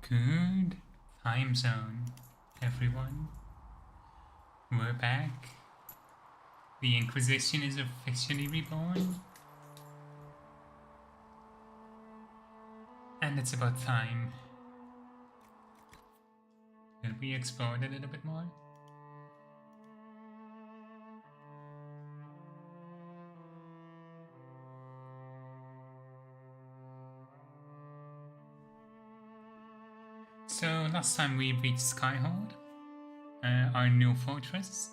Good time zone, everyone. We're back. The Inquisition is officially reborn. And it's about time that we explore it a little bit more. So last time we reached Skyhold, our new fortress.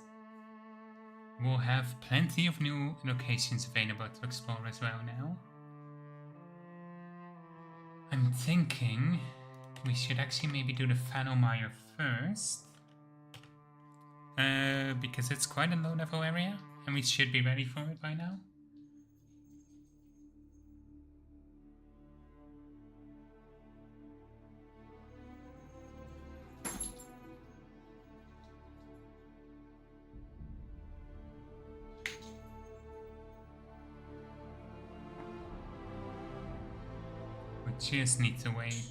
We'll have plenty of new locations available to explore as well now. I'm thinking we should actually maybe do the Fallowmire first. Because it's quite a low level area and we should be ready for it by now. We just need to wait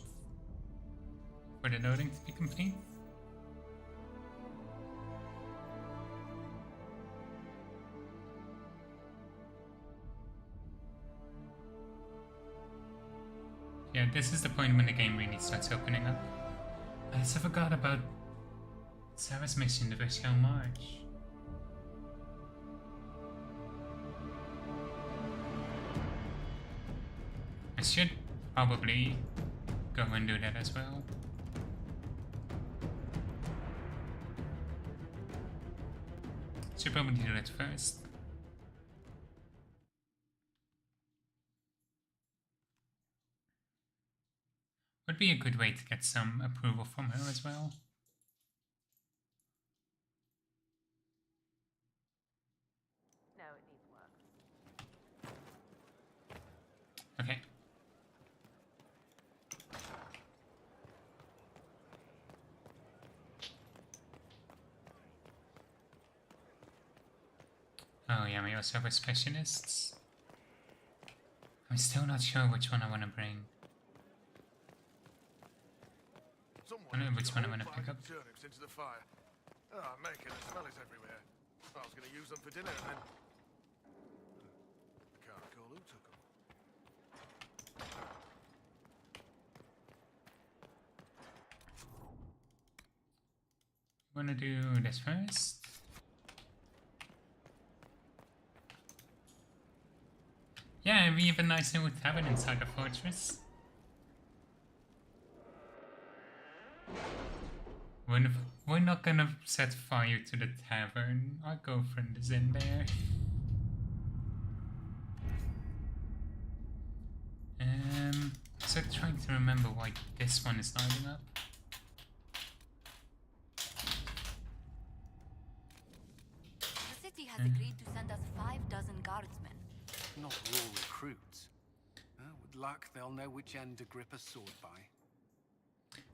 for the loading to be complete. Yeah, this is the point when the game really starts opening up. I also forgot about Sarah's mission, the Vishal March. I should probably go and do that as well. Should probably do that first. Would be a good way to get some approval from her as well. No, it needs work. Okay. Oh yeah, we also have our specialists. I'm still not sure which one I want to bring. I don't know which one I want to pick up. Turnips into the fire. Oh, making the smell is everywhere. I was going to use them for dinner and then... I can't recall who took them. Want to do this first? Yeah, we have a nice little tavern inside the fortress. We're not gonna set fire to the tavern. Our girlfriend is in there. So trying to remember why this one is lighting up. The city has agreed to send us 5 dozen guardsmen. Not raw recruits. With luck, they'll know which end to grip a sword by.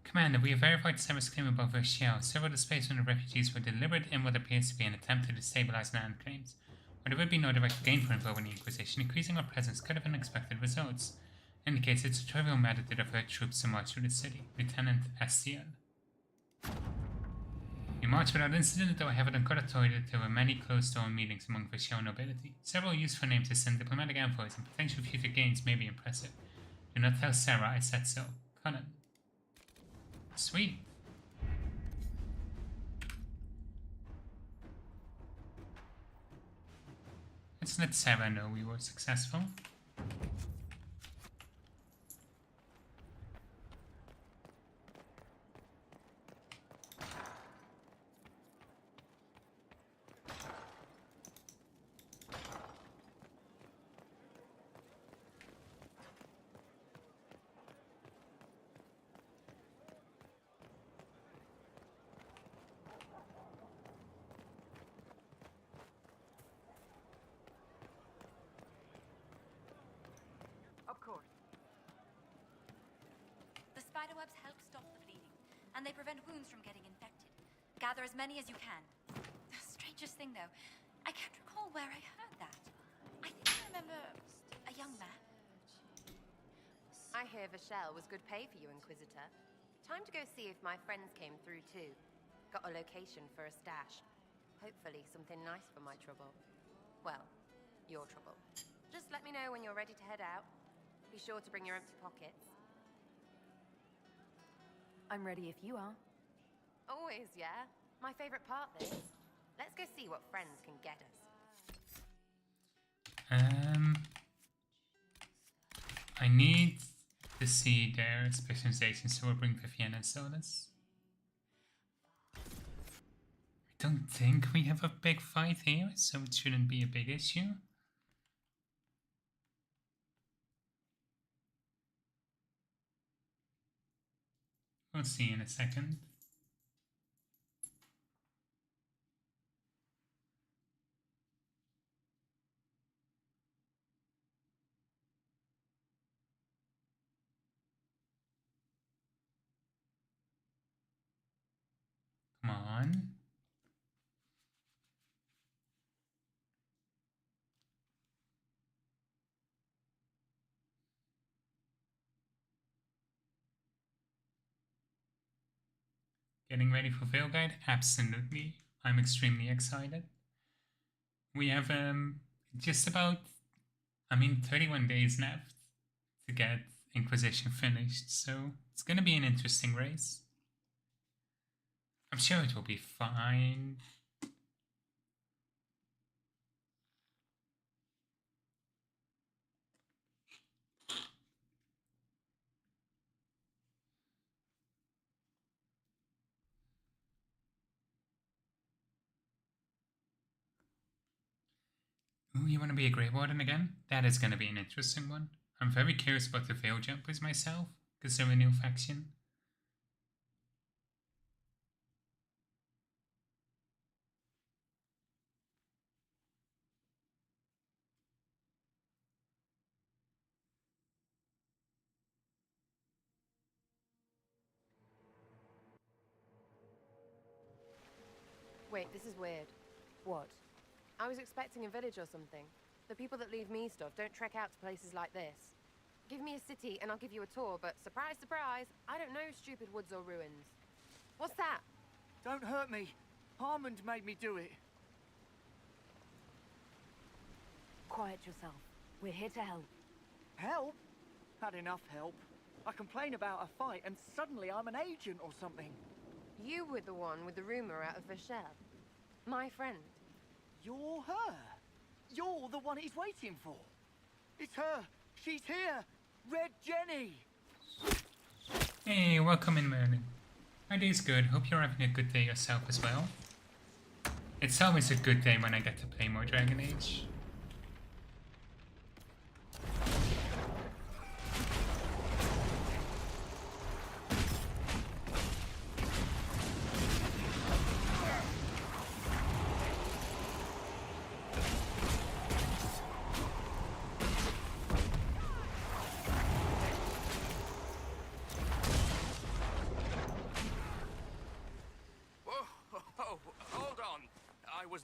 Commander, we have verified Sarah's claim above Rochelle. Several displacement of refugees were delivered in what appears to be an attempt to destabilize land claims. But there would be no direct gain for involving the Inquisition. Increasing our presence could have unexpected results. Indicates it's a trivial matter to divert troops to march through the city. Lieutenant Estiel. We marched without incident, though I have it on good authority that there were many closed-door meetings among Rochelle nobility. Several useful names to send diplomatic envoys, and potential future gains may be impressive. Do not tell Sarah I said so. Conan. Sweet. Let's let Sarah know we were successful. Of course. The spiderwebs help stop the bleeding, and they prevent wounds from getting infected. Gather as many as you can. The strangest thing, though, I can't recall where I heard that. I think I remember a young man. I hear Vishal was good pay for you, Inquisitor. Time to go see if my friends came through too. Got a location for a stash. Hopefully something nice for my trouble. Well, your trouble. Just let me know when you're ready to head out. Be sure to bring your empty pockets. I'm ready if you are. Always, yeah? My favorite part, this. Let's go see what friends can get us. I need to see their specialization, so we'll bring Vivienne and Solus. I don't think we have a big fight here, so it shouldn't be a big issue. We'll see in a second. Come on. Getting ready for Veilguide? Absolutely. I'm extremely excited. We have just about, 31 days left to get Inquisition finished, so it's gonna be an interesting race. I'm sure it will be fine. Ooh, you want to be a Grey Warden again? That is going to be an interesting one. I'm very curious about the Veil Jumpers myself, because they're a new faction. Wait, this is weird. What? I was expecting a village or something. The people that leave me stuff don't trek out to places like this. Give me a city and I'll give you a tour, but surprise, surprise, I don't know stupid woods or ruins. What's that? Don't hurt me. Harmond made me do it. Quiet yourself. We're here to help. Help? Had enough help. I complain about a fight and suddenly I'm an agent or something. You were the one with the rumor out of Vachel. My friend. You're her. You're the one he's waiting for. It's her. She's here. Red Jenny. Hey, welcome in, Merlin. My day's good. Hope you're having a good day yourself as well. It's always a good day when I get to play more Dragon Age.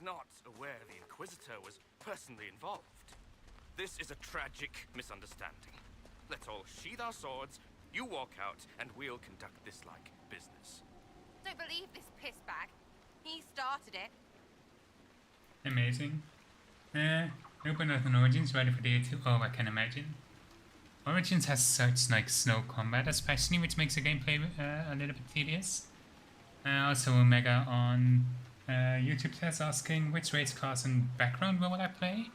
Not aware the Inquisitor was personally involved. This is a tragic misunderstanding. Let's all sheathe our swords, you walk out, and we'll conduct this like business. Don't believe this pissbag. He started it. Amazing. Open Earth and Origins ready for day 2. Oh, I can imagine. Origins has such like slow combat, especially, which makes the gameplay a little bit tedious. Also, Omega on YouTube says asking which race class and background will I play.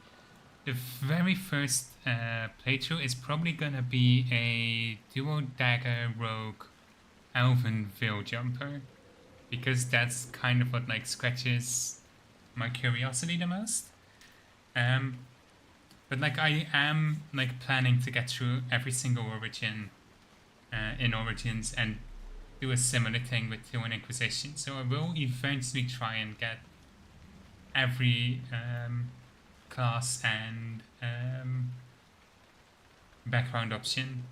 The very first playthrough is probably gonna be a dual dagger rogue elven veil jumper, because that's kind of what like scratches my curiosity the most. But like I am like planning to get through every single origin in Origins and do a similar thing with 2 and Inquisition, so I will eventually try and get every class and background option.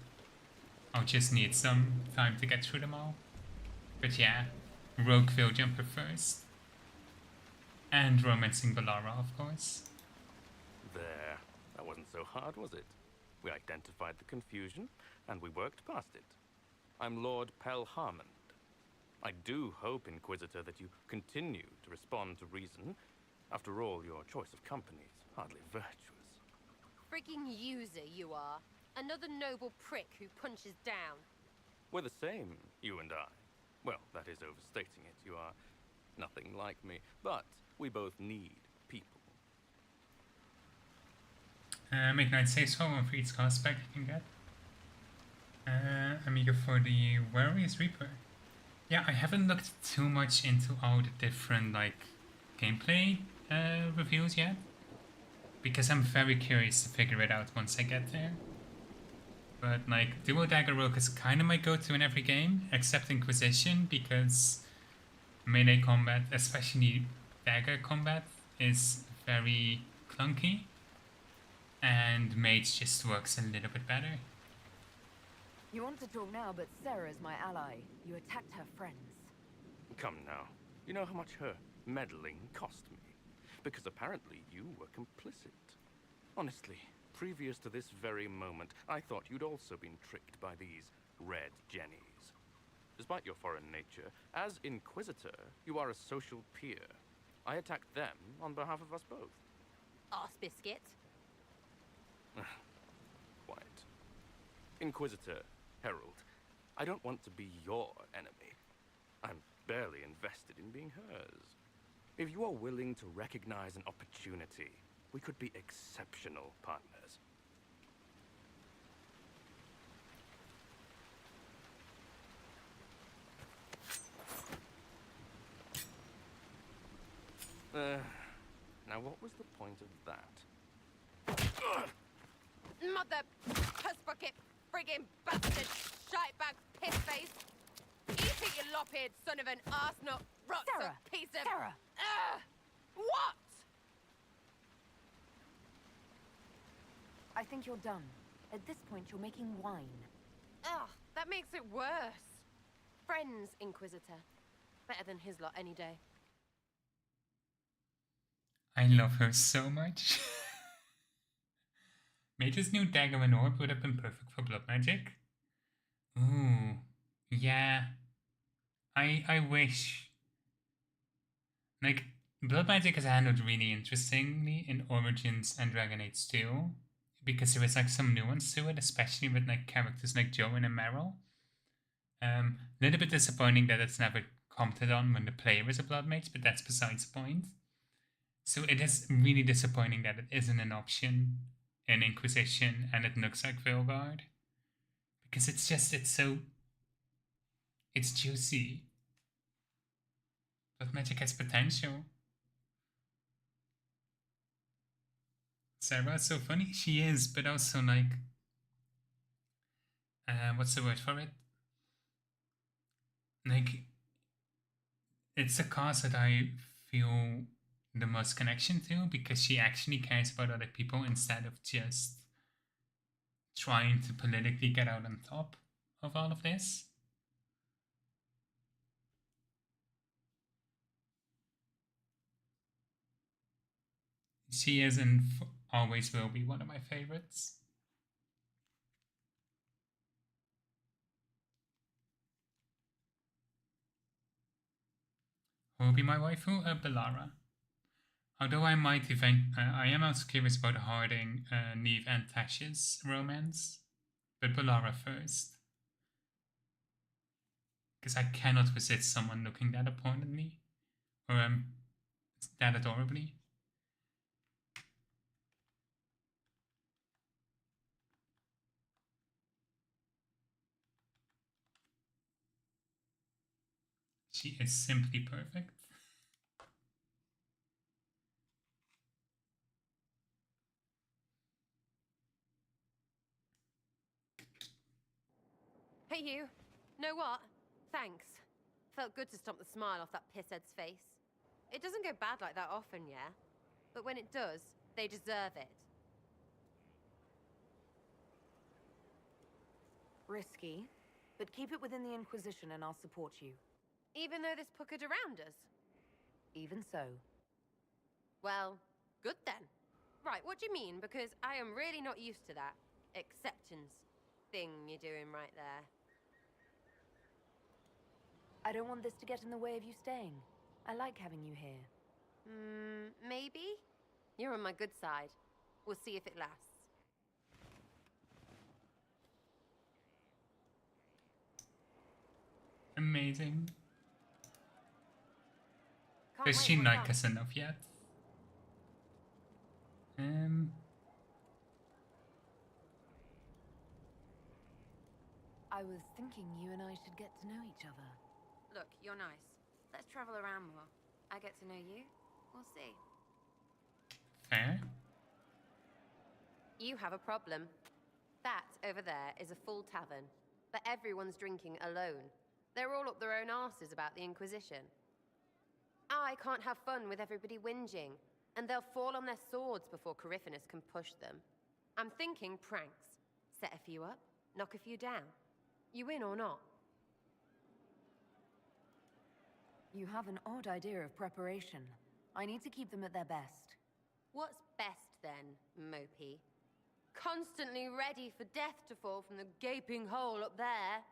I'll just need some time to get through them all. But yeah, Rogue Veil Jumper first. And Romancing Balara, of course. There. That wasn't so hard, was it? We identified the confusion, and we worked past it. I'm Lord Pelharmond. I do hope, Inquisitor, that you continue to respond to reason. After all, your choice of company is hardly virtuous. Freaking user, you are. Another noble prick who punches down. We're the same, you and I. Well, that is overstating it. You are nothing like me, but we both need people. Make night safe so one for each car spec you can get. I'm eager for the Warriors Reaper. Yeah, I haven't looked too much into all the different like gameplay reviews yet, because I'm very curious to figure it out once I get there. But like dual dagger rogue is kind of my go-to in every game, except Inquisition, because melee combat, especially dagger combat, is very clunky, and mage just works a little bit better. You want to talk now, but Sarah's my ally. You attacked her friends. Come now. You know how much her meddling cost me? Because apparently you were complicit. Honestly, previous to this very moment, I thought you'd also been tricked by these red jennies. Despite your foreign nature, as Inquisitor, you are a social peer. I attacked them on behalf of us both. Arse biscuit. Quiet. Inquisitor, Herald, I don't want to be your enemy. I'm barely invested in being hers. If you are willing to recognize an opportunity, we could be exceptional partners. Now what was the point of that? Mother puss bucket, friggin' bastard, shitebag, piss face. Eat it, you lop-eared son of an arsenal, rotten Sarah! piece of. Sarah! What? I think you're done. At this point, you're making wine. Ugh, that makes it worse. Friends, Inquisitor. Better than his lot any day. I love her so much. Mage's new dagger and orb would have been perfect for blood magic. Ooh, yeah. I wish. Like, blood magic is handled really interestingly in Origins and Dragon Age 2, because there is like some nuance to it, especially with like characters like Joan and Meryl. Little bit disappointing that it's never commented on when the player is a blood mage, but that's besides the point. So it is really disappointing that it isn't an option in Inquisition and it looks like Vilgard. Because it's juicy. Blood magic has potential. Sarah's so funny. She is, but also like, what's the word for it? Like, it's a cause that I feel the most connection to, because she actually cares about other people instead of just trying to politically get out on top of all of this. She is and always will be one of my favorites. Who will be my waifu? Bellara. Although I might I am also curious about Harding, Neve, and Tash's romance, but Bellara first. Because I cannot resist someone looking that upon at me, or that adorably. She is simply perfect. Hey you, know what? Thanks. Felt good to stomp the smile off that pisshead's face. It doesn't go bad like that often, yeah? But when it does, they deserve it. Risky, but keep it within the Inquisition and I'll support you. Even though this puckered around us? Even so. Well, good then. Right, what do you mean? Because I am really not used to that acceptance thing you're doing right there. I don't want this to get in the way of you staying. I like having you here. Maybe? You're on my good side. We'll see if it lasts. Amazing. Can't Does wait, she what's like up? us enough yet? I was thinking you and I should get to know each other. Look, you're nice. Let's travel around more. I get to know you. We'll see. Fair. You have a problem. That over there is a full tavern, but everyone's drinking alone. They're all up their own arses about the Inquisition. I can't have fun with everybody whinging, and they'll fall on their swords before Coryphanus can push them. I'm thinking pranks. Set a few up, knock a few down. You in or not? You have an odd idea of preparation. I need to keep them at their best. What's best then, Mopey? Constantly ready for death to fall from the gaping hole up there.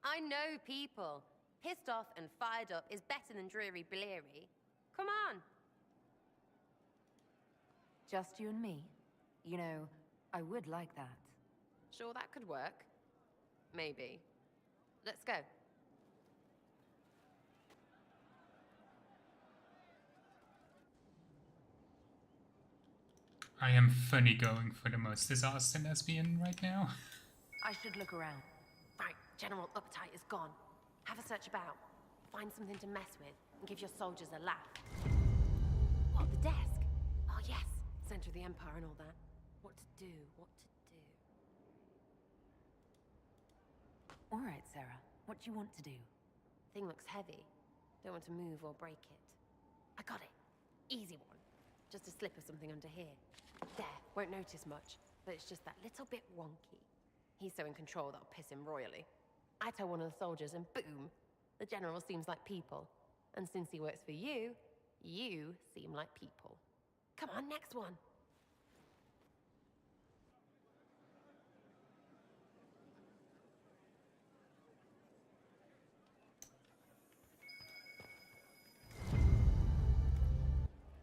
I know people. Pissed off and fired up is better than dreary bleary. Come on. Just you and me? You know, I would like that. Sure that could work. Maybe. Let's go. I am fully going for the most disaster lesbian right now. I should look around. Right, general appetite is gone. Have a search about. Find something to mess with and give your soldiers a laugh. What, the desk? Oh yes, center of the Empire and all that. What to do, what to do. All right, Sarah. What do you want to do? Thing looks heavy. Don't want to move or break it. I got it. Easy one. Just a slip of something under here. There, won't notice much, but it's just that little bit wonky. He's so in control that'll piss him royally. I tell one of the soldiers and boom, the general seems like people. And since he works for you, you seem like people. Come on, next one.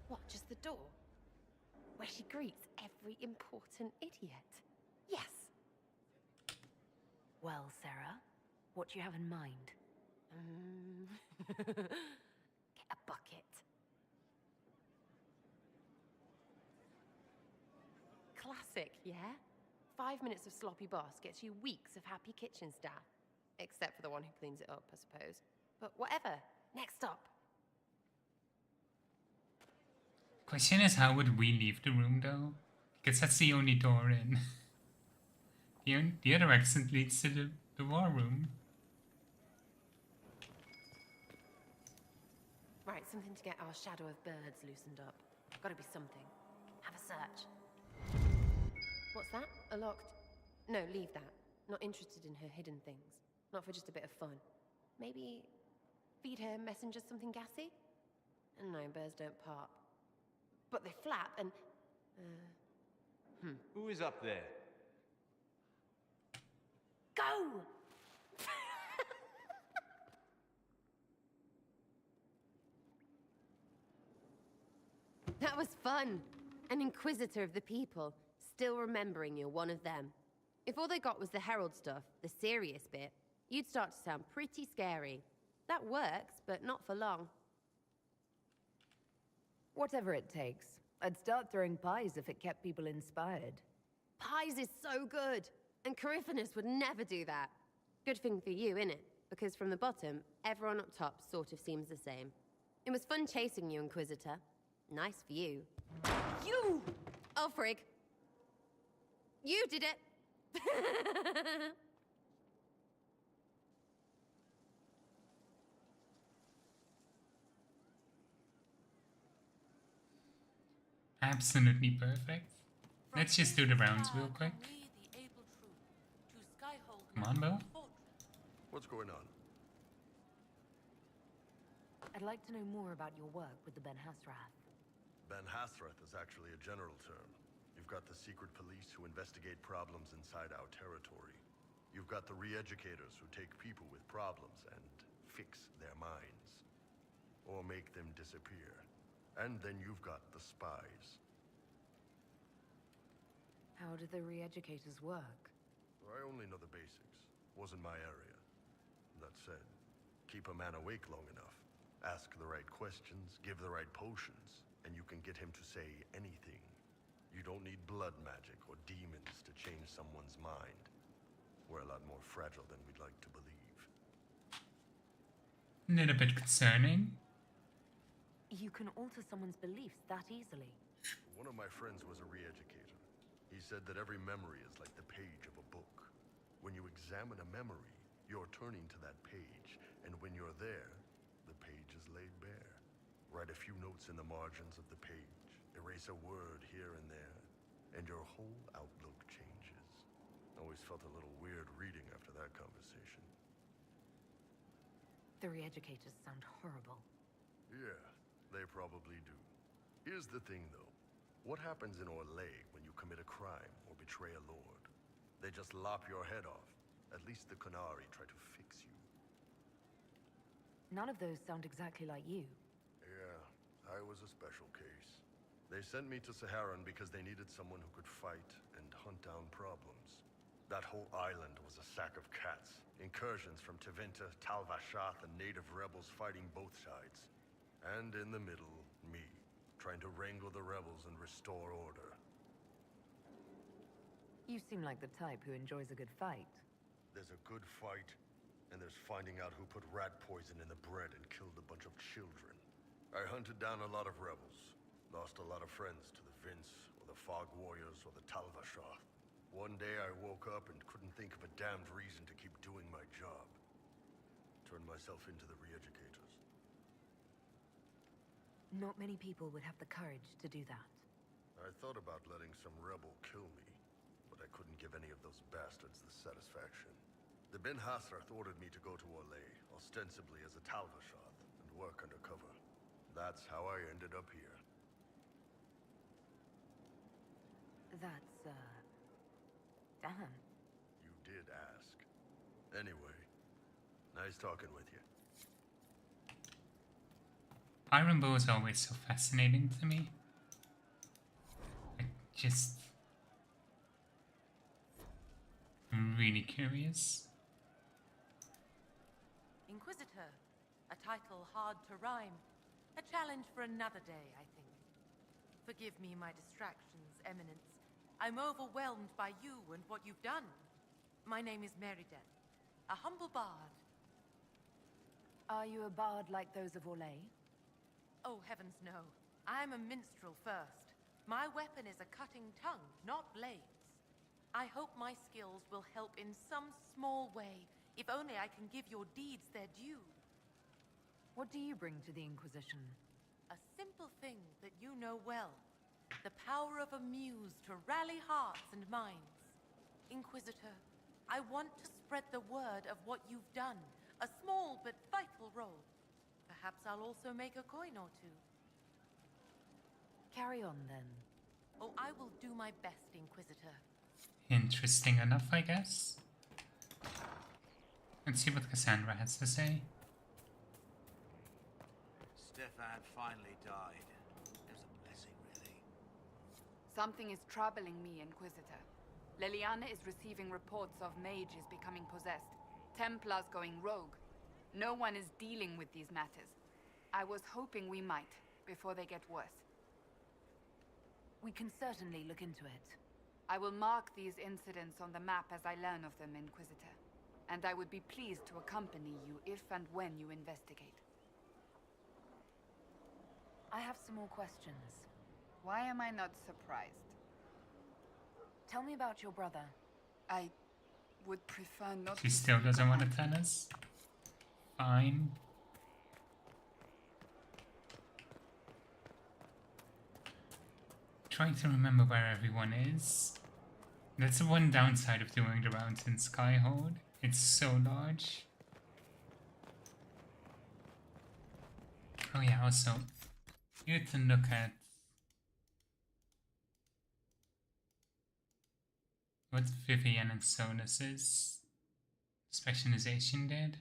What, just the door? Where she greets every important idiot. Yes. Well, Sarah, what do you have in mind? Get a bucket. Classic, yeah? 5 minutes of sloppy boss gets you weeks of happy kitchen staff. Except for the one who cleans it up, I suppose. But whatever. Next stop. Question is, how would we leave the room though? Because that's the only door in. The other exit leads to the war room. Right, something to get our shadow of birds loosened up. Gotta be something. Have a search. What's that? A locked... No, leave that. Not interested in her hidden things. Not for just a bit of fun. Maybe feed her messengers something gassy? No, birds don't pop. But they flap and... Who is up there? Go! That was fun. An inquisitor of the people, still remembering you're one of them. If all they got was the herald stuff, the serious bit, you'd start to sound pretty scary. That works, but not for long. Whatever it takes. I'd start throwing pies if it kept people inspired. Pies is so good, and Coryphanus would never do that. Good thing for you, innit? Because from the bottom, everyone up top sort of seems the same. It was fun chasing you, Inquisitor. Nice for you. You! Oh, frig. You did it! Absolutely perfect. Let's just do the rounds real quick. Come on, Bill. What's going on? I'd like to know more about your work with the Ben Hasrath. Ben Hasrath is actually a general term. You've got the secret police who investigate problems inside our territory. You've got the re-educators who take people with problems and fix their minds. Or make them disappear. And then you've got the spies. How do the re-educators work? I only know the basics. Wasn't my area. That said, keep a man awake long enough. Ask the right questions, give the right potions, and you can get him to say anything. You don't need blood magic or demons to change someone's mind. We're a lot more fragile than we'd like to believe. A little bit concerning. You can alter someone's beliefs that easily. One of my friends was a re-educator. He said that every memory is like the page of a book. When you examine a memory, you're turning to that page, and when you're there, the page is laid bare. Write a few notes in the margins of the page, erase a word here and there, and your whole outlook changes. Always felt a little weird reading after that conversation. The re-educators sound horrible. Yeah, they probably do. Here's the thing, though. What happens in Orlais when you commit a crime or betray a lord? They just lop your head off. At least the Qunari try to fix you. None of those sound exactly like you. Yeah, I was a special case. They sent me to Saharan because they needed someone who could fight and hunt down problems. That whole island was a sack of cats. Incursions from Tevinter, Tal Vashath, and native rebels fighting both sides. And in the middle, me, trying to wrangle the rebels and restore order. You seem like the type who enjoys a good fight. There's a good fight, and there's finding out who put rat poison in the bread and killed a bunch of children. I hunted down a lot of rebels. Lost a lot of friends to the Vince, or the Fog Warriors, or the Tal Vashath. One day I woke up and couldn't think of a damned reason to keep doing my job. Turned myself into the re-educators. Not many people would have the courage to do that. I thought about letting some rebel kill me, but I couldn't give any of those bastards the satisfaction. The Ben Hasrath ordered me to go to Orlais, ostensibly as a Tal Vashath, and work undercover. That's how I ended up here. That's, damn. You did ask. Anyway, nice talking with you. Iron Bow is always so fascinating to me. I'm really curious. Inquisitor, a title hard to rhyme. A challenge for another day, I think. Forgive me my distractions, Eminence. I'm overwhelmed by you and what you've done. My name is Meriden, a humble bard. Are you a bard like those of Orlais? Oh, heavens no. I'm a minstrel first. My weapon is a cutting tongue, not blades. I hope my skills will help in some small way, if only I can give your deeds their due. What do you bring to the Inquisition? A simple thing that you know well. The power of a muse to rally hearts and minds. Inquisitor, I want to spread the word of what you've done. A small but vital role. Perhaps I'll also make a coin or two. Carry on, then. Oh, I will do my best, Inquisitor. Interesting enough, I guess. Let's see what Cassandra has to say. Stefan finally died. It was a blessing, really. Something is troubling me, Inquisitor. Leliana is receiving reports of mages becoming possessed, Templars going rogue. No one is dealing with these matters. I was hoping we might, before they get worse. We can certainly look into it. I will mark these incidents on the map as I learn of them, Inquisitor. And I would be pleased to accompany you if and when you investigate. I have some more questions. Why am I not surprised? Tell me about your brother. I would prefer not She to still speak doesn't want about to tell us. Fine. Trying to remember where everyone is. That's the one downside of doing the rounds in Skyhold. It's so large. Oh yeah, also, you can look at what Vivian and Sonus is. specialization did.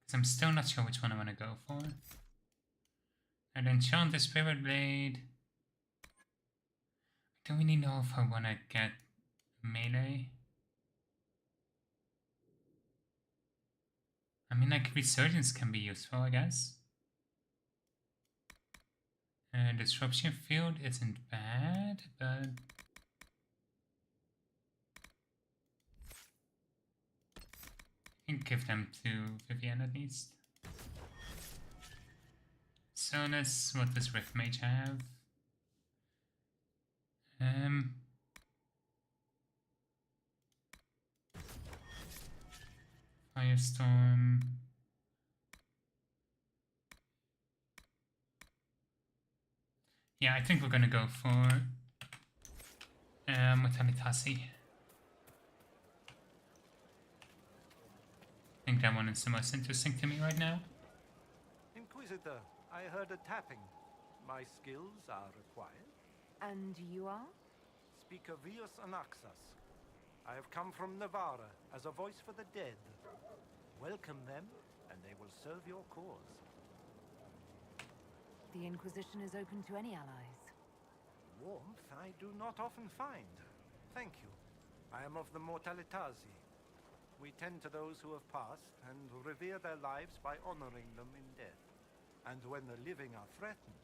Because I'm still not sure which one I want to go for. And enchant the Spirit Blade. I don't really know if I want to get melee. I mean, like, Resurgence can be useful, I guess. And Disruption Field isn't bad, but... I can give them to Vivienne at least. So what does Rift Mage have? Firestorm. Yeah, I think we're gonna go for Mortalitasi. I think that one is the most interesting to me right now. Inquisitor, I heard a tapping. My skills are required. And you are? Speaker Vius Anaxas. I have come from Navarra as a voice for the dead. Welcome them, and they will serve your cause. The Inquisition is open to any allies. Warmth I do not often find. Thank you. I am of the Mortalitasi. We tend to those who have passed and revere their lives by honoring them in death. And when the living are threatened,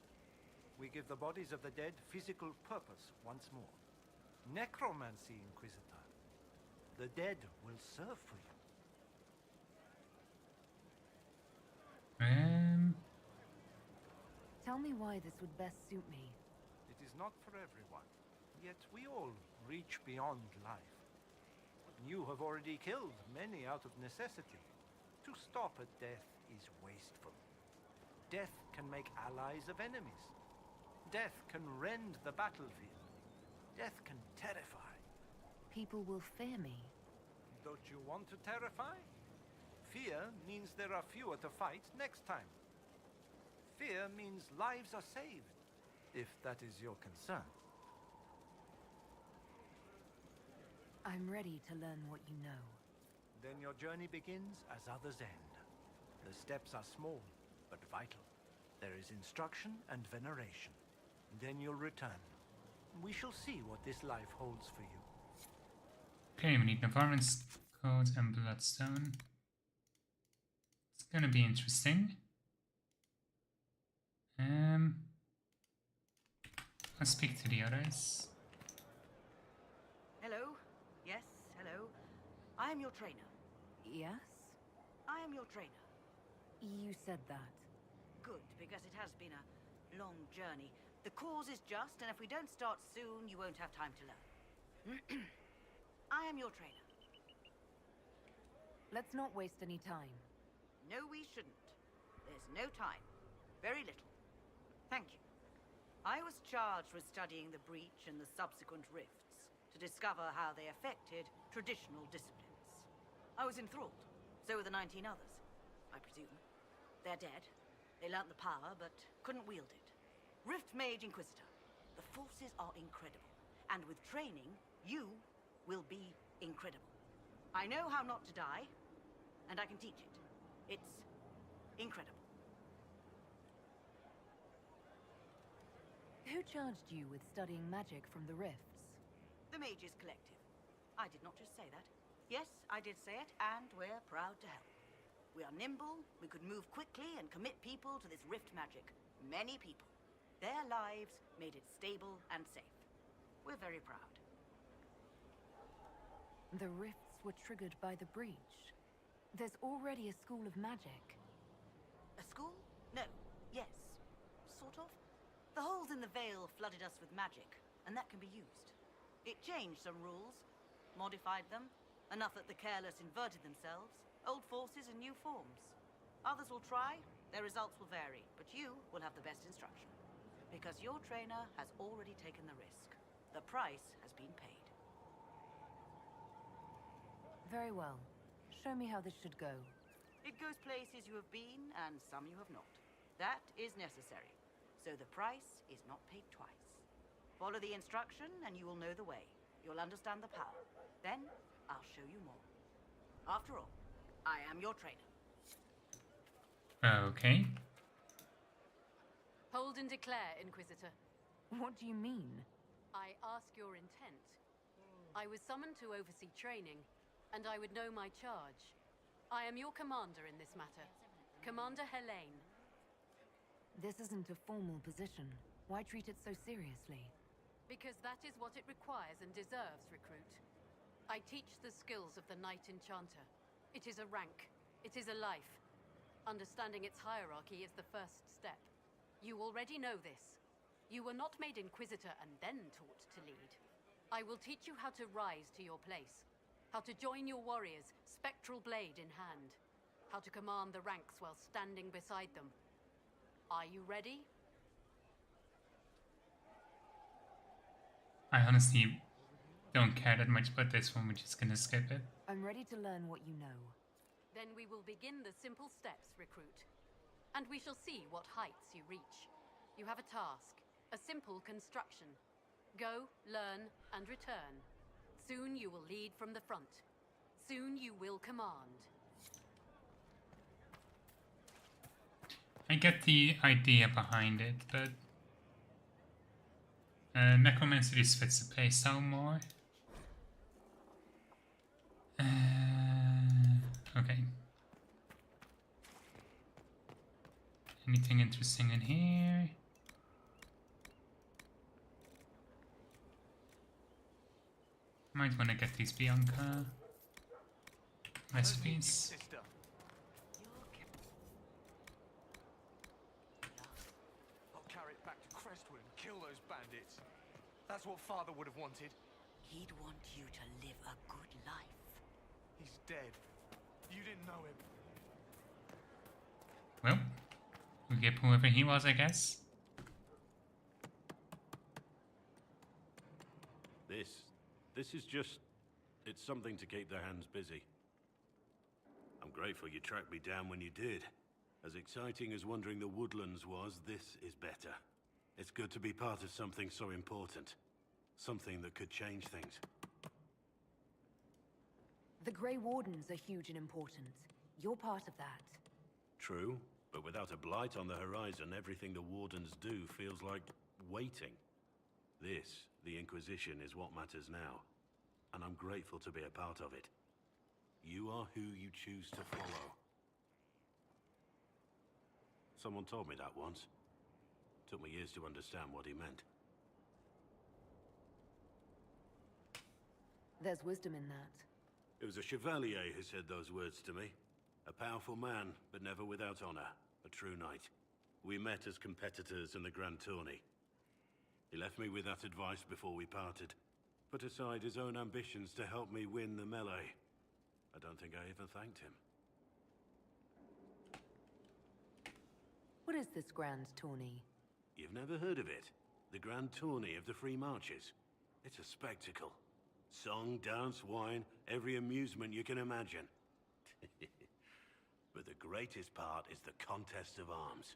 we give the bodies of the dead physical purpose once more. Necromancy, Inquisitor. The dead will serve for you. Tell me why this would best suit me. It is not for everyone, yet we all reach beyond life. You have already killed many out of necessity. To stop at death is wasteful. Death can make allies of enemies. Death can rend the battlefield. Death can terrify. People will fear me. Don't you want to terrify? Fear means there are fewer to fight next time. Fear means lives are saved, if that is your concern. I'm ready to learn what you know. Then your journey begins as others end. The steps are small, but vital. There is instruction and veneration. Then you'll return. We shall see what this life holds for you. Okay, we need Navarran Code and Bloodstone. It's gonna be interesting. Let's speak to the others. Hello? Yes, hello. I am your trainer. Yes? I am your trainer. You said that. Good, because it has been a long journey. The cause is just, and if we don't start soon, you won't have time to learn. I am your trainer. Let's not waste any time. No, we shouldn't. There's no time. Very little. Thank you. I was charged with studying the breach and the subsequent rifts to discover how they affected traditional disciplines. I was enthralled. So were the 19 others, I presume. They're dead. They learnt the power, but couldn't wield it. Rift Mage Inquisitor. The forces are incredible. And with training, you will be incredible. I know how not to die, and I can teach it. It's incredible. Who charged you with studying magic from the rifts? The Mages Collective. I did not just say that. Yes, I did say it, and we're proud to help. We are nimble, we could move quickly and commit people to this rift magic. Many people. Their lives made it stable and safe. We're very proud. The rifts were triggered by the breach. There's already a school of magic. A school? No. Yes. Sort of. The holes in the veil flooded us with magic, and that can be used. It changed some rules, modified them, enough that the careless inverted themselves, old forces in new forms. Others will try, their results will vary, but you will have the best instruction. Because your trainer has already taken the risk. The price has been paid. Very well. Show me how this should go. It goes places you have been, and some you have not. That is necessary. So the price is not paid twice. Follow the instruction, and you will know the way. You'll understand the power. Then, I'll show you more. After all, I am your trainer. Okay. Hold and declare, Inquisitor. What do you mean? I ask your intent. I was summoned to oversee training, and I would know my charge. I am your commander in this matter. Commander Helene. This isn't a formal position. Why treat it so seriously? Because that is what it requires and deserves, recruit. I teach the skills of the Knight Enchanter. It is a rank. It is a life. Understanding its hierarchy is the first step. You already know this. You were not made Inquisitor and then taught to lead. I will teach you how to rise to your place. How to join your warriors, spectral blade in hand. How to command the ranks while standing beside them. Are you ready? I honestly don't care that much about this one, we're just gonna skip it. I'm ready to learn what you know. Then we will begin the simple steps, recruit. And we shall see what heights you reach. You have a task, a simple construction. Go, learn, and return. Soon you will lead from the front. Soon you will command. I get the idea behind it, but Necromancy just fits the playstyle more. Okay. Anything interesting in here? Might want to get these Bianca recipes. I'll carry it back to Crestwood and kill those bandits. That's what Father would have wanted. He'd want you to live a good life. He's dead. You didn't know him. Well, we'll get whoever he was, I guess. This is just... it's something to keep their hands busy. I'm grateful you tracked me down when you did. As exciting as wandering the woodlands was, this is better. It's good to be part of something so important. Something that could change things. The Grey Wardens are huge and important. You're part of that. True, but without a blight on the horizon, everything the Wardens do feels like waiting. This, the Inquisition, is what matters now, and I'm grateful to be a part of it. You are who you choose to follow. Someone told me that once. Took me years to understand what he meant. There's wisdom in that. It was a chevalier who said those words to me. A powerful man, but never without honor. A true knight. We met as competitors in the Grand Tourney. He left me with that advice before we parted. Put aside his own ambitions to help me win the melee. I don't think I ever thanked him. What is this Grand Tourney? You've never heard of it? The Grand Tourney of the Free Marches. It's a spectacle. Song, dance, wine, every amusement you can imagine. But the greatest part is the contest of arms.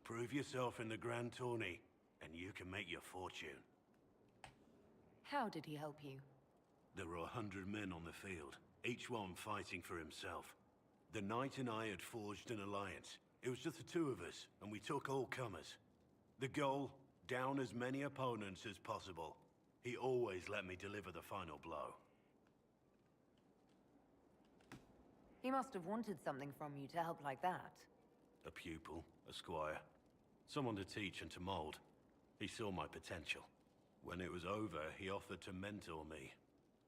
Prove yourself in the Grand Tourney, and you can make your fortune. How did he help you? There were 100 men on the field, each one fighting for himself. The knight and I had forged an alliance. It was just the two of us, and we took all comers. The goal, down as many opponents as possible. He always let me deliver the final blow. He must have wanted something from you to help like that. A pupil, a squire. Someone to teach and to mold. He saw my potential. When it was over, he offered to mentor me.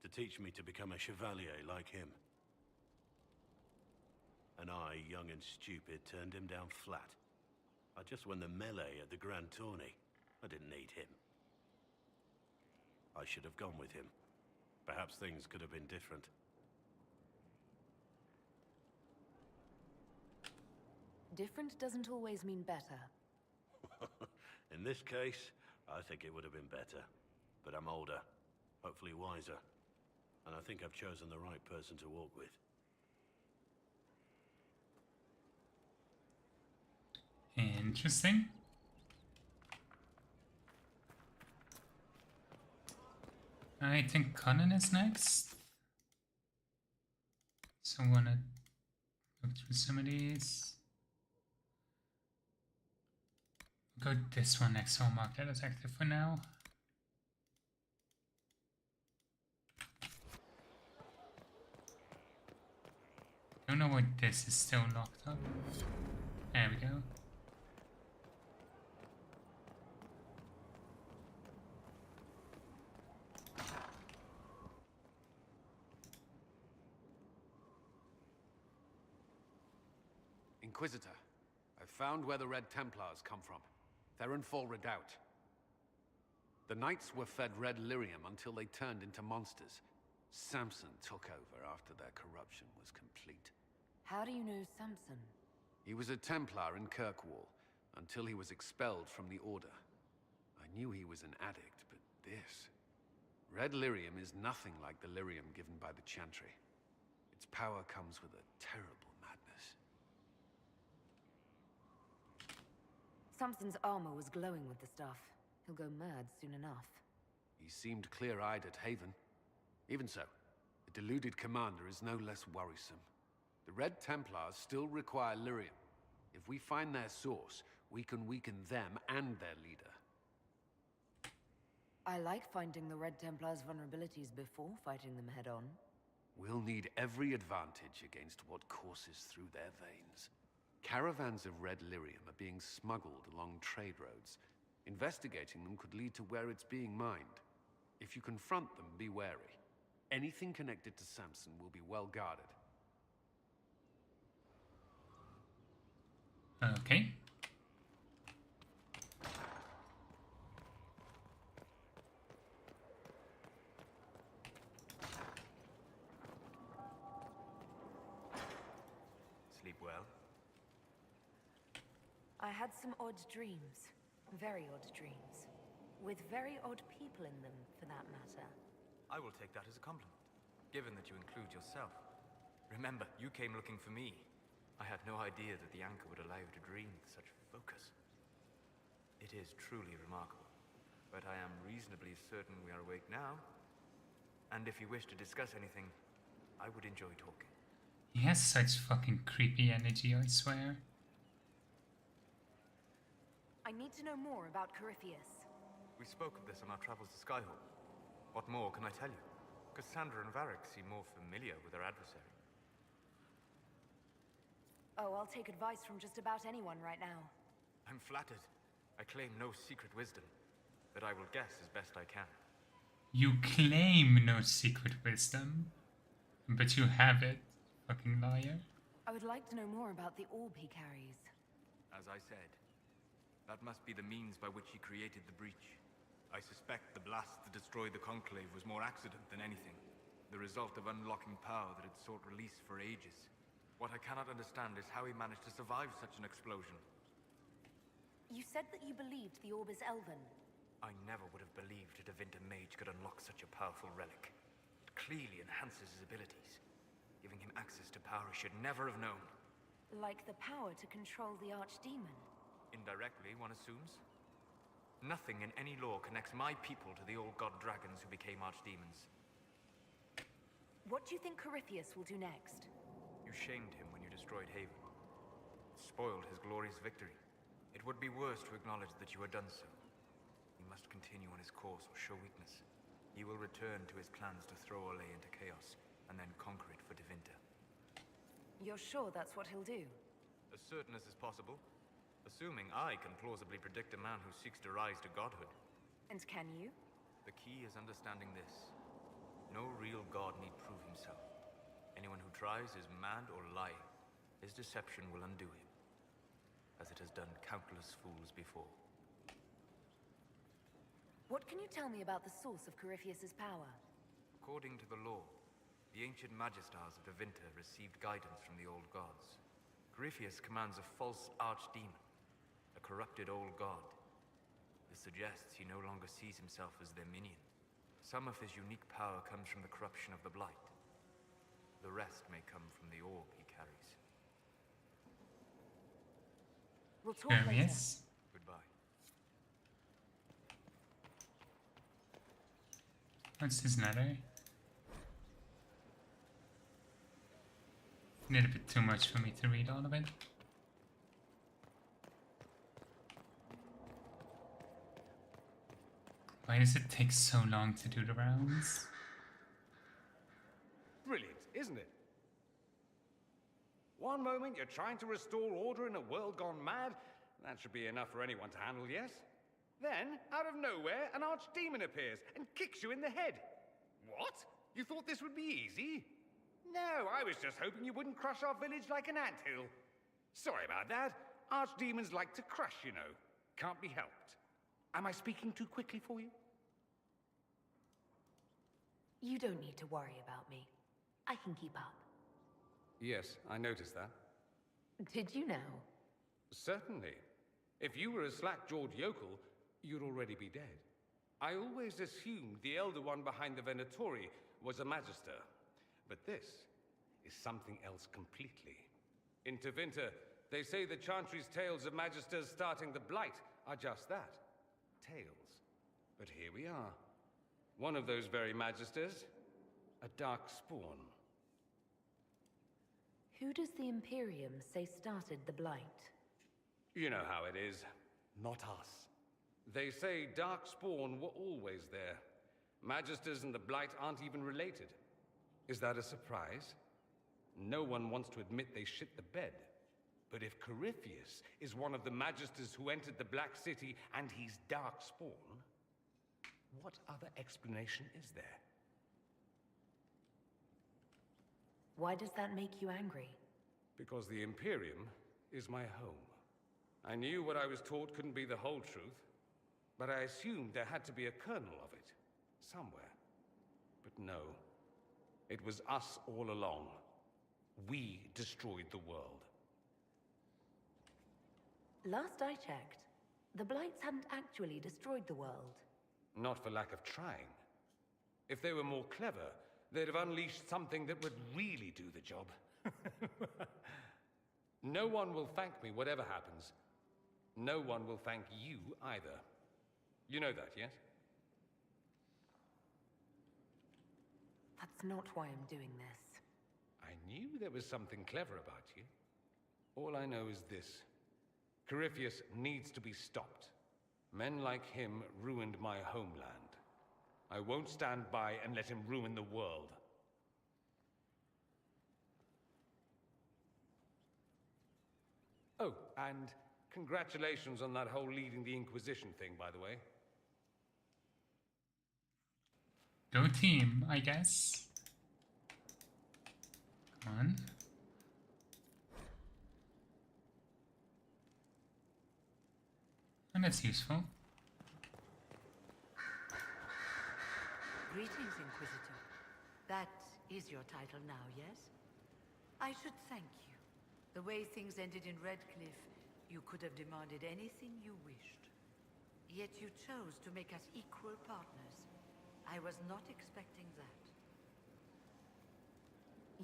To teach me to become a chevalier like him. And I, young and stupid, turned him down flat. I just won the melee at the Grand Tourney. I didn't need him. I should have gone with him. Perhaps things could have been different. Different doesn't always mean better. In this case, I think it would have been better. But I'm older, hopefully wiser. And I think I've chosen the right person to walk with. Interesting. I think Conan is next. So So I'm gonna look through some of these. We'll go this one next, so I'll mark that as active for now. Don't know why this is still locked up. There we go. Inquisitor, I've found where the Red Templars come from. They're in full redoubt. The Knights were fed red lyrium until they turned into monsters. Samson took over after their corruption was complete. How do you know Samson? He was a Templar in Kirkwall, until he was expelled from the Order. I knew he was an addict, but this... Red lyrium is nothing like the lyrium given by the Chantry. Its power comes with a terrible madness. Samson's armor was glowing with the stuff. He'll go mad soon enough. He seemed clear-eyed at Haven. Even so, the deluded commander is no less worrisome. The Red Templars still require lyrium. If we find their source, we can weaken them and their leader. I like finding the Red Templars' vulnerabilities before fighting them head-on. We'll need every advantage against what courses through their veins. Caravans of red lyrium are being smuggled along trade roads. Investigating them could lead to where it's being mined. If you confront them, be wary. Anything connected to Samson will be well guarded. Okay. Sleep well? I had some odd dreams. Very odd dreams. With very odd people in them, for that matter. I will take that as a compliment, given that you include yourself. Remember, you came looking for me. I had no idea that the anchor would allow you to dream with such focus. It is truly remarkable, but I am reasonably certain we are awake now. And if you wish to discuss anything, I would enjoy talking. He has such fucking creepy energy, I swear. I need to know more about Corypheus. We spoke of this on our travels to Skyhawk. What more can I tell you? Cassandra and Varric seem more familiar with their adversary. Oh, I'll take advice from just about anyone right now. I'm flattered. I claim no secret wisdom, but I will guess as best I can. You claim no secret wisdom, but you have it, fucking liar. I would like to know more about the orb he carries. As I said, that must be the means by which he created the breach. I suspect the blast that destroyed the Conclave was more accident than anything, the result of unlocking power that had sought release for ages. What I cannot understand is how he managed to survive such an explosion. You said that you believed the orb is elven. I never would have believed a Devinter mage could unlock such a powerful relic. It clearly enhances his abilities, giving him access to power he should never have known. Like the power to control the Archdemon. Indirectly, one assumes. Nothing in any law connects my people to the old god dragons who became archdemons. What do you think Corypheus will do next? You shamed him when you destroyed Haven. It spoiled his glorious victory. It would be worse to acknowledge that you had done so. He must continue on his course or show weakness. He will return to his plans to throw Olay into chaos, and then conquer it for Devinter. You're sure that's what he'll do? As certain as is possible. Assuming I can plausibly predict a man who seeks to rise to godhood. And can you? The key is understanding this. No real god need prove himself. Anyone who tries is mad or lying. His deception will undo him, as it has done countless fools before. What can you tell me about the source of Corypheus's power? According to the law, the ancient Magistars of Devinter received guidance from the old gods. Corypheus commands a false archdemon, a corrupted old god. This suggests he no longer sees himself as their minion. Some of his unique power comes from the corruption of the Blight. The rest may come from the orb he carries. We'll talk later. Yes. Goodbye. What's this letter? A little bit too much for me to read all of it. Why does it take so long to do the rounds? Brilliant, isn't it? One moment you're trying to restore order in a world gone mad. That should be enough for anyone to handle, yes? Then, out of nowhere, an archdemon appears and kicks you in the head. What? You thought this would be easy? No, I was just hoping you wouldn't crush our village like an anthill. Sorry about that. Archdemons like to crush, you know. Can't be helped. Am I speaking too quickly for you? You don't need to worry about me. I can keep up. Yes, I noticed that. Did you know? Certainly. If you were a slack-jawed yokel, you'd already be dead. I always assumed the Elder One behind the Venatori was a Magister. But this is something else completely. In Tevinter, they say the Chantry's tales of Magisters starting the Blight are just that. Tales. But here we are. One of those very Magisters, a dark spawn. Who does the Imperium say started the Blight? You know how it is. Not us. They say Darkspawn were always there. Magisters and the Blight aren't even related. Is that a surprise? No one wants to admit they shit the bed. But if Corypheus is one of the Magisters who entered the Black City and he's Darkspawn, what other explanation is there? Why does that make you angry? Because the Imperium is my home. I knew what I was taught couldn't be the whole truth, but I assumed there had to be a kernel of it, somewhere. But no, it was us all along. We destroyed the world. Last I checked, the Blights hadn't actually destroyed the world. Not for lack of trying. If they were more clever, they'd have unleashed something that would really do the job. No one will thank me, whatever happens. No one will thank you either. You know that, yes? That's not why I'm doing this. I knew there was something clever about you. All I know is this. Corypheus needs to be stopped. Men like him ruined my homeland. I won't stand by and let him ruin the world. Oh, and congratulations on that whole leading the Inquisition thing, by the way. Go team, I guess. Come on. And that's useful. Greetings, Inquisitor. That is your title now, yes? I should thank you. The way things ended in Redcliffe, you could have demanded anything you wished. Yet you chose to make us equal partners. I was not expecting that.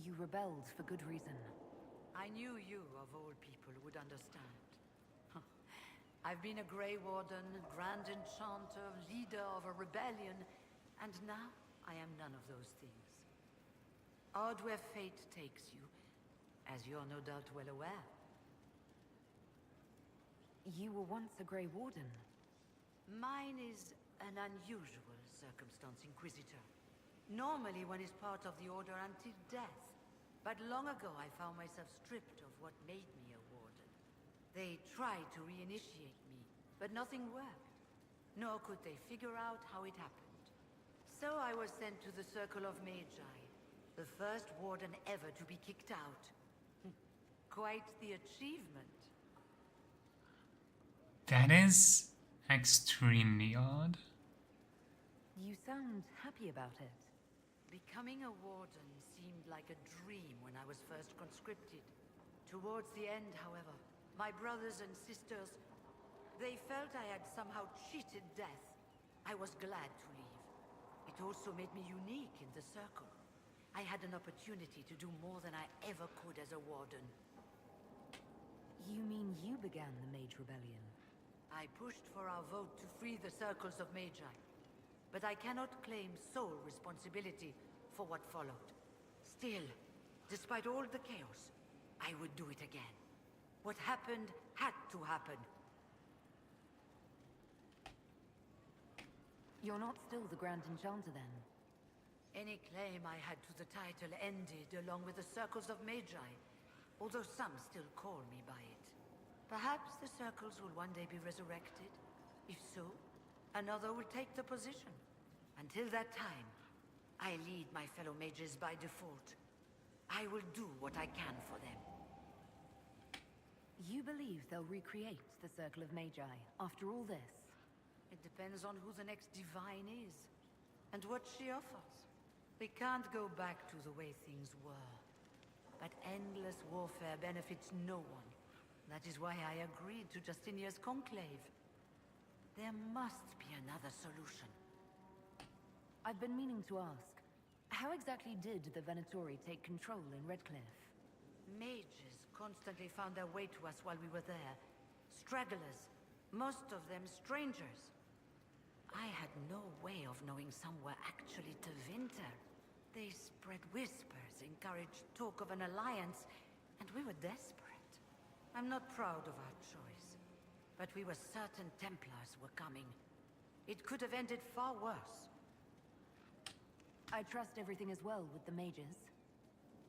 You rebelled for good reason. I knew you, of all people, would understand. I've been a Grey Warden, Grand Enchanter, leader of a rebellion, and now I am none of those things. Odd where fate takes you, as you're no doubt well aware. You were once a Grey Warden. Mine is an unusual circumstance, Inquisitor. Normally one is part of the Order until death. But long ago I found myself stripped of what made me a Warden. They tried to reinitiate me, but nothing worked. Nor could they figure out how it happened. So I was sent to the Circle of Magi, the first Warden ever to be kicked out. Quite the achievement. That is extremely odd. You sound happy about it. Becoming a Warden seemed like a dream when I was first conscripted. Towards the end, however, my brothers and sisters, they felt I had somehow cheated death. I was glad to leave. It also made me unique in the Circle. I had an opportunity to do more than I ever could as a Warden. You mean you began the Mage Rebellion? I pushed for our vote to free the Circles of Magi. But I cannot claim sole responsibility for what followed. Still, Despite all the chaos, I would do it again. What happened had to happen. You're not still the Grand Enchanter, then? Any claim I had to the title ended along with the Circles of Magi, although some still call me by it. Perhaps the Circles will one day be resurrected. If so, another will take the position. Until that time, I lead my fellow mages by default. I will do what I can for them. You believe they'll recreate the Circle of Magi after all this? It depends on who the next divine is, and what she offers. We can't go back to the way things were. But endless warfare benefits no one. That is why I agreed to Justinia's conclave. There must be another solution. I've been meaning to ask, how exactly did the Venatori take control in Redcliffe? Mages constantly found their way to us while we were there. Stragglers, most of them strangers. I had no way of knowing some were actually Tevinter. They spread whispers, encouraged talk of an alliance, and we were desperate. I'm not proud of our choice, but we were certain Templars were coming. It could have ended far worse. I trust everything is well with the mages.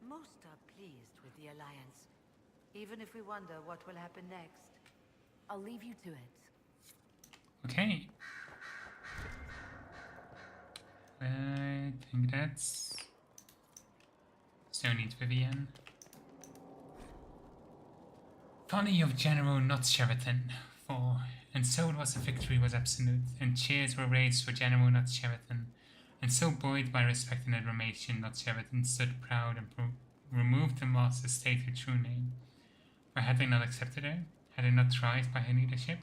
Most are pleased with the alliance, even if we wonder what will happen next. I'll leave you to it. Okay. I think that's... So needs Vivian. Folly of General Not Sheraton. 4. And so it was the victory was absolute, and cheers were raised for General Not Sheraton. And so buoyed by respect and admiration, Not Sheraton stood proud and removed the master's stated true name. For had they not accepted her? Had they not thrived by her leadership?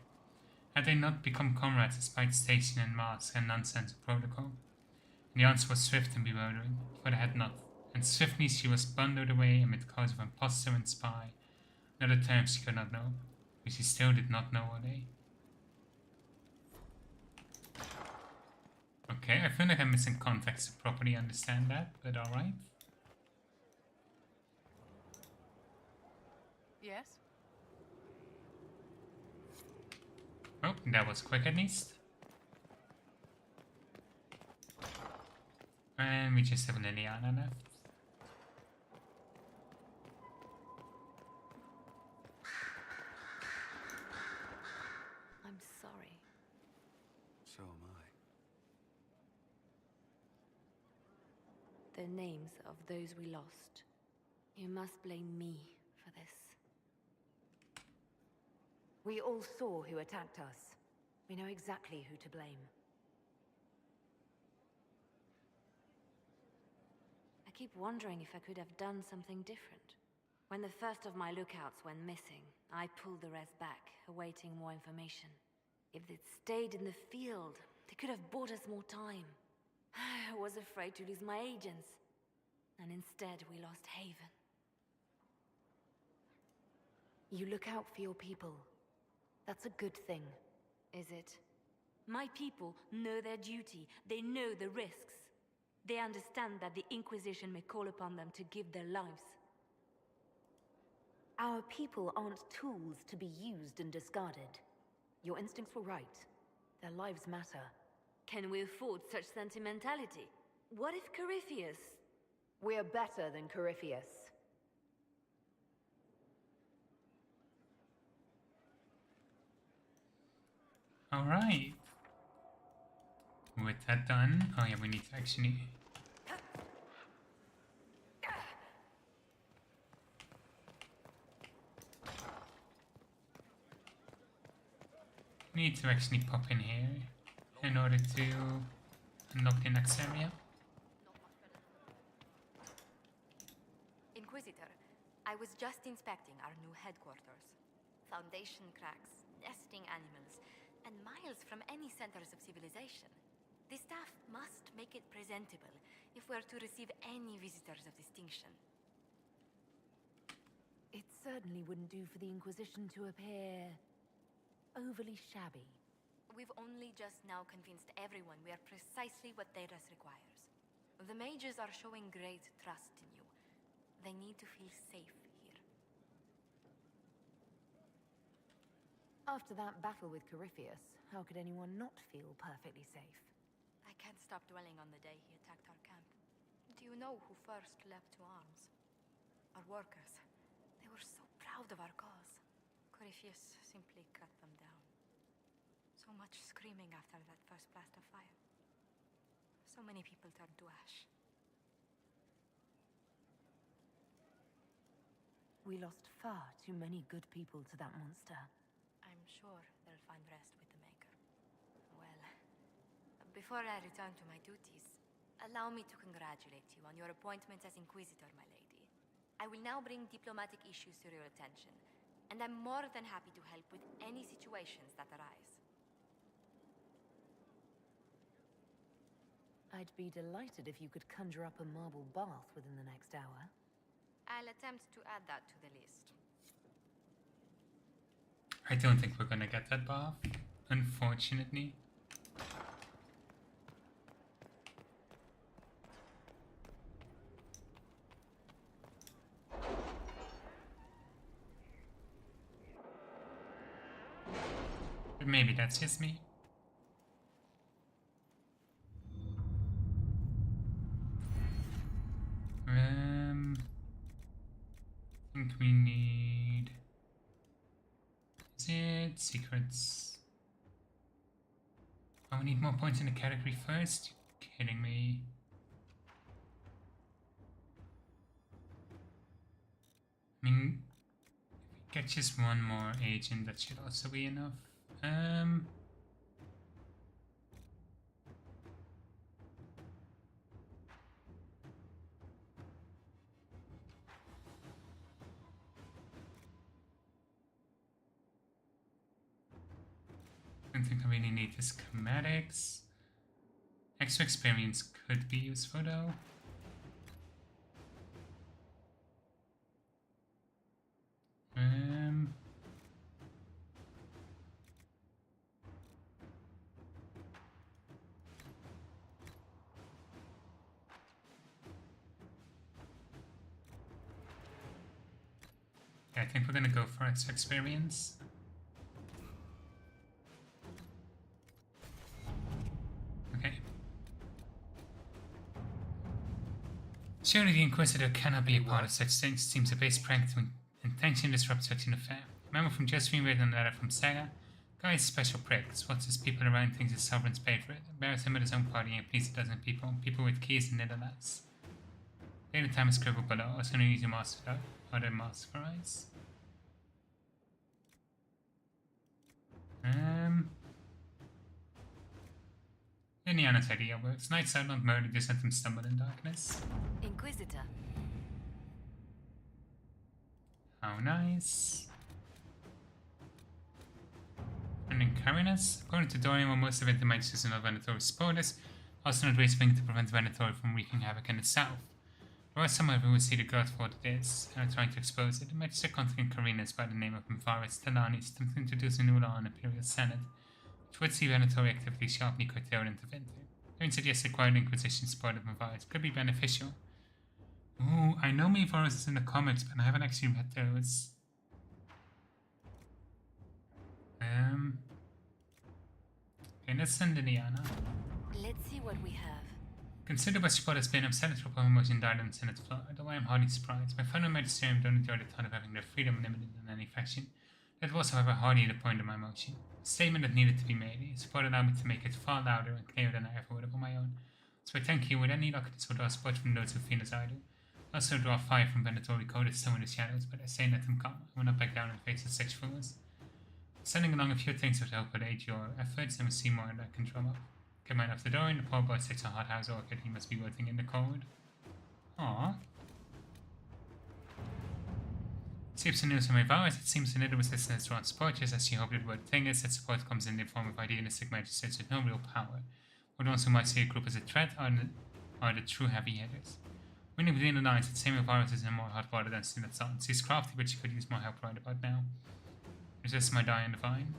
Had they not become comrades despite station and mask and nonsense of protocol? And the answer was swift and bewildering, for they had not. And swiftly she was bundled away amid clouds of impostor and spy, and other terms she could not know, which she still did not know all day. Okay, I feel like I'm missing context to properly understand that, but alright. Yes? Oh, that was quick at least. And we just have Liliana left. I'm sorry. So am I. The names of those we lost. You must blame me for this. We all saw who attacked us. We know exactly who to blame. I keep wondering if I could have done something different. When the first of my lookouts went missing, I pulled the rest back, awaiting more information. If they'd stayed in the field, they could have bought us more time. I was afraid to lose my agents. And instead, we lost Haven. You look out for your people. That's a good thing, is it? My people know their duty. They know the risks. They understand that the Inquisition may call upon them to give their lives. Our people aren't tools to be used and discarded. Your instincts were right. Their lives matter. Can we afford such sentimentality? What if Corypheus... We're better than Corypheus. Alright. With that done, oh yeah, we need to actually... We need to actually pop in here in order to unlock the next area. Inquisitor, I was just inspecting our new headquarters. Foundation cracks, nesting animals, and miles from any centers of civilization. The staff must make it presentable if we're to receive any visitors of distinction. It certainly wouldn't do for the Inquisition to appear... overly shabby. We've only just now convinced everyone we are precisely what Thedas requires. The mages are showing great trust in you. They need to feel safe here. After that battle with Corypheus, how could anyone not feel perfectly safe? I can't stop dwelling on the day he attacked our camp. Do you know who first leapt to arms? Our workers. They were so proud of our cause. Corypheus simply cut them down. So much screaming after that first blast of fire. So many people turned to ash. We lost far too many good people to that monster. I'm sure they'll find rest with the Maker. Well, before I return to my duties, allow me to congratulate you on your appointment as Inquisitor, my lady. I will now bring diplomatic issues to your attention, and I'm more than happy to help with any situations that arise. I'd be delighted if you could conjure up a marble bath within the next hour. I'll attempt to add that to the list. I don't think we're gonna get that bath, unfortunately. But maybe that's just me. I think we need... Is it secrets? Oh, we need more points in the category first? You're kidding me. I mean, if we get just one more agent, that should also be enough. I don't think I really need the schematics. Extra experience could be useful though. Yeah, I think we're gonna go for extra experience. Okay. Surely the Inquisitor cannot be a part of such things. Seems a base prank to intentionally disrupt such an affair. Remember from Josephine read a letter from Saga? Guy is special pricks. What's his people around thinks his sovereigns paid for it. Embarrass him with his own party and please a dozen people. People with keys and Netherlands. Later time is scribbled below. Also no easy master other master for eyes. Indiana's idea works. Knights out not murder, just let them stumble in darkness. Inquisitor. How nice. And in Carinus, according to Dorian, while most of it might use another Venator supporters, also not wasteful to prevent Venator from wreaking havoc in the south. There are some who will see the god for what it is, and are trying to expose it. The Magister confident Carinus by the name of Mepharis Talani is attempting to introduce a new law in Imperial Senate, which would see Venator activity sharply curtailed into winter. Dorian suggests acquiring Inquisition support of Mepharis could be beneficial. Ooh, I know Mepharis is in the comics, but I haven't actually read those. Okay, let's send Indiana. Let's see what we have. Consider what support has been. I'm Senate for promotion died on the Senate floor, although I am hardly surprised. My fellow magisterium don't enjoy the thought of having their freedom limited in any fashion. That was, however, hardly the point of my motion. A statement that needed to be made. Support allowed me to make it far louder and clearer than I ever would have on my own. So I thank you. With any luck, this will draw support from those who feel as I do. I also draw fire from Venatori coded some in the shadows, but I say let them come. I will not back down in the face of such fools. Sending along a few things with help would aid your efforts, and we'll see more that can drum up. Get mine off the door, and the poor boy sits a hothouse orchid. He must be wilting in the cold. Aww. Received some news from my vows. It seems the little resistance drawn support, just as she hoped it would. The thing is that support comes in the form of idealistic magistrates with no real power. But ones who might see a group as a threat are the true heavy hitters. Winning between the lines, the same virus is in more hot water than Sin Sun. She's crafty, but she could use more help right about now. Resist my die in the vine.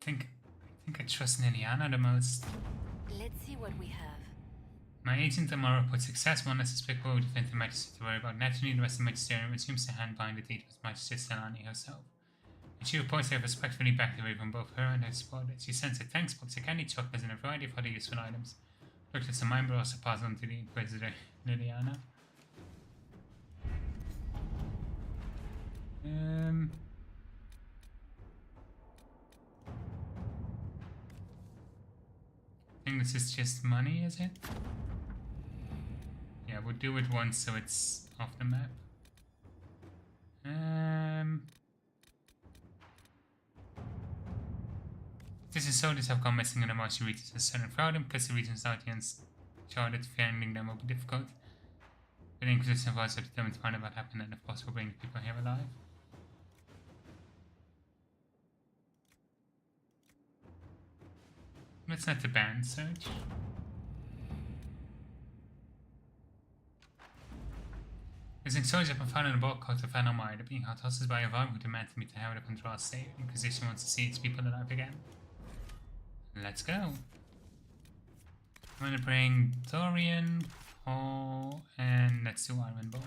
I think I trust Liliana the most. Let's see what we have. My agent Amara reports success, one despicable with defend the Majesty to worry about. Naturally, the rest of the Magisterium resumes to hand bind the deed with Majesty Selani herself. And she reports they have respectfully backed away from both her and her supporters. She sends a thanks box, a candy chocolates, and a variety of other useful items. Looked at some mine, but also passed on to the Inquisitor Liliana. I think this is just money, is it? Yeah, we'll do it once so it's off the map. This is soldiers have gone missing in the marshy regions of southern Fraudum because the region's out here uncharted, finding them will be difficult. But the Inquisition have also determined to find out what happened and if possible bring the people here alive. Let's not the band search. Missing soldiers have been found in a boat called the Phanomai. They're being held hostage by a vibe who demand to meet the Herald of Control State. The Inquisition wants to see its people alive again. Let's go. I'm gonna bring Dorian, Paul, and let's do Iron Ball.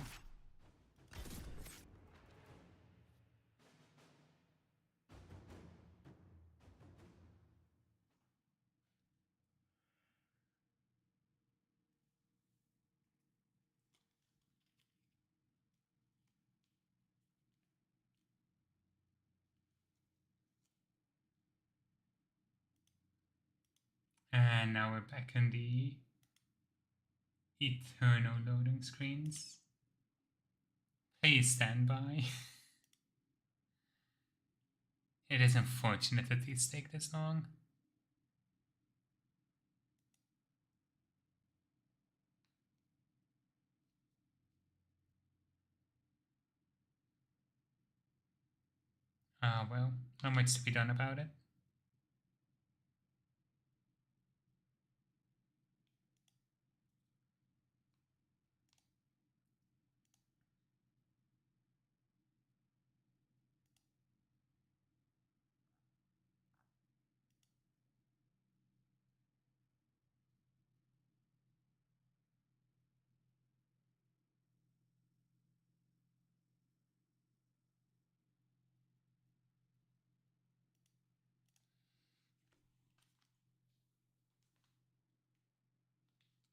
And now we're back in the eternal loading screens. Please stand by. It is unfortunate that these take this long. Ah well, not much to be done about it.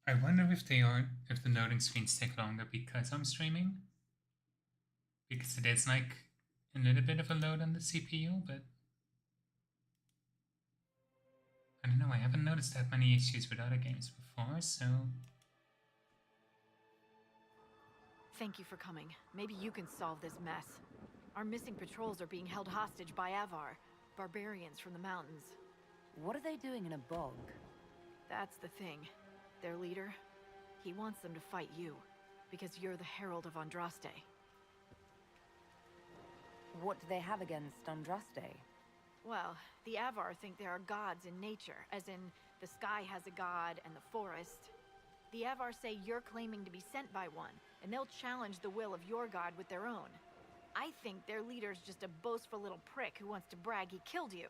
I wonder if the loading screens take longer because I'm streaming. Because it is like a little bit of a load on the CPU, but I don't know, I haven't noticed that many issues with other games before, so... Thank you for coming. Maybe you can solve this mess. Our missing patrols are being held hostage by Avar, barbarians from the mountains. What are they doing in a bog? That's the thing. Their leader, he wants them to fight you, because you're the Herald of Andraste. What do they have against Andraste? Well, the Avar think there are gods in nature, as in the sky has a god and the forest. The Avar say you're claiming to be sent by one, and they'll challenge the will of your god with their own. I think their leader's just a boastful little prick who wants to brag he killed you.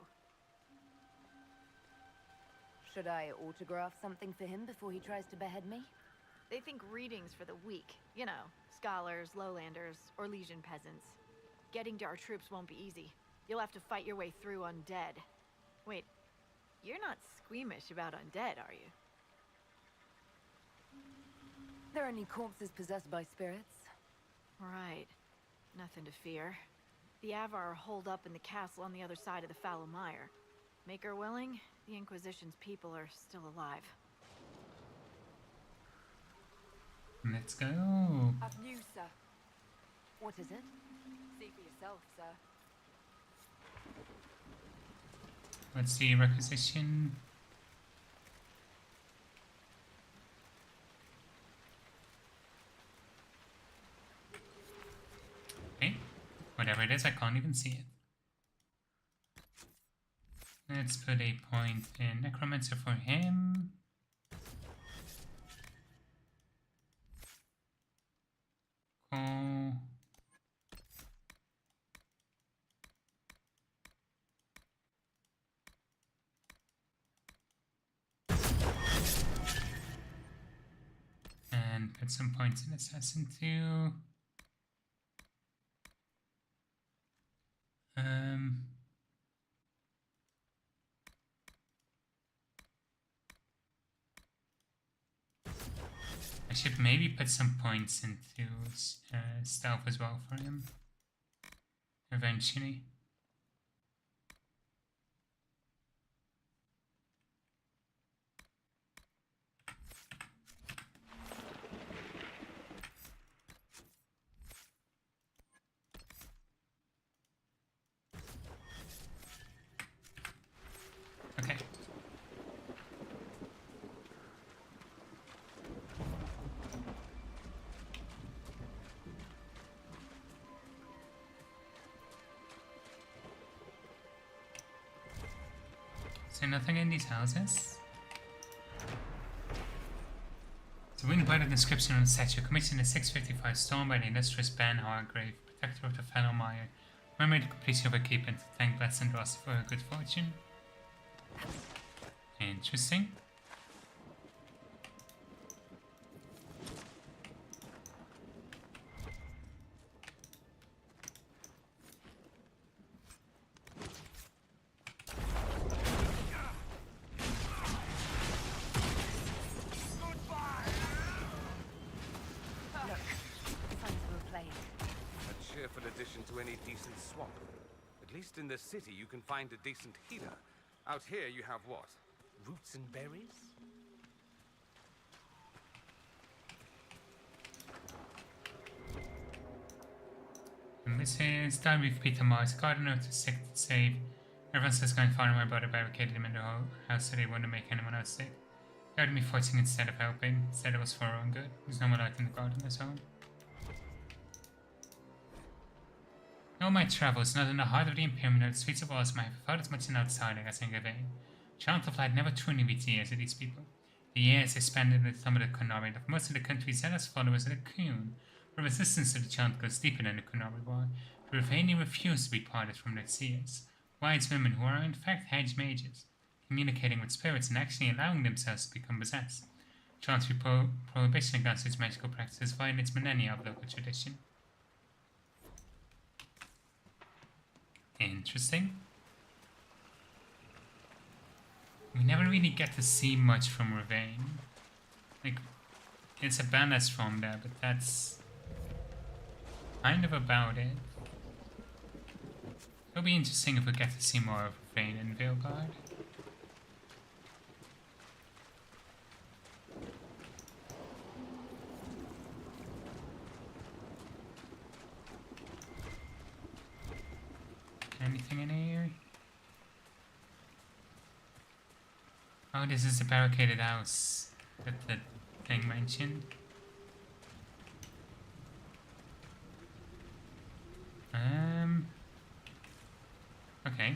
Should I autograph something for him before he tries to behead me? They think readings for the weak. You know, scholars, lowlanders, or Legion peasants. Getting to our troops won't be easy. You'll have to fight your way through undead. Wait, you're not squeamish about undead, are you? There any corpses possessed by spirits? Right. Nothing to fear. The Avar are holed up in the castle on the other side of the Fallow Mire. Make her willing, the Inquisition's people are still alive. Let's go. I've news, sir. What is it? See for yourself, sir. What's the requisition? Okay, whatever it is, I can't even see it. Let's put a point in Necromancer for him. Cool. And put some points in Assassin too. I should maybe put some points into stealth as well for him. Eventually. Okay. So nothing in these houses? So reading by the description on the statue, commissioned in 655 storm by the illustrious Ben Hargrave, protector of the fellow Mire, remember the completion of her keep and to thank Blessed Ross for her good fortune. Interesting. To any decent swamp. At least in the city you can find a decent healer. Out here you have what? Roots and berries? And this is done with Peter Mars, gardener to sick to save. Everyone says going far away, but I barricaded him in the whole house so they wouldn't make anyone else sick. They had me forcing instead of helping. Said it was for our own good. There's no more light in the gardener's home. In all my travels, not in the heart of the Imperium nor the streets of Ozma, I have felt as much an outsider as in Reborn. Chant of light never truly reached the ears of these people. The years they spent in the thumb of the Kunari left most of the country's zealous followers of the Kun. The resistance to the chant goes deeper than the Kunari war. The Ravani refuse to be parted from their seers. Wise women who are in fact hedge mages, communicating with spirits and actually allowing themselves to become possessed. Chant's prohibition against such magical practices violates millennia of local tradition. Interesting. We never really get to see much from Reborn. Like, it's a balance from there, but that's kind of about it. It'll be interesting if we get to see more of Reborn and Vilgard. Anything in here? Oh, this is the barricaded house that the thing mentioned. Okay.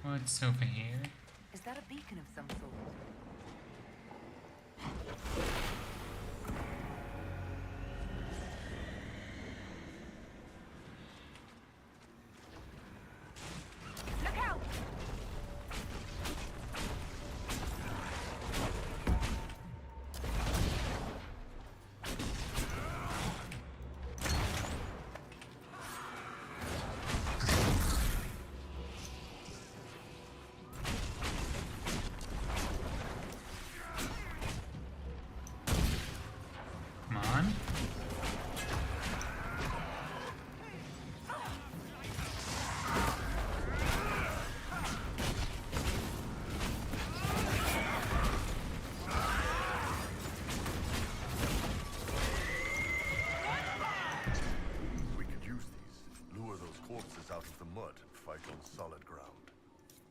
What's over here? Is that a beacon of some sort? Look out!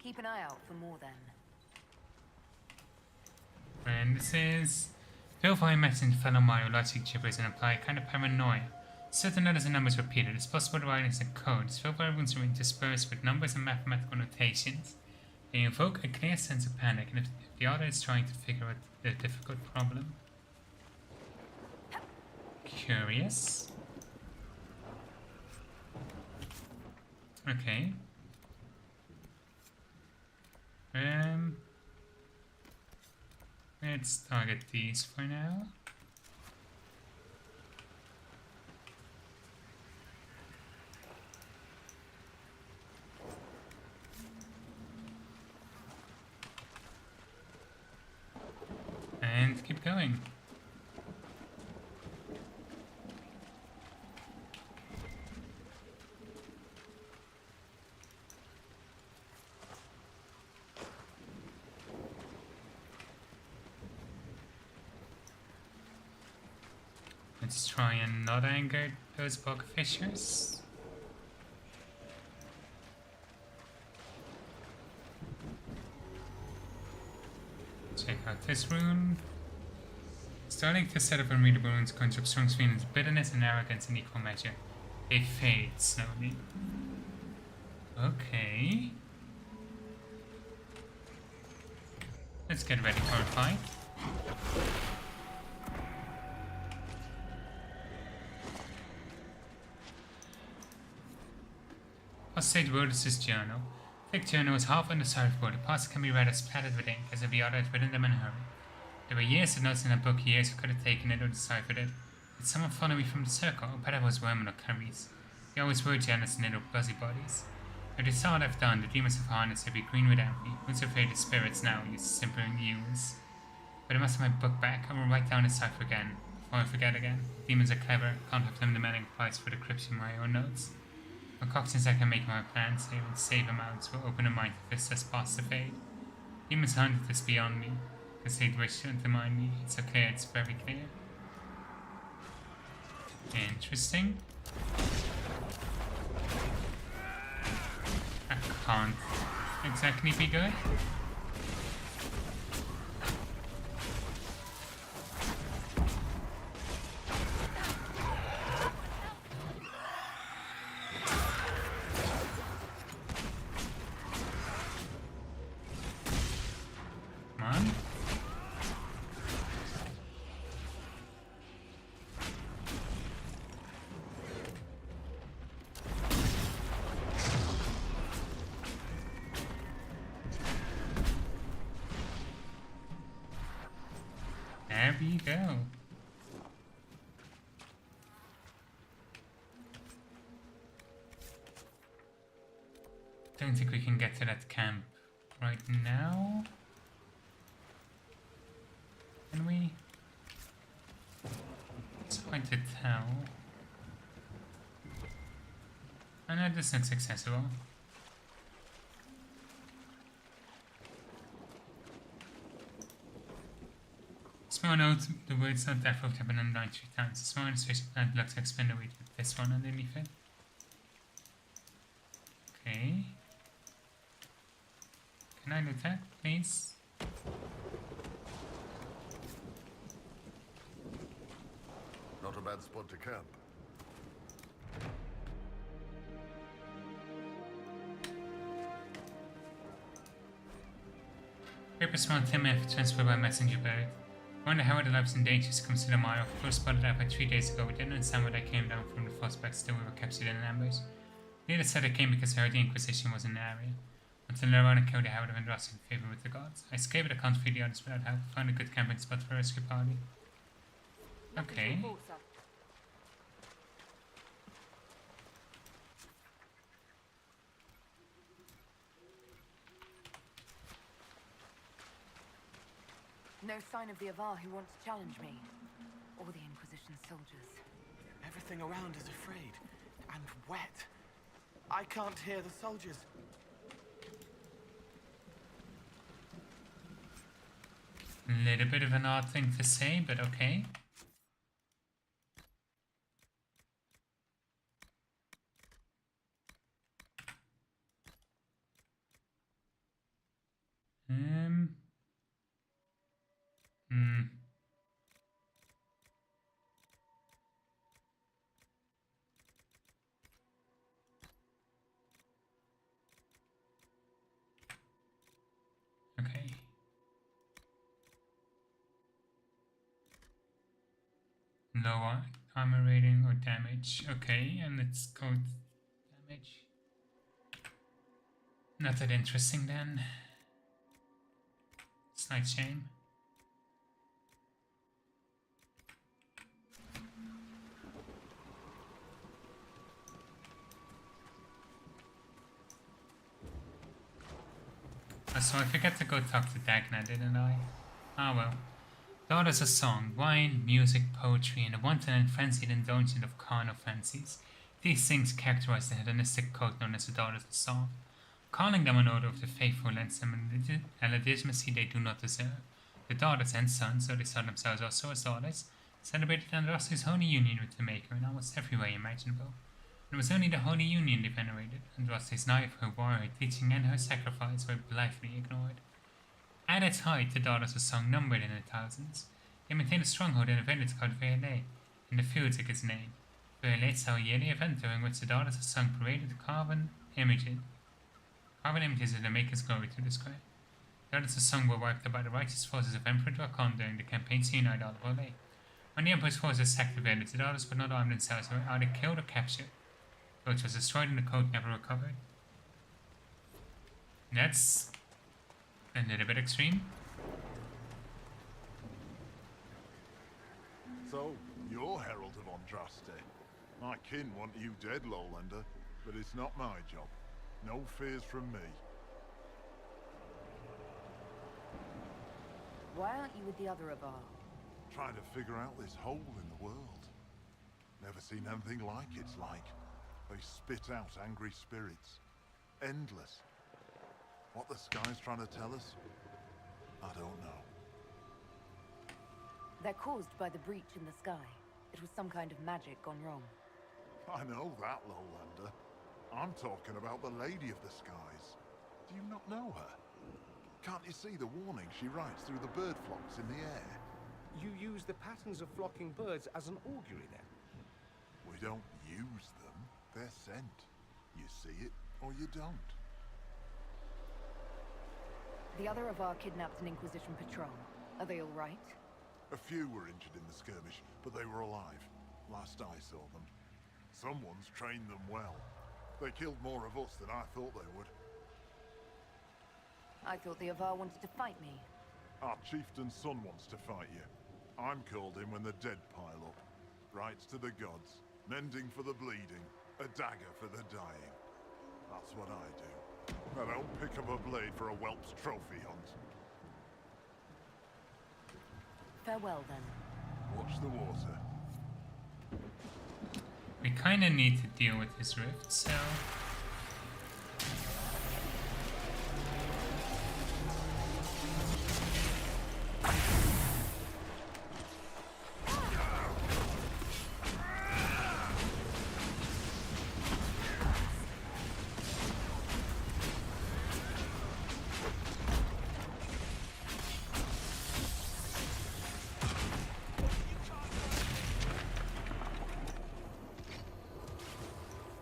Keep an eye out for more then. And this is Feel for message fellow Mario logic gibberish and apply kind of paranoia. Certain letters and numbers repeated. It's possible to write in code. Feel for everyone's interspersed with numbers and mathematical notations. They invoke a clear sense of panic, and if the other is trying to figure out the difficult problem. Curious. Okay. Let's target these for now. And keep going. Let's try and not anger those bog fishers. Check out this rune. Starting to set up unreadable runes conjure up strong feelings of bitterness and arrogance in equal measure. They fade slowly. Okay. Let's get ready for a fight. Hostage Rhodus' journal. Thick journal is half undecipherable. The parts can be read as splattered with ink, as if the author had written them in a hurry. There were years of notes in that book, years who could have taken it or deciphered it. Did someone follow me from the circle? Or better was Wormwood or Curries. They always were jealous in little buzzy bodies. If they saw what I've done, the demons of harness would be green without me. Who's afraid of spirits now use simpler news. But I must have my book back. I will write down the cipher again, before I forget again. Demons are clever, can't have them demanding a price for the decryption of my own notes. Concoctions I can make my plans, they will save amounts, will open a mind to vistas past the fade. Demons hunted this beyond me, because they'd wish to undermine me. It's so clear, it's very clear. Interesting. That can't exactly be good. There we go. Don't think we can get to that camp right now. Can we? It's hard to tell. I know this looks accessible. Small note, the words not death have been underlined 3 times. The small illustration plant looks like spin away with this one underneath it. Okay. Can I do that, please? Not a bad spot to camp. Paper small TMF transferred by messenger bird. Wonder how the lives and dangers comes to the mile. First spotted out by 3 days ago. We didn't understand where I came down from the prospect, still we were captured in an ambush. Leader said I came because I heard the Inquisition was in the area. Until Lorana killed the Howard of Andros in favor with the gods. I escaped but I can't feed the others without help. Found a good camping spot for a rescue party. Okay. No sign of the Avar who want to challenge me. Or the Inquisition soldiers. Everything around is afraid. And wet. I can't hear the soldiers. Little bit of an odd thing to say, but okay. Okay. Lower armor rating or damage. Okay, and let's go damage. Not that interesting then. Slight shame. So I forgot to go talk to Dagna, didn't I? Ah well. Daughters of song, wine, music, poetry, and a wanton and frenzied indulgence of carnal fancies. These things characterize the hedonistic cult known as the Daughters of Song. Calling them an order of the faithful lends them a legitimacy they do not deserve. The daughters and sons, though they saw themselves also as daughters, celebrated Andraste's holy union with the Maker in almost every way imaginable. It was only the Holy Union they venerated. Andraste's life, her war, her teaching, and her sacrifice were blithely ignored. At its height, the Daughters of Song numbered in the thousands. They maintained a stronghold in a village called Verlet, in the fields of its name. Verlet saw a yearly event during which the Daughters of Song paraded carven images of the Maker's glory to the square. The Daughters of Song were wiped out by the righteous forces of Emperor Drakon during the campaign to unite all of Verlet. When the Emperor's forces sacked the village, the Daughters would not arm themselves and were either killed or captured. Which was destroyed and the code never recovered. That's a little bit extreme. So, you're Herald of Andraste. My kin want you dead, Lowlander, but it's not my job. No fears from me. Why aren't you with the other Avar? Trying to figure out this hole in the world. Never seen anything like it's like. They spit out angry spirits. Endless. What the sky's trying to tell us? I don't know. They're caused by the breach in the sky. It was some kind of magic gone wrong. I know that, Lowlander. I'm talking about the Lady of the Skies. Do you not know her? Can't you see the warning she writes through the bird flocks in the air? You use the patterns of flocking birds as an augury, then? We don't use them. They're sent. You see it, or you don't. The other Avar kidnapped an Inquisition patrol. Are they all right? A few were injured in the skirmish, but they were alive. Last I saw them. Someone's trained them well. They killed more of us than I thought they would. I thought the Avar wanted to fight me. Our chieftain's son wants to fight you. I'm called in when the dead pile up. Rites to the gods, mending for the bleeding, a dagger for the dying. That's what I do. I don't pick up a blade for a whelp's trophy hunt. Farewell, then. Watch the water. We kinda need to deal with this rift, so...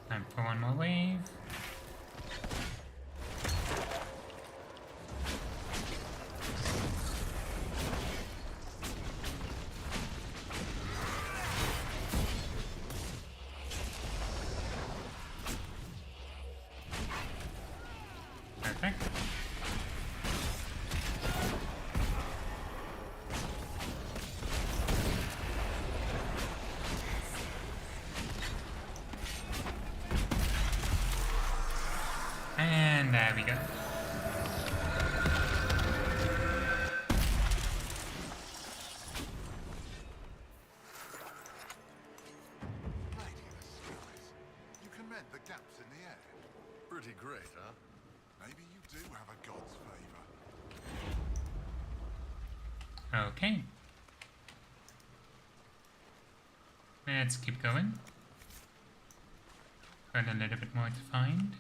Time for one more wave. Perfect. And there we go. Lady of the Skies, you can mend the gaps in the air. Pretty great, huh? Maybe you do have a god's favor. Okay. Let's keep going. Got a little bit more to find.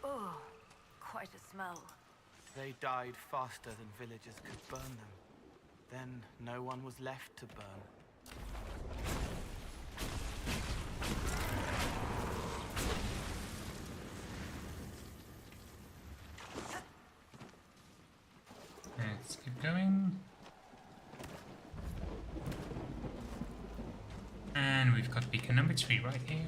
Oh, quite a smell. They died faster than villagers could burn them. Then no one was left to burn. Let's keep going. And we've got beacon number 3 right here.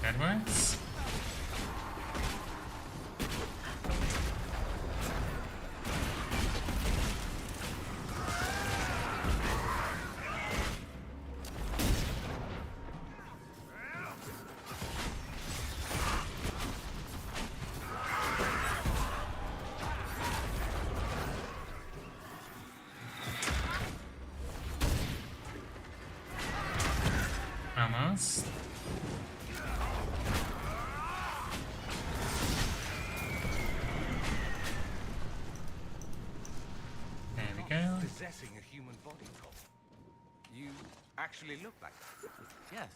That works. Almost. Possessing a human body, Cole. You actually look like that. Yes.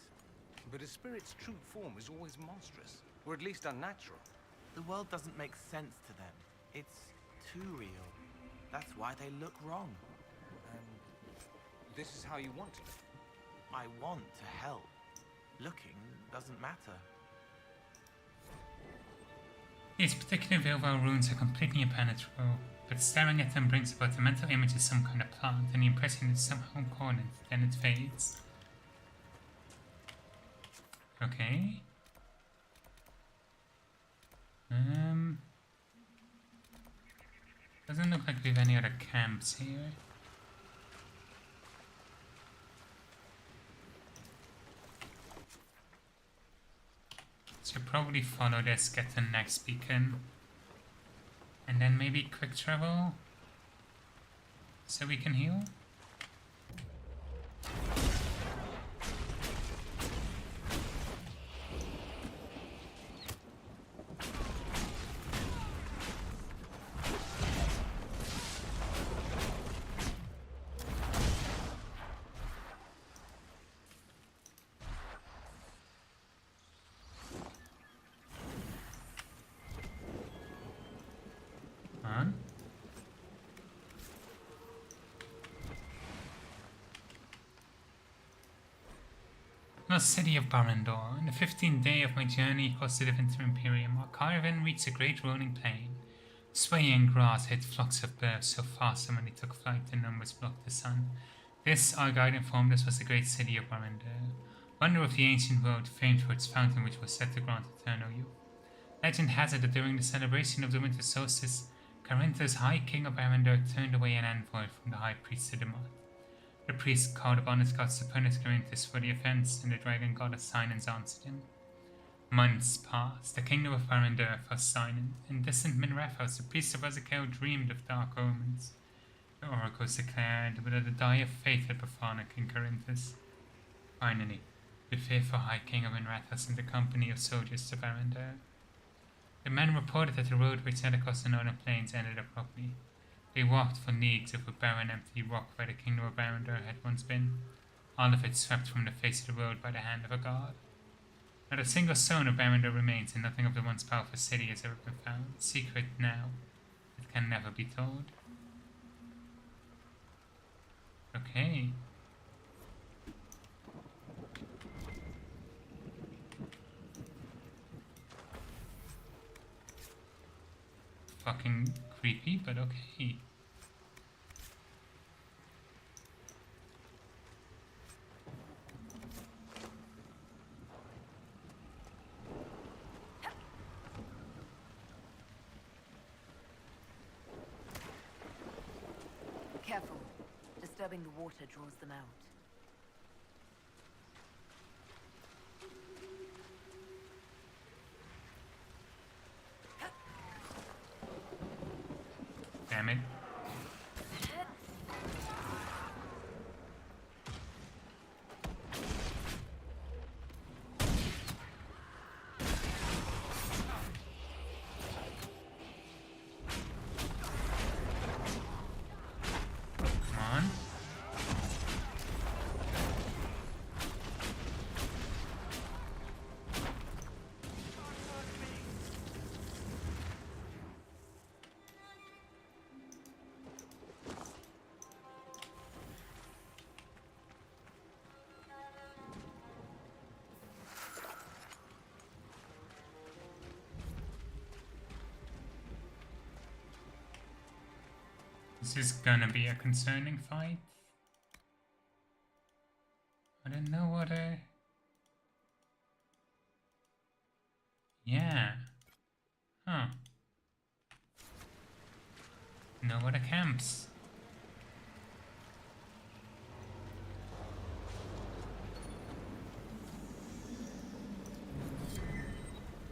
But a spirit's true form is always monstrous, or at least unnatural. The world doesn't make sense to them. It's too real. That's why they look wrong. This is how you want to live. I want to help. Looking doesn't matter. These particular Vilval runes are completely impenetrable, but staring at them brings about the mental image of some kind of plant, and the impression is somehow important, then it fades. Okay. Doesn't look like we have any other camps here. So probably follow this, get the next beacon. And then maybe quick travel so we can heal. The city of Barandor. On the 15th day of my journey across the Divinter Imperium, our caravan reached a great rolling plain. Swaying grass hid flocks of birds so fast that when they took flight, their numbers blocked the sun. This, our guide informed us, was the great city of Barandor, wonder of the ancient world, famed for its fountain which was said to grant eternal youth. Legend has it that during the celebration of the winter solstice, Carinthus, High King of Barandor, turned away an envoy from the High Priest of the Moth. The priest called upon his gods to punish Carinthus for the offense, and the dragon goddess Silence answered him. Months passed. The kingdom of Barandor fell silent. In distant Minrethos, the priest of Ezekiel dreamed of dark omens. The oracles declared that the die of fate had befallen King Carinthus. Finally, the fearful High King of Minrethos and the company of soldiers to Barandor. The men reported that the road which led across the northern plains ended abruptly. They walked for leagues over barren, empty rock where the kingdom of Barandor had once been, all of it swept from the face of the world by the hand of a god. Not a single stone of Barandor remains, and nothing of the once powerful city has ever been found. Secret now, it can never be told. Okay. Fucking creepy, but okay. Careful. Disturbing the water draws them out. Damn it. Come on. This is gonna be a concerning fight. I don't know what a... Yeah. Huh. No other camps.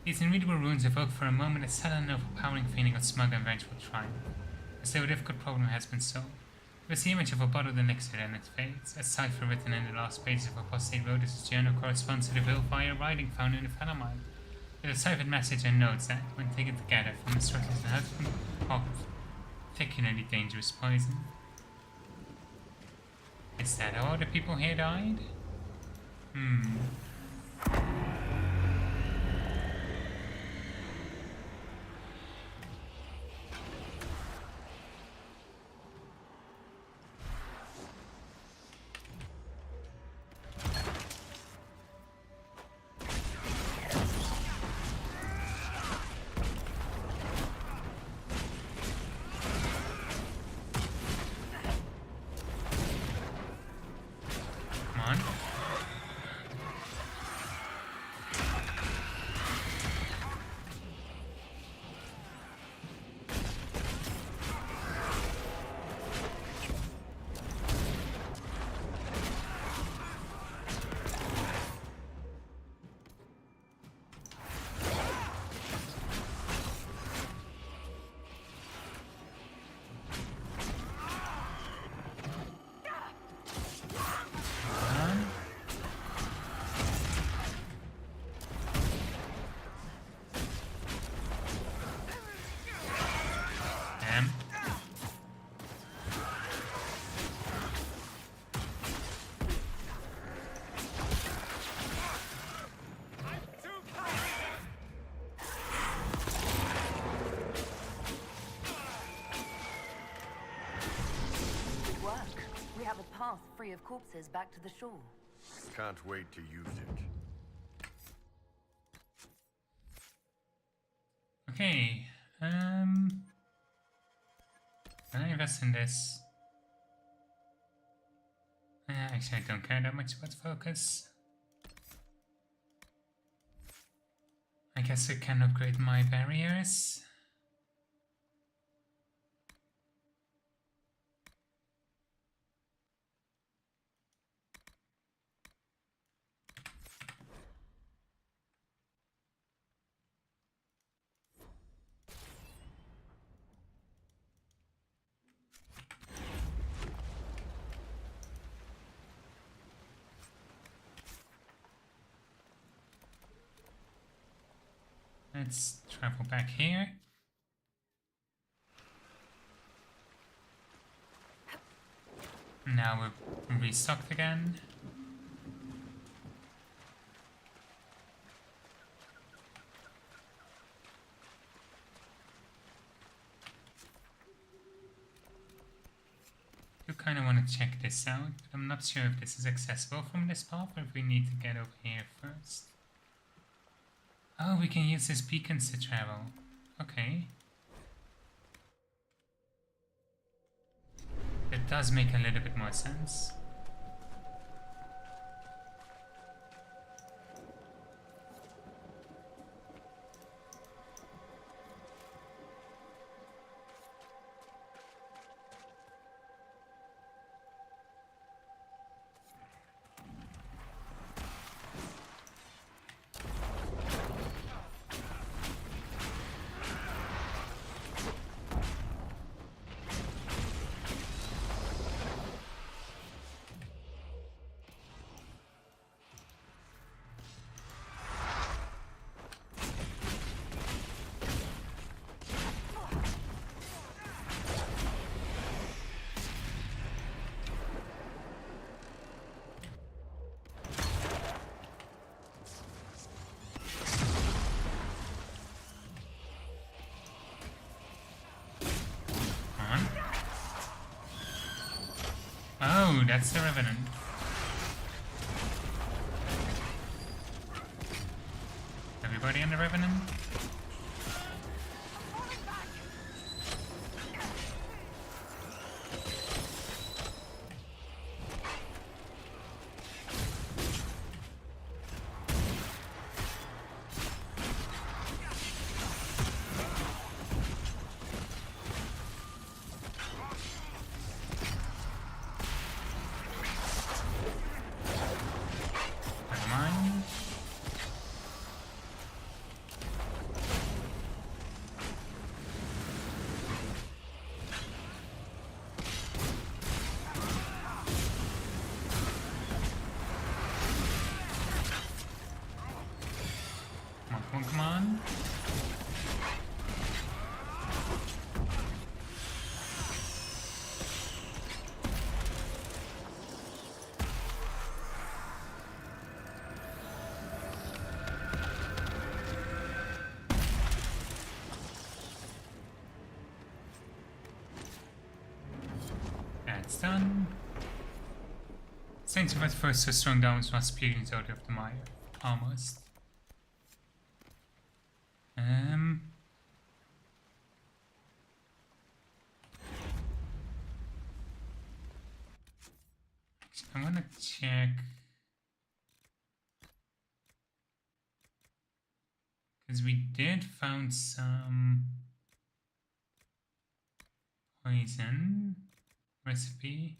These unreadable runes evoke for a moment a sudden overpowering feeling of smug and vengeful triumph, as though a difficult problem has been solved. There's the image of a bottled elixir and it fades. A cipher written in the last pages of Apostate Rhodus' journal corresponds to the Vilfire writing found in the Phalamite. With a ciphered message and notes that, when taken together, form instructions on how to concoct particularly dangerous poison. Is that how all the people here died? Free of corpses back to the shore. Can't wait to use it. Okay, can I invest in this? Actually, I don't care that much about focus. I guess I can upgrade my barriers. Let's travel back here. Now we're restocked again. I kind of want to check this out, but I'm not sure if this is accessible from this path or if we need to get over here first. Oh, we can use these beacons to travel. Okay. That does make a little bit more sense. Oh, that's the Revenant. Everybody on the Revenant? done. Saints of first so strong down was Rasputin's Order of the Mire. Almost. I want to check. Because we did found some poison recipe.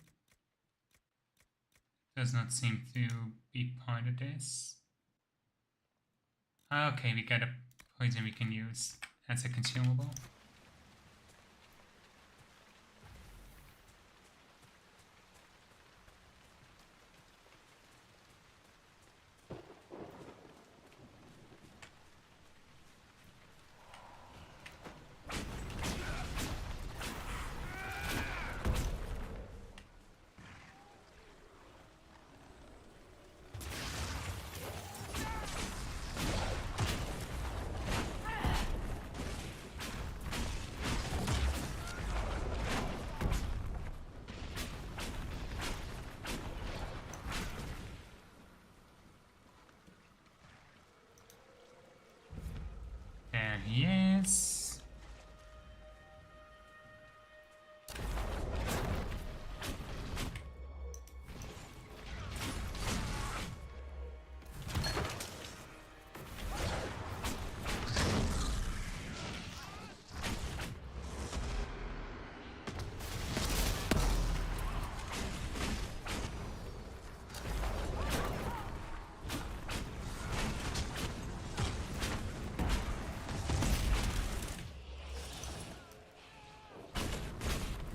Does not seem to be part of this. Okay, we got a poison we can use as a consumable. There he is.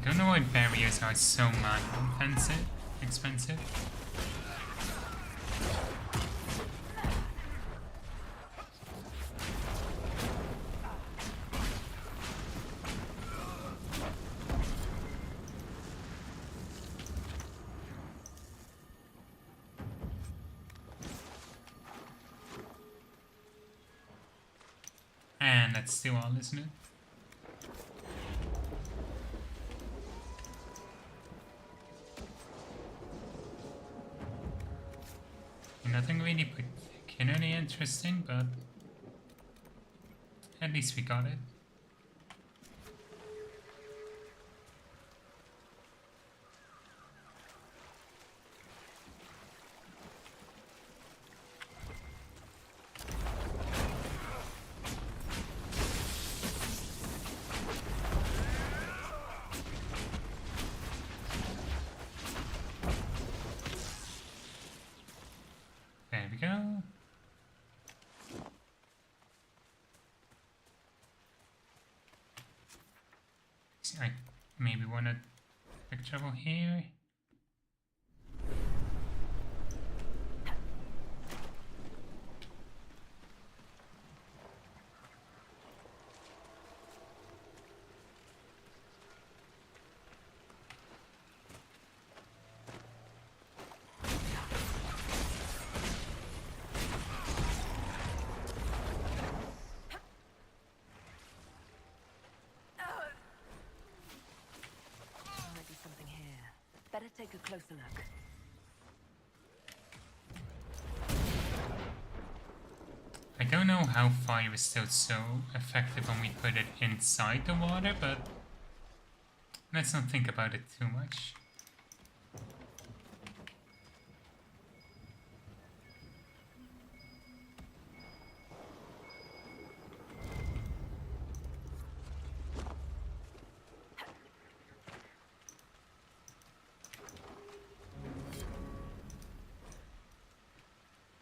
I don't know why barriers are so expensive. And that's still all, isn't it? Nothing really particularly interesting, but at least we got it. There we go. See, I maybe want to quick travel here. Might be something here. Better take a closer look. I don't know how fire is still so effective when we put it inside the water, but let's not think about it too much.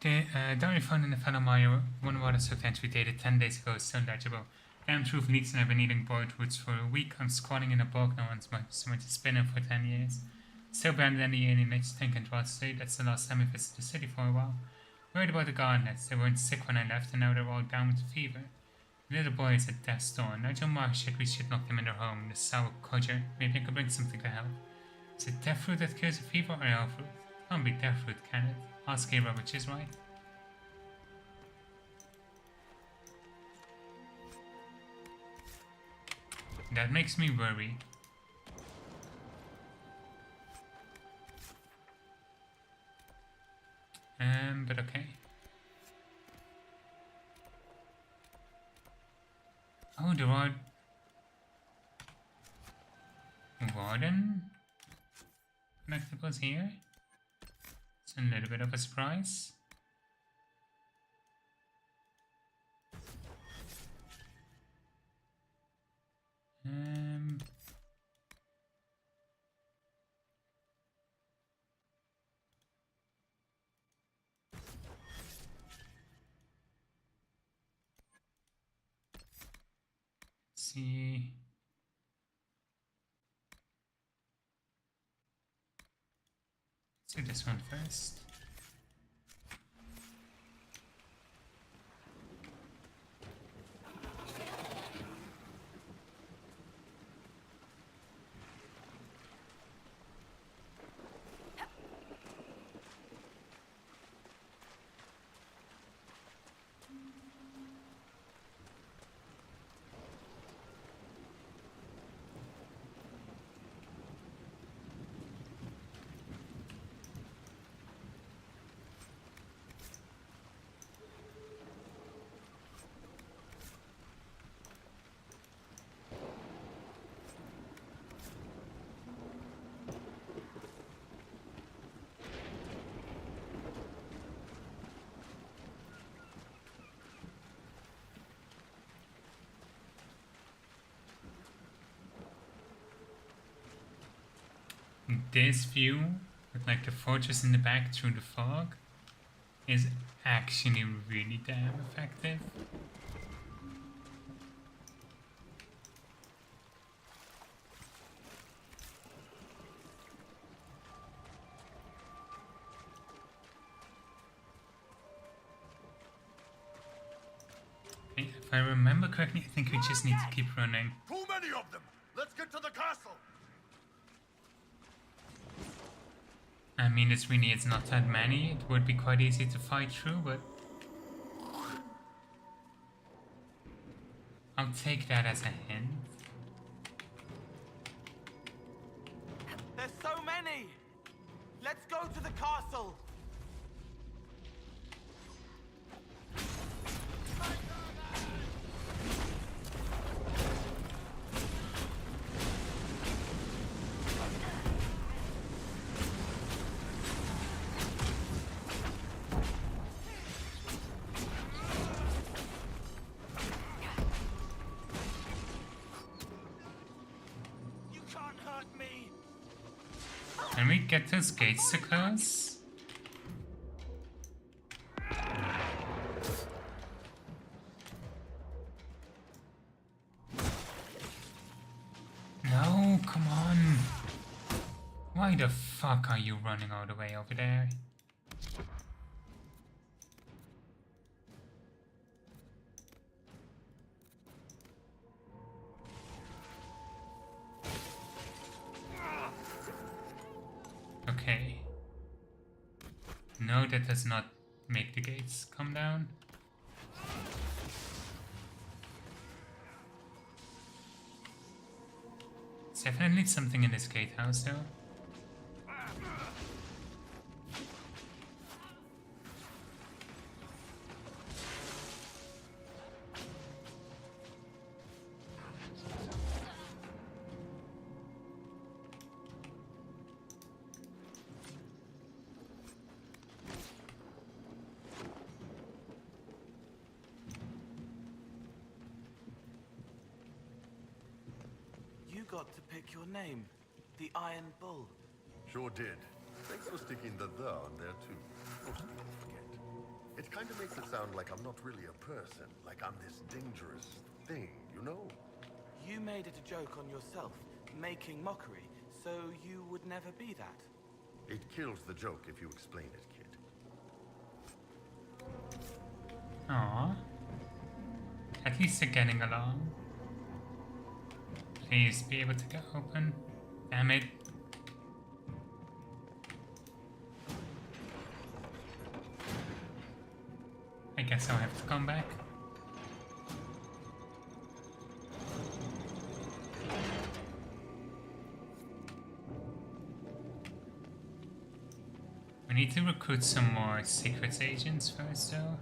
The diary found in the Felomire, one water soaked entry dated 10 days ago, is still legible. Damn truth leaks and I've been eating boiled roots for a week. I'm squatting in a bog no one's someone to spin in for 10 years. Still branded any alien niche think and draw state. That's the last time I visited the city for a while. Worried about the gardeners. They weren't sick when I left and now they're all down with fever. The little boy is at death's door. Nigel Marsh said we should knock them in their home. The sour codger. Maybe I could bring something to help. Is it death fruit that cures a fever or elf fruit? Can't be death fruit, can it? Ask Gabriel which is right. That makes me worry. Oh, there are Warden collectibles here. It's a little bit of a surprise. See. Let's do this one first. This view, with like the fortress in the back through the fog, is actually really damn effective. Okay, if I remember correctly, I think we just need to keep running. Too many of them! Let's get to the castle! I mean, it's not that many. It would be quite easy to fight through, but I'll take that as a hint. There's so many! Let's go to the castle! Can we get those gates to close? No, come on. Why the fuck are you running all the way over there? Okay. No, that does not make the gates come down. There's definitely something in this gatehouse though. Got to pick your name, the Iron Bull. Sure did. Thanks for sticking the on there too. Most people forget. It kind of makes it sound like I'm not really a person, like I'm this dangerous thing, you know? You made it a joke on yourself, making mockery, so you would never be that. It kills the joke if you explain it, kid. Aww. At least they're getting along. Please be able to get open. Damn it. I guess I'll have to come back. We need to recruit some more secret agents first though.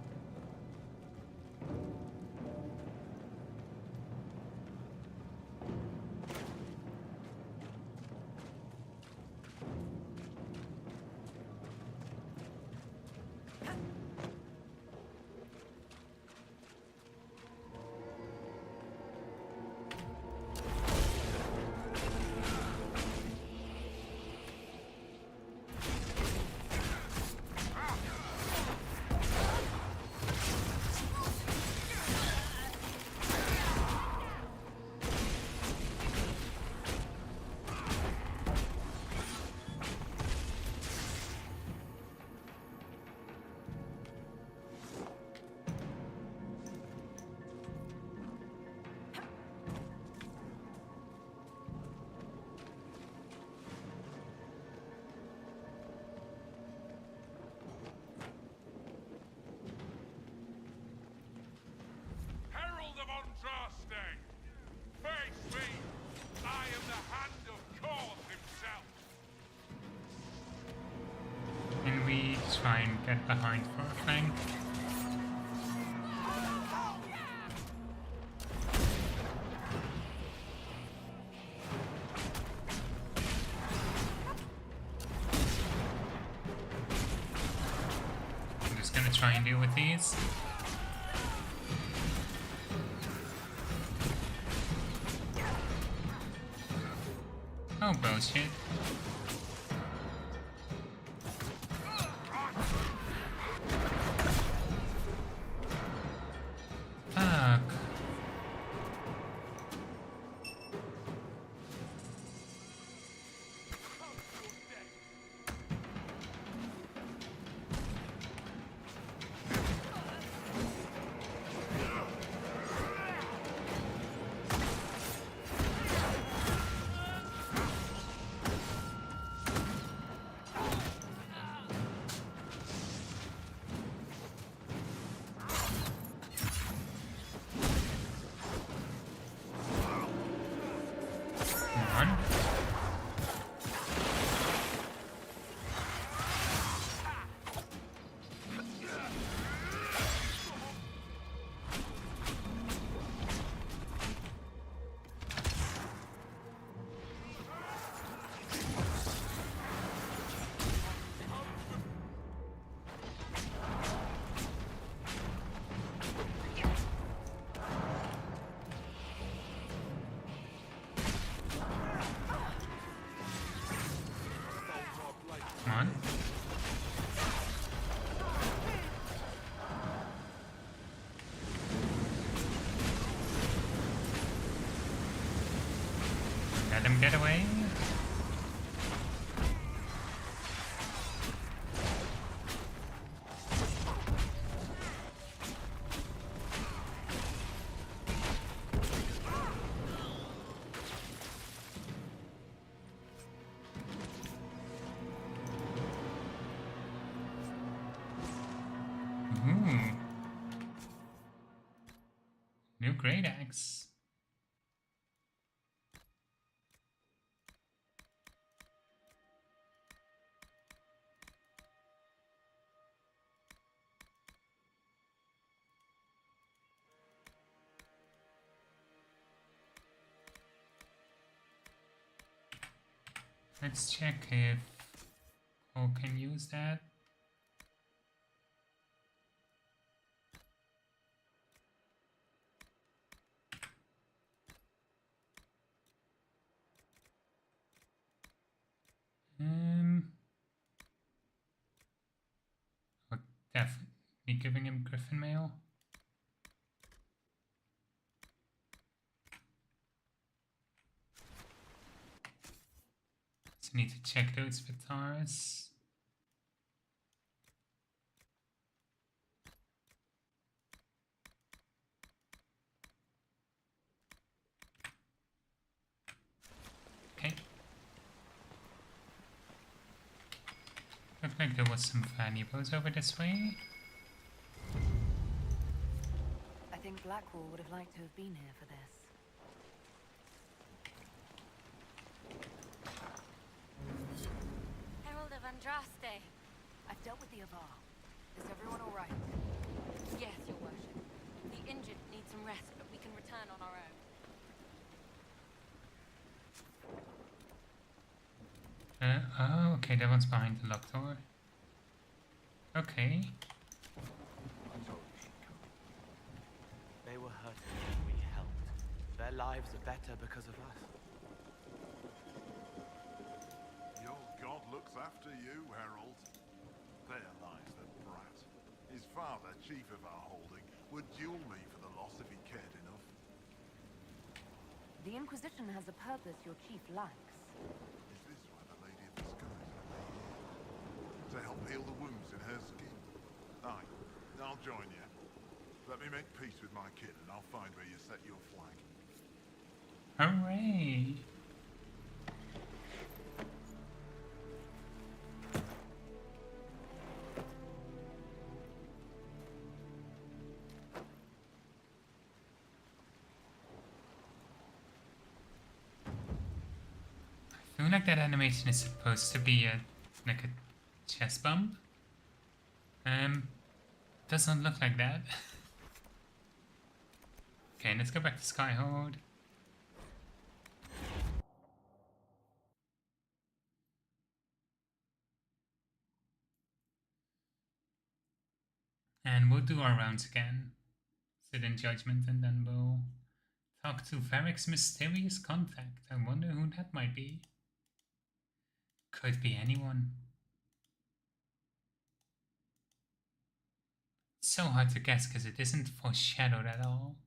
try and get behind for a flank. I'm just gonna try and deal with these. Oh, bullshit. Fuck. Come on. Come on. Let him get away. Ooh. New great axe. Let's check if Cole can use that. We're definitely giving him Griffin Mail. So need to check those Vitars. Okay. Looked like there was some valuables over this way. I think Blackwall would have liked to have been here for this. Herald of Andraste. I've dealt with the Avar. Is everyone all right? Yes, your worship. The injured need some rest, but we can return on our own. Oh, okay, that one's behind the locked door. Okay. They were hurting and we helped. Their lives are better because of us. Your god looks after you, Herald. There lies the brat. His father, chief of our holding, would duel me for the loss if he cared enough. The Inquisition has a purpose your chief lacks. Is this why the Lady of the Skies let me here? To help heal the wounds in her skin? Aye, I'll join you. Let me make peace with my kid and I'll find where you set your flag. Hooray! I feel like that animation is supposed to be like a chest bump. Doesn't look like that. Okay, let's go back to Skyhold. And we'll do our rounds again. Sit in Judgment and then we'll talk to Varric's mysterious contact. I wonder who that might be. Could be anyone. It's so hard to guess because it isn't foreshadowed at all.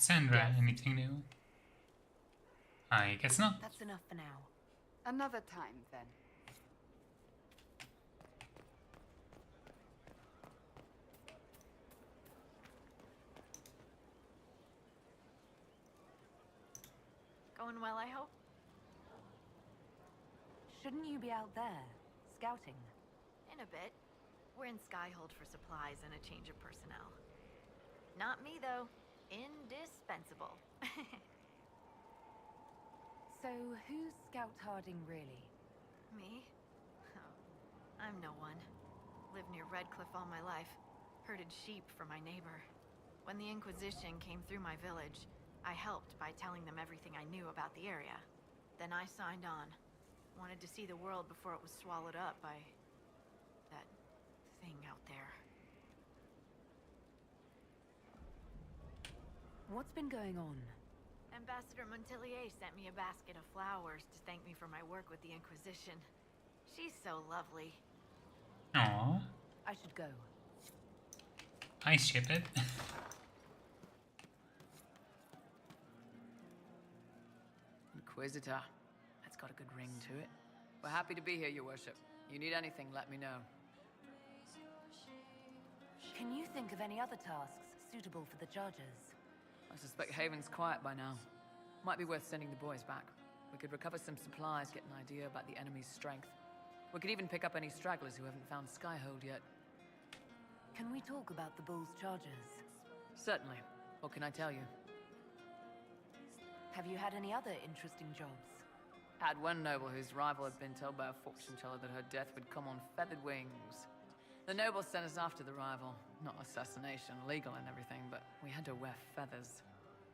Sandra, anything new? I guess not. That's enough for now. Another time, then. Going well, I hope? Shouldn't you be out there, scouting? In a bit. We're in Skyhold for supplies and a change of personnel. Not me, though. Indispensable. So, who's Scout Harding really? Me? Oh, I'm no one. Lived near Redcliffe all my life. Herded sheep for my neighbor. When the Inquisition came through my village, I helped by telling them everything I knew about the area. Then I signed on. Wanted to see the world before it was swallowed up by that thing out there. What's been going on? Ambassador Montelier sent me a basket of flowers to thank me for my work with the Inquisition. She's so lovely. Aww. I should go. I ship it. Inquisitor. That's got a good ring to it. We're happy to be here, Your Worship. You need anything, let me know. Can you think of any other tasks suitable for the Chargers? I suspect Haven's quiet by now. Might be worth sending the boys back. We could recover some supplies, get an idea about the enemy's strength. We could even pick up any stragglers who haven't found Skyhold yet. Can we talk about the Bull's Chargers? Certainly. What can I tell you? Have you had any other interesting jobs? Had one noble whose rival had been told by a fortune teller that her death would come on feathered wings. The noble sent us after the rival. Not assassination, legal and everything, but we had to wear feathers.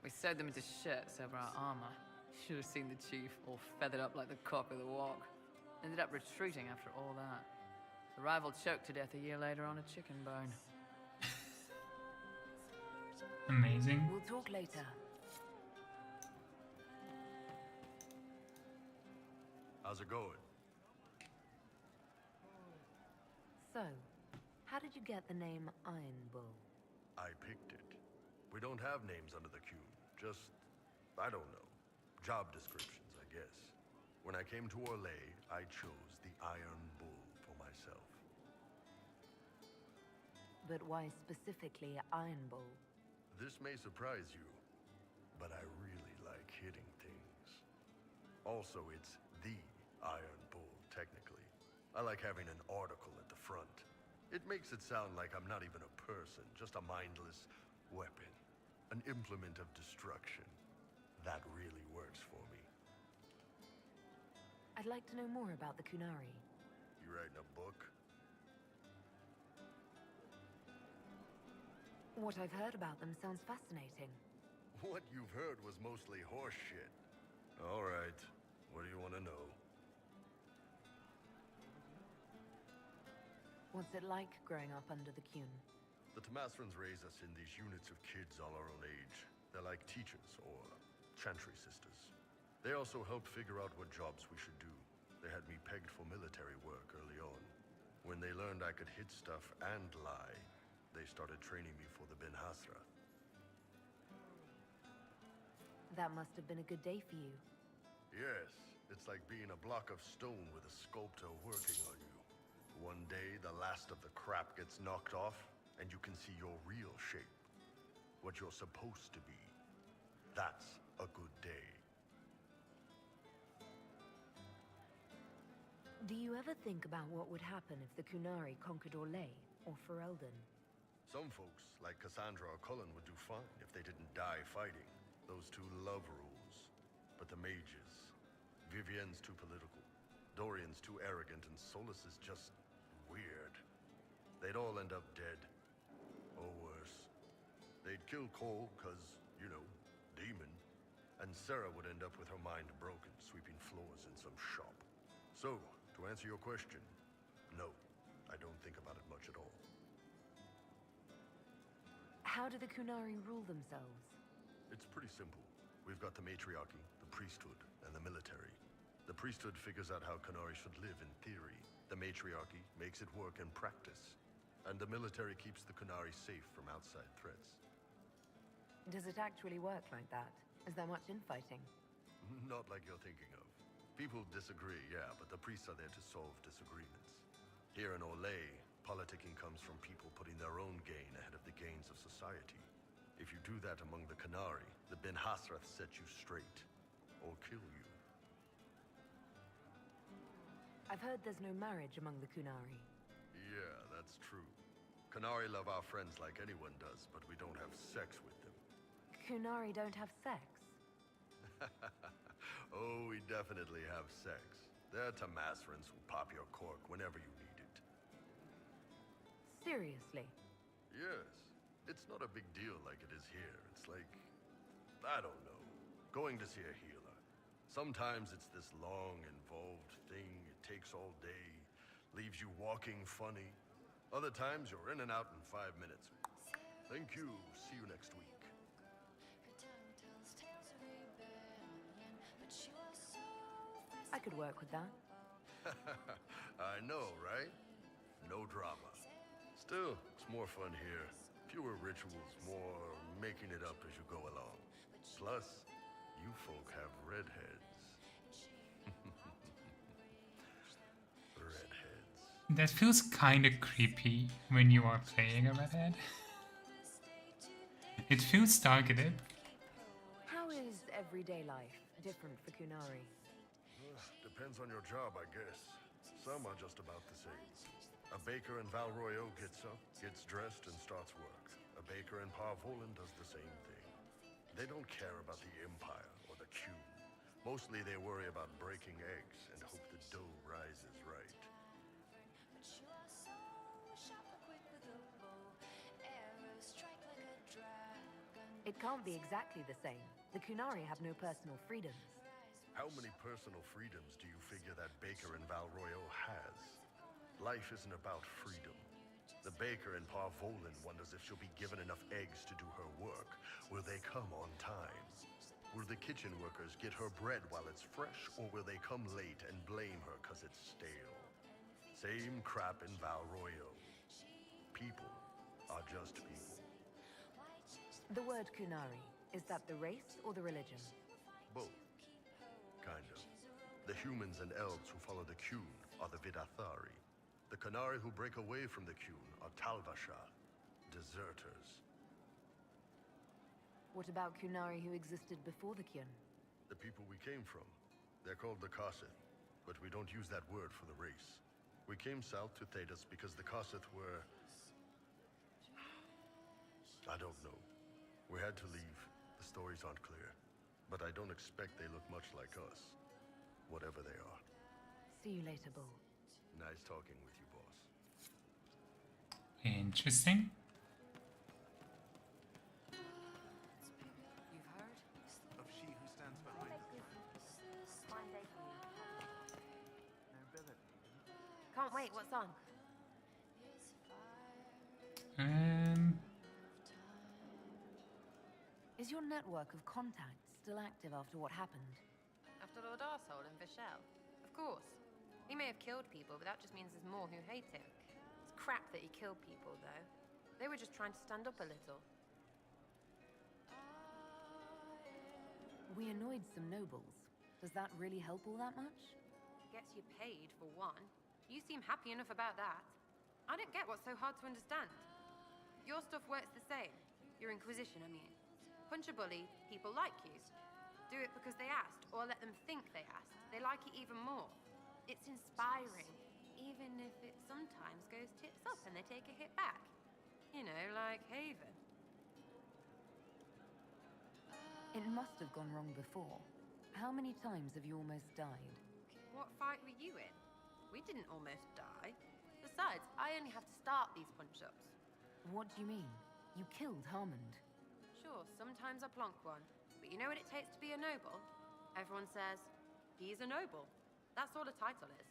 We sewed them into shirts over our armor. Should have seen the chief, all feathered up like the cock of the walk. Ended up retreating after all that. The rival choked to death a year later on a chicken bone. Amazing. We'll talk later. How's it going? So, how did you get the name Iron Bull? I picked it. We don't have names under the cube. Just, I don't know. Job descriptions, I guess. When I came to Orlais, I chose the Iron Bull for myself. But why specifically Iron Bull? This may surprise you, but I really like hitting things. Also, it's the Iron Bull, technically. I like having an article at the front. It makes it sound like I'm not even a person, just a mindless weapon. An implement of destruction. That really works for me. I'd like to know more about the Kunari. You writing a book? What I've heard about them sounds fascinating. What you've heard was mostly horse shit. All right. What do you want to know? What's it like growing up under the Qun? The Tamasrans raise us in these units of kids all our own age. They're like teachers, or chantry sisters. They also help figure out what jobs we should do. They had me pegged for military work early on. When they learned I could hit stuff and lie, they started training me for the Ben Hasra. That must have been a good day for you. Yes, it's like being a block of stone with a sculptor working on you. One day, the last of the crap gets knocked off, and you can see your real shape. What you're supposed to be. That's a good day. Do you ever think about what would happen if the Kunari conquered Orlais or Ferelden? Some folks, like Cassandra or Cullen, would do fine if they didn't die fighting. Those two love rules. But the mages... Vivienne's too political. Dorian's too arrogant, and Solus is just... weird. They'd all end up dead. Or worse. They'd kill Cole, cause, you know, demon. And Sarah would end up with her mind broken, sweeping floors in some shop. So, to answer your question, no. I don't think about it much at all. How do the Kunari rule themselves? It's pretty simple. We've got the matriarchy, the priesthood, and the military. The priesthood figures out how Kunari should live in theory. The matriarchy makes it work in practice. And the military keeps the Kunari safe from outside threats. Does it actually work like that? Is there much infighting? Not like you're thinking of. People disagree, yeah, but the priests are there to solve disagreements. Here in Orlais, politicking comes from people putting their own gain ahead of the gains of society. If you do that among the Kunari, the Ben Hasrath set you straight. Or kill you. I've heard there's no marriage among the Kunari. Yeah, that's true. Kunari love our friends like anyone does, but we don't have sex with them. Kunari don't have sex? Oh, we definitely have sex. They're Tamasrans who pop your cork whenever you need it. Seriously? Yes. It's not a big deal like it is here. It's like... I don't know. Going to see a healer. Sometimes it's this long, involved thing. It takes all day. Leaves you walking funny. Other times you're in and out in 5 minutes. Thank you. See you next week. I could work with that. I know, right? No drama. Still, it's more fun here. Fewer rituals, more making it up as you go along. Plus, you folk have redheads. Redheads. That feels kind of creepy when you are playing a redhead. It feels targeted. How is everyday life different for Kunari? Depends on your job, I guess. Some are just about the same. A baker in Valroyo gets up, gets dressed, and starts work. A baker in Parvolan does the same thing. They don't care about the Empire or the Q. Mostly they worry about breaking eggs and hope the dough rises right. It can't be exactly the same. The Kunari have no personal freedoms. How many personal freedoms do you figure that baker in Valroyo has? Life isn't about freedom. The baker in Parvolan wonders if she'll be given enough eggs to do her work. Will they come on time? Will the kitchen workers get her bread while it's fresh, or will they come late and blame her because it's stale? Same crap in Valroyo. People are just people. The word Kunari, is that the race or the religion? Both. Kind of. The humans and elves who follow the Qun are the Vidathari. The Kunari who break away from the Qun are Talvasha, deserters. What about Kunari who existed before the Qun? The people we came from. They're called the Kossith, but we don't use that word for the race. We came south to Thedas because the Kossith were... I don't know. We had to leave. The stories aren't clear. But I don't expect they look much like us. Whatever they are. See you later, Bull. Nice talking with you, boss. Interesting. You've heard of she who stands behind the Fine day for you. nobility. Can't wait, what's on? Is your network of contacts still active after what happened? After Lord Arsehole and Vishal? Of course. He may have killed people, but that just means there's more who hate him. It's crap that he killed people, though. They were just trying to stand up a little. We annoyed some nobles. Does that really help all that much? Gets you paid, for one. You seem happy enough about that. I don't get what's so hard to understand. Your stuff works the same. Your Inquisition, I mean. Punch a bully, people like you. Do it because they asked, or let them think they asked. They like it even more. It's inspiring, even if it sometimes goes tits up and they take a hit back. You know, like Haven. It must have gone wrong before. How many times have you almost died? What fight were you in? We didn't almost die. Besides, I only have to start these punch-ups. What do you mean? You killed Harmond. Sure, sometimes I plonk one. But you know what it takes to be a noble? Everyone says, he's a noble. That's all a title is.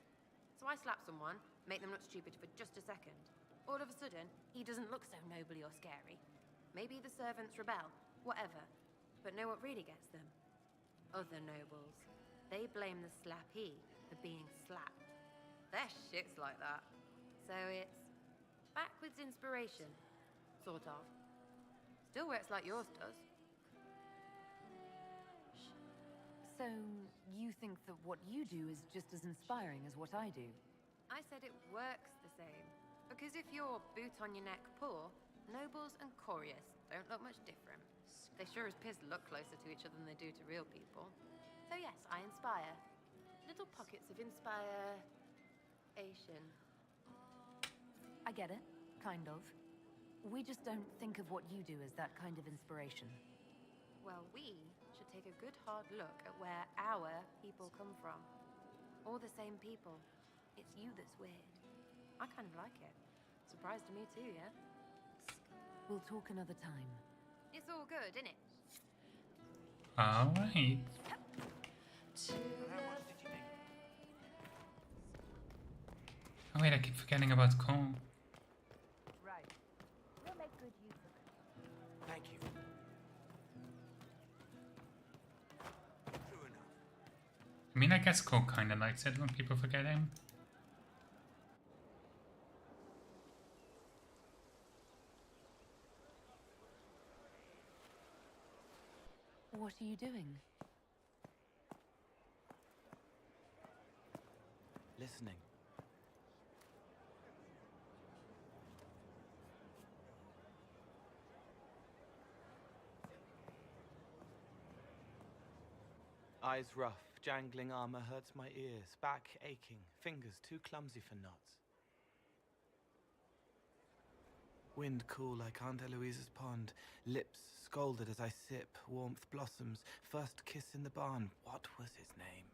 So I slap someone, make them look stupid for just a second. All of a sudden, he doesn't look so nobly or scary. Maybe the servants rebel, whatever. But know what really gets them? Other nobles. They blame the slappee for being slapped. Their shit's like that. So it's backwards inspiration, sort of. Still works like yours does. So, you think that what you do is just as inspiring as what I do? I said it works the same. Because if you're boot on your neck poor, nobles and couriers don't look much different. They sure as piss look closer to each other than they do to real people. So yes, I inspire. Little pockets of inspiration. I get it, kind of. We just don't think of what you do as that kind of inspiration. Well, we should take a good hard look at where our people come from. All the same people. It's you that's weird. I kind of like it. Surprise to me too, yeah? We'll talk another time. It's all good, innit? Alright. Oh wait, I keep forgetting about Cole. Right. We'll make good use of it. Thank you. True enough. I mean, I guess Cole kinda likes it when people forget him. What are you doing? Listening. Eyes rough, jangling armor hurts my ears, back aching, fingers too clumsy for knots. Wind cool like Aunt Eloise's pond, lips scalded as I sip, warmth blossoms, first kiss in the barn. What was his name?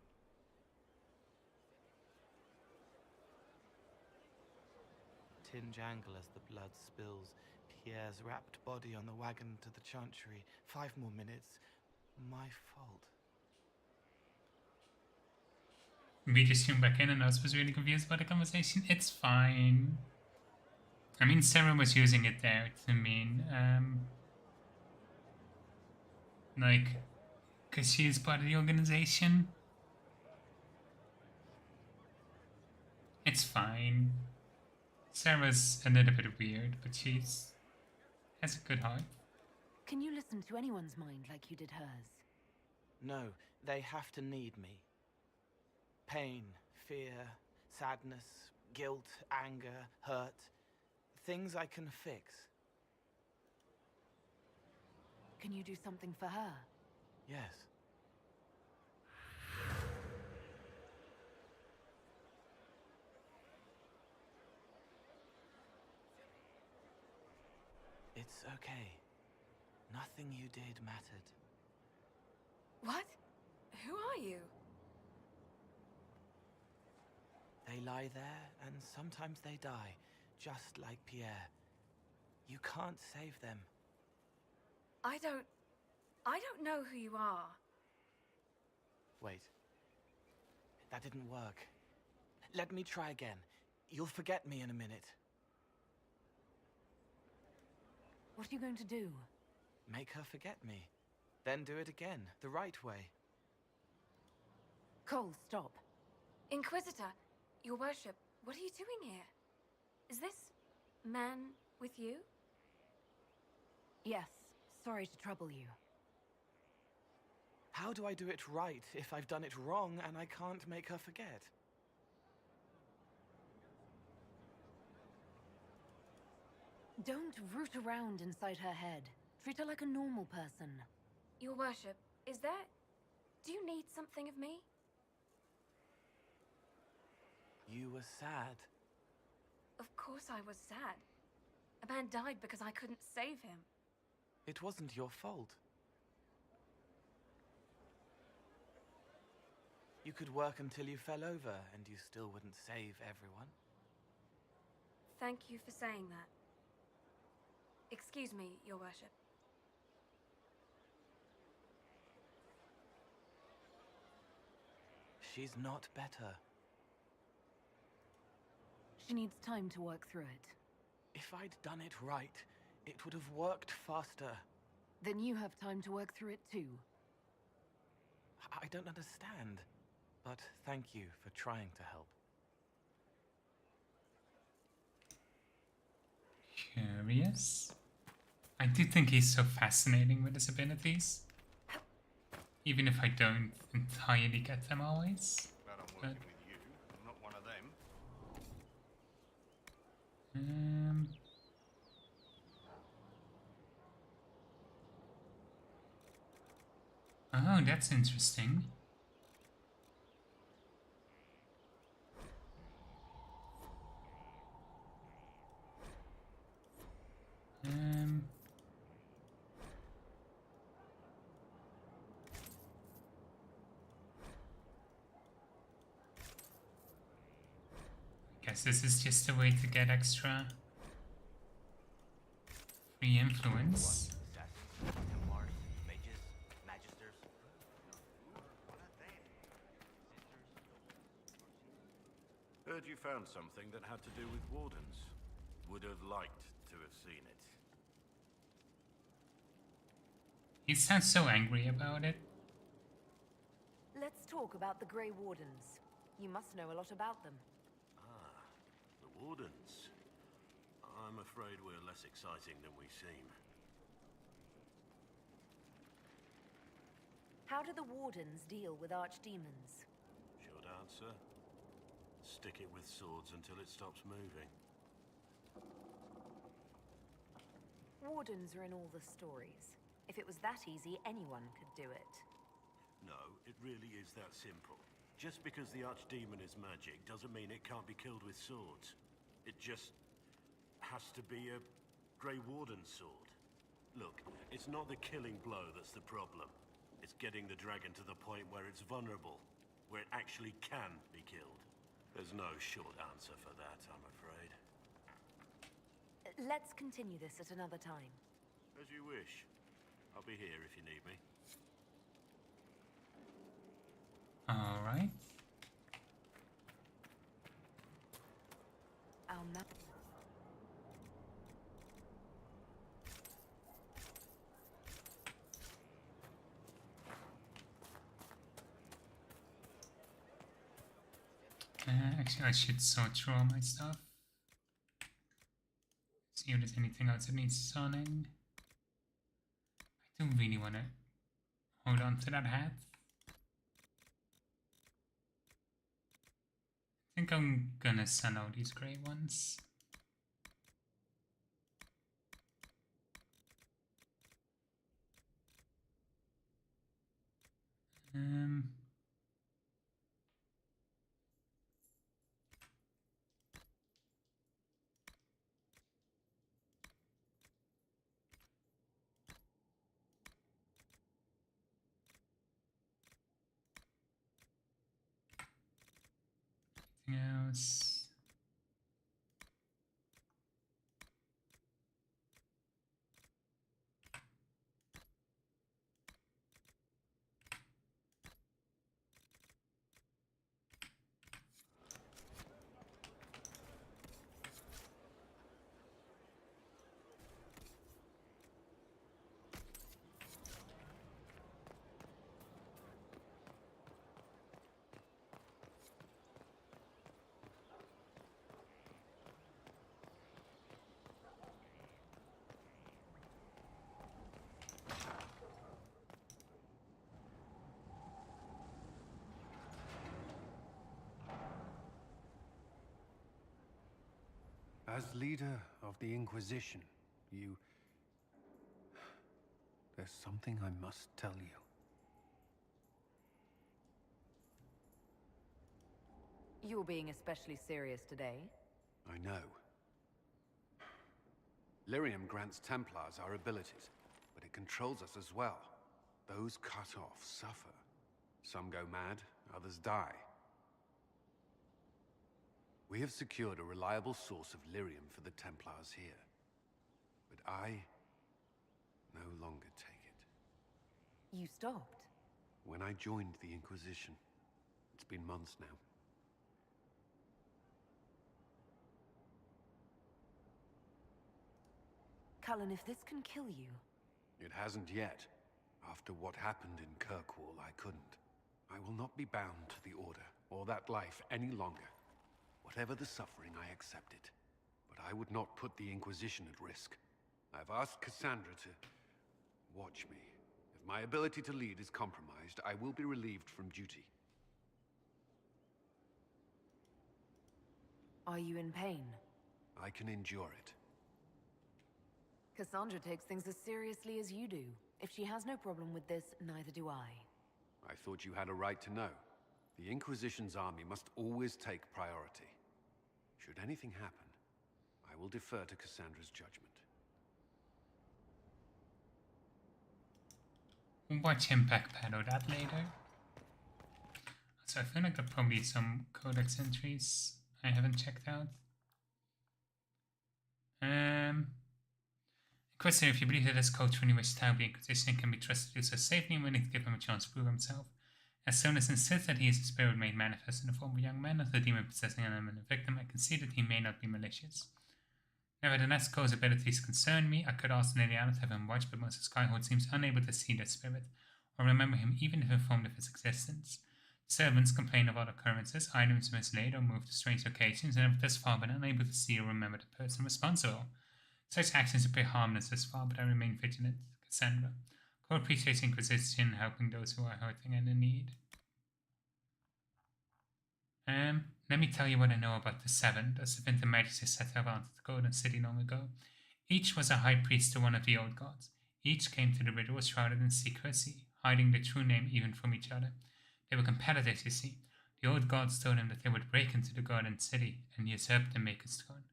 Tin jangle as the blood spills, Pierre's wrapped body on the wagon to the chantry. 5 more minutes. My fault. We just tuned back in and I was really confused about the conversation. It's fine. I mean, Sarah was using it there to mean, like, because she is part of the organization. It's fine. Sarah's a little bit weird, but she's has a good heart. Can you listen to anyone's mind like you did hers? No, they have to need me. Pain, fear, sadness, guilt, anger, hurt. Things I can fix. Can you do something for her? Yes. It's okay. Nothing you did mattered. What? Who are you? They lie there, and sometimes they die, just like Pierre. You can't save them. I don't know who you are. Wait. That didn't work. Let me try again. You'll forget me in a minute. What are you going to do? Make her forget me. Then do it again, the right way. Cole, stop. Inquisitor, your worship, what are you doing here? Is this man with you? Yes, sorry to trouble you. How do I do it right if I've done it wrong and I can't make her forget? Don't root around inside her head. Treat her like a normal person. Your worship, do you need something of me? You were sad. Of course I was sad. A man died because I couldn't save him. It wasn't your fault. You could work until you fell over, and you still wouldn't save everyone. Thank you for saying that. Excuse me, your worship. She's not better. She needs time to work through it. If I'd done it right, it would have worked faster. Then you have time to work through it too. I don't understand, but thank you for trying to help. Curious. I do think he's so fascinating with his abilities. Even if I don't entirely get them always. Glad I'm working with you. I'm not one of them. Oh, that's interesting. Guess this is just a way to get extra free influence. Heard you found something that had to do with wardens. Would have liked to have seen it. He sounds so angry about it. Let's talk about the Grey Wardens. You must know a lot about them. Ah, the wardens. I'm afraid we're less exciting than we seem. How do the Wardens deal with archdemons? Short answer. Stick it with swords until it stops moving. Wardens are in all the stories. If it was that easy, anyone could do it. No, it really is that simple. Just because the archdemon is magic doesn't mean it can't be killed with swords. It just has to be a Grey Warden sword. Look, it's not the killing blow that's the problem. It's getting the dragon to the point where it's vulnerable, where it actually can be killed. There's no short answer for that, I'm afraid. Let's continue this at another time. As you wish. I'll be here if you need me. Alright. Our map. Actually, I should sort through all my stuff. See if there's anything else that needs sorting. I do really want to hold on to that hat. I think I'm gonna sell out these grey ones. As leader of the Inquisition, there's something I must tell you. You're being especially serious today. I know. Lyrium grants Templars our abilities, but it controls us as well. Those cut off suffer. Some go mad, others die. We have secured a reliable source of lyrium for the Templars here. But I no longer take it. You stopped? When I joined the Inquisition. It's been months now. Cullen, if this can kill you... It hasn't yet. After what happened in Kirkwall, I couldn't. I will not be bound to the Order, or that life, any longer. Whatever the suffering, I accept it. But I would not put the Inquisition at risk. I've asked Cassandra to watch me. If my ability to lead is compromised, I will be relieved from duty. Are you in pain? I can endure it. Cassandra takes things as seriously as you do. If she has no problem with this, neither do I. I thought you had a right to know. The Inquisition's army must always take priority. Should anything happen, I will defer to Cassandra's judgment. We'll watch him backpedal that later. So I feel like there are probably some codex entries I haven't checked out. Question: if you believe that this coach truly wishes to help the Inquisition can be trusted to do so safely and willing to give him a chance to prove himself, as Sonus insists that he is a spirit made manifest in the form of a young man, not a demon possessing an element victim, I can see that he may not be malicious. Nevertheless, Cole's abilities concern me. I could ask Liliana to have him watch, but most of Skyhold seems unable to see that spirit, or remember him even if informed of his existence. Servants complain of odd occurrences, items mislaid or moved to strange locations, and have thus far been unable to see or remember the person responsible. Such actions appear harmless thus far, but I remain vigilant. Cassandra. Cole appreciates Inquisition helping those who are hurting and in need. Let me tell you what I know about the Seven, the Seventh Majesty set out onto the Golden City long ago. Each was a high priest to one of the old gods. Each came to the ritual shrouded in secrecy, hiding the true name even from each other. They were competitors, you see. The old gods told them that they would break into the Golden City and usurp the Maker's throne.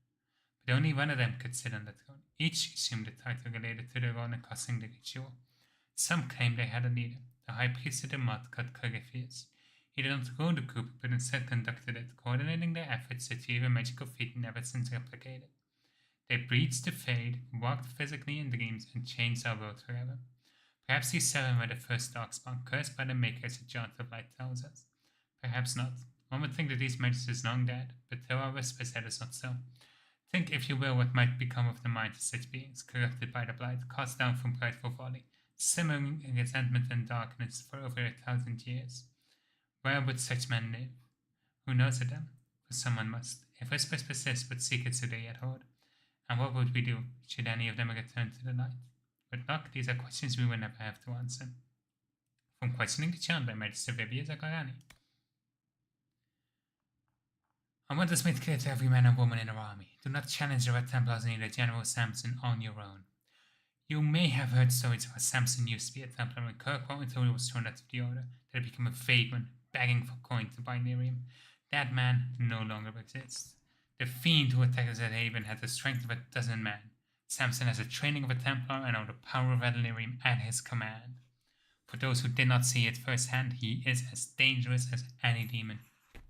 But only one of them could sit on the throne. Each assumed a title related to their own and causing the ritual. Some claimed they had a leader, the high priest of the mud called Corypheus. He did not rule the group, but instead conducted it, coordinating their efforts to achieve a magical feat never since replicated. They breathed the fade, walked physically in dreams, and changed our world forever. Perhaps these seven were the first darkspawn, cursed by the Maker, as the Chant of Light tells us. Perhaps not. One would think that these magicians is long dead, but there are whispers that is not so. Think, if you will, what might become of the minds of such beings, corrupted by the blight, cast down from prideful folly, simmering in resentment and darkness for over 1,000 years. Where would such men live? Who knows of them? For someone must. If whispers persist, what secrets do they yet hold? And what would we do, should any of them return to the light? With luck, these are questions we will never have to answer. From Questioning the Chant by Magister Vivia Zagarani. I want this made clear to every man and woman in our army. Do not challenge the Red Templars and the General Samson on your own. You may have heard stories of how Samson used to be a Templar in Kirkwall until he was thrown out of the Order, that he became a vagrant, begging for coin to buy lyrium. That man no longer exists. The fiend who attacked us at Haven had the strength of 12 men. Samson has the training of a Templar and all the power of red lyrium at his command. For those who did not see it firsthand, he is as dangerous as any demon,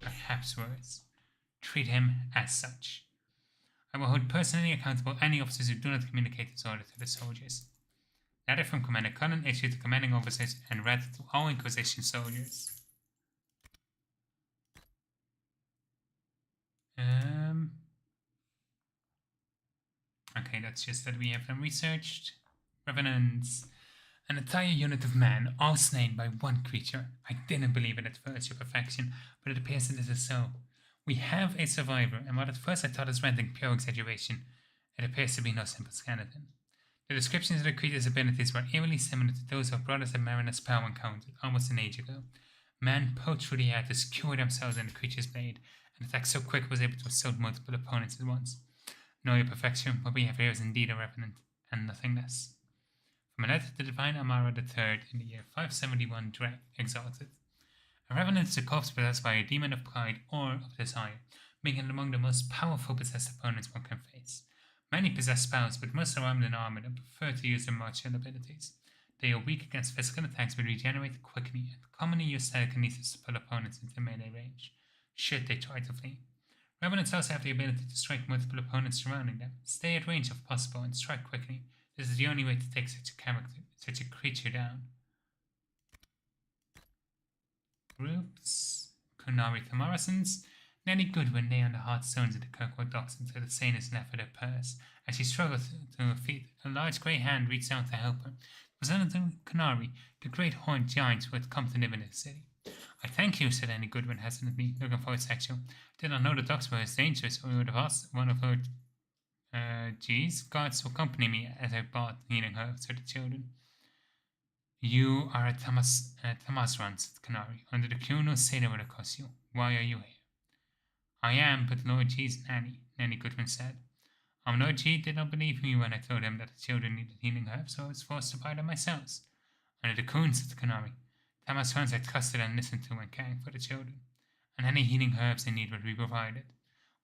perhaps worse. Treat him as such. I will hold personally accountable any officers who do not communicate this order to the soldiers. Letter from Commander Cullen issued to commanding officers and read to all Inquisition soldiers. Okay, that's just that we have them researched. Revenants. An entire unit of men, all slain by one creature. I didn't believe it at first, your perfection, but it appears that this is so. We have a survivor, and what at first I thought was rendering pure exaggeration, it appears to be no simple skeleton. The descriptions of the creature's abilities were eerily similar to those of brothers and Marinus Powell encountered almost an age ago. Men poached through the air to skewer themselves in the creature's blade, and attack so quick was able to assault multiple opponents at once. know your perfection, what we have here is indeed a revenant, and nothing less. From a letter to Divine Amara III in the year 571 Dreg, Exalted. A revenant is a corpse possessed by a demon of pride or of desire, making it among the most powerful possessed opponents one can face. Many possess spells, but most are armed and armored and prefer to use their martial abilities. They are weak against physical attacks but regenerate quickly, and commonly use telekinesis to pull opponents into melee range, should they try to flee. Revenants also have the ability to strike multiple opponents surrounding them, stay at range if possible, and strike quickly. This is the only way to take such a creature down. Groups. Kunari Thamarisons. Nelly Goodwin lay on the hard stones of the Kirkwood docks until the sailor left with her purse. As she struggled to her feet, a large grey hand reached out to help her. It was another Kunari, the great horned giant who had come to live in the city. I thank you, said Annie Goodwin hesitantly, looking for a satchel. Did not know the docks were as dangerous, or we would have asked one of her guards to accompany me as I brought healing herbs to the children. You are a Tamasran, said Canary. Under the Kuno sailor will accost you. Why are you here? I am but Lord G's nanny, Nanny Goodwin said. Lord G did not believe me when I told him that the children needed healing herbs, so I was forced to buy them myself. Under the Coon, said Canary. Tamasrans I trusted and listened to when caring for the children, and any healing herbs they need would be provided.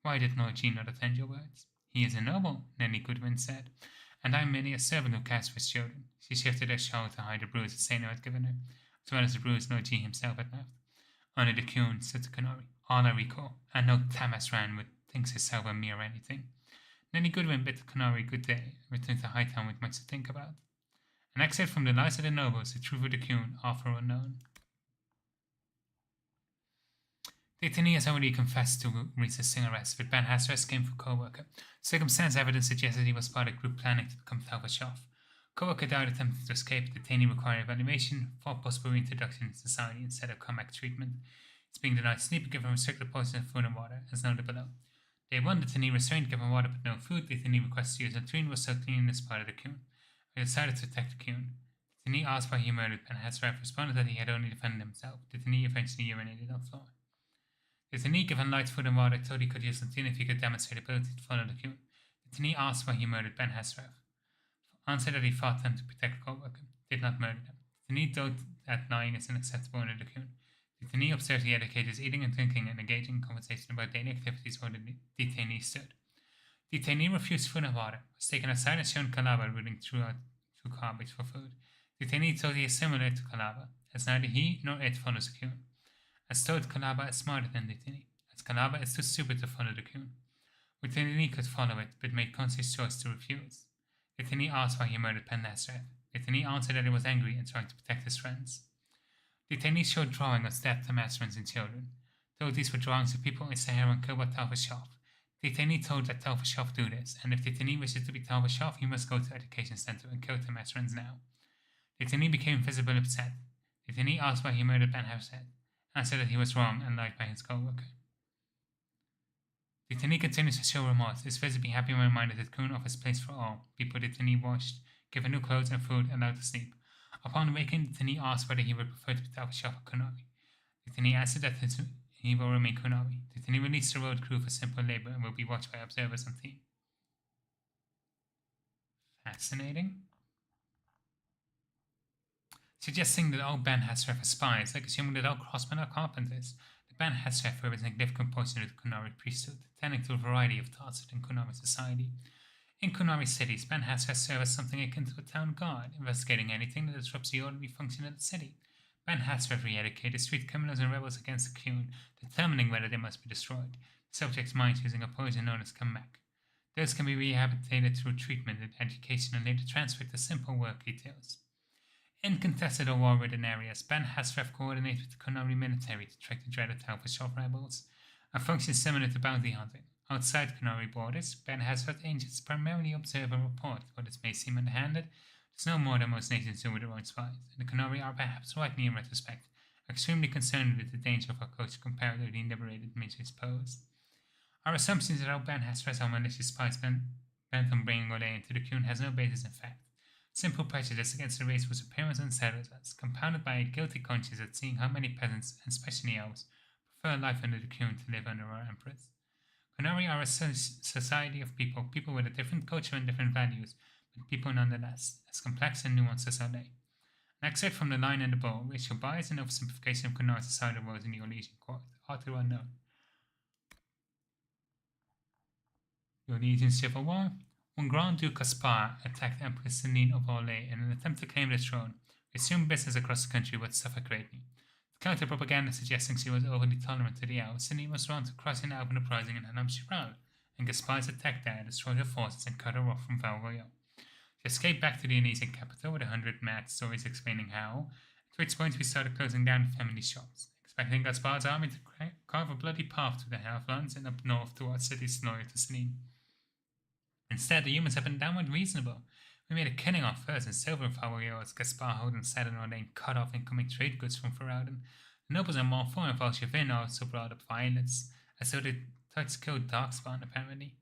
Why did Lord G not attend your words? He is a noble, Nanny Goodwin said, and I am merely a servant who cares for his children. She shifted her shawl to hide the bruise the sailor had given her, as well as the bruise Lord G himself had left. Under the Coon, said Canary. All I recall, and no Tamasran would think herself a mere anything. Nanny Goodwin bid the Canary good day, and returned to Hightown with much to think about. An excerpt from The Lives of the Nobles, The Truth of the Coon, Author Unknown. Daytoni has already confessed to resisting arrest, but Ben Hasras came for co-worker. Circumstance evidence suggests that he was part of a group planning to become Talbashov. Co-worker died attempting to escape. Detainee required evaluation for possible reintroduction in society instead of comeback treatment. It's being denied sleep, given restricted portions of food and water, as noted below. Day 1, detainee restrained, given water but no food. Detainee requests to use a latrine, was so clean as part of the Coon. I decided to attack the Coon. Detainee asked why he murdered Ben Hasras, responded that he had only defended himself. Detainee eventually urinated on the floor. Detainee, given light food and water, thought he could use latrine if he could demonstrate ability to follow the Coon. Detainee asked why he murdered Ben Hasras. Answered that he fought them to protect the co-worker, did not murder them. Detainee thought that lying is unacceptable under the Coon. Detainee observed the educators eating and drinking and engaging in conversation about daily activities where the detainee stood. Detainee refused food and water, was taken aside and shown Kalaba rooting through garbage for food. Detainee thought he is similar to Kalaba, as neither he nor it follows the Coon. As told, Kalaba is smarter than Detainee, as Kalaba is too stupid to follow the Coon. Detainee could follow it, but made conscious choice to refuse. Detainee asked why he murdered Ben Hasras. Detainee answered that he was angry and trying to protect his friends. Detainee showed drawing of dead Tamasrans and children. Though these were drawings of people in Sahara and killed by Talbashov. Detainee told that Talbashov do this, and if Detainee wishes to be Talbashov, he must go to the education center and kill Tamasrans now. Detainee became visibly upset. Detainee asked why he murdered Ben Hasras, answered that he was wrong and lied by his co-worker. Detainee continues to show remorse, is visibly happy when reminded that Coon offers place for all. People Detainee washed, given new clothes and food, and allowed to sleep. Upon awakening, Detainee asked whether he would prefer to be Talbashov or Kunari. Detainee answered that he will remain Kunari. Detainee released the road crew for simple labor and will be watched by observers on team. Fascinating. Suggesting that all Ben Hasras are spies, like assuming that all crossmen are carpenters. The Ben Hasras were a significant portion of the Kunari priesthood, tending to a variety of tasks within Kunari society. In Kunari cities, Ben Hasras serve as something akin to a town guard, investigating anything that disrupts the orderly function of the city. Ben Hasras re-educated street criminals and rebels against the Coon, determining whether they must be destroyed. The subject's mind using a poison known as Kamek. Those can be rehabilitated through treatment and education and later transferred to simple work details. In contested or war-ridden areas, Ben Hasras coordinates with the Kunari military to track the dreaded Talbashov rebels, a function similar to bounty hunting. Outside Kunari borders, Ben Hasras agents primarily observe and report. What this may seem underhanded, it's no more than most nations do with their own spies, and the Kunari are perhaps rightly in retrospect, extremely concerned with the danger of our culture compared to the liberated measures posed. Our assumptions that our Ben Hasras are malicious spies bent on bringing Olay into the Coon has no basis in fact. Simple prejudice against the race was appearance and settlers, compounded by a guilty conscience at seeing how many peasants, and especially elves, prefer life under the Coon to live under our emperors. Kunari are a society of people, people with a different culture and different values, but people nonetheless, as complex and nuanced as are they. An excerpt from The Lion and the Bull, racial bias and oversimplification of Kunari society arose in the Orlesian court. Author unknown. The Orlesian Civil War. When Grand Duke Caspar attacked Empress Celine of Orlais in an attempt to claim the throne, he assumed business across the country would suffer greatly. The counter-propaganda suggesting she was overly tolerant to the elves, Celine was drawn to crossing the Alban uprising in Hanam-Chiral, and Gaspar's attack there destroyed her forces and cut her off from Val Royal. She escaped back to the Orlesian capital with 100 mad stories explaining how, at which point we started closing down family shops, expecting Gaspar's army to carve a bloody path through the Halflands and up north towards cities loyal to Celine. Instead, the humans have been downright reasonable. We made a killing on furs and silver in Val Royal as Gaspar Holden said in Ordain cut off incoming trade goods from Ferrauden. The nobles and Montfort and Valchevin also brought up violence, as though they tried to kill Darkspawn, apparently.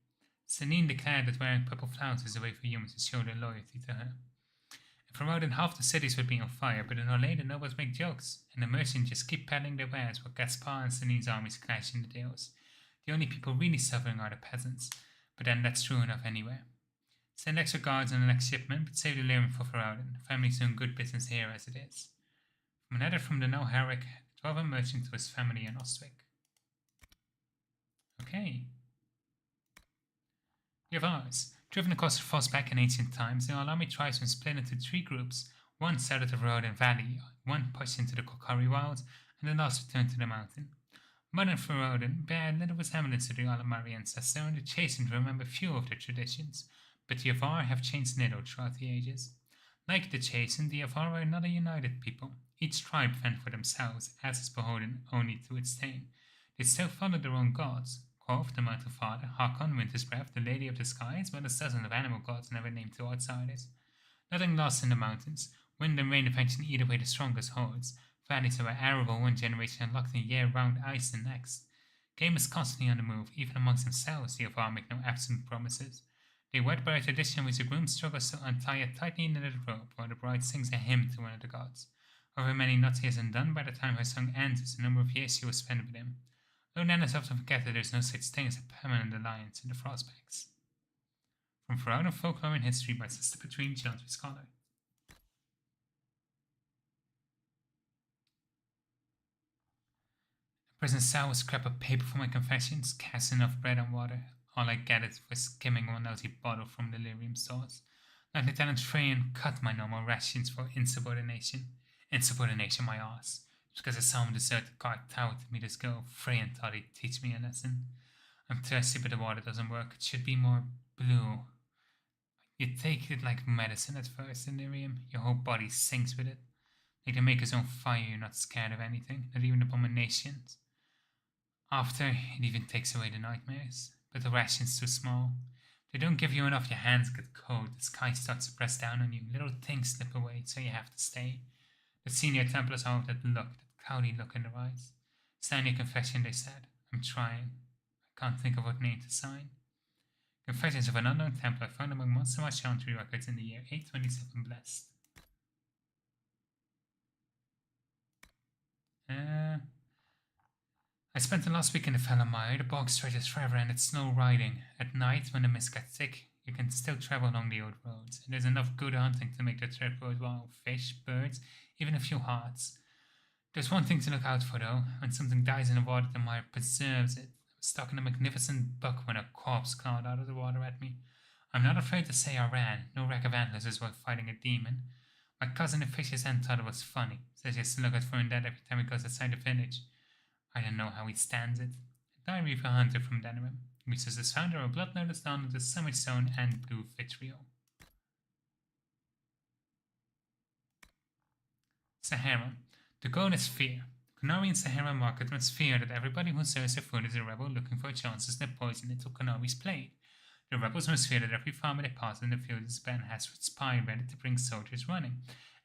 Celine declared that wearing purple flowers was a way for humans to show their loyalty to her. In Ferrauden, half the cities would be on fire, but in Orlais the nobles make jokes, and the merchants just keep peddling their wares while Gaspar and Celine's armies clash in the deals. The only people really suffering are the peasants, but then that's true enough anywhere. Send extra guards on the next shipment, but save the Lyrium for Ferrauden. The family's doing good business here as it is. From a letter from the No Herrick, the Dwarven merchant to his family in Ostwick. Okay. The Avars. Driven across the Frostback in ancient times, the army tribesmen split into 3 groups, one settled the Ferrauden Valley, one pushed into the Kokari Wilds, and the last returned to the mountain. Modern Ferrauden bear little resemblance to the Alamari ancestor, and the chastened remember few of their traditions, but the Avar have changed little throughout the ages. Like the chastened, the Avar are not a united people. Each tribe fend for themselves, as is beholden only to its tame. They still follow their own gods. Korf, the Mountain Father, Hakon, Winter's Breath, the Lady of the Sky, as well as dozens of animal gods never named to outsiders. Nothing lost in the mountains. Wind and rain eventually eat away the strongest hordes. Valleys are arable one generation and locked in year-round ice the next. Game is constantly on the move, even amongst themselves the Avar make no absolute promises. They wed by a tradition which the groom struggles to untie a tightly knitted rope while the bride sings a hymn to one of the gods. However many knots he has undone, by the time her song ends is the number of years she will spend with him. Though Nanas often forget that there is no such thing as a permanent alliance in the Frostbacks. From Ferrauden Folklore and History by Sister Patrine Chantry Scholar. A prison cell with scrap of paper for my confessions, cast enough bread and water. All I gathered was skimming one lousy bottle from the Lyrium stores. Like Lieutenant Freyan cut my normal rations for insubordination. Insubordination, my ass. Just because I saw him desert the guard tower to meet his girl, Freyan thought he'd teach me a lesson. I'm thirsty, but the water doesn't work. It should be more blue. You take it like medicine at first, in Lyrium. Your whole body sinks with it. Like the maker's own fire, you're not scared of anything, not even abominations. After, it even takes away the nightmares. But the ration's too small. They don't give you enough, your hands get cold, the sky starts to press down on you, little things slip away, so you have to stay. The senior Templars all have that look, that cloudy look in their eyes. Sign your confession, they said. I'm trying. I can't think of what name to sign. Confessions of an Unknown Templar found among Monster Mass Chantry records in the year 827 blessed. I spent the last week in the Fellamire. The bog stretches forever and it's snow riding. At night, when the mist gets thick, you can still travel along the old roads, and there's enough good hunting to make the trip worthwhile. Fish, birds, even a few hearts. There's one thing to look out for though. When something dies in the water, the mire preserves it. I was stalking a magnificent buck when a corpse clawed out of the water at me. I'm not afraid to say I ran. No wreck of antlers is worth fighting a demon. My cousin the fish's end thought it was funny. Says he has to look out for him dead every time he goes outside the village. I don't know how he stands it. A diary of a hunter from Denerim. Research is founder of blood notice down with the summit stone and blue vitriol. Sahara. The goal is fear. Kunari and Sahara market must fear that everybody who serves their food is a rebel looking for chances to poison into Kunari's plate. The rebels must fear that every farmer they pass in the field is Ben Hasford's spy ready to bring soldiers running.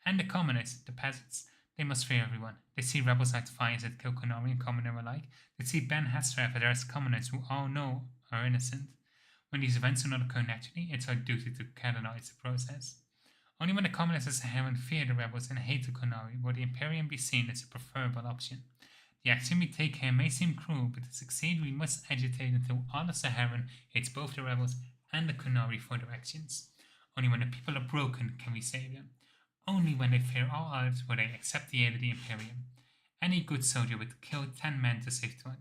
And the commoners, the peasants. They must fear everyone. They see rebels like fires that kill Kunari and commoner alike. They see Ben Hasraf as commoners who all know are innocent. When these events do not occur naturally, it's our duty to catalyze the process. Only when the commoners of Saharan fear the rebels and hate the Kunari will the Imperium be seen as a preferable option. The action we take here may seem cruel, but to succeed we must agitate until all of Saharan hates both the rebels and the Kunari for their actions. Only when the people are broken can we save them. Only when they fear all odds will they accept the aid of the Imperium. Any good soldier would kill 10 men to save 20.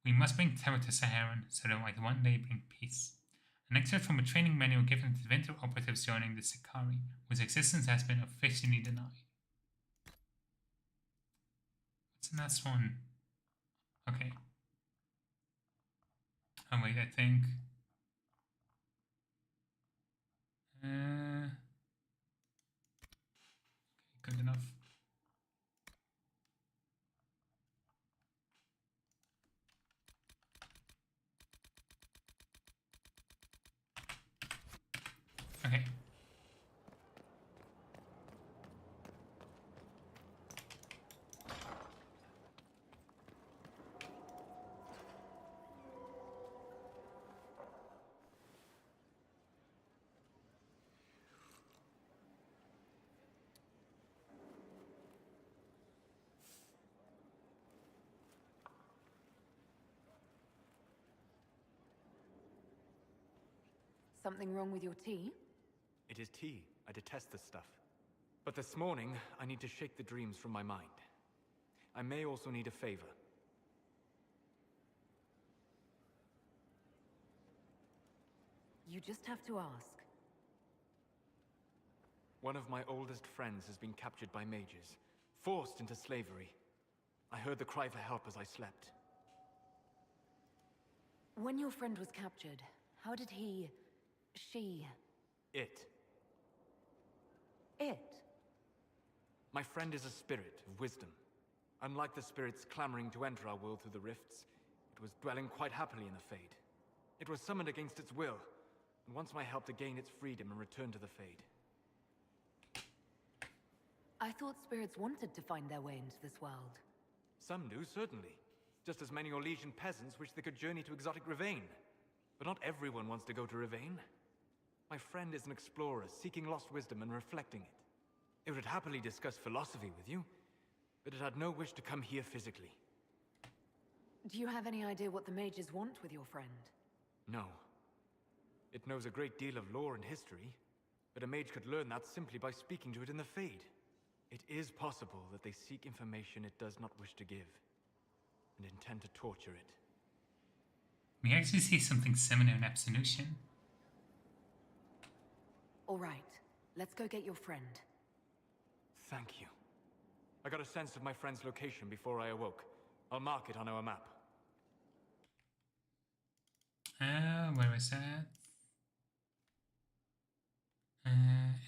We must bring terror to Saharan so they might one day bring peace. An excerpt from a training manual given to winter operatives joining the Sicarii, whose existence has been officially denied. What's the last one? Okay. Oh wait, I think... okay, good enough. Okay. Something wrong with your tea? It is tea. I detest this stuff. But this morning, I need to shake the dreams from my mind. I may also need a favor. You just have to ask. One of my oldest friends has been captured by mages, forced into slavery. I heard the cry for help as I slept. When your friend was captured, how did he... she... It. It? My friend is a spirit of wisdom. Unlike the spirits clamoring to enter our world through the rifts, it was dwelling quite happily in the Fade. It was summoned against its will, and wants my help to gain its freedom and return to the Fade. I thought spirits wanted to find their way into this world. Some do, certainly. Just as many Orlesian peasants wish they could journey to exotic Rivain. But not everyone wants to go to Rivain. My friend is an explorer, seeking lost wisdom and reflecting it. It would happily discuss philosophy with you, but it had no wish to come here physically. Do you have any idea what the mages want with your friend? No. It knows a great deal of lore and history, but a mage could learn that simply by speaking to it in the Fade. It is possible that they seek information it does not wish to give, and intend to torture it. We actually see something similar in Absolution. All right, let's go get your friend. Thank you. I got a sense of my friend's location before I awoke. I'll mark it on our map. Where is that?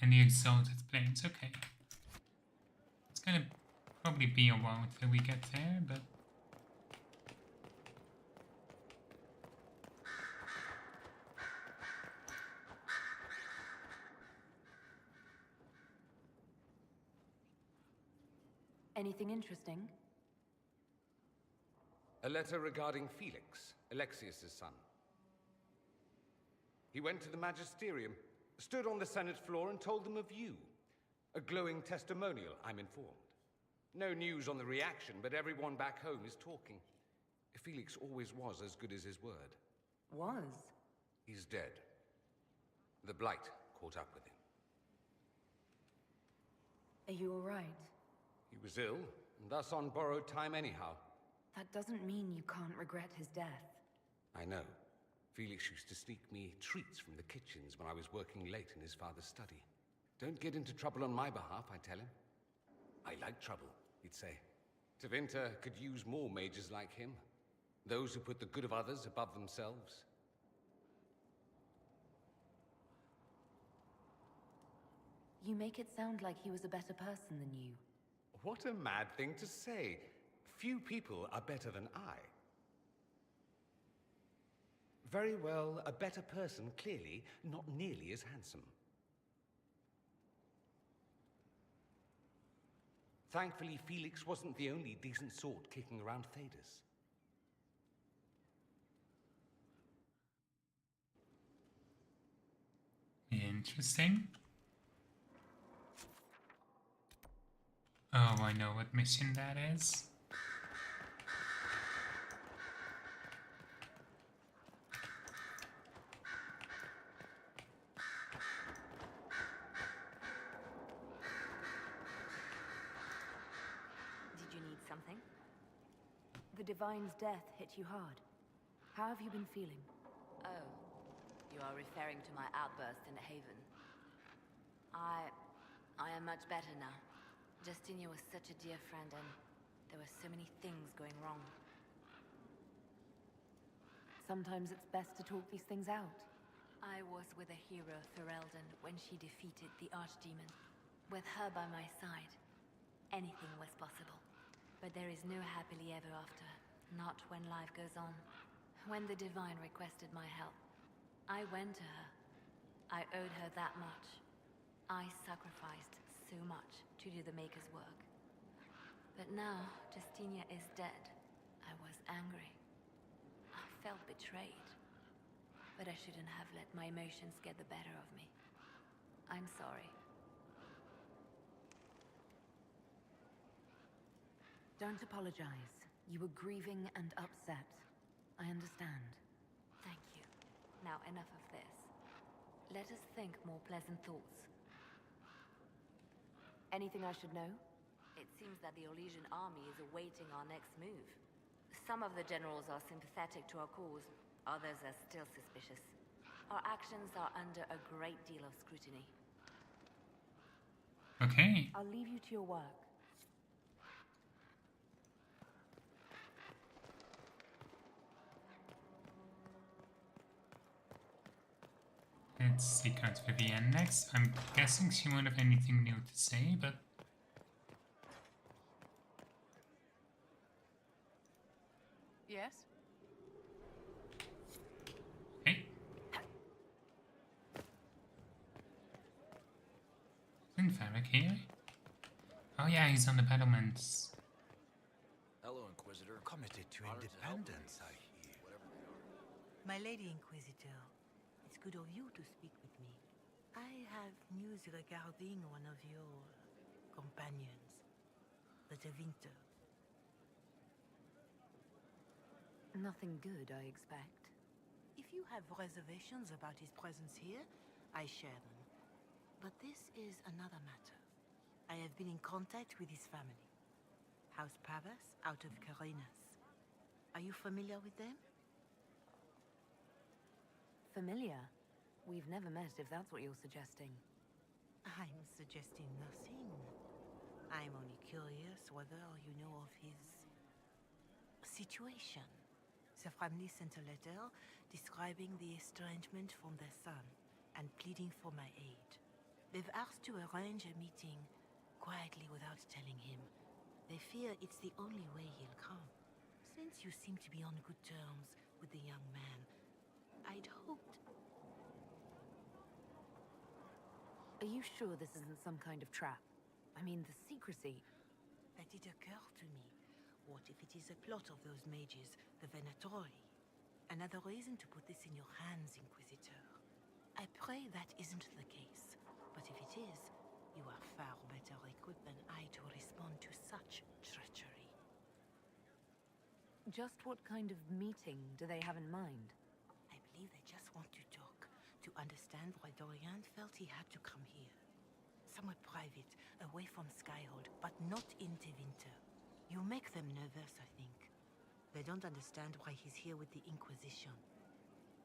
In the Exalted Plains, okay. It's gonna probably be a while until we get there, but... Anything interesting? A letter regarding Felix, Alexius's son. He went to the Magisterium, stood on the Senate floor and told them of you. A glowing testimonial, I'm informed. No news on the reaction, but everyone back home is talking. Felix always was as good as his word. Was? He's dead. The Blight caught up with him. Are you all right? He was ill, and thus on borrowed time anyhow. That doesn't mean you can't regret his death. I know. Felix used to sneak me treats from the kitchens when I was working late in his father's study. Don't get into trouble on my behalf, I tell him. I like trouble, he'd say. Tevinter could use more mages like him. Those who put the good of others above themselves. You make it sound like he was a better person than you. What a mad thing to say. Few people are better than I. Very well, a better person, clearly, not nearly as handsome. Thankfully, Felix wasn't the only decent sort kicking around Thedas. Interesting. Oh, I know what mission that is. the Divine's death hit you hard? How have you been feeling? Oh, you are referring to my outburst in the Haven. I am much better now. Justinia was such a dear friend, and there were so many things going wrong. Sometimes it's best to talk these things out. I was with the hero Ferelden when she defeated the Archdemon. With her by my side, anything was possible. But there is no happily ever after, not when life goes on. When the Divine requested my help, I went to her. I owed her that much. I sacrificed so much to do the Maker's work. But now, Justinia is dead. I was angry. I felt betrayed. But I shouldn't have let my emotions get the better of me. I'm sorry. Don't apologize. You were grieving and upset. I understand. Thank you. Now enough of this. Let us think more pleasant thoughts. Anything I should know? It seems that the Orlesian army is awaiting our next move. Some of the generals are sympathetic to our cause, others are still suspicious. Our actions are under a great deal of scrutiny. Okay. I'll leave you to your work. Let's see cards for Vivienne next. I'm guessing she won't have anything new to say, but... Yes? Hey. Isn't Varric here? Oh yeah, he's on the battlements. Hello, Inquisitor. Committed to Honored independence, help. I hear. Whatever they are. My Lady Inquisitor, it's good of you to speak with me. I have news regarding one of your companions, the Tevinter. Nothing good, I expect. If you have reservations about his presence here, I share them. But this is another matter. I have been in contact with his family. House Pavas, out of Carinas. Are you familiar with them? Familiar? We've never met, if that's what you're suggesting. I'm suggesting nothing. I'm only curious whether you know of his situation. The family sent a letter describing the estrangement from their son and pleading for my aid. They've asked to arrange a meeting quietly without telling him. They fear it's the only way he'll come. Since you seem to be on good terms with the young man, I'd hoped... Are you sure this isn't some kind of trap? I mean, the secrecy... That did occur to me. What if it is a plot of those mages, the Venatori? Another reason to put this in your hands, Inquisitor. I pray that isn't the case. But if it is, you are far better equipped than I to respond to such treachery. Just what kind of meeting do they have in mind? I believe they just want to talk, to understand why Dorian felt he had to come here. Somewhere private, away from Skyhold, but not in Tevinter. You make them nervous, I think. They don't understand why he's here with the Inquisition.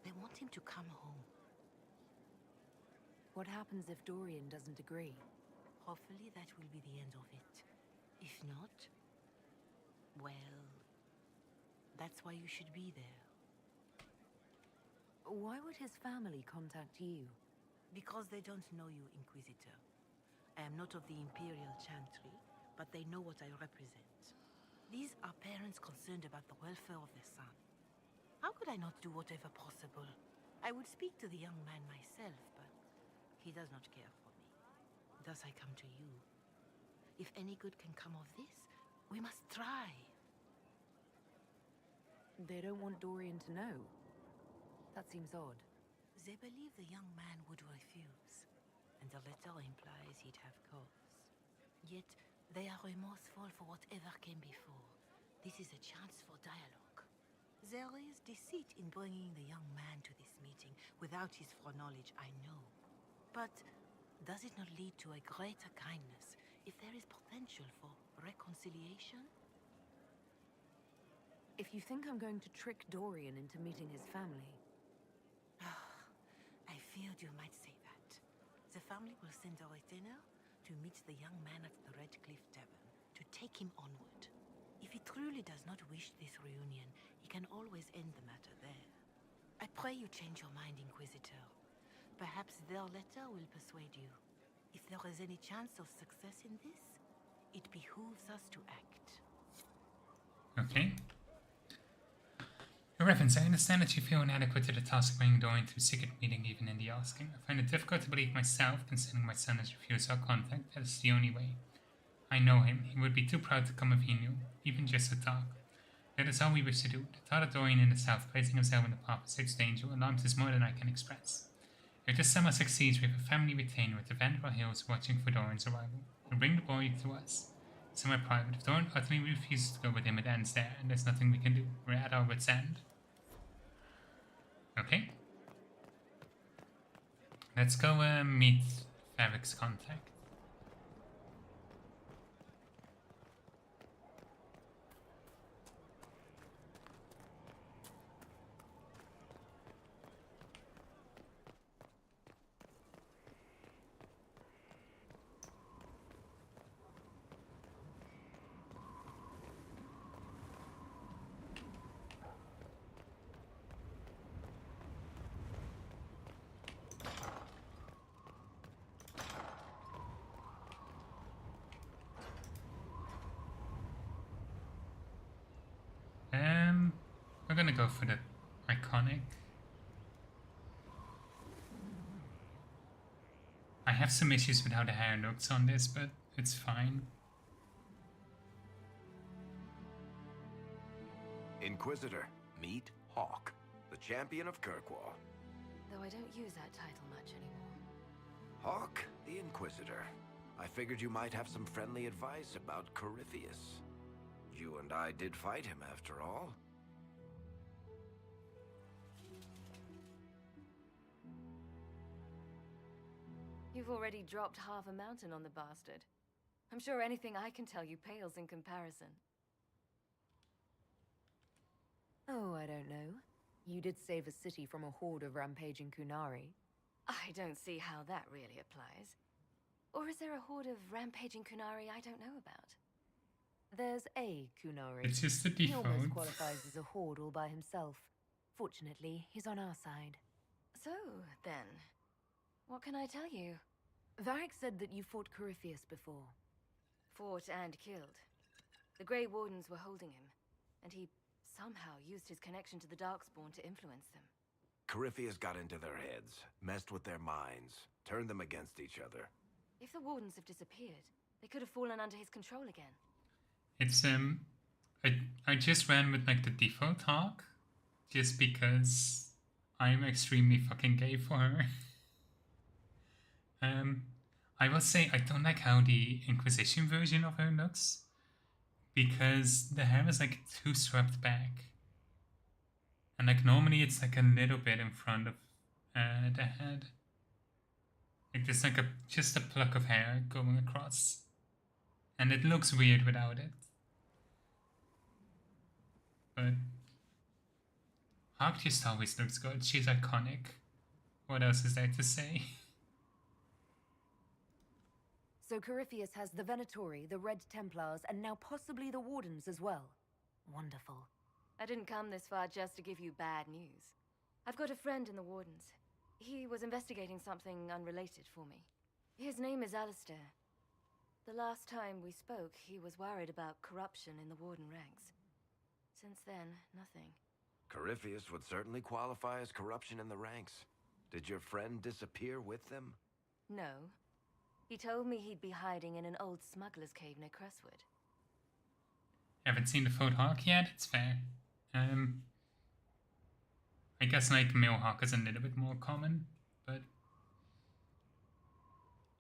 They want him to come home. What happens if Dorian doesn't agree? Hopefully that will be the end of it. If not, well, that's why you should be there. Why would his family contact you? Because they don't know you, Inquisitor. I am not of the Imperial Chantry, but they know what I represent. These are parents concerned about the welfare of their son. How could I not do whatever possible? I would speak to the young man myself, but he does not care for me. Thus I come to you. If any good can come of this, we must try. They don't want Dorian to know. That seems odd. They believe the young man would refuse, and the letter implies he'd have cause. Yet, they are remorseful for whatever came before. This is a chance for dialogue. There is deceit in bringing the young man to this meeting without his foreknowledge, I know. But does it not lead to a greater kindness if there is potential for reconciliation? if you think I'm going to trick Dorian into meeting his family... I feared you might say that. The family will send our dinner to meet the young man at the Red Cliff Tavern, to take him onward. If he truly does not wish this reunion, he can always end the matter there. I pray you change your mind, Inquisitor. Perhaps their letter will persuade you. If there is any chance of success in this, it behooves us to act. Okay. Your Reverence, I understand that you feel inadequate to the task of bringing Dorian to a secret meeting even in the asking. I find it difficult to believe myself, considering my son has refused our contact. That is the only way. I know him. He would be too proud to come if he knew, even just to talk. That is all we wish to do. The thought of Dorian in the south, placing himself in the path of such danger, alarms us more than I can express. If this somehow succeeds, we have a family retainer at the Vanderbilt Hills watching for Dorian's arrival. He'll bring the boy to us. Somewhere private. If Dorian utterly refuses to go with him, it ends there, and there's nothing we can do. We're at our wits' end. Okay. Let's go meet Varric's contact. We're gonna go for the iconic. I have some issues with how the hair looks on this, but it's fine. Inquisitor, meet Hawk, the champion of Kirkwall. Though I don't use that title much anymore. Hawk, the Inquisitor. I figured you might have some friendly advice about Corypheus. You and I did fight him after all. You've already dropped half a mountain on the bastard. I'm sure anything I can tell you pales in comparison. Oh, I don't know. You did save a city from a horde of rampaging Kunari. I don't see how that really applies. Or is there a horde of rampaging Kunari I don't know about? There's a Kunari. It's just the He almost default. qualifies as a horde all by himself. Fortunately, he's on our side. So, then, what can I tell you? Varric said that you fought Corypheus before. Fought and killed. The Grey Wardens were holding him, and he somehow used his connection to the Darkspawn to influence them. Corypheus got into their heads, messed with their minds, turned them against each other. If the Wardens have disappeared, they could have fallen under his control again. It's I just ran with like the default Hawk, just because I'm extremely fucking gay for her. I will say I don't like how the Inquisition version of her looks, because the hair is like too swept back, and like normally it's like a little bit in front of the head. Like there's like just a pluck of hair going across, and it looks weird without it. But Hawk just always looks good. She's iconic. What else is there to say? So Corypheus has the Venatori, the Red Templars, and now possibly the Wardens as well. Wonderful. I didn't come this far just to give you bad news. I've got a friend in the Wardens. He was investigating something unrelated for me. His name is Alistair. The last time we spoke, he was worried about corruption in the Warden ranks. Since then, nothing. Corypheus would certainly qualify as corruption in the ranks. Did your friend disappear with them? No. He told me he'd be hiding in an old smuggler's cave near Crestwood. Haven't seen the Fold Hawk yet, it's fair. I guess like male hawk is a little bit more common, but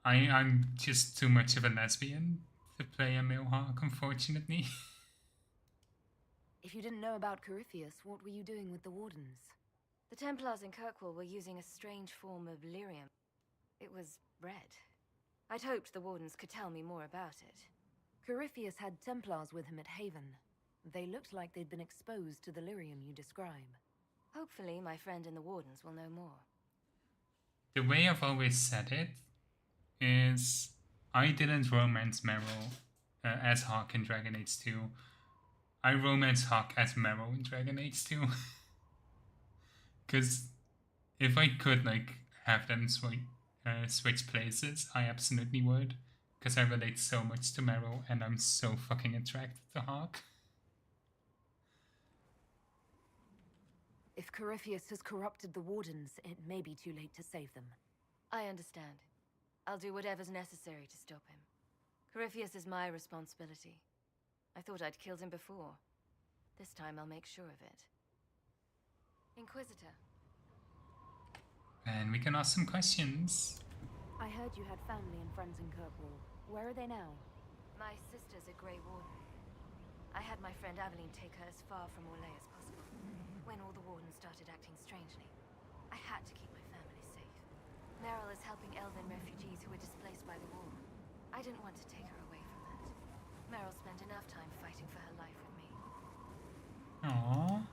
I'm just too much of a lesbian to play a male hawk, unfortunately. If you didn't know about Corypheus, what were you doing with the Wardens? The Templars in Kirkwall were using a strange form of lyrium. It was red. I'd hoped the Wardens could tell me more about it. Corypheus had Templars with him at Haven. They looked like they'd been exposed to the lyrium you describe. Hopefully, my friend in the Wardens will know more. The way I've always said it is I didn't romance Meryl as Hawk in Dragon Age 2. I romance Hawk as Meryl in Dragon Age 2. Because if I could, like, have them switch places, I absolutely would. Because I relate so much to Meryl, and I'm so fucking attracted to Hawk. If Corypheus has corrupted the Wardens, it may be too late to save them. I understand. I'll do whatever's necessary to stop him. Corypheus is my responsibility. I thought I'd killed him before. This time I'll make sure of it. Inquisitor. And we can ask some questions. I heard you had family and friends in Kirkwall. Where are they now? My sister's a Grey Warden. I had my friend Aveline take her as far from Orlais as possible. When all the Wardens started acting strangely, I had to keep my family safe. Meryl is helping Elven refugees who were displaced by the war. I didn't want to take her away from that. Meryl spent enough time fighting for her life with me. Aww.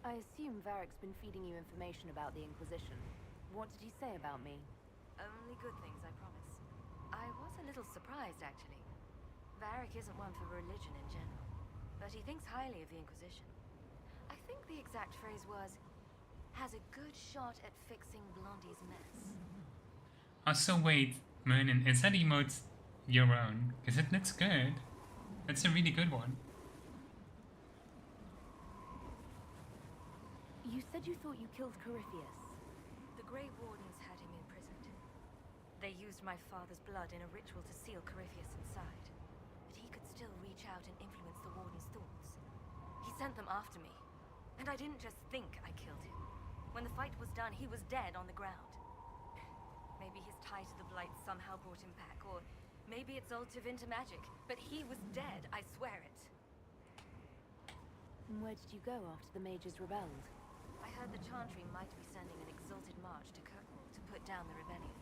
I assume Varric's been feeding you information about the Inquisition. What did he say about me? Only good things, I promise. I was a little surprised, actually. Varric isn't one for religion in general, but he thinks highly of the Inquisition. I think the exact phrase was, has a good shot at fixing Blondie's mess. Also, wait, Merlin, is that emote your own? Because it looks good. It's a really good one. You said you thought you killed Corypheus. The Grey Wardens had him imprisoned. They used my father's blood in a ritual to seal Corypheus inside. But he could still reach out and influence the Warden's thoughts. He sent them after me. And I didn't just think I killed him. When the fight was done, he was dead on the ground. Maybe his tie to the Blight somehow brought him back, or maybe it's all Tevinter magic. But he was dead, I swear it. And where did you go after the mages rebelled? I heard the Chantry might be sending an exalted march to Kirkwall to put down the rebellion.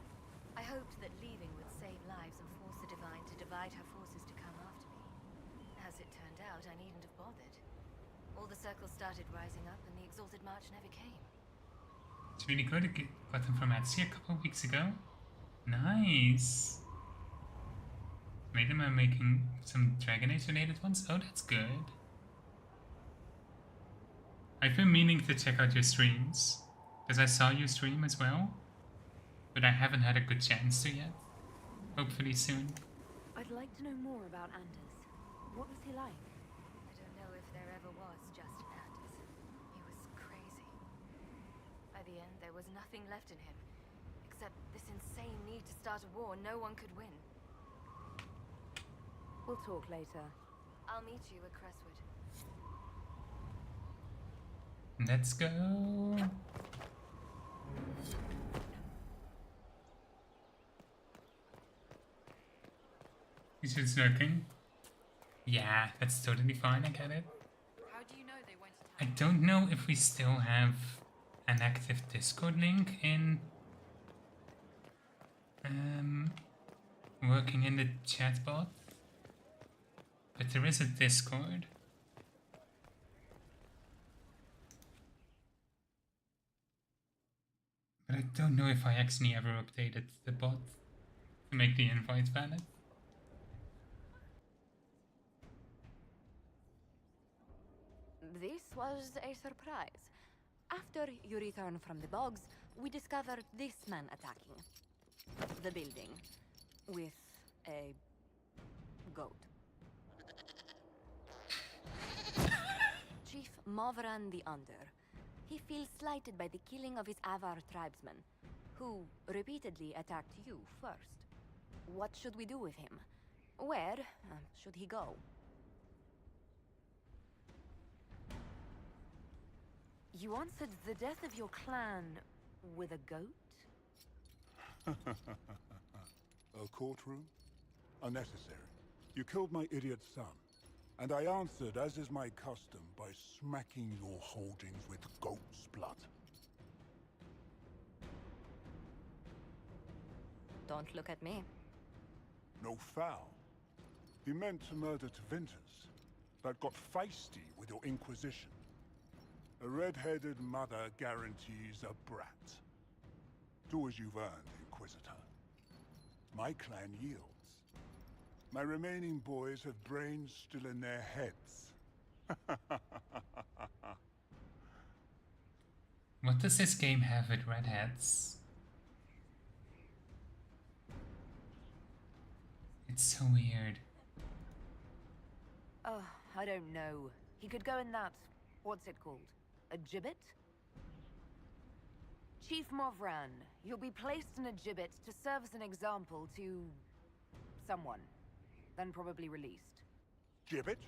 I hoped that leaving would save lives and force the Divine to divide her forces to come after me. As it turned out, I needn't have bothered. All the circles started rising up and the exalted march never came. It's really good. I got them from Etsy a couple of weeks ago. Nice. Made them making some Dragon Age related ones. Oh, that's good. I've been meaning to check out your streams, because I saw you stream as well, but I haven't had a good chance to yet. Hopefully soon. I'd like to know more about Anders. What was he like? I don't know if there ever was just an Anders. He was crazy. By the end, there was nothing left in him, except this insane need to start a war no one could win. We'll talk later. I'll meet you at Crestwood. Let's go. He's just lurking. Yeah, that's totally fine, I get it. How do you know they went to I don't know if we still have an active Discord link in working in the chatbot, but there is a Discord. But I don't know if I actually ever updated the bot to make the invites valid. This was a surprise. After you return from the bogs, we discovered this man attacking the building with a goat. Chief Movran the Under. He feels slighted by the killing of his Avar tribesmen, who repeatedly attacked you first. What should we do with him? Where should he go? You answered the death of your clan with a goat? A courtroom? Unnecessary. You killed my idiot son, and I answered, as is my custom, by smacking your holdings with goat's blood. Don't look at me. No foul. He meant to murder Tevinters. but got feisty with your Inquisition. A red-headed mother guarantees a brat. Do as you've earned, Inquisitor. My clan yields. My remaining boys have brains still in their heads. What does this game have with redheads? It's so weird. Oh, I don't know. He could go in that... what's it called? A gibbet? Chief Movran, you'll be placed in a gibbet to serve as an example to... someone. Then probably released. Gibbet?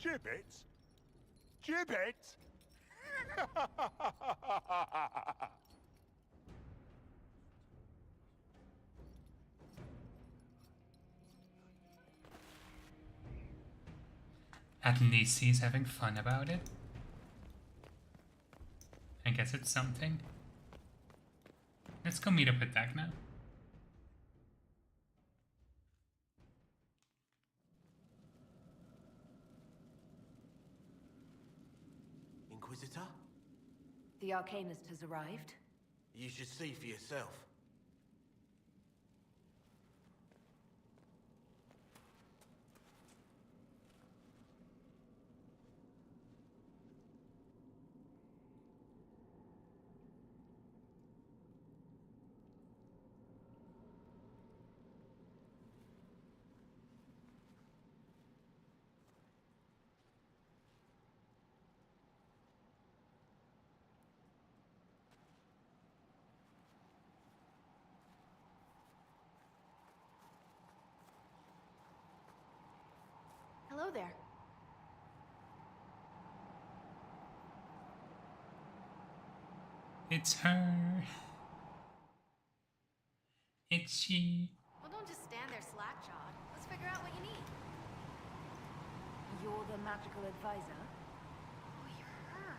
Gibbet? Gibbet? At least he's having fun about it. I guess it's something. Let's go meet up with Dagna. Inquisitor? The Arcanist has arrived. You should see for yourself. Hello there. It's her. It's she. Well, don't just stand there slack-jawed. Let's figure out what you need. You're the magical advisor? Oh, you're her.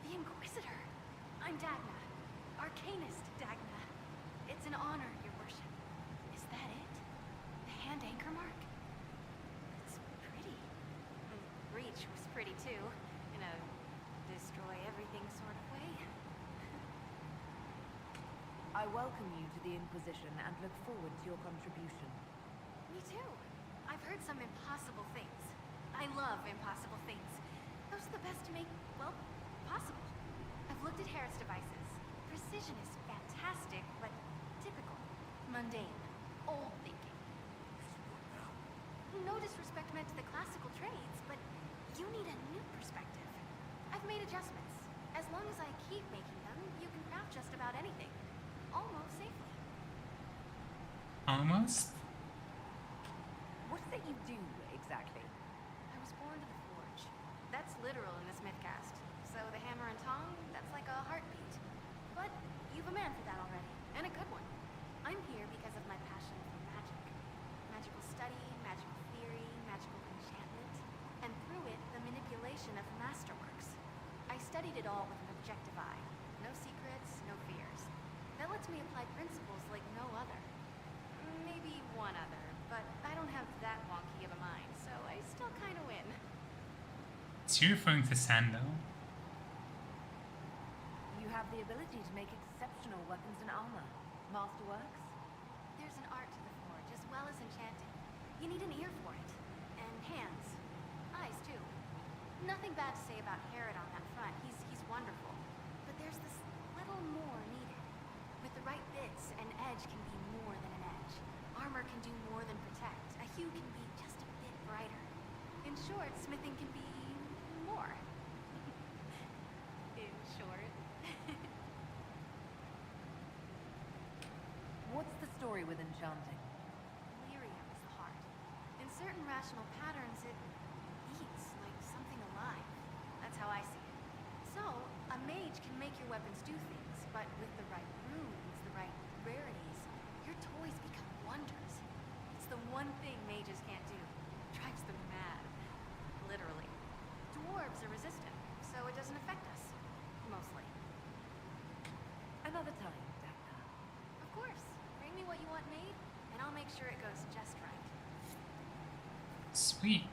The Inquisitor. I'm Dagna. Arcanist Dagna. It's an honor, your worship. Is that it? The hand anchor mark? It's pretty. The breach was pretty, too. In a destroy everything sort of way. I welcome you to the Inquisition and look forward to your contribution. Me too. I've heard some impossible things. I love impossible things. Those are the best to make, well, possible. I've looked at Harris devices. Precision is fantastic, but typical. Mundane. Old thinking. No disrespect meant to the classical trades, but you need a new perspective. I've made adjustments. As long as I keep making them, you can craft just about anything. Almost safely. Almost? What is it you do, exactly? I was born to the forge. That's literal in this mythcast. So the hammer and tong, that's like a heartbeat. But you've a man for that already, and a good one. I'm here because of my passion for magic. Magical study, magical theory, magical enchantment, and through it, the manipulation of masterworks. I studied it all with an objective eye. No secrets, no fears. That lets me apply principles like no other. Maybe one other, but I don't have that wonky of a mind, so I still kind of win. So you're referring to Sando. You have the ability to make exceptional weapons and armor. Masterworks? There's an art to the forge, as well as enchanting. You need an ear for it. And hands. Eyes, too. Nothing bad to say about Herod on that front. He's wonderful. But there's this little more needed. With the right bits, an edge can be more than an edge. Armor can do more than protect. A hue can be just a bit brighter. In short, smithing can be more. In short. What's the story with enchanting? Lyrium is the heart. In certain rational patterns, it beats like something alive. That's how I see it. So, a mage can make your weapons do things, but with the right runes, the right rarities, your toys become wonders. It's the one thing mages can't do. Drives them mad. Literally. Dwarves are resistant, so it doesn't affect us. Mostly. Another time, Dagna. Of course. Bring me what you want made, and I'll make sure it goes just right. Sweet.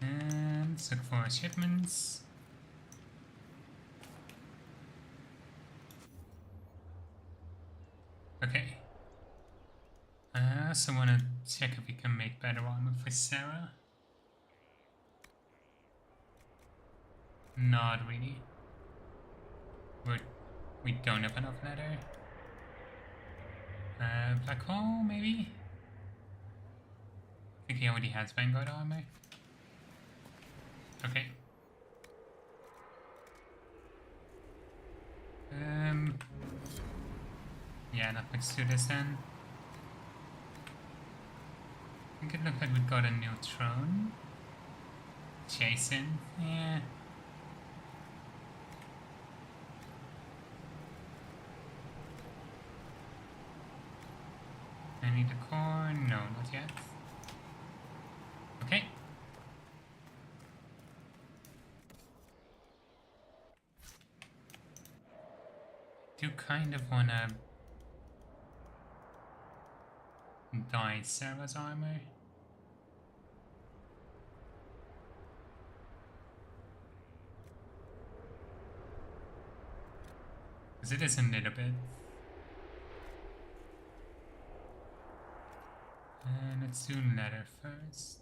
Let's look for shipments. Okay. I also want to check if we can make better armor for Sarah. Not really. We don't have enough leather. Black hole, maybe? I think he already has Vanguard armor. Okay. Yeah, that makes do this then. I think it looked like we got a new throne. Jason, yeah. I need a core? No, not yet. Okay. Do kind of wanna dye Sarah's armor. Because it is a little bit. And let's do leather first.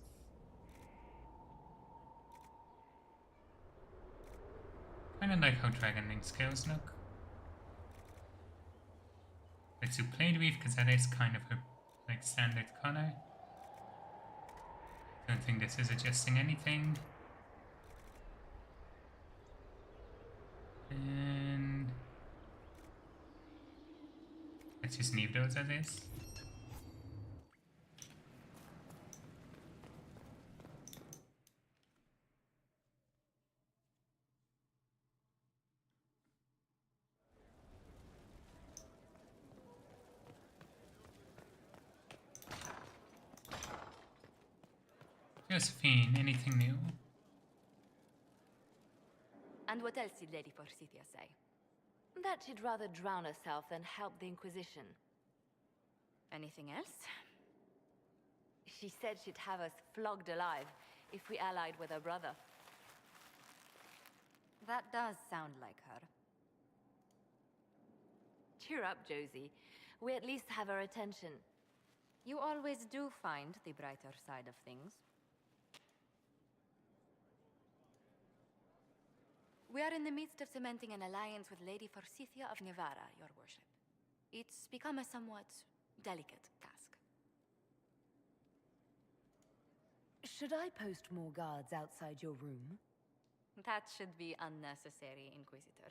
Kinda like how Dragon Link scales look. Let's do Plate Weave because that is kind of a like standard color. Don't think this is adjusting anything. And let's just leave those as is. Josephine, anything new? And what else did Lady Forsythia say? That she'd rather drown herself than help the Inquisition. Anything else? She said she'd have us flogged alive if we allied with her brother. That does sound like her. Cheer up, Josie. We at least have her attention. You always do find the brighter side of things. We are in the midst of cementing an alliance with Lady Forsythia of Nevada, your worship. It's become a somewhat delicate task. Should I post more guards outside your room? That should be unnecessary, Inquisitor.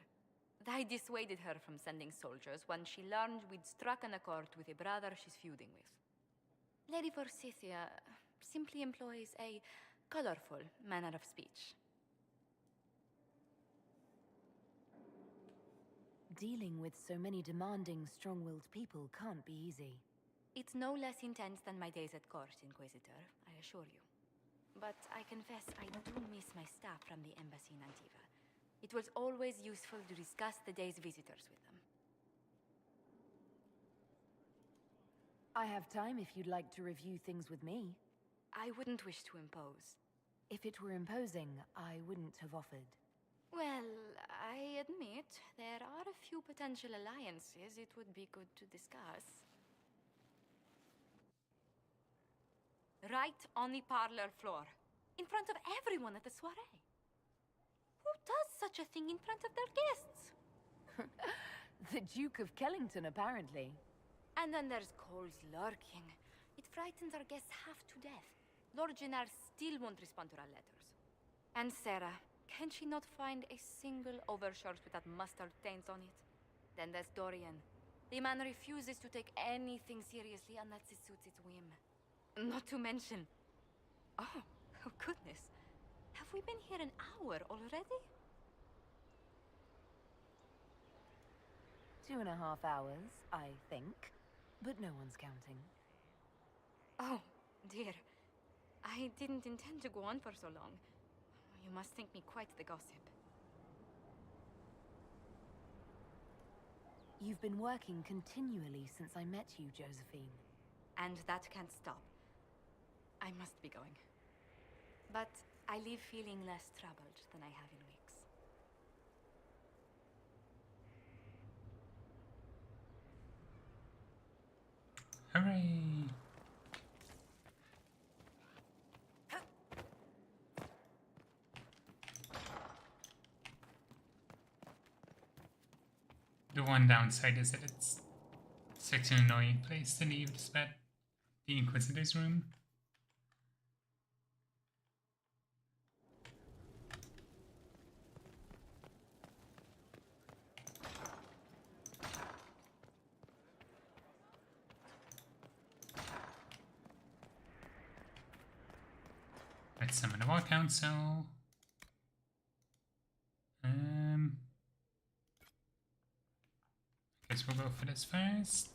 I dissuaded her from sending soldiers when she learned we'd struck an accord with a brother she's feuding with. Lady Forsythia simply employs a colorful manner of speech. Dealing with so many demanding, strong-willed people can't be easy. It's no less intense than my days at court, Inquisitor, I assure you. But I confess I do miss my staff from the embassy in Antiva. It was always useful to discuss the day's visitors with them. I have time if you'd like to review things with me. I wouldn't wish to impose. If it were imposing, I wouldn't have offered. Well, I admit there are a few potential alliances it would be good to discuss. Right on the parlor floor, in front of everyone at the soiree. Who does such a thing in front of their guests? The Duke of Kellington, apparently. And then there's Cole's lurking. It frightens our guests half to death. Lord Gennard still won't respond to our letters. And Sarah, can she not find a single overshirt with that mustard taint on it? Then there's Dorian. The man refuses to take anything seriously unless it suits its whim. Not to mention... Oh goodness. Have we been here an hour already? 2.5 hours, I think. But no one's counting. Oh, dear. I didn't intend to go on for so long. You must think me quite the gossip. You've been working continually since I met you, Josephine. And that can't stop. I must be going. But I leave feeling less troubled than I have in weeks. Hooray! The one downside is that it's such an annoying place to leave, despite the Inquisitor's room. Let's summon the War Council. Guess we'll go for this first.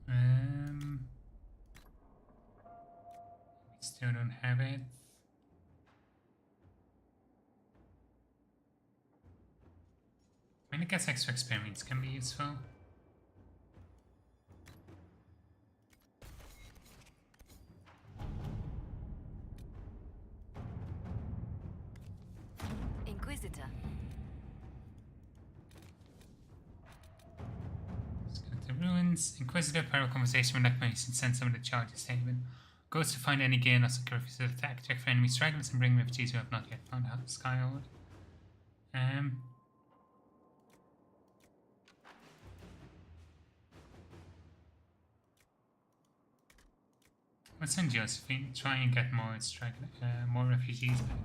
We still don't have it. I mean, I guess extra experience can be useful. Inquisitor. Let's go to ruins. Inquisitor, power conversation with Mason, send some of the charges to Haven. Goes to find any gear lost or Griffiths attack, check for enemy stragglers and bring refugees who have not yet found Skyhold. We'll send Josephine, try and get more more refugees back.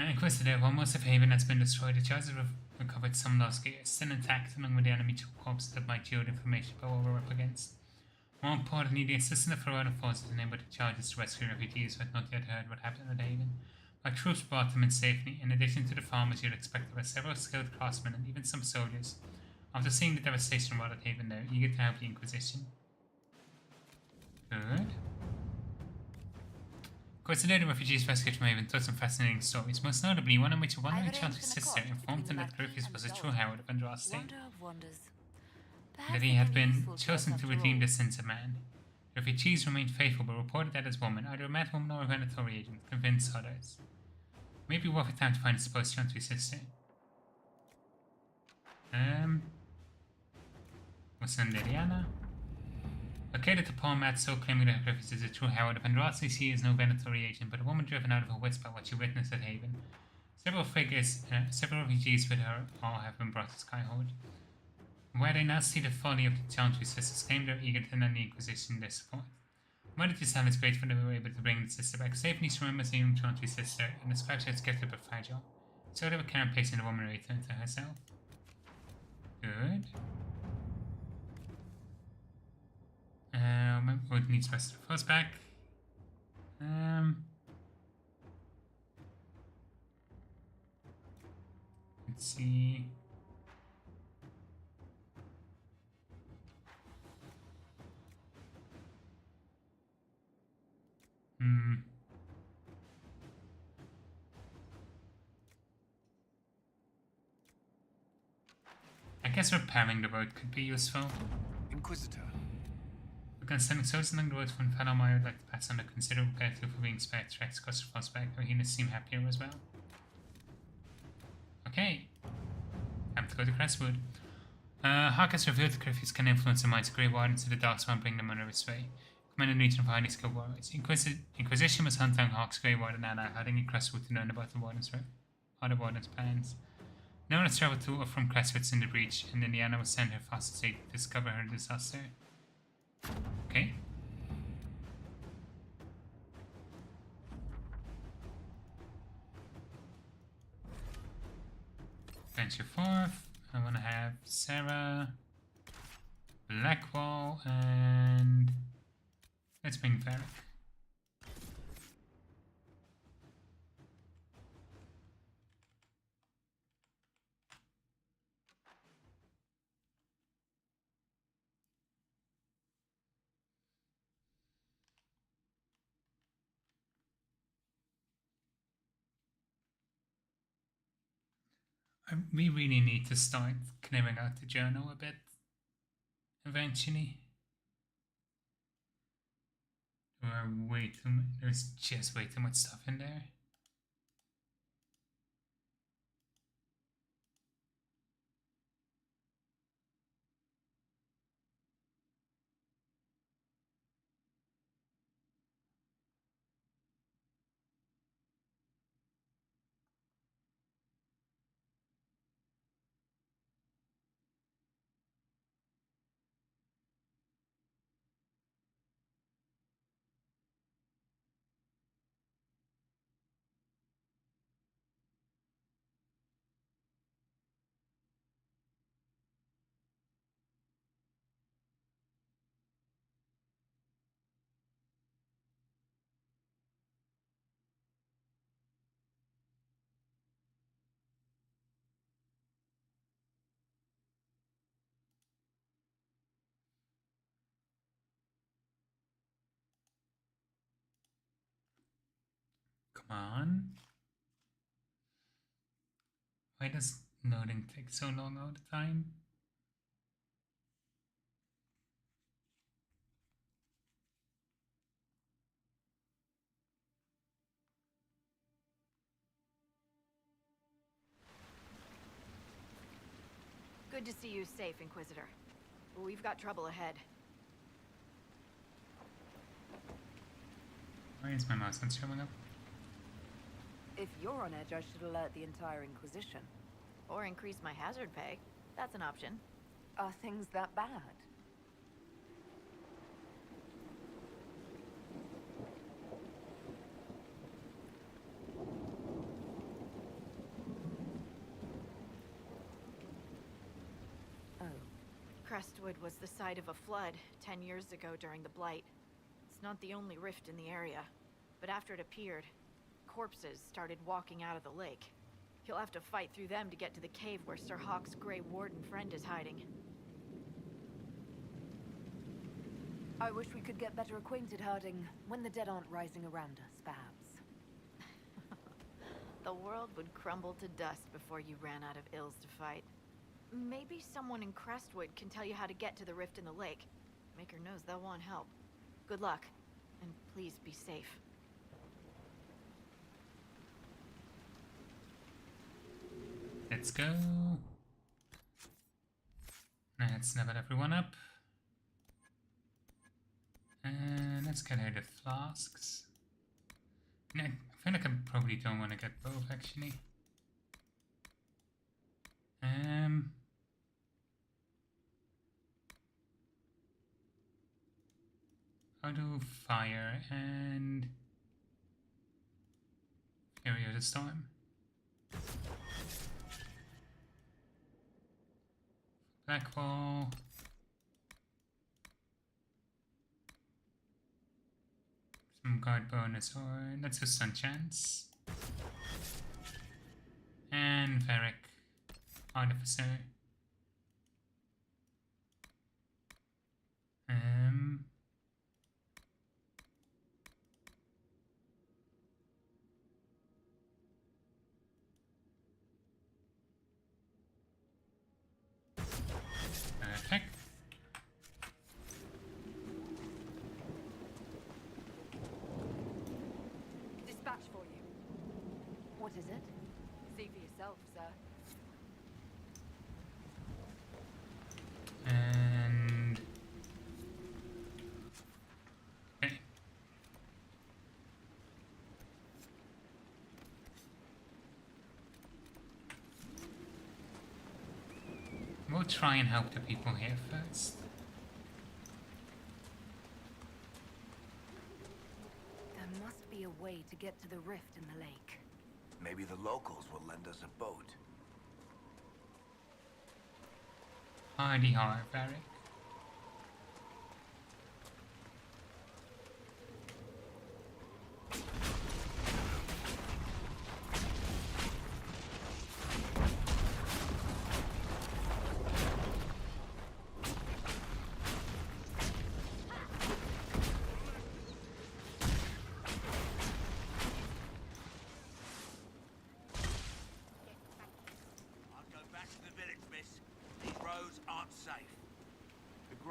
Inquisitor, while most of Haven has been destroyed, the charges have recovered some lost gear, still intact, along with the enemy two corpses that might yield information about what we're up against. More importantly, the assistance of Florida forces enabled the charges to rescue refugees who had not yet heard what happened at Haven. Our troops brought them in safely. In addition to the farmers you'd expect, there were several skilled craftsmen and even some soldiers. After seeing the devastation wrought at Haven, they're eager to help the Inquisition. Good. Consider the refugees rescued from Haven told some fascinating stories, most notably one in which a wandering child's sister informed him that Griffiths was a true herald of Andra's state. That he had been chosen to redeem the sins of man. The refugees remained faithful but reported that his woman, either a mad woman or a Venatori agent, convinced others. Maybe worth a time to find a supposed Chantry sister. What's in Liliana? Located to Paul Matzo, claiming that Griffiths is a true herald of Andraste, she is no Venatori agent, but a woman driven out of her wits by what she witnessed at Haven. Several refugees with her all have been brought to Skyhold. Where they now see the folly of the Chantry sisters, claim they're eager to lend the Inquisition their support. Mother Giselle is grateful that we were able to bring the sister back safely. She remembers the young Chantry sister and describes her as gifted but fragile. So they were care and placing the woman returned to herself. Good. Wood needs the rest of the force back. Let's see. I guess repairing the road could be useful. Inquisitor. Again, sending soldiers along the road from Fellow I would like to pass on a considerable gratitude for being spared tracks across the Frostback. Rohina seem happier as well. Okay. Time to go to Crestwood. Hawk has revealed that Griffiths can influence the minds of Grey Wardens to the Darkspawn and bring them under his sway. Commanding Legion of highly skilled warriors. Inquisition was hunt down Hawk's Grey Warden ally, hiding in Crestwood to learn about the Warden's plans. No one has traveled to or from Crestwood in the breach, and Liliana will send her fastest aid to discover her disaster. Okay. Venture forth. I want to have Sarah, Blackwall, and let's bring Varric. We really need to start clearing out the journal a bit eventually. There's just way too much stuff in there. Come on. Why does loading take so long all the time? Good to see you safe, Inquisitor. We've got trouble ahead. Why is my mouse not showing up? If you're on edge, I should alert the entire Inquisition. Or increase my hazard pay. That's an option. Are things that bad? Oh. Crestwood was the site of a flood 10 years ago during the Blight. It's not the only rift in the area, but after it appeared, corpses started walking out of the lake. You'll have to fight through them to get to the cave where Sir Hawke's Grey Warden friend is hiding. I wish we could get better acquainted, Harding, when the dead aren't rising around us, perhaps. The world would crumble to dust before you ran out of ills to fight. Maybe someone in Crestwood can tell you how to get to the rift in the lake. Maker knows they'll want help. Good luck, and please be safe. Let's go. Let's level everyone up. And let's get rid of flasks. I feel like I probably don't want to get both actually. I'll do fire and Fury of the Storm. Black Wall. Some guard bonus, or let's do Sun Chance. And Varric, Artificer. Perfect. Dispatch for you. What is it? See for yourself, sir. And okay. We'll try and help the people here first. There must be a way to get to the rift in the lake. Maybe the locals will lend us a boat. Hardy har, Varric.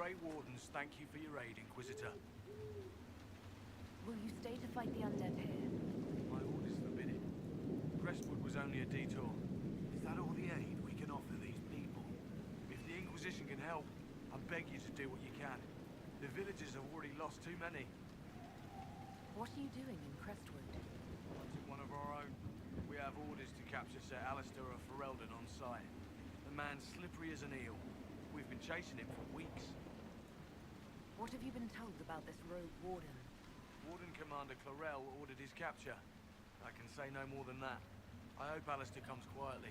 Grey Wardens thank you for your aid, Inquisitor. Will you stay to fight the undead here? My orders forbid it. Crestwood was only a detour. Is that all the aid we can offer these people? If the Inquisition can help, I beg you to do what you can. The villagers have already lost too many. What are you doing in Crestwood? I took one of our own. We have orders to capture Sir Alistair of Ferelden on sight. The man's slippery as an eel. We've been chasing him for weeks. What have you been told about this rogue warden? Warden Commander Clarel ordered his capture. I can say no more than that. I hope Alistair comes quietly.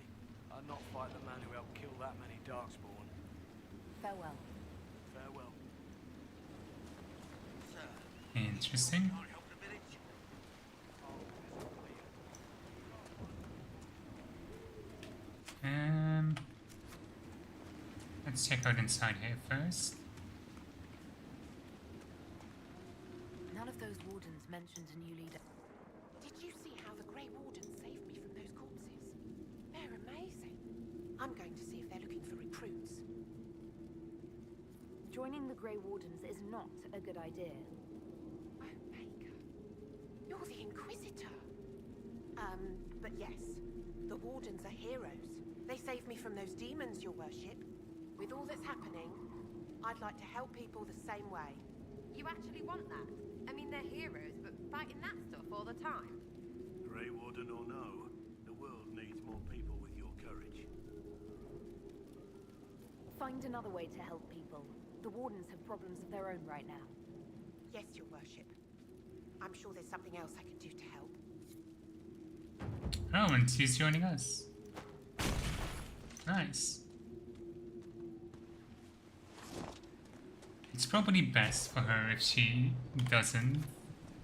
I'll not fight the man who helped kill that many Darkspawn. Farewell. Farewell. Interesting. Let's check out inside here first. None of those wardens mentioned a new leader. Did you see how the Grey Wardens saved me from those corpses? They're amazing. I'm going to see if they're looking for recruits. Joining the Grey Wardens is not a good idea. Oh, Maker. You're the Inquisitor. But yes, the Wardens are heroes. They saved me from those demons, your worship. With all that's happening, I'd like to help people the same way. You actually want that? I mean, they're heroes, but fighting that stuff all the time. Grey Warden or no, the world needs more people with your courage. Find another way to help people. The Wardens have problems of their own right now. Yes, your worship. I'm sure there's something else I can do to help. Oh, and she's joining us. Nice. It's probably best for her if she doesn't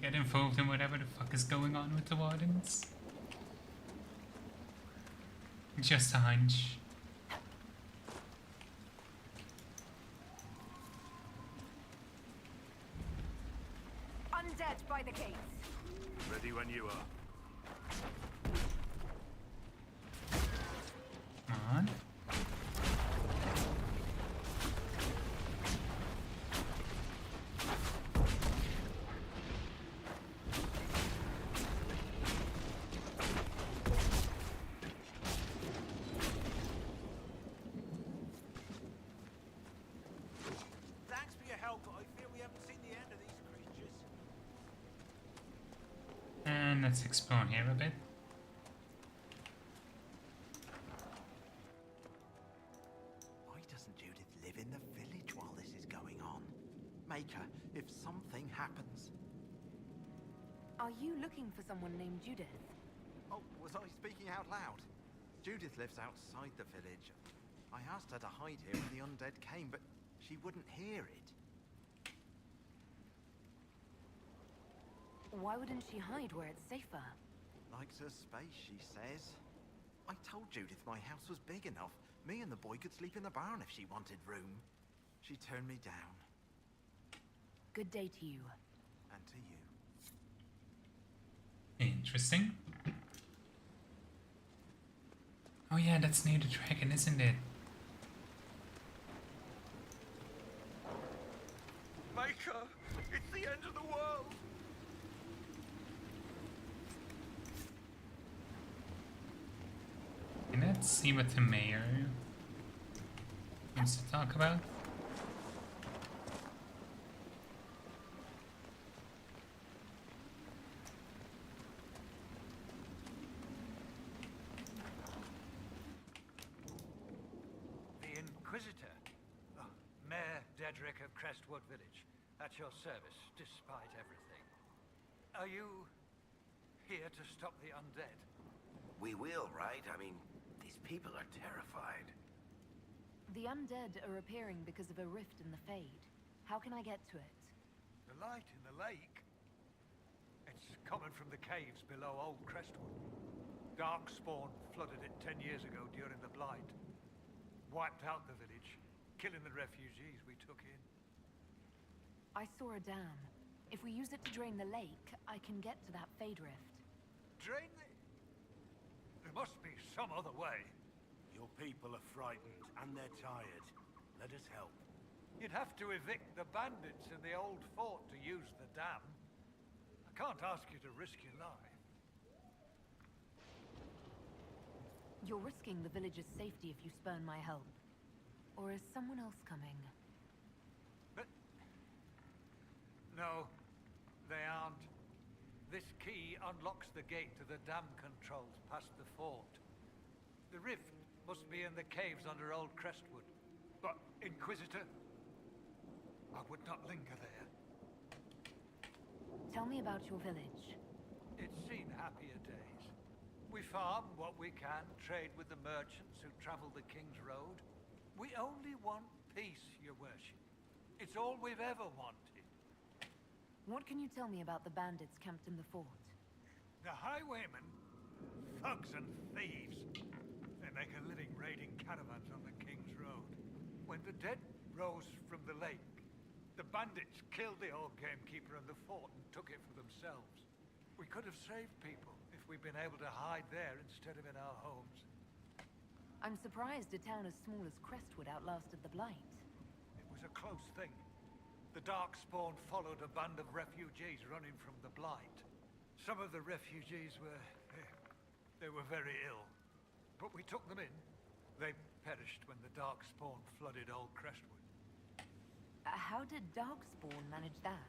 get involved in whatever the fuck is going on with the Wardens. Just a hunch. Undead by the gates. Ready when you are. Come on. Thanks for your help, but I fear we haven't seen the end of these creatures. And let's explore here a bit. Why doesn't Judith live in the village while this is going on? Maker, if something happens... Are you looking for someone named Judith? Oh, was I speaking out loud? Judith lives outside the village. I asked her to hide here when the undead came, but she wouldn't hear it. Why wouldn't she hide where it's safer? Likes her space, she says. I told Judith my house was big enough. Me and the boy could sleep in the barn if she wanted room. She turned me down. Good day to you. And to you. Interesting. Oh yeah, that's near the dragon, isn't it? Maker, it's the end of the world. Let's see what the mayor wants to talk about. The Inquisitor. Oh, Mayor Dedrick of Crestwood Village. At your service, despite everything. Are you here to stop the undead? We will, right? I mean, these people are terrified. The undead are appearing because of a rift in the Fade. How can I get to it? The light in the lake? It's coming from the caves below Old Crestwood. Darkspawn flooded it 10 years ago during the Blight. Wiped out the village, killing the refugees we took in. I saw a dam. If we use it to drain the lake, I can get to that Fade rift. Drain the... There must be some other way. Your people are frightened, and they're tired. Let us help. You'd have to evict the bandits in the old fort to use the dam. I can't ask you to risk your life. You're risking the village's safety if you spurn my help. Or is someone else coming? But... no, they aren't. This key unlocks the gate to the dam controls past the fort. The rift must be in the caves under Old Crestwood. But, Inquisitor, I would not linger there. Tell me about your village. It's seen happier days. We farm what we can, trade with the merchants who travel the King's Road. We only want peace, your worship. It's all we've ever wanted. What can you tell me about the bandits camped in the fort? The highwaymen, thugs and thieves. They make a living raiding caravans on the King's Road. When the dead rose from the lake, the bandits killed the old gamekeeper and the fort and took it for themselves. We could have saved people if we'd been able to hide there instead of in our homes. I'm surprised a town as small as Crestwood outlasted the Blight. It was a close thing. The Darkspawn followed a band of refugees running from the Blight. Some of the refugees were... they were very ill. But we took them in. They perished when the Darkspawn flooded Old Crestwood. How did Darkspawn manage that?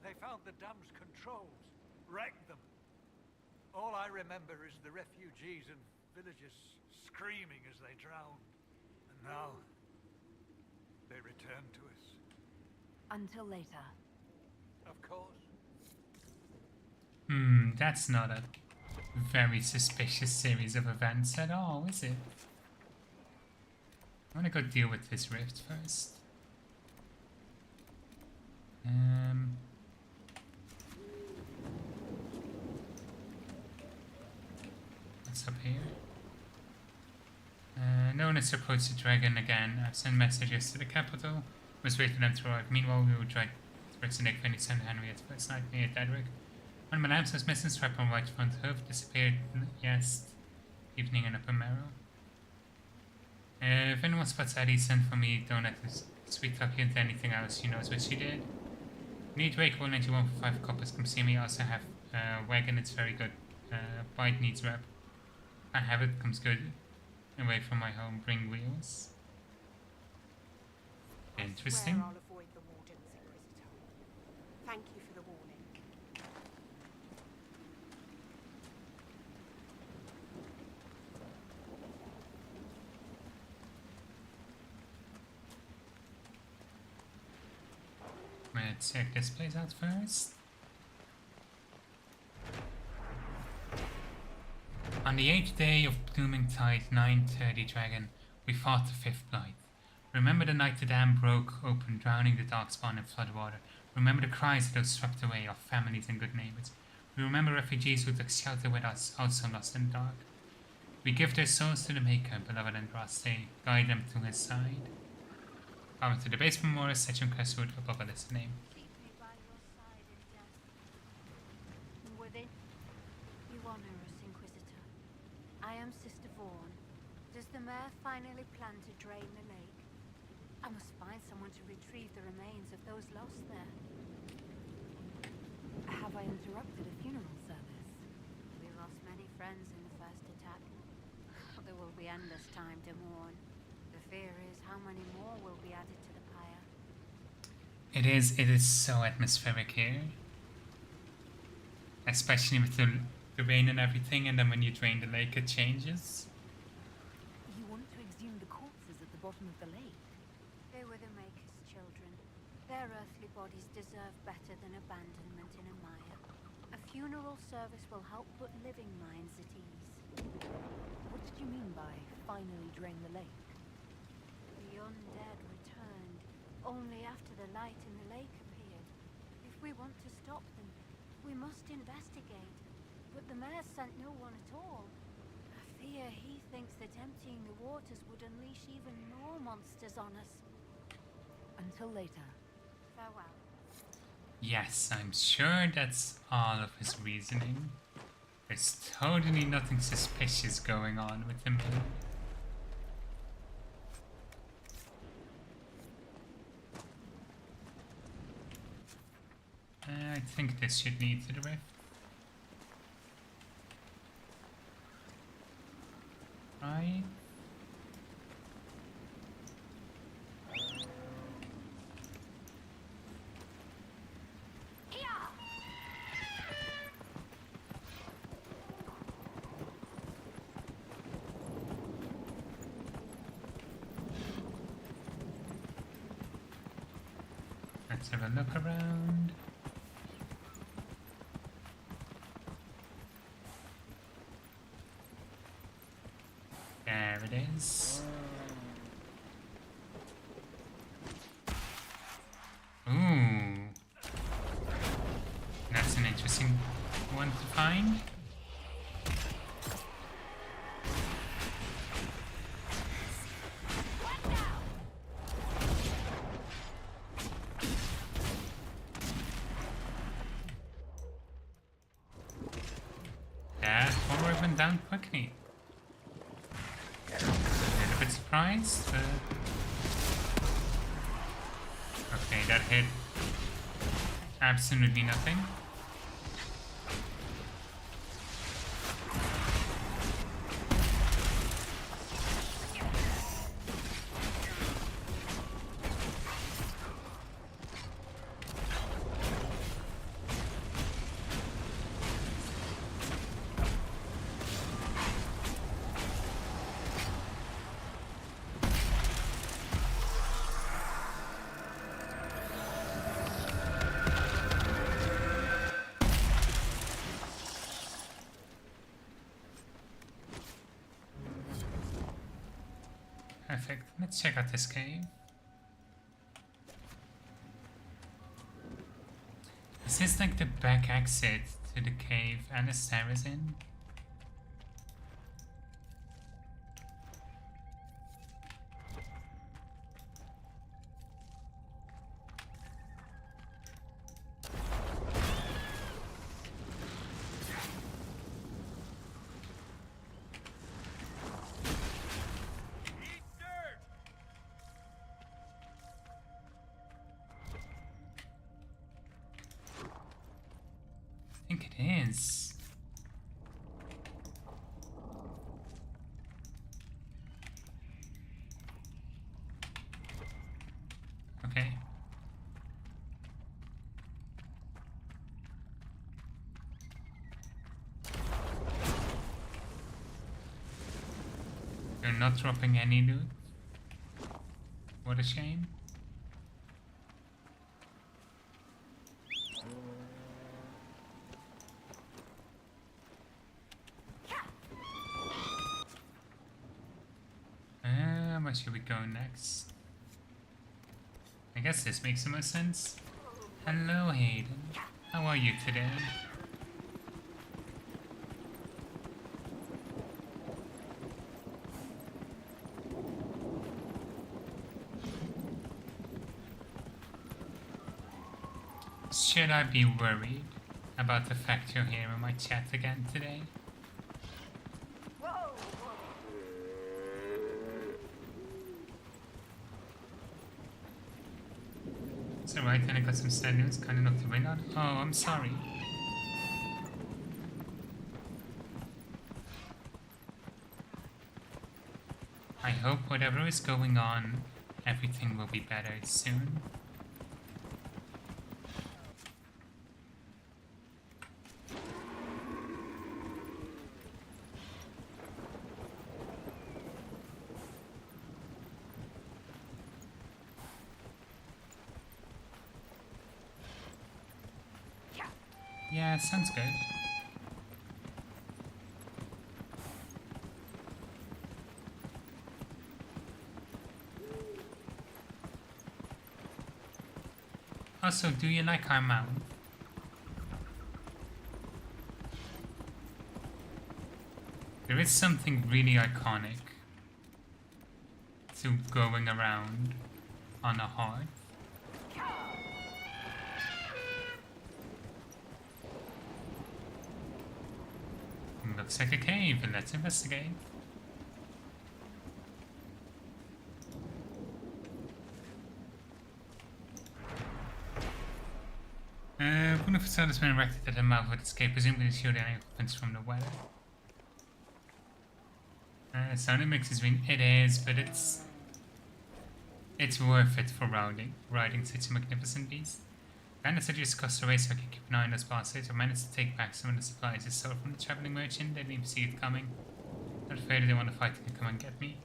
They found the dam's controls, wrecked them. All I remember is the refugees and villagers screaming as they drowned. And now, they return to us. Until later. Of course. That's not a very suspicious series of events at all, is it? I want to go deal with this rift first. What's up here? No one has approached the dragon again. I've sent messages to the capital. Was waiting for them to arrive. Meanwhile, we will try towards the next Fanny Son Henriette's first night near Dedrick. One of my lamps was missing, strap on right front hoof, disappeared yes evening in Upper Marrow. If anyone spots Addie, send for me. Don't let this sweet talk into anything else. She knows what she did. Need Wake 191 for 5 coppers. Come see me. I also have wagon. It's very good. Bite needs rep. I have it. Comes good. Away from my home. Bring wheels. Interesting. I swear I'll avoid the Wardens, Inquisitor. Thank you for the warning. Let's check this place out first. On the 8th day of Blooming Tide 930 Dragon, we fought the 5th Blight. Remember the night the dam broke open, drowning the Darkspawn in flood water. Remember the cries of those swept away, our families and good neighbors. We remember refugees who took shelter with us, also lost in the dark. We give their souls to the Maker, beloved and Raste, guide them to his side. Come to the base memorial, section Crestwood, above a list name. With it, you honor us, Inquisitor. I am Sister Vaughn. Does the mayor finally plan to drain the lake? I must find someone to retrieve the remains of those lost there. Have I interrupted a funeral service? We lost many friends in the first attack. There will be endless time to mourn. The fear is how many more will be added to the pyre. It is so atmospheric here. Especially with the rain and everything, and then when you drain the lake it changes. You want to exhume the corpses at the bottom of the lake? They were the Maker's children. Their earthly bodies deserve better than abandonment in a mire. A funeral service will help put living minds at ease. What did you mean by finally drain the lake? The undead returned, only after the light in the lake appeared. If we want to stop them, we must investigate. But the mayor sent no one at all. I fear he thinks that emptying the waters would unleash even more monsters on us. Until later. Farewell. Yes, I'm sure that's all of his reasoning. There's totally nothing suspicious going on with him. think this should lead to the rift. Right? Let's have a look around. There it is. Ooh. That's an interesting one to find. That horror went down quickly. A little bit surprised, but... Okay, that hit absolutely nothing. Perfect. Let's check out this cave. Is this like the back exit to the cave Alistair is in? I think it is. Okay. You're not dropping any loot? What a shame. Where should we go next? I guess this makes the most sense. Hello, Hayden. How are you today? Should I be worried about the fact you're here in my chat again today? It's alright, then I got some sad news, kinda knocked the wind out. Oh, I'm sorry. I hope whatever is going on, everything will be better soon. Yeah, sounds good. Also, do you like our mount? There is something really iconic to going around on a hearth. Looks like a cave, and let's investigate. Wooden facade has been erected at the mouth of the escape, presumably to shield any occupants from the weather. Sound mix has been. It is, but it's worth it for riding such a magnificent beast. Bandits had just crossed the way so I could keep an eye on those bastards. I managed to take back some of the supplies I stole from the traveling merchant. They didn't see it coming. Not afraid they want to fight and come and get me.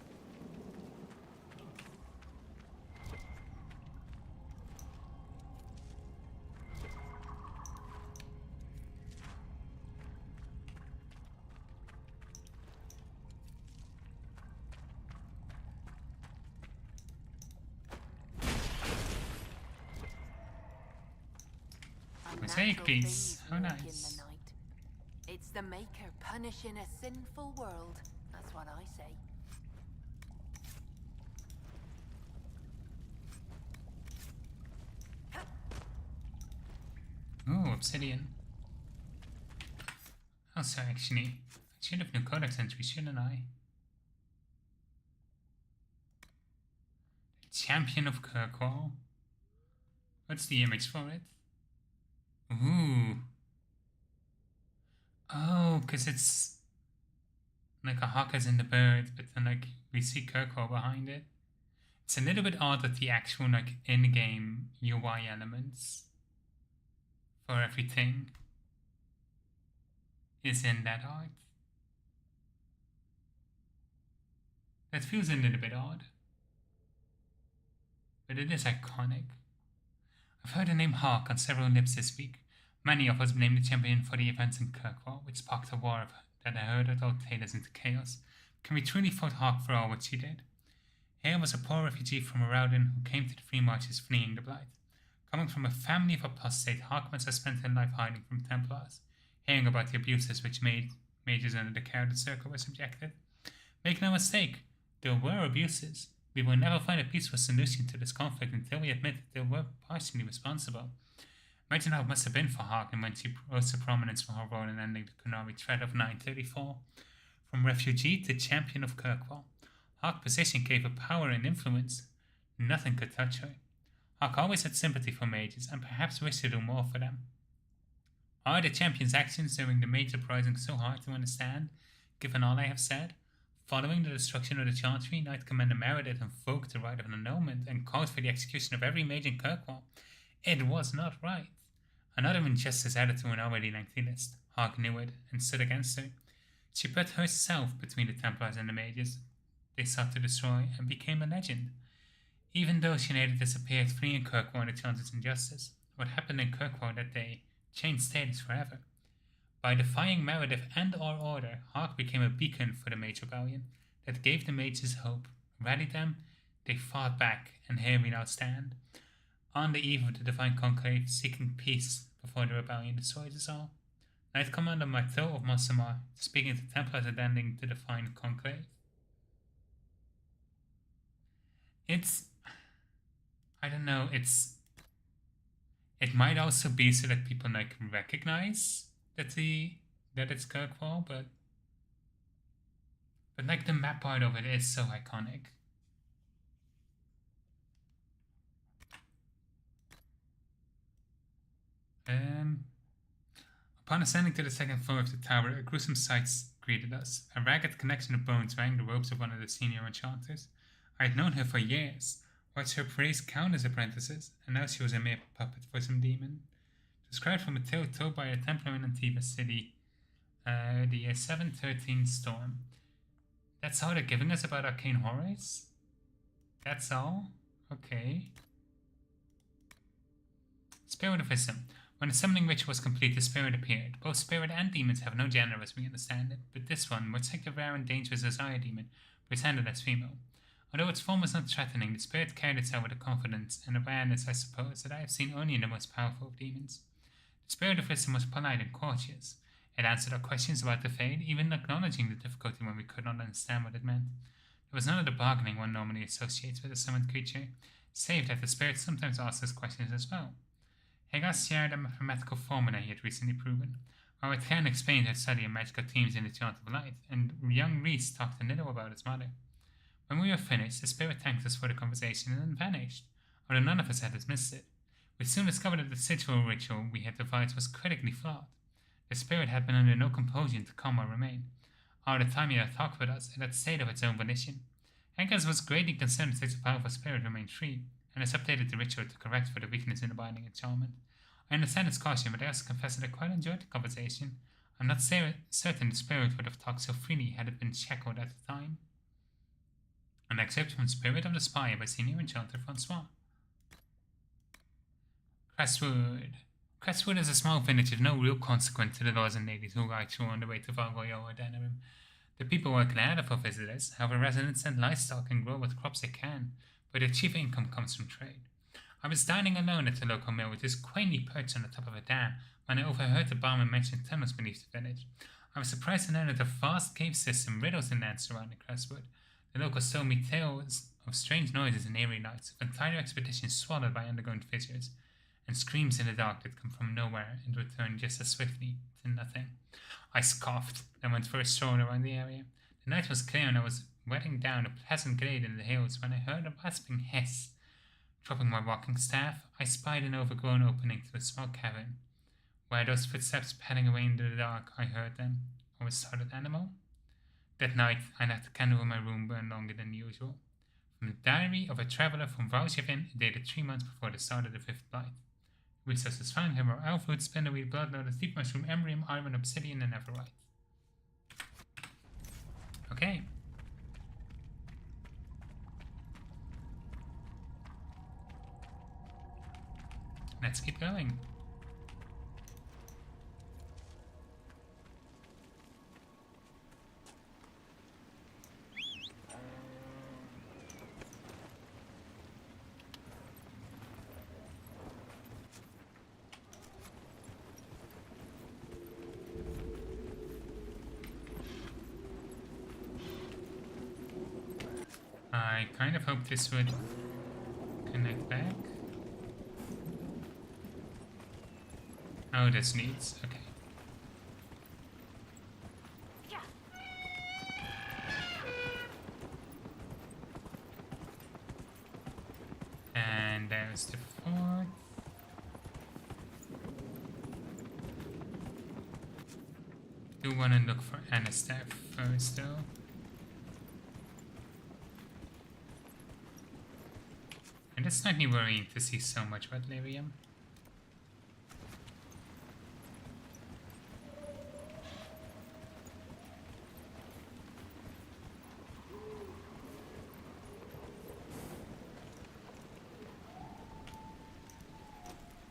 Piece. How nice. It's the Maker punishing a sinful world. That's what I say. Oh, obsidian. Also, actually, I should have new codex entries, shouldn't I? Champion of Kirkwall. What's the image for it? Ooh. Oh, because it's like a hawk as in the bird, but then like we see Kirkwall behind it. It's a little bit odd that the actual like in-game UI elements for everything is in that art. That feels a little bit odd. But it is iconic. I've heard the name Hawk on several lips this week. Many of us blamed the champion for the events in Kirkwall, which sparked a war that herded all traders into chaos. Can we truly fault Hawk for all what she did? Here was a poor refugee from Reborn who came to the free marches fleeing the Blight. Coming from a family of apostate, Hawk must have spent her life hiding from Templars, hearing about the abuses which mages under the care of the Circle were subjected. Make no mistake, there were abuses. We will never find a peaceful solution to this conflict until we admit that they were partially responsible. Imagine how it must have been for Harkin when she rose to prominence for her role in ending the Kunari threat of 934. From refugee to champion of Kirkwall, Hark's position gave her power and influence. Nothing could touch her. Hark always had sympathy for mages and perhaps wished to do more for them. Are the champion's actions during the mage uprising so hard to understand, given all I have said? Following the destruction of the Chantry, Knight Commander Meredith invoked the right of annulment and called for the execution of every mage in Kirkwall. It was not right. Another injustice added to an already lengthy list. Hark knew it and stood against her. She put herself between the Templars and the mages they sought to destroy and became a legend. Even though she later disappeared, fleeing Kirkwall and the Chantry's injustice, what happened in Kirkwall that day changed status forever. By defying Meredith and our order, Hark became a beacon for the Mage Rebellion that gave the mages hope. Rallied them, they fought back, and here we now stand. On the eve of the Divine Conclave, seeking peace before the rebellion destroys us all. Knight Commander Marteau of Mossamar, speaking to Templars attending the Divine Conclave. I don't know, it might also be so that people like recognize that it's Kirkwall, but like the map part of it is so iconic. Upon ascending to the second floor of the tower, a gruesome sight greeted us. A ragged collection of bones rang the robes of one of the senior enchanters. I had known her for years, watched her praise countless apprentices, and now she was a mere puppet for some demon. Described from a tale told by a Templar in Antiva City, the 713 storm. That's all they're giving us about arcane horrors? That's all? Okay. Spirit of Wisdom. When the summoning ritual was complete, the spirit appeared. Both spirit and demons have no gender as we understand it, but this one, much like the rare and dangerous Desire demon, presented as female. Although its form was not threatening, the spirit carried itself with a confidence and awareness, I suppose, that I have seen only in the most powerful of demons. The spirit of Wisdom was polite and courteous. It answered our questions about the fate, even acknowledging the difficulty when we could not understand what it meant. There was none of the bargaining one normally associates with a summoned creature, save that the spirit sometimes asked us questions as well. Hagar shared a mathematical formula he had recently proven. Our Etienne explained her study of magical themes in the Chant of Light, and young Reese talked a little about his mother. When we were finished, the spirit thanked us for the conversation and then vanished, although none of us had dismissed it. We soon discovered that the sigil ritual we had devised was critically flawed. The spirit had been under no compulsion to come or remain. All the time it had talked with us, it had stayed of its own volition. Angus was greatly concerned that such a powerful spirit remained free, and has updated the ritual to correct for the weakness in the binding enchantment. I understand its caution, but I also confess that I quite enjoyed the conversation. I'm not certain the spirit would have talked so freely had it been shackled at the time. An excerpt from Spirit of the Spy by Senior Enchanter Francois. Crestwood. Crestwood is a small village of no real consequence to the lords and ladies who ride through on the way to Valgoyo or Denerim. The people work glad for visitors, however residents send livestock and grow what crops they can, but their chief income comes from trade. I was dining alone at the local mill, which is quaintly perched on the top of a dam, when I overheard the barman mention tunnels beneath the village. I was surprised to learn that a vast cave system riddles the land surrounding Crestwood. The locals told me tales of strange noises and eerie nights, of entire expeditions swallowed by underground fissures, and screams in the dark that come from nowhere and return just as swiftly to nothing. I scoffed and went for a stroll around the area. The night was clear and I was wading down a pleasant glade in the hills when I heard a rasping hiss. Dropping my walking staff, I spied an overgrown opening to a small cavern. Were those footsteps padding away into the dark, I heard them, or a startled animal? That night, I let the candle in my room burn longer than usual. From the diary of a traveller from Valshavin, dated 3 months before the start of the 5th Blight. Resources found here were elfwood, spinnerweed, bloodload, steep mushroom, embryum, iron, obsidian, and everite. Okay. Let's keep going. I kind of hope this would connect back. Oh, this needs. Okay. And there's the fort. Do want to look for Anastav first, though. And it's slightly worrying to see so much about Lyrium.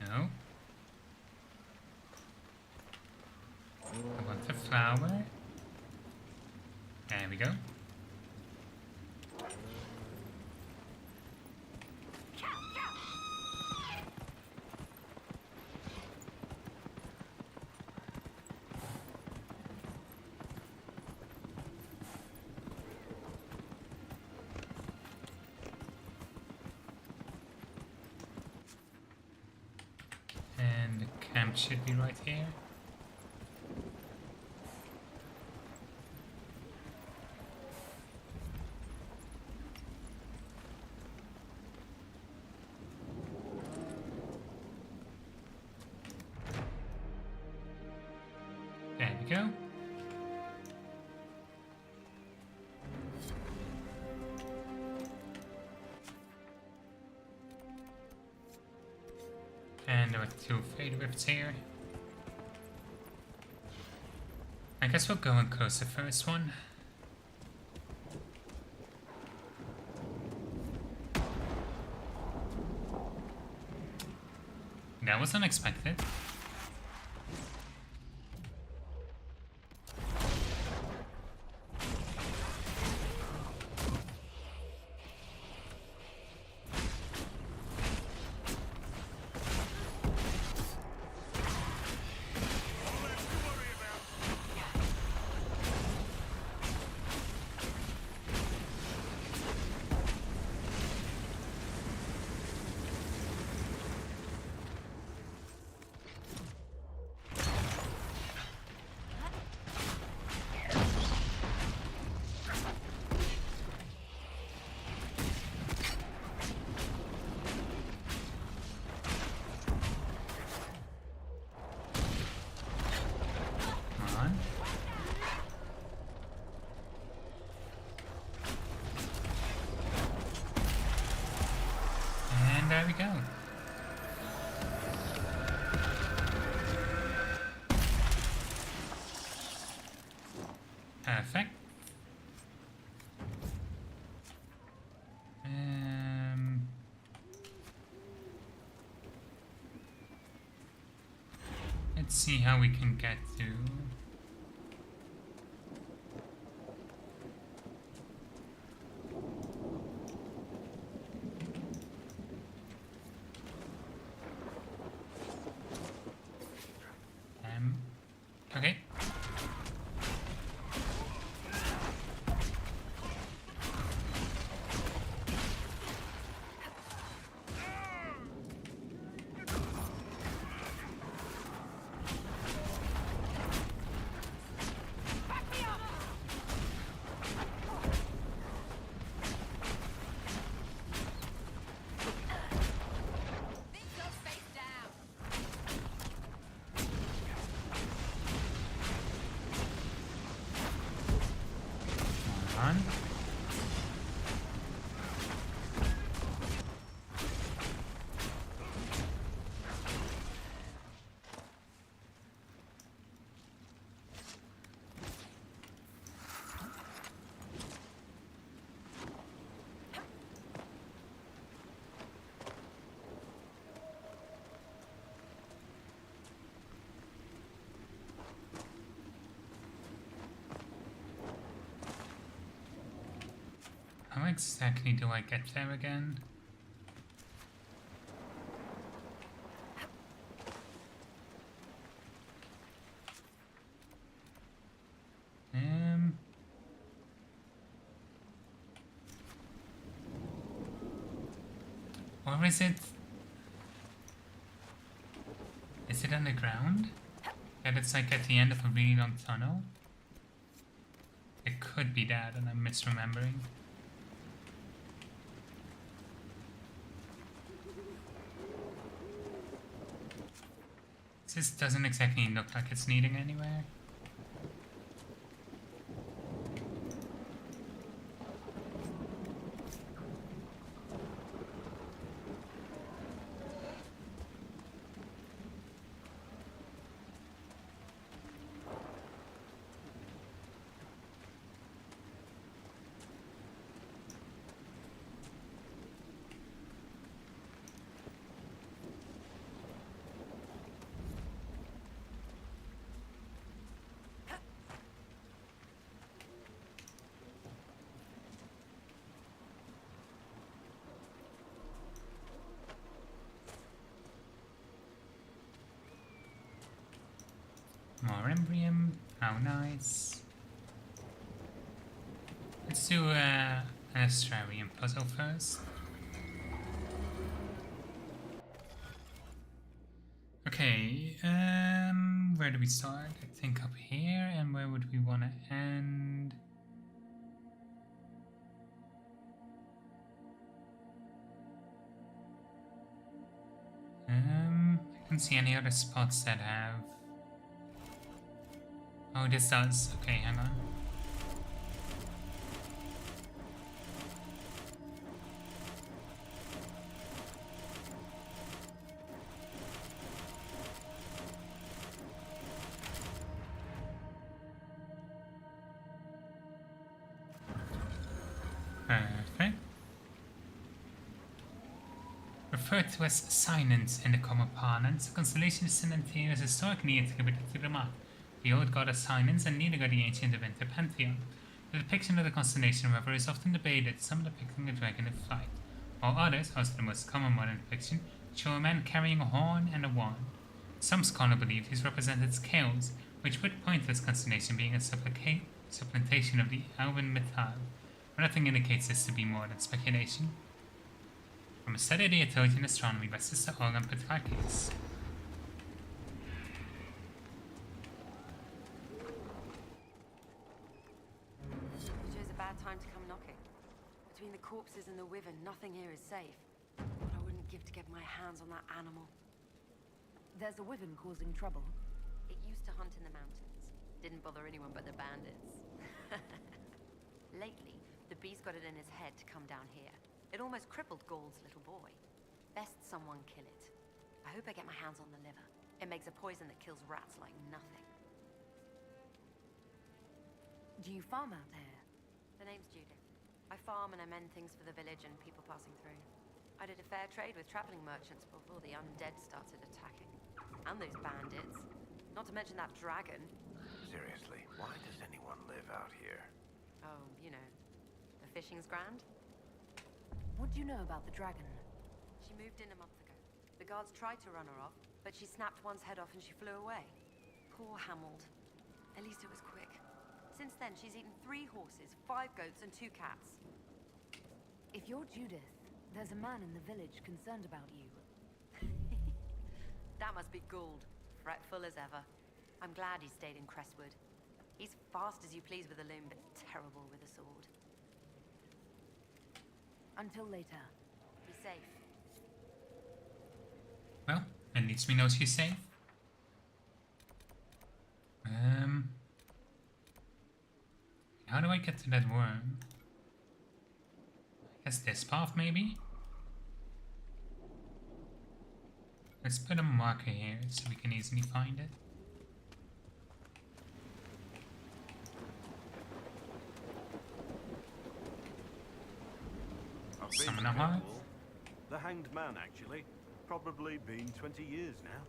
No. I want the flower. There we go. And the camp should be right here. There we go. And there are 2 fade rifts here. I guess we'll go and close the first one. That was unexpected. And there we go. Perfect. Let's see how we can get to... okay. How exactly do I get there again? Or is it? Is it underground? And it's like at the end of a really long tunnel? It could be that, and I'm misremembering. This doesn't exactly look like it's leading anywhere. More Embrium, how nice. Let's do an Astrarian puzzle first. Okay, where do we start? I think up here, and where would we want to end? I don't see any other spots that have... Oh, this does. Okay, hang on. Perfect. Referred to as Sinance in the common parlance, the constellation of Sinantia is historically attributed to the map. The old god of Sinance and neither god the ancient Winter pantheon. The depiction of the constellation, however, is often debated, some depicting a dragon in flight, while others, also the most common modern depiction, show a man carrying a horn and a wand. Some scholars believe these represented scales, which would point to this constellation being a supplantation of the Alvin Metal, but nothing indicates this to be more than speculation. From a study of the Ethiopian astronomy by Sister Olga Petrakis. You chose a bad time to come knocking. Between the corpses and the Wyvern, nothing here is safe. What I wouldn't give to get my hands on that animal. There's a Wyvern causing trouble. It used to hunt in the mountains. Didn't bother anyone but the bandits. Lately, the beast got it in his head to come down here. It almost crippled Gauld's little boy. Best someone kill it. I hope I get my hands on the liver. It makes a poison that kills rats like nothing. Do you farm out here? The name's Judith. I farm and I mend things for the village and people passing through. I did a fair trade with traveling merchants before the undead started attacking. And those bandits. Not to mention that dragon. Seriously, why does anyone live out here? Oh, you know, the fishing's grand. What do you know about the dragon? She moved in a month ago. The guards tried to run her off, but she snapped one's head off and she flew away. Poor Hamold. At least it was quick. Since then, she's eaten 3 horses, 5 goats, and 2 cats. If you're Judith, there's a man in the village concerned about you. That must be Gould. Fretful as ever. I'm glad he stayed in Crestwood. He's fast as you please with a loom, but terrible with a sword. Until later. Be safe. Well, at least we know she's safe. How do I get to that worm? I guess this path, maybe? Let's put a marker here so we can easily find it. Summon a heart. The Hanged Man, actually. Probably been 20 years now.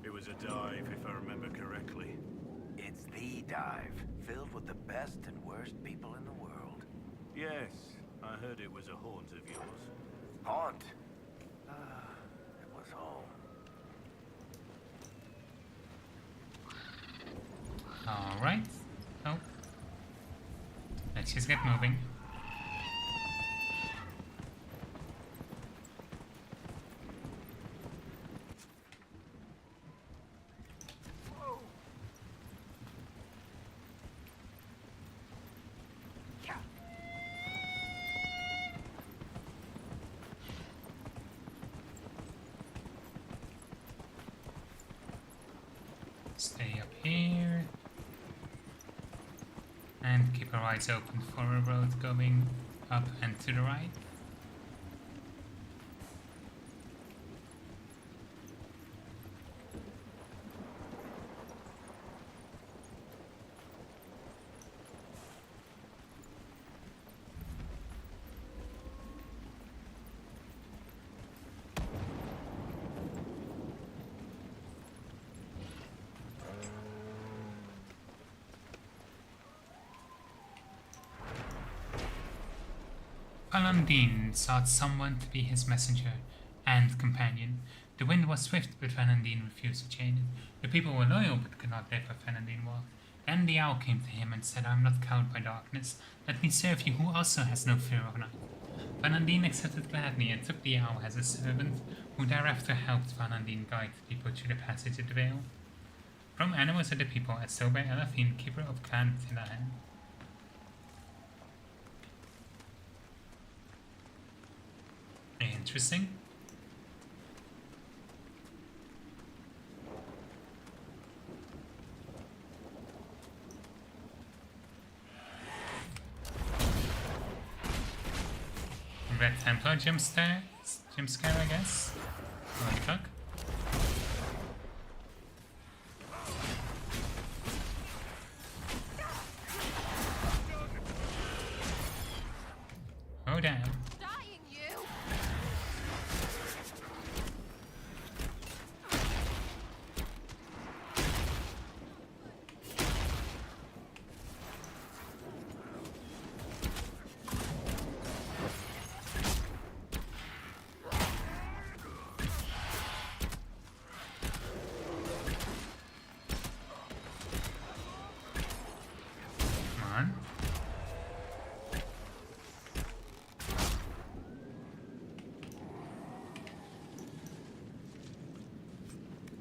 It was a dive, if I remember correctly. It's the dive, filled with the best and worst people in the world. Yes, I heard it was a haunt of yours. Haunt? It was home. Alright. Oh. Let's just get moving. Stay up here. And keep our eyes open for a road going up and to the right. Valentine sought someone to be his messenger and companion. The wind was swift, but Valentine refused to change it. The people were loyal, but could not live where Valentine walked. Then the owl came to him and said, "I am not cowed by darkness. Let me serve you, who also has no fear of night." Valentine accepted gladly and took the owl as a servant, who thereafter helped Valentine guide the people through the passage of the veil. From animals of the people, as so by Elafine, keeper of Clan Tillahan. Interesting. Red Templar jump scare, I guess. What the fuck? Oh damn.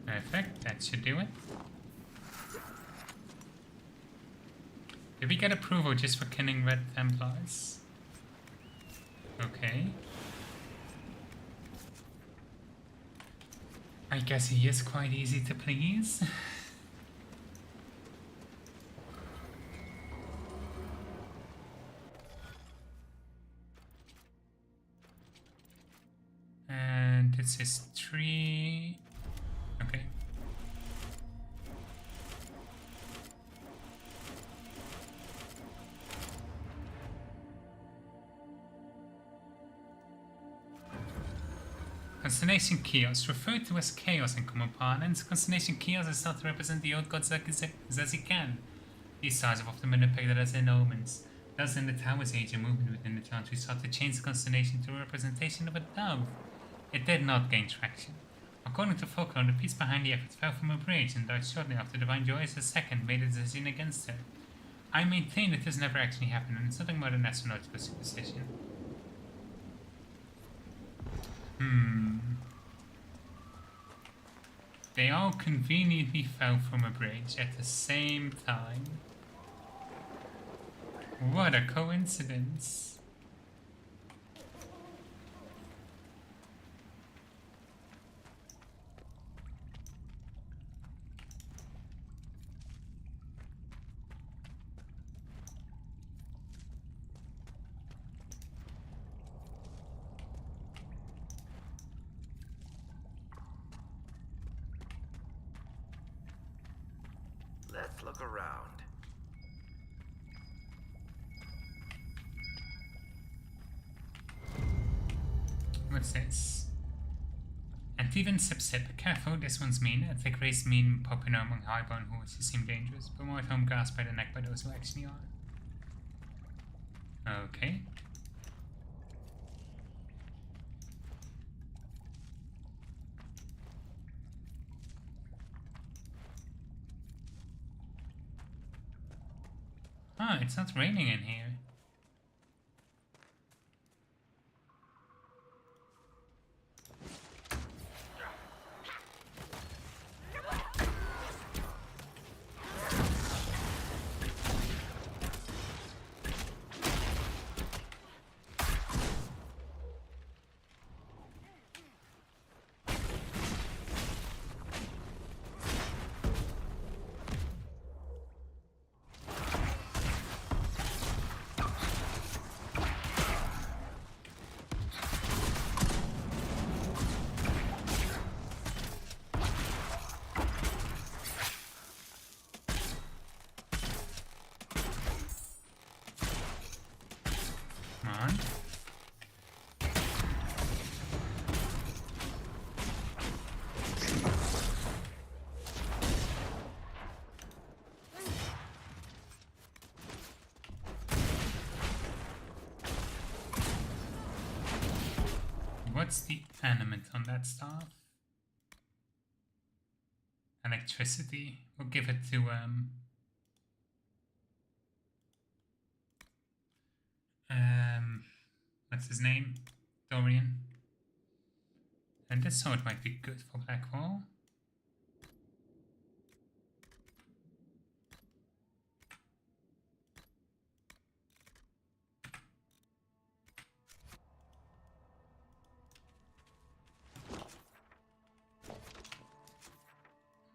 Perfect, that should do it. Did we get approval just for killing Red Templars? Okay. I guess he is quite easy to please. And this is 3. Okay. Constellation Chaos, referred to as Chaos in common parlance, Constellation Chaos is thought to represent the old gods like Zazican. These stars have often been depicted as their omens. Thus, in the Tower's age, a movement within the Chantry sought to change the constellation to a representation of a dove. It did not gain traction. According to folklore, the piece behind the effort fell from a bridge and died shortly after Divine Joyous II made a decision against her. I maintain that this never actually happened, and it's nothing more than astronautical superstition. They all conveniently fell from a bridge at the same time. What a coincidence. Let's look around. What's this? Antivan Sip Sip. Careful, this one's mean. A thick race mean popular among highborn horses who seem dangerous, but more at home grasped by the neck by those who actually are. Okay. Ah, it's not raining in here. What's the animate on that staff? Electricity. We'll give it to what's his name? Dorian. And this sword might be good for Blackwall.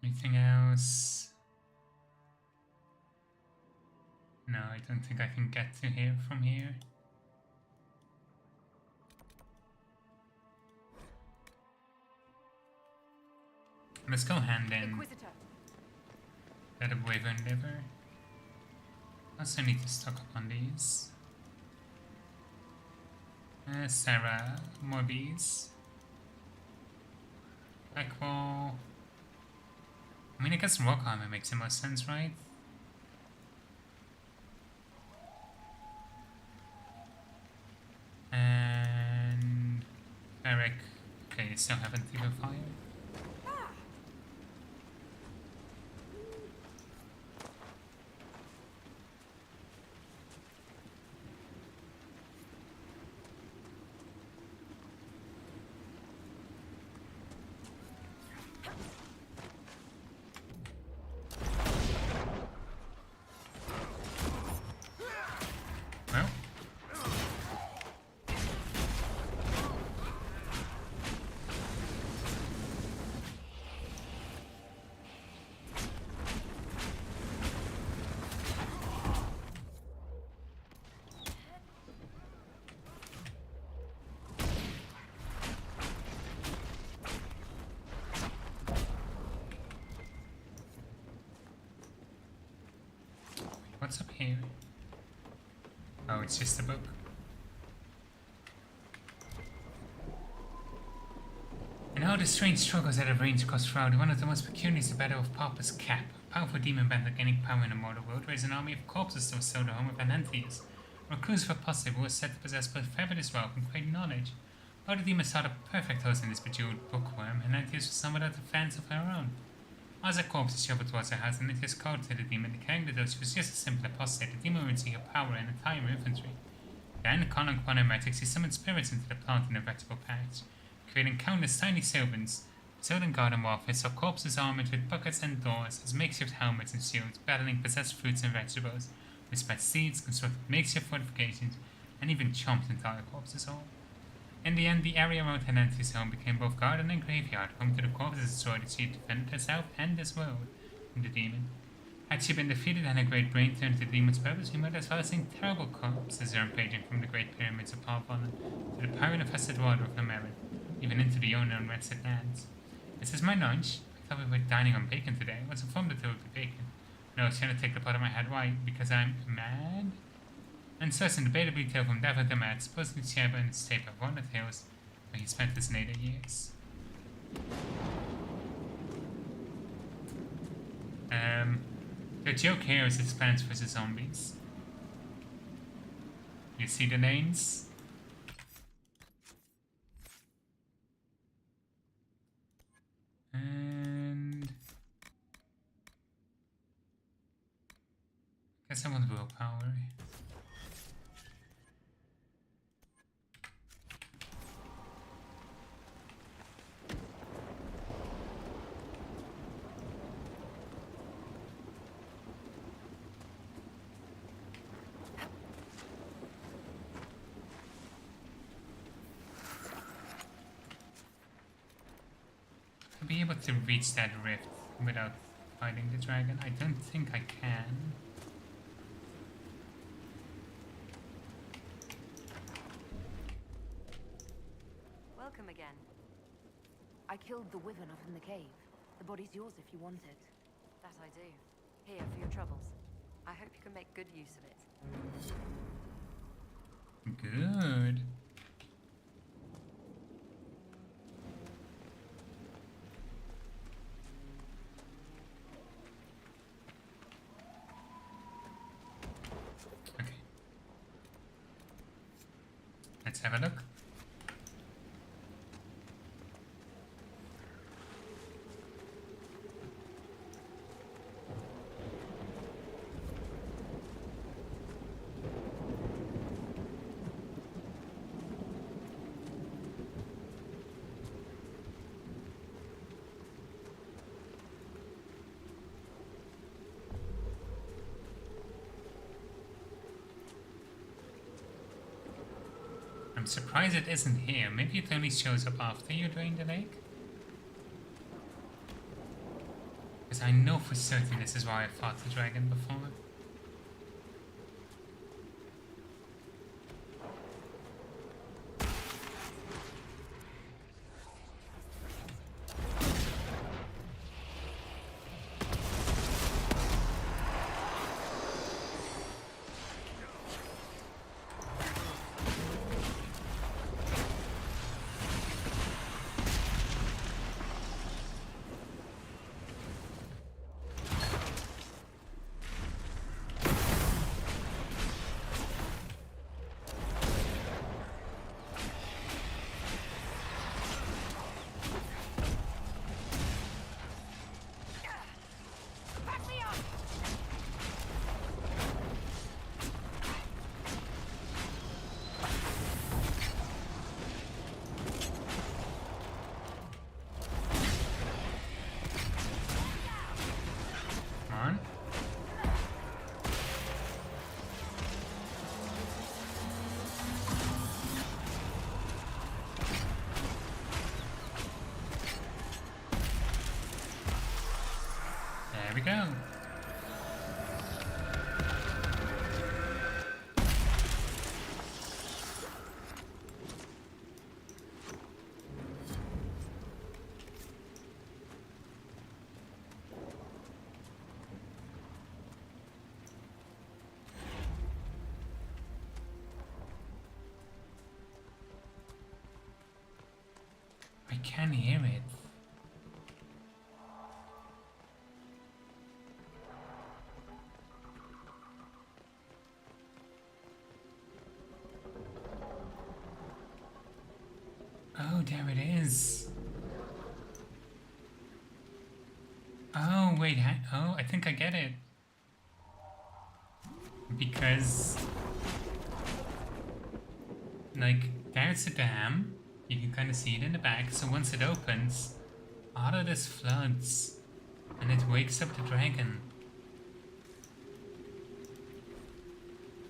Anything else? No, I don't think I can get to here from here. Let's go hand in that of Wyvern Liver. Also need to stock up on these. Sarah, more bees. Blackwall. I mean, I guess rock armor makes the most sense, right? And Eric. Okay, you still haven't even fired. What's up here? Oh, it's just a book. In all the strange struggles that have ranged across Shroud, one of the most peculiar is the Battle of Pauper's Cap, a powerful demon band gaining power in the mortal world, whereas an army of corpses that was still the home of Anantius. Recluse for Posse, who was said to possess both fabulous wealth and great knowledge. While the demon sought a perfect host in this bejeweled bookworm, Anantius was somewhat out of fans of her own. As her corpse shuffled towards her house, Anantius called to the demon, declaring that though she was just a simple apostate, the demon would see her power and entire infantry. Then, calling upon her magic, she summoned spirits into the plant in a vegetable patch, creating countless tiny servants, Sylvan garden warfare saw corpses armored with buckets and doors as makeshift helmets and shields, battling possessed fruits and vegetables, which spread seeds, constructed makeshift fortifications, and even chomped entire corpses whole. In the end, the area around Anantius' home became both garden and graveyard, home to the corpses destroyed that she had defended herself and this world from the demon. Had she been defeated and her great brain turned to the demon's purpose, we might as well have seen terrible corpses rampaging from the great pyramids of Parvon to the pyre-infested water of Namerin, even into the unknown rested lands. This is my lunch. I thought we were dining on bacon today. I was informed that there would be bacon. No, I was trying to take the part of my head. Why? Because I'm mad? And such an debatably tale from David the Mad, supposedly shared by the state of Walnut Hills, where he spent his later years. The joke here is it's Plants vs. Zombies. You see the lanes? And guess I want willpower. Be able to reach that rift without fighting the dragon? I don't think I can. Welcome again. I killed the wyvern up in the cave. The body's yours if you want it. That I do. Here for your troubles. I hope you can make good use of it. Good. Let's have a look. I'm surprised it isn't here. Maybe it only shows up after you drain the lake? Because I know for certain this is why I fought the dragon before. There we go. can hear it. Oh, there it is. Oh, wait, oh, I think I get it. Because, like, there's a dam. You can kind of see it in the back. So once it opens, all of this floods. And it wakes up the dragon.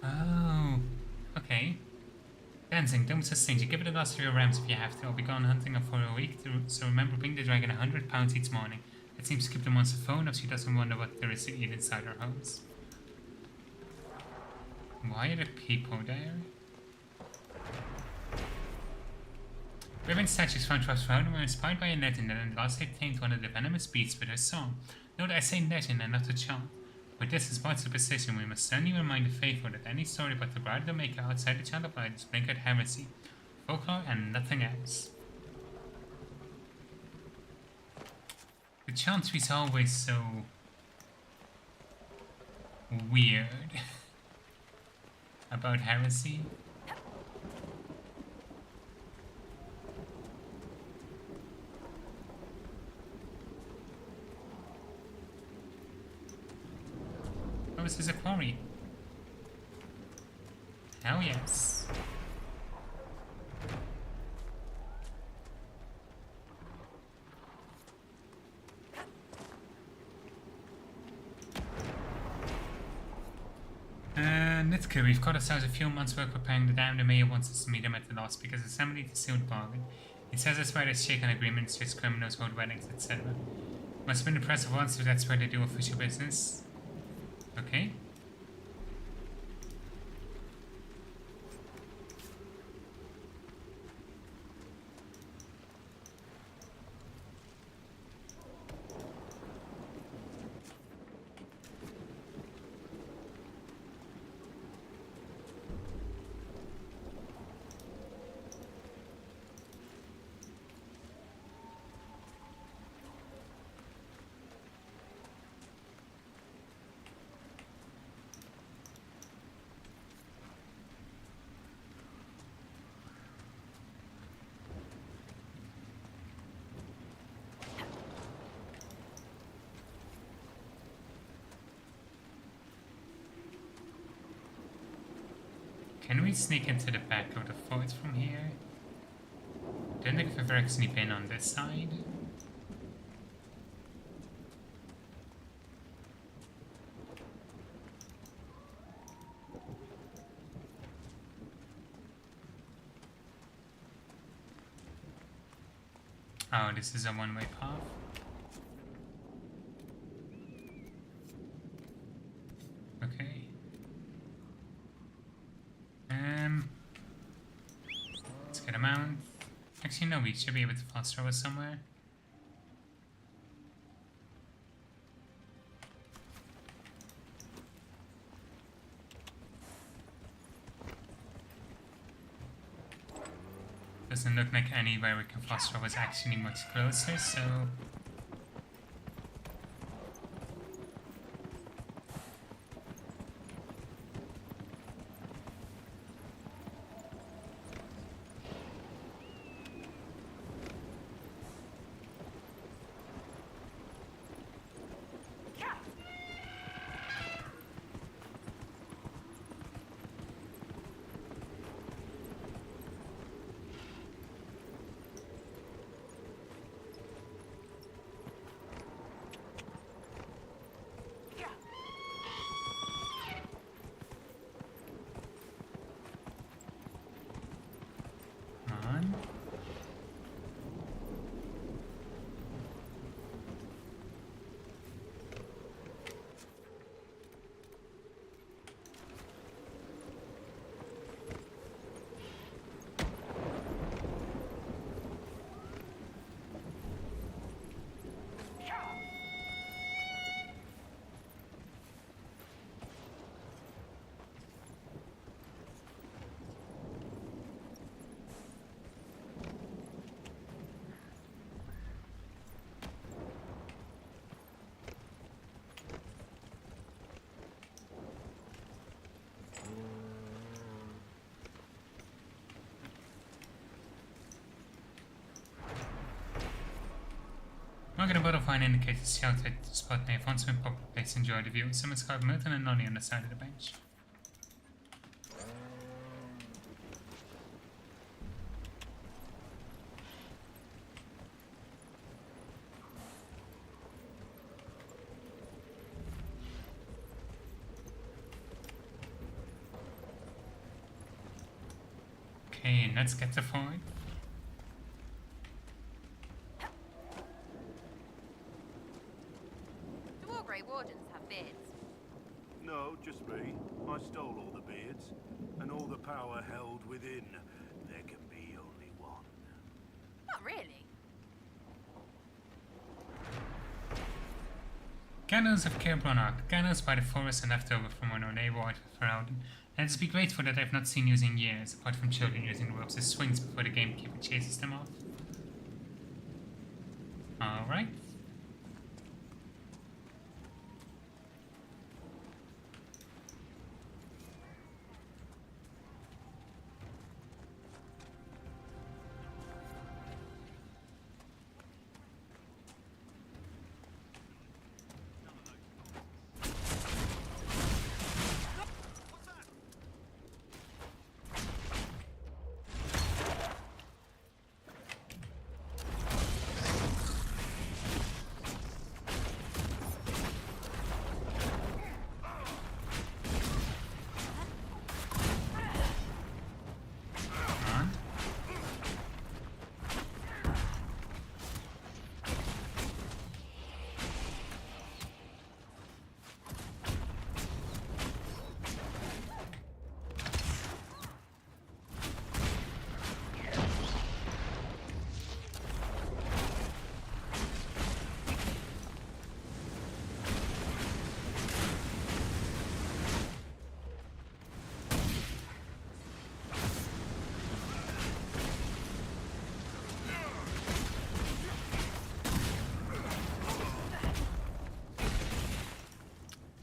Oh, okay. Dancing, don't such things. You give it a loss to your rams if you have to. I'll be gone hunting for a week, so remember bring the dragon £100 each morning. It seems to keep the monster phone up so she doesn't wonder what there is to eat inside our homes. Why are there people there? Riven statues found to us found were inspired by a legend that in the last day tamed one of the venomous beasts with her song. Note I say legend and not a chant. With this as part superstition, we must certainly remind the faithful that any story about the bride of the maker outside the chant of light is blinkered heresy, folklore, and nothing else. The chantry is always so weird about heresy. Oh, this is a quarry. Oh yes. Nitka, we've got ourselves a few months' work preparing the dam. The mayor wants us to meet him at the loss because it's somebody to sealed bargain. He says that's why they shake on agreements, just criminals, hold weddings, etc. Must have been impressive once if that's where they do official business. Okay. Can we sneak into the back of the fort from here? Don't think we've actually been on this side. Oh, this is a one-way path. Okay. Let's get a mount. Actually, no, we should be able to fast travel somewhere. Doesn't look like anywhere we can fast travel is actually much closer, so... Mark at the butterfly indicates sheltered spot near Fontsman proper place to enjoy the view. Someone's got Milton and Nonny on the side of the bench. Okay, let's get the fight. Do all Grey Wardens have beards? No, just me. I stole all the beards, and all the power held within. There can be only one. Not really. Candles of Cair Bronach, candles by the forest and left over from when our neighbor White Ferelden. Let us be grateful that I've not seen using years, apart from children using the ropes as swings before the gamekeeper chases them off. Alright.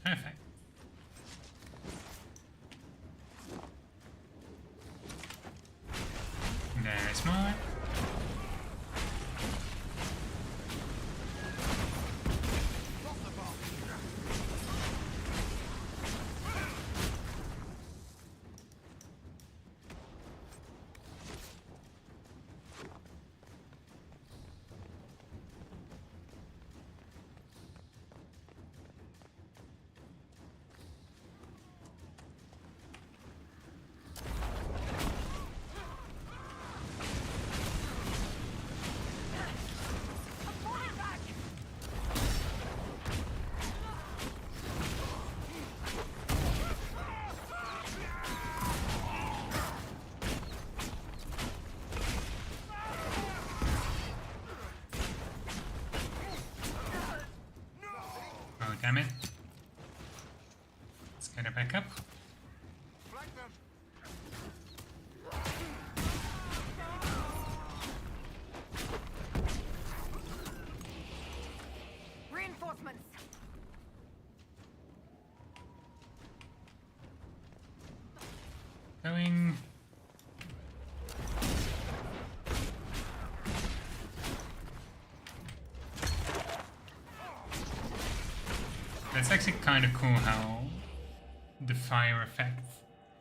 Perfect. There's more. Oh, damn it. Let's get her back up. Reinforcements. Going. That's actually kind of cool how the fire effect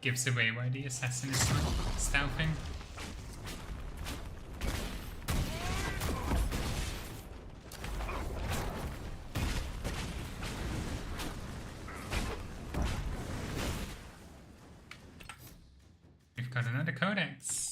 gives away why the assassin is not stealthing. We've got another codex.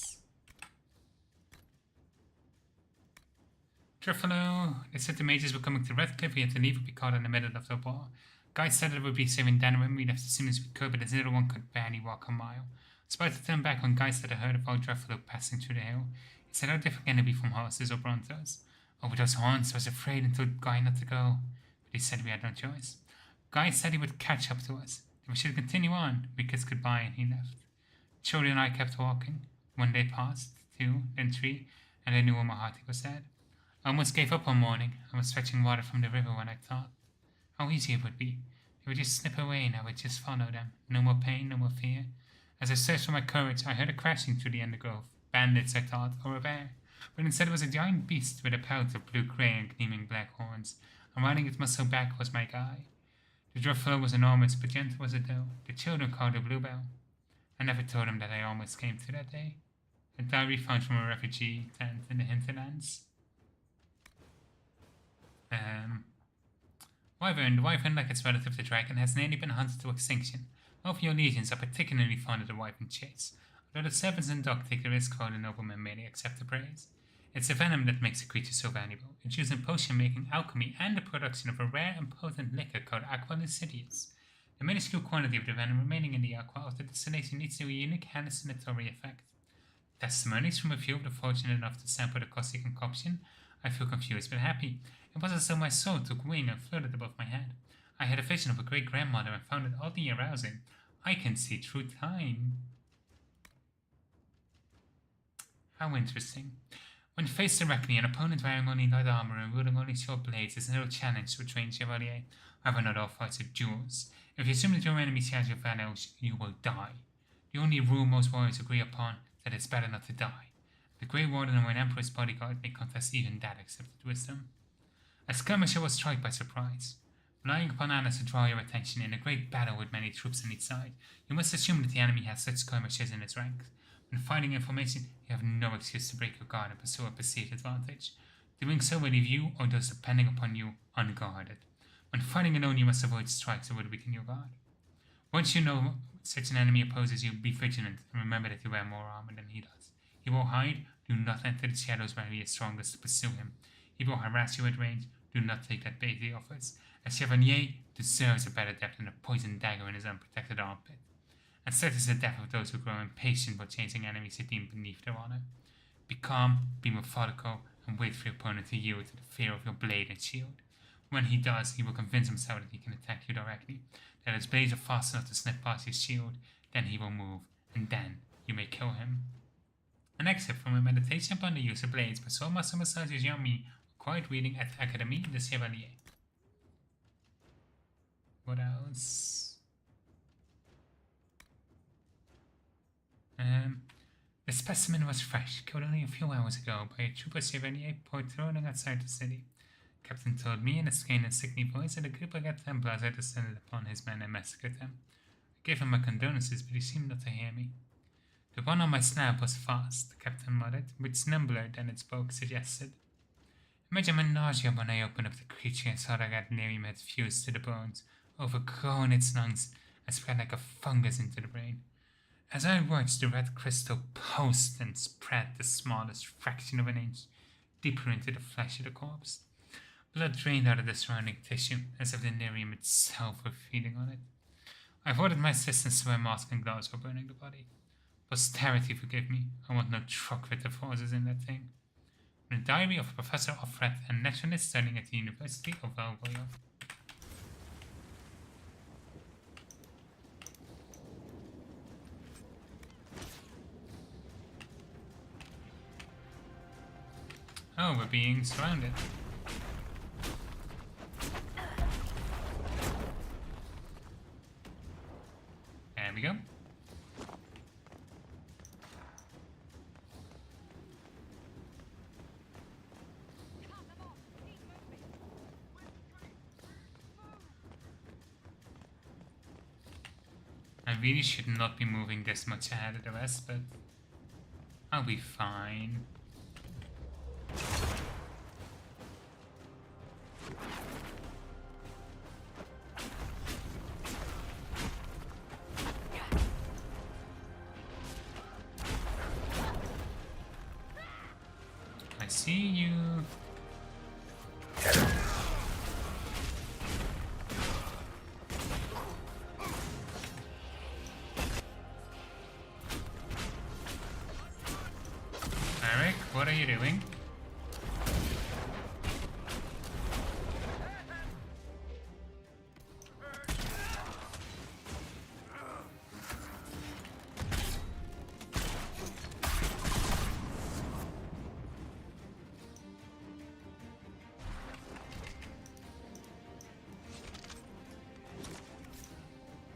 Truffalo, they said the mages were coming to Redcliffe, we had to leave or be caught in the middle of the war. Guy said it would be saving Danwin, we left as soon as we could, but his little one could barely walk a mile. I was about to turn back when Guy said I heard about Truffalo passing through the hill. He said how different can it be from horses or brontos. Over those horns, I was afraid and told Guy not to go, but he said we had no choice. Guy said he would catch up to us, that we should continue on. We kissed goodbye and he left. Chody and I kept walking. One day passed, two, then three, and I knew all my heart was dead. I almost gave up one morning. I was fetching water from the river when I thought how easy it would be. They would just slip away and I would just follow them. No more pain, no more fear. As I searched for my courage, I heard a crashing through the undergrowth. Bandits, I thought, or a bear. but instead it was a giant beast with a pelt of blue-grey and gleaming black horns, and riding its muscle back was my guy. The dwarf fur was enormous, but gentle was it though. The children called it Bluebell. I never told him that I almost came to that day. A diary found from a refugee tent in the hinterlands. Wyvern. The wyvern, like its relative the dragon, has nearly been hunted to extinction. Elfio legions are particularly fond of the wyvern chase, although the servants and dog take the risk while the noblemen merely accept the praise. It's the venom that makes the creature so valuable. It's used in potion making, alchemy, and the production of a rare and potent liquor called Aqua Lucidius. The minuscule quantity of the venom remaining in the aqua after distillation leads to a unique hallucinatory effect. Testimonies from a few of the fortunate enough to sample the costly concoction. I feel confused but happy. It was as though my soul took wing and floated above my head. I had a vision of a great grandmother and found it oddly arousing. I can see through time. How interesting. When faced directly, an opponent wearing only light armor and wielding only short blades is no challenge to a trained chevalier. However, not all fights are duels. If you assume that your enemy shares your values, you will die. The only rule most warriors agree upon is that it's better not to die. The Grey Warden or an Emperor's bodyguard may contest even that accepted wisdom. A skirmisher was struck by surprise. Relying upon Annas to draw your attention in a great battle with many troops on each side, you must assume that the enemy has such skirmishers in its ranks. When fighting information, you have no excuse to break your guard and pursue a perceived advantage. Doing so will leave you, or those depending upon you, unguarded. When fighting alone, you must avoid strikes that would weaken your guard. Once you know such an enemy opposes you, be vigilant and remember that you wear more armor than he does. He will hide. Do not enter the shadows where he is strongest to pursue him. He will harass you at range. Do not take that bait he offers. A chevalier deserves a better death than a poisoned dagger in his unprotected armpit. And such is the death of those who grow impatient while chasing enemies they deem beneath their honor. Be calm, be methodical, and wait for your opponent to yield to the fear of your blade and shield. When he does, he will convince himself that he can attack you directly, that his blades are fast enough to snap past your shield, then he will move, and then you may kill him. An excerpt from a meditation upon the use of blades by Swordmaster Massage Yami, required reading at Académie des Chevaliers. What else? The specimen was fresh, killed only a few hours ago by a trooper chevalier patrolling outside the city. Captain told me in a strained and sickly voice that a group of Red Templars had descended upon his men and massacred them. I gave him my condolences, but he seemed not to hear me. The one on my slab was fast, the captain muttered, much nimbler than its bulk suggested. Imagine my nausea when I opened up the creature and saw that red lyrium had fused to the bones, overgrown its lungs, and spread like a fungus into the brain. As I watched, the red crystal pulsed and spread the smallest fraction of an inch deeper into the flesh of the corpse. Blood drained out of the surrounding tissue, as if the lyrium itself were feeding on it. I've ordered my assistants to wear masks and gloves for burning the body. Posterity, forgive me. I want no truck with the forces in that thing. From the diary of Professor Offred, a naturalist studying at the University of Valvoya. Oh, we're being surrounded. There we go. I really should not be moving this much ahead of the rest, but I'll be fine. I see you. Eric, what are you doing?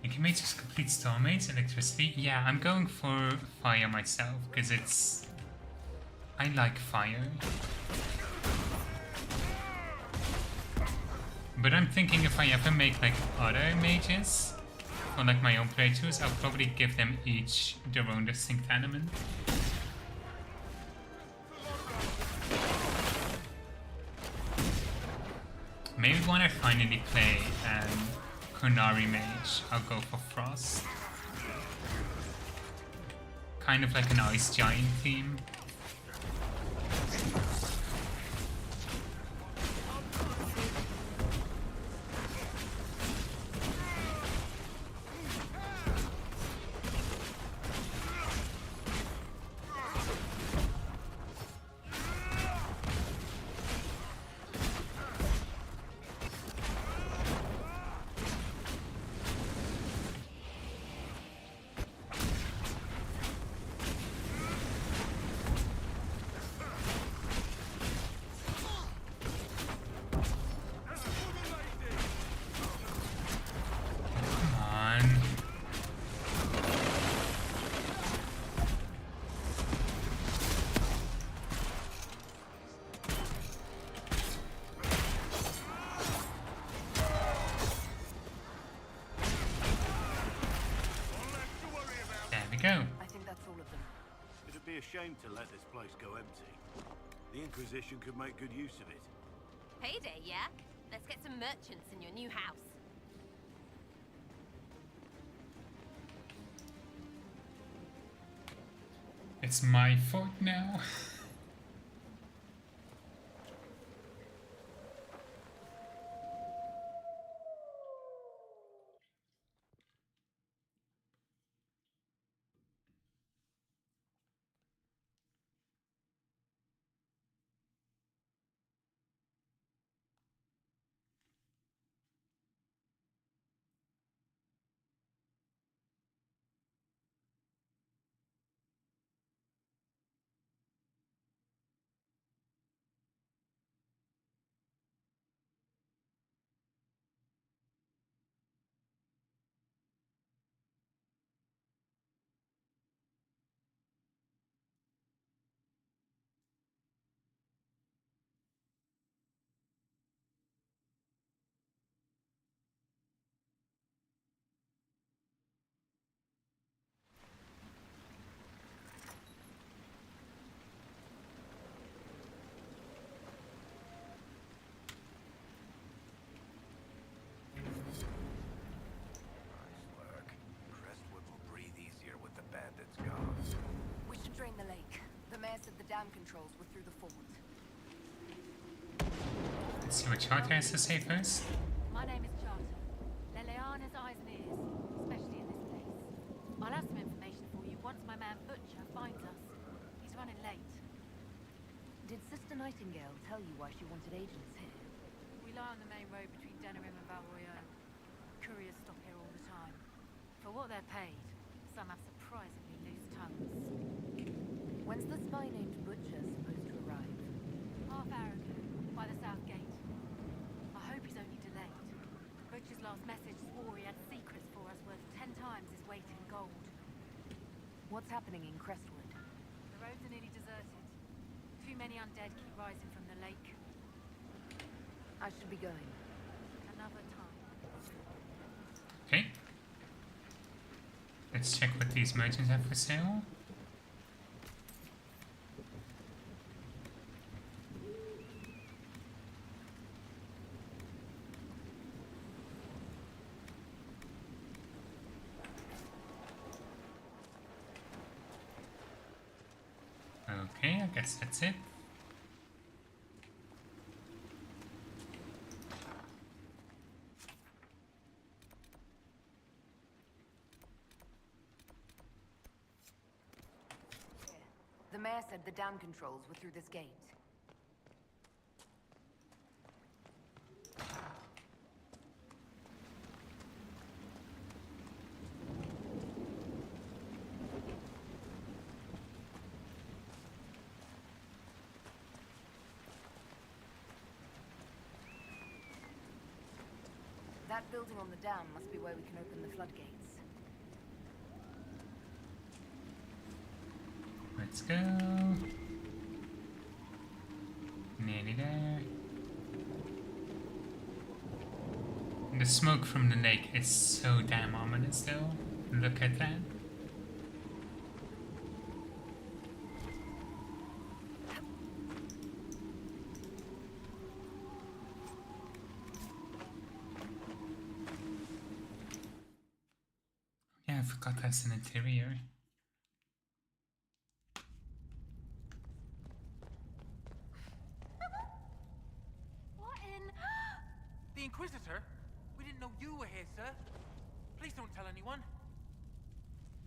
You can make just complete stormmates, electricity. Yeah, I'm going for fire myself, because it's I like fire. But I'm thinking if I ever make like other mages for like my own playthroughs, I'll probably give them each their own distinct element. Maybe when I finally play Kunari Mage, I'll go for Frost. Kind of like an Ice Giant theme. I think that's all of them. It'd be a shame to let this place go empty. The Inquisition could make good use of it. Payday, yeah? Let's get some merchants in your new house. It's my fault now. The lake. The mayor said the dam controls were through the fort. Let's see what Charter has to say first. My name is Charter. Leliana's eyes and ears, especially in this place. I'll have some information for you once my man Butcher finds us. He's running late. Did Sister Nightingale tell you why she wanted agents here? We lie on the main road between Denerim and Valroyeux. Couriers stop here all the time. For what they're paid, some have surprisingly loose tongues. When's the spy named Butcher supposed to arrive? Half hour ago, by the south gate. I hope he's only delayed. Butcher's last message swore he had secrets for us worth 10 times his weight in gold. What's happening in Crestwood? The roads are nearly deserted. Too many undead keep rising from the lake. I should be going. Another time. Okay. Let's check what these merchants have for sale. Okay, I guess that's it. The mayor said the dam controls were through this gate. That building on the dam must be where we can open the floodgates. Let's go. Nearly there. And the smoke from the lake is so damn ominous though. Look at that. Yeah, I forgot that's an interior. What in... The Inquisitor? We didn't know you were here, sir. Please don't tell anyone.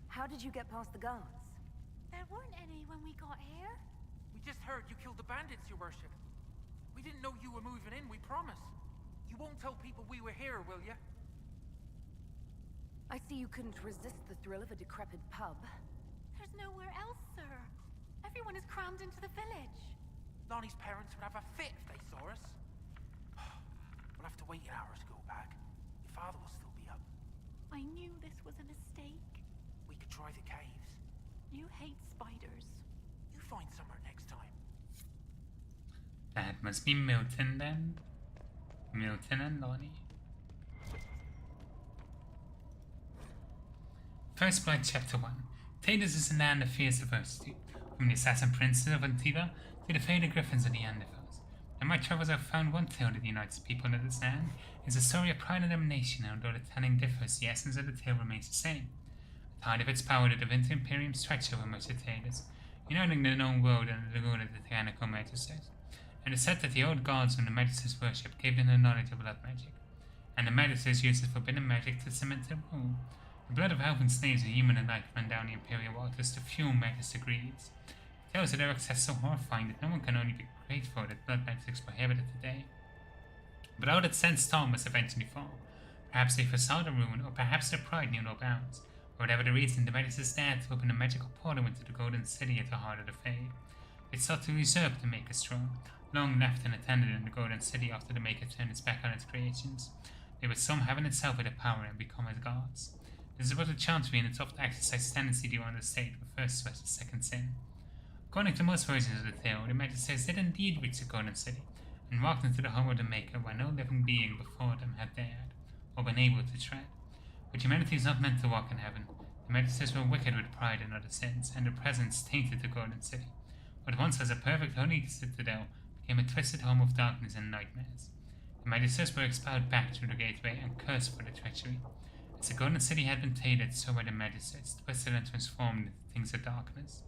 How did you get past the guards? There weren't any when we got here. We just heard you killed the bandits, your worship. We didn't know you were moving in, we promise. You won't tell people we were here, will you? I see you couldn't resist the thrill of a decrepit pub. There's nowhere else, sir. Everyone is crammed into the village. Lonnie's parents would have a fit if they saw us. We'll have to wait an hour to go back. Your father will still be up. I knew this was a mistake. We could try the caves. You hate spiders. You find somewhere next time. That must be Milton then. Milton and Lonnie. First Blood Chapter 1. Tatus is a land of fierce adversity, from the assassin princes of Antiva to the faded griffins of the Neanderthals. In my travels I've found one tale that unites the people of this land is a story of pride and domination, and although the telling differs, the essence of the tale remains the same. The tide of its power, the Divinity Imperium stretched over most of Tatus, uniting the known world and the rule of the tyrannical Magisters. And it is said that the old gods whom the Magisters worship gave them the knowledge of blood magic, and the Magisters used this forbidden magic to cement their rule. The blood of elven slaves and human alike ran down the Imperial waters to fuel Magister greeds. Tales of their excess so horrifying that no one can only be grateful that blood magic is prohibited today. But all that sense storm must eventually fall. Perhaps they foresaw the ruin, or perhaps their pride knew no bounds. But whatever the reason, the Magisters dared to open a magical portal into the Golden City at the heart of the Fade. They sought to usurp the Maker's throne, long left unattended in the Golden City after the Maker turned its back on its creations. They would sum heaven itself with their power and become as gods. This is what the Chantry and its oft exercised tendency to understate refers to as the second sin. According to most versions of the tale, the Magisters did indeed reach the Golden City, and walked into the home of the Maker where no living being before them had dared, or been able to tread. But humanity is not meant to walk in heaven. The Magisters were wicked with pride and other sins, and their presence tainted the Golden City. What once was a perfect holy citadel became a twisted home of darkness and nightmares. The Magisters were expelled back through the gateway and cursed for the treachery. As the Golden City had been tainted, so were the Magisters, twisted and transformed into things of darkness.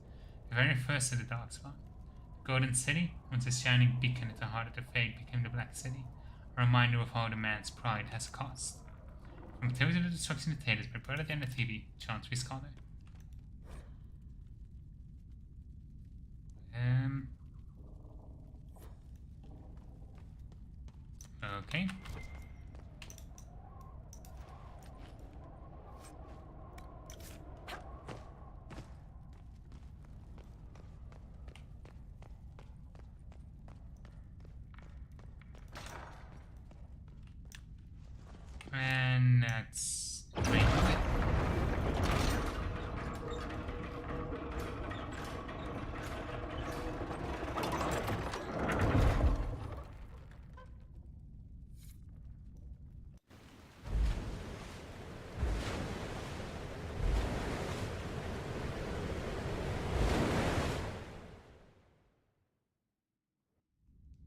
The very first of the Darkspawn. The Golden City, once a shining beacon at the heart of the Fade, became the Black City, a reminder of all the man's pride has cost. From Tales of the Destruction of Tatus by Brother Dan the TV, Chantry Scholar. Okay. And that's great.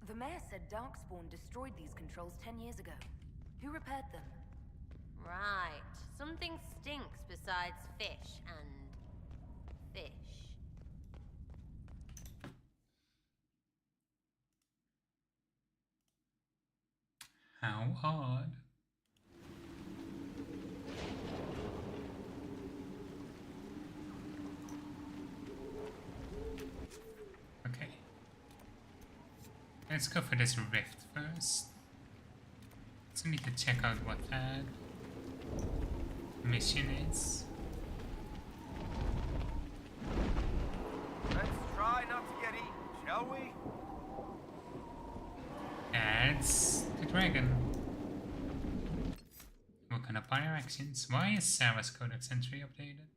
The mayor said Darkspawn destroyed these controls 10 years ago. Who repaired them? Right. Something stinks besides fish and... fish. How odd. Okay. Let's go for this rift first. So we need to check out what that mission is. Let's try not to get eaten, shall we? That's the dragon. Working up on our actions. Why is Sarah's Codex entry updated?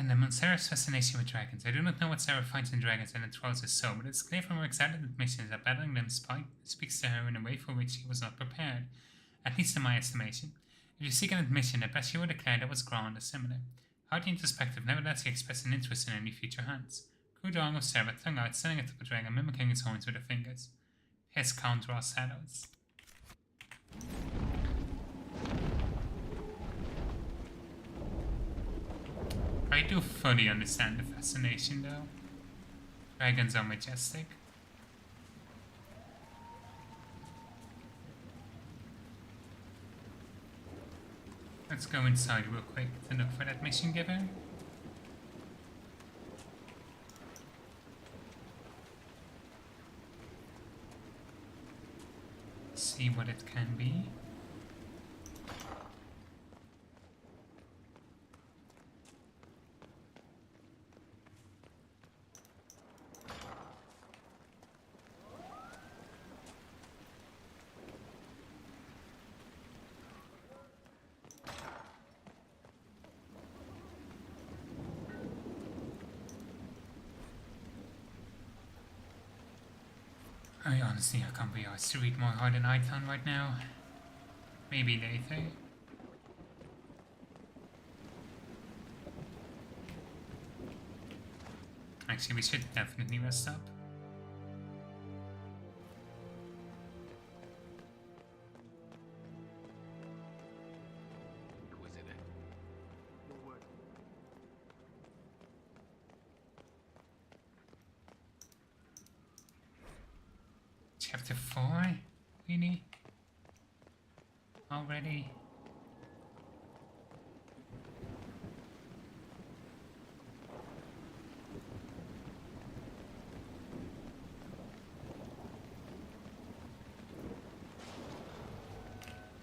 Addendum on Sarah's fascination with dragons. I do not know what Sarah finds in dragons and enthralls her so, but it's clear from her excited admissions that battling them speaks to her in a way for which she was not prepared, at least in my estimation. If you seek an admission, at best she would declare that was grand or similar. Hardly introspective, nevertheless he expressed an interest in any future hunts. Crude drawing of Sarah, tongue out, standing atop a dragon, mimicking its horns with her fingers. His can't draw shadows. I do fully understand the fascination though. Dragons are majestic. Let's go inside real quick to look for that mission giver. See what it can be. Honestly, I can't be asked to read more Hard and Icon right now. Maybe later. Actually, we should definitely rest up. Chapter 4? Really? Already?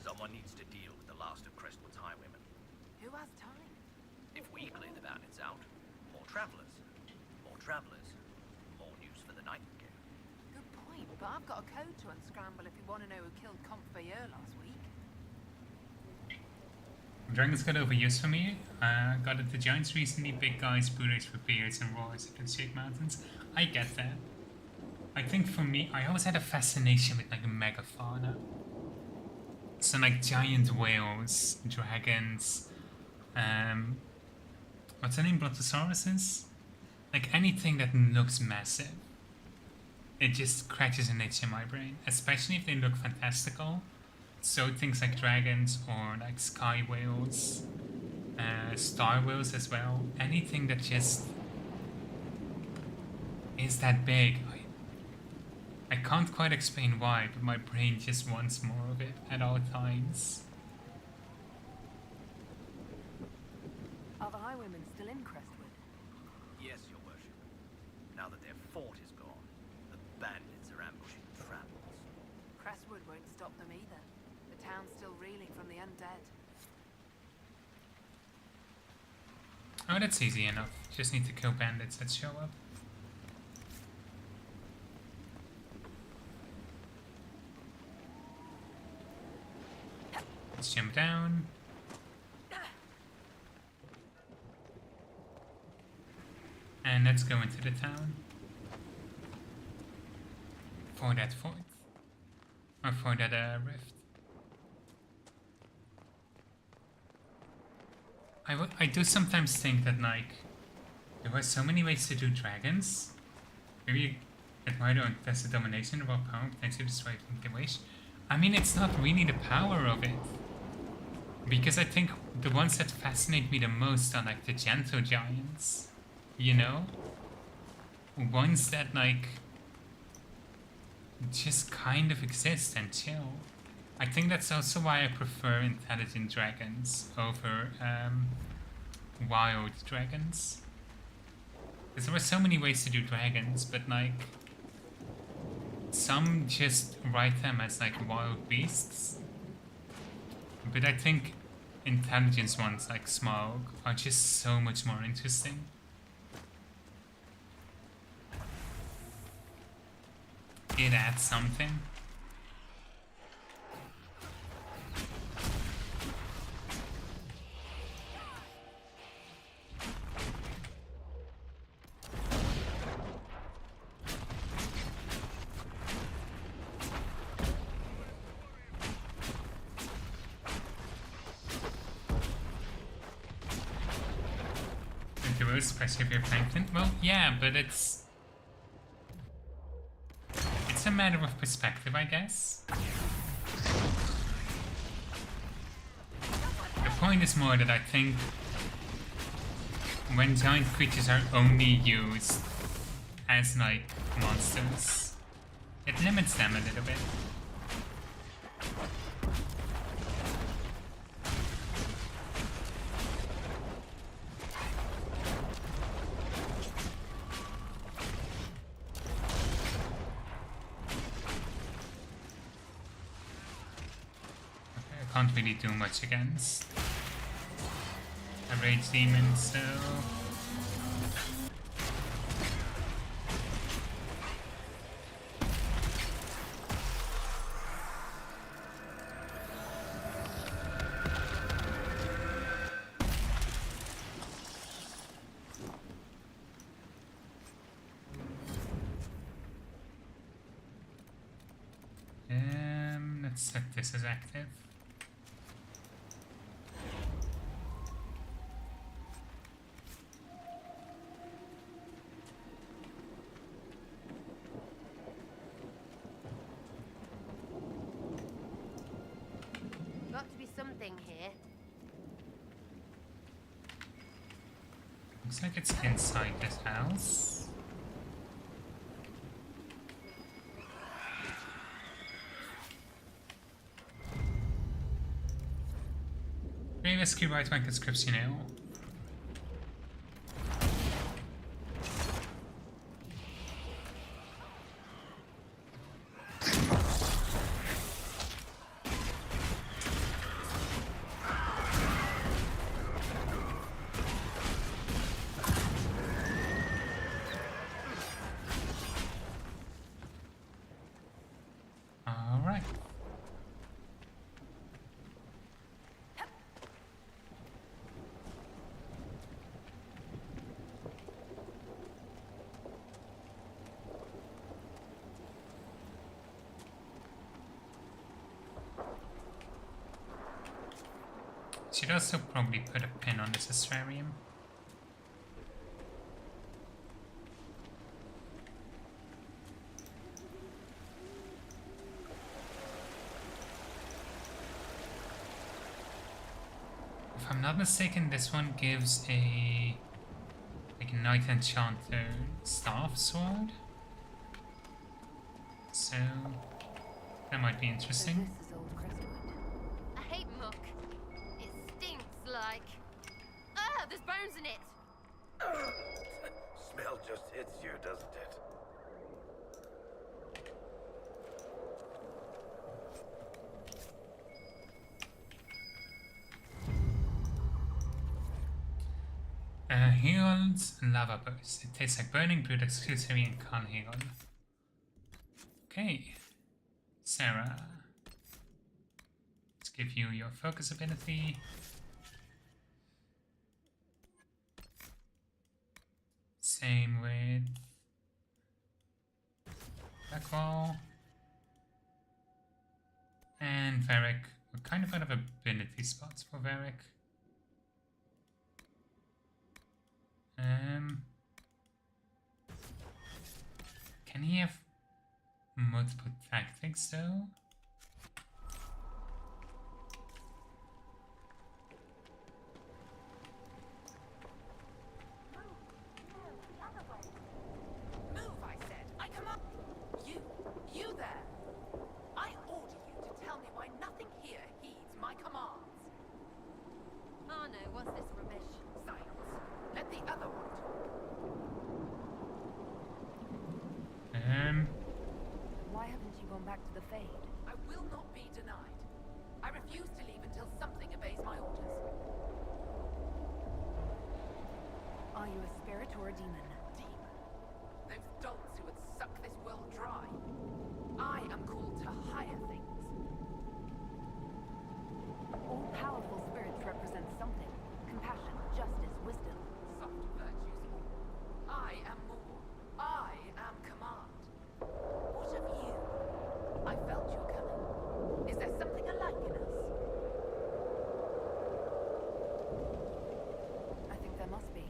Someone needs to deal with the last of Crestwood's highwaymen. Who has time? If we clear the bandits out, more travelers. More travelers. More news for the Nightingale. Good point, but I've got a code to unscramble if you want to know who killed Comfeyer last week. Dragons got overused for me. Got it the giants recently, big guys, brutish with beards and roars that can shake mountains. I get that. I think for me, I always had a fascination with like megafauna. So like giant whales, dragons, what's the name, brontosauruses? Like anything that looks massive. It just scratches an itch in my brain, especially if they look fantastical. So things like dragons or like sky whales, star whales as well. Anything that just is that big. I can't quite explain why, but my brain just wants more of it at all times. Are the highwaymen still in Crestwood? Yes, your worship. Now that their fort is gone, the bandits are ambushing travelers. Crestwood won't stop them either. The town's still reeling from the undead. Oh, that's easy enough. Just need to kill bandits that show up. Let's jump down. And let's go into the town. For that fort. Or for that rift. I do sometimes think that like there were so many ways to do dragons. Maybe admire or test the domination of our power potentially destroy the wish. I mean, it's not really the power of it. Because I think the ones that fascinate me the most are like the gentle giants. You know? Ones that like just kind of exist and chill. I think that's also why I prefer intelligent dragons over wild dragons. Because there were so many ways to do dragons, but like some just write them as like wild beasts. But I think intelligence ones like Smaug are just so much more interesting. It adds something. through, especially if you're plankton. Well, yeah, but it's a matter of perspective, I guess. The point is more that I think when giant creatures are only used as, like, monsters, it limits them a little bit. Can't really do much against a rage demon, so let's set this as active. Here. Looks like it's inside this house. Previously right wing conscription. Should also probably put a pin on this Astrarium. If I'm not mistaken, this one gives a like a Knight Enchanter staff sword. So that might be interesting. I hate muck. It stinks like... Ah, there's bones in it! Smell just hits you, doesn't it? Herold's Lava Burst. It tastes like burning brewed exclusively in Khan Herold. Okay. Sarah. Let's give you your focus ability. Same with Blackwall. And Varric. We're kind of out of ability spots for Varric. Can he have multiple tactics though? Move, I said. I command you there. I order you to tell me why nothing here heeds my commands. Oh no, what's this rubbish? Silence. Let the other one talk. Why haven't you gone back to the Fade? I will not be denied. I refuse to leave until something obeys my orders. Are you a spirit or a demon? Demon. Those dolts who would suck this world dry. I am called to higher things. All powerful spirits represent something. Compassion, justice, wisdom. Soft virtues. I am more. I am command. What of you? I felt your coming. Is there something alike in us? I think there must be.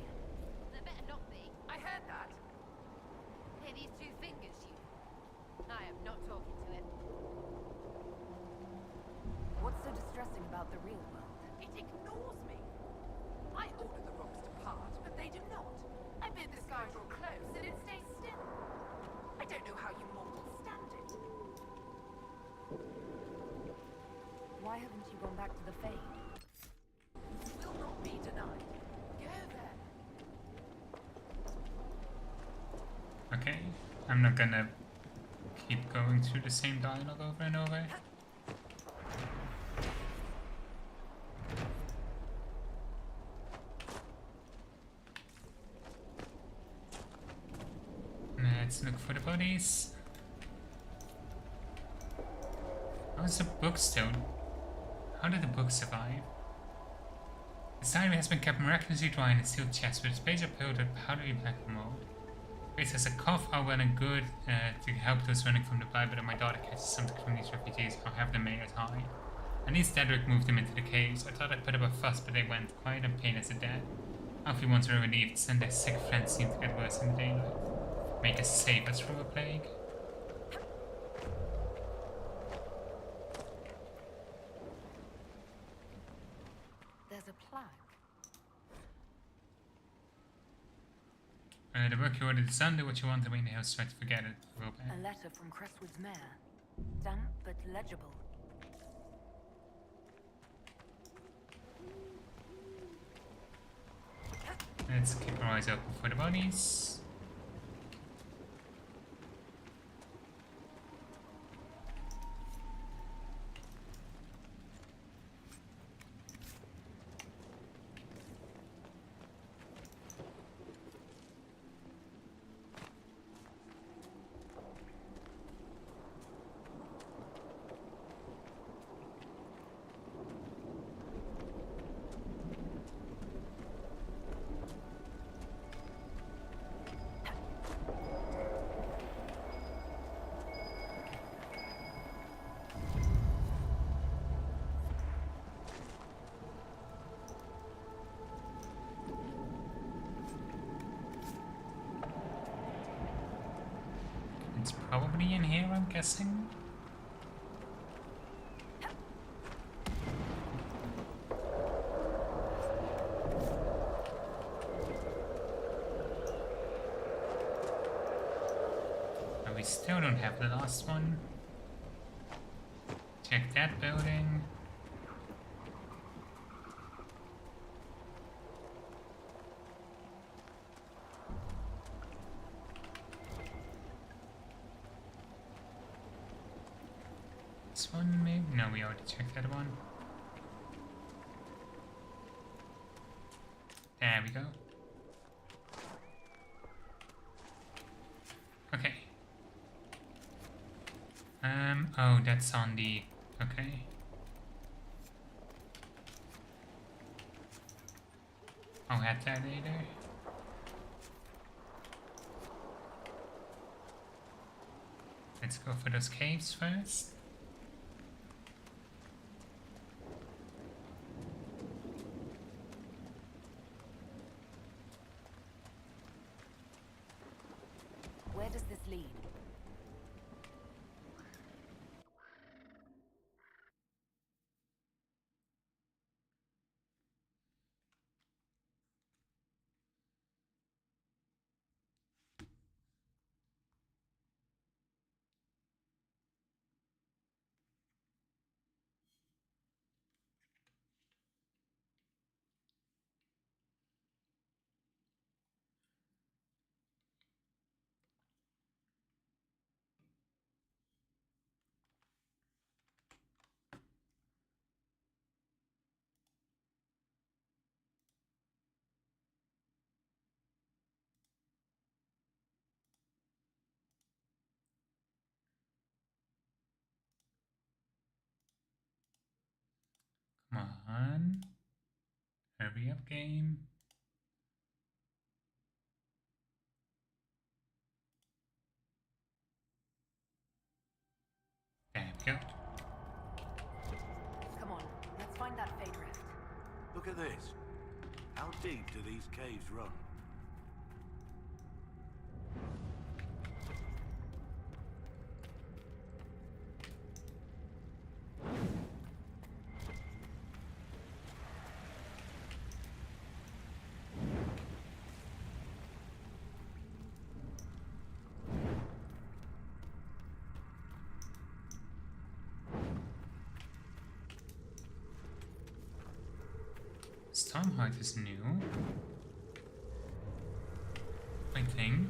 not the real world. It ignores me. I order the rocks to part, but they do not. I bid the sky draw close, and it stays still. I don't know how you mortals stand it. Why haven't you gone back to the Fade? Will not be denied. Go there. Okay, I'm not gonna keep going through the same dialogue over and over. Let's look for the bodies. How's the book still? How did the book survive? The diary has been kept miraculously dry in a sealed chest with its page filled with powdery black mold. Grace has a cough, all well and good to help those running from the blood, but if my daughter catches something from these refugees, I'll have the mayor's hide. At least Dedrick moved them into the caves. I thought I'd put up a fuss, but they went, quiet and pain as a dead. Alfie once were relieved, and their sick friends seemed to get worse in the daylight. Make us save us from a plague. There's a plaque. The work you ordered is done. Do what you want, and when the house try to forget it, we'll A letter from Crestwood's mayor. Damp but legible. Let's keep our eyes open for the bodies. It's probably in here, I'm guessing. But we still don't have the last one. Check that building. This one, maybe? No, we already checked that one. There we go. Okay. Oh, that's on the... Okay. I'll have that later. Let's go for those caves first. Where does this lead? Come on. Hurry up, game. There we go. Come on, let's find that Fade Rift. Look at this. How deep do these caves run? Stormheart is new, I think.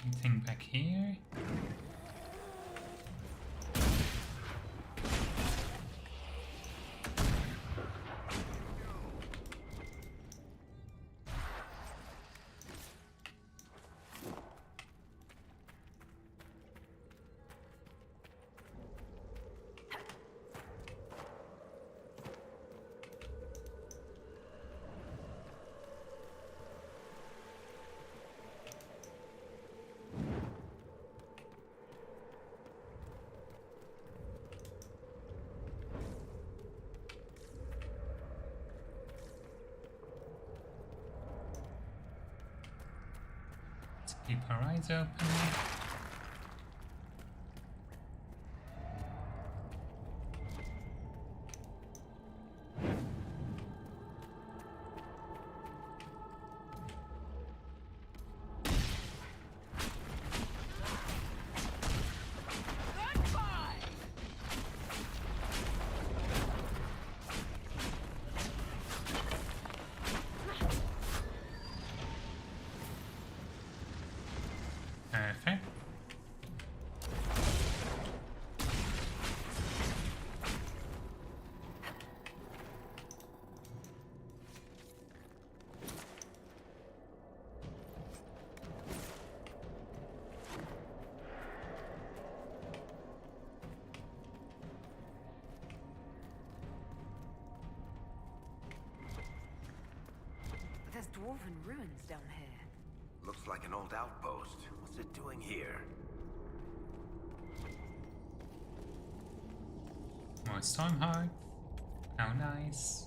Anything back here? Keep our eyes open. Perfect. There's dwarven ruins down here. Looks like an old outpost. What's it doing here? More Stormheart. How nice.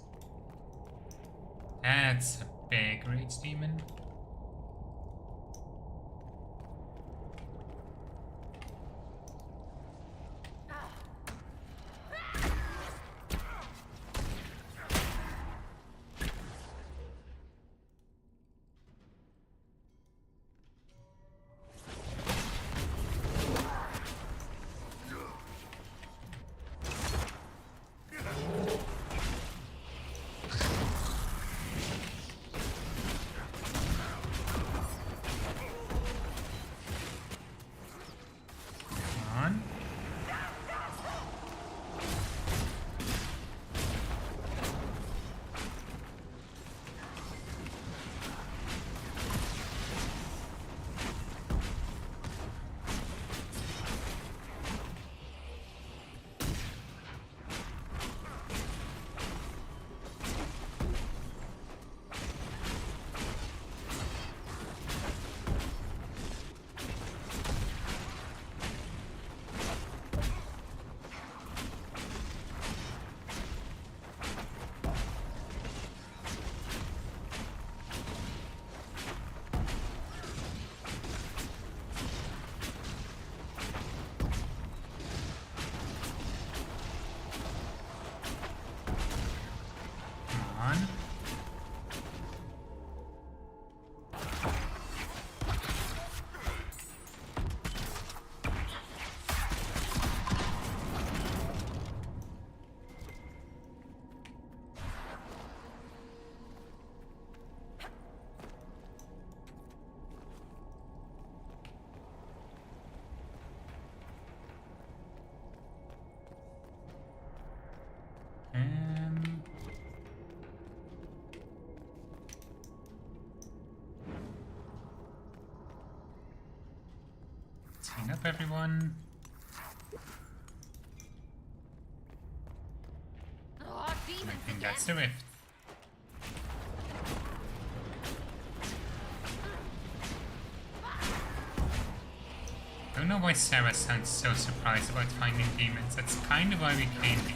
That's a big rage demon. Clean up everyone. I think that's the rift. I don't know why Sarah sounds so surprised about finding demons. That's kind of why we came here.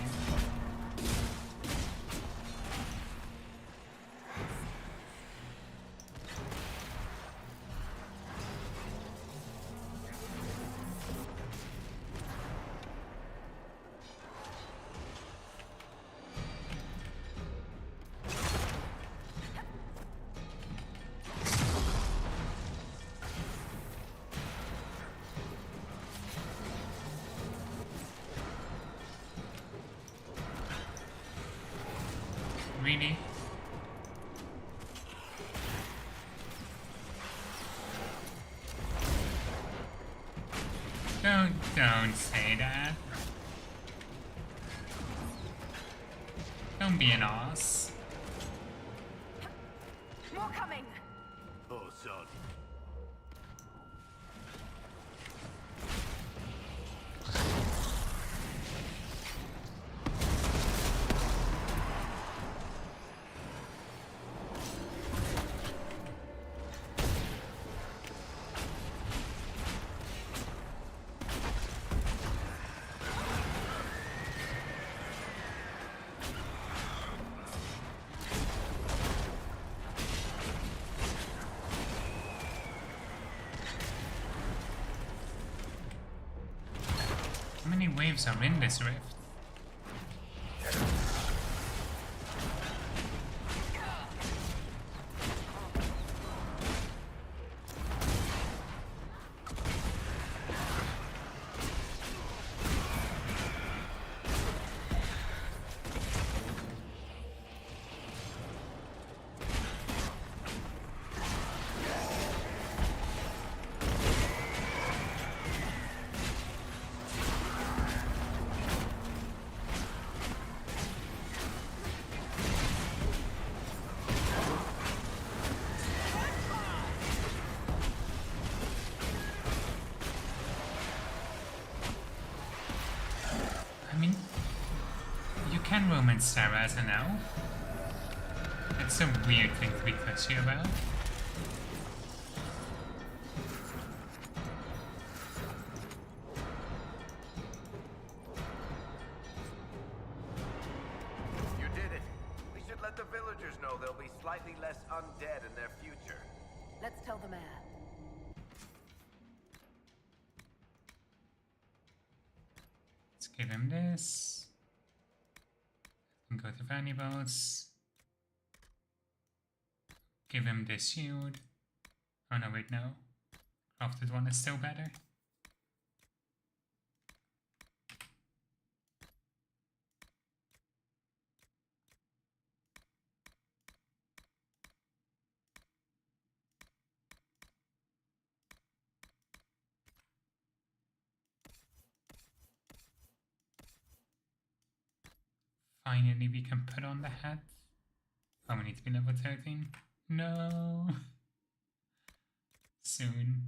Really? Don't say that. Don't be an ass. More coming! Oh, son. How many waves are in this rift? I mean, you can romance Sarah as an elf. It's a weird thing to be touchy about. You did it. We should let the villagers know there'll be slightly less undead in their future. Let's tell the mayor. Let's give him this. And go to valuables. Give him this shield. Oh no, wait, no. Crafted one is still better. Finally, we can put on the hat. Oh, we need to be level 13. No. Soon.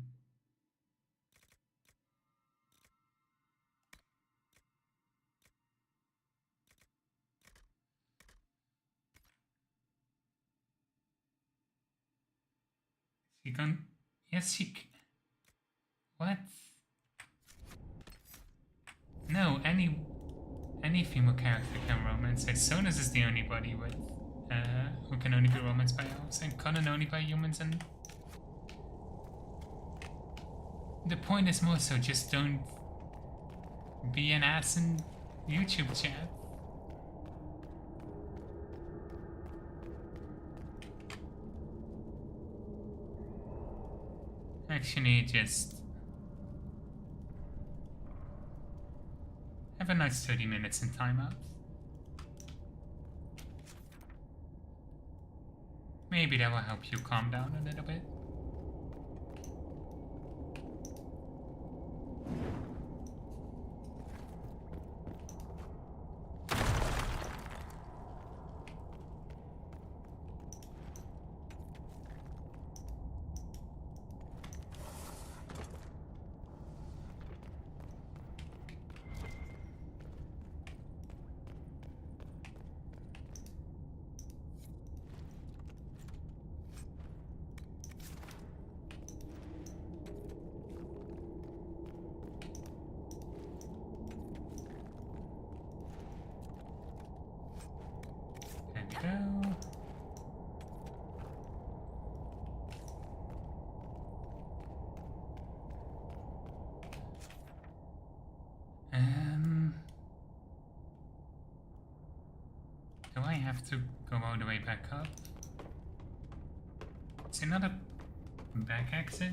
She can. Yes, she. What? No, any female character can romance. Sonus is the only body with who can only be romanced by elves, and Conan only by humans. And the point is more so just don't be an ass in YouTube chat. Actually, just have a nice 30 minutes in timeout. Maybe that will help you calm down a little bit. Do I have to go all the way back up? Is there not a back exit?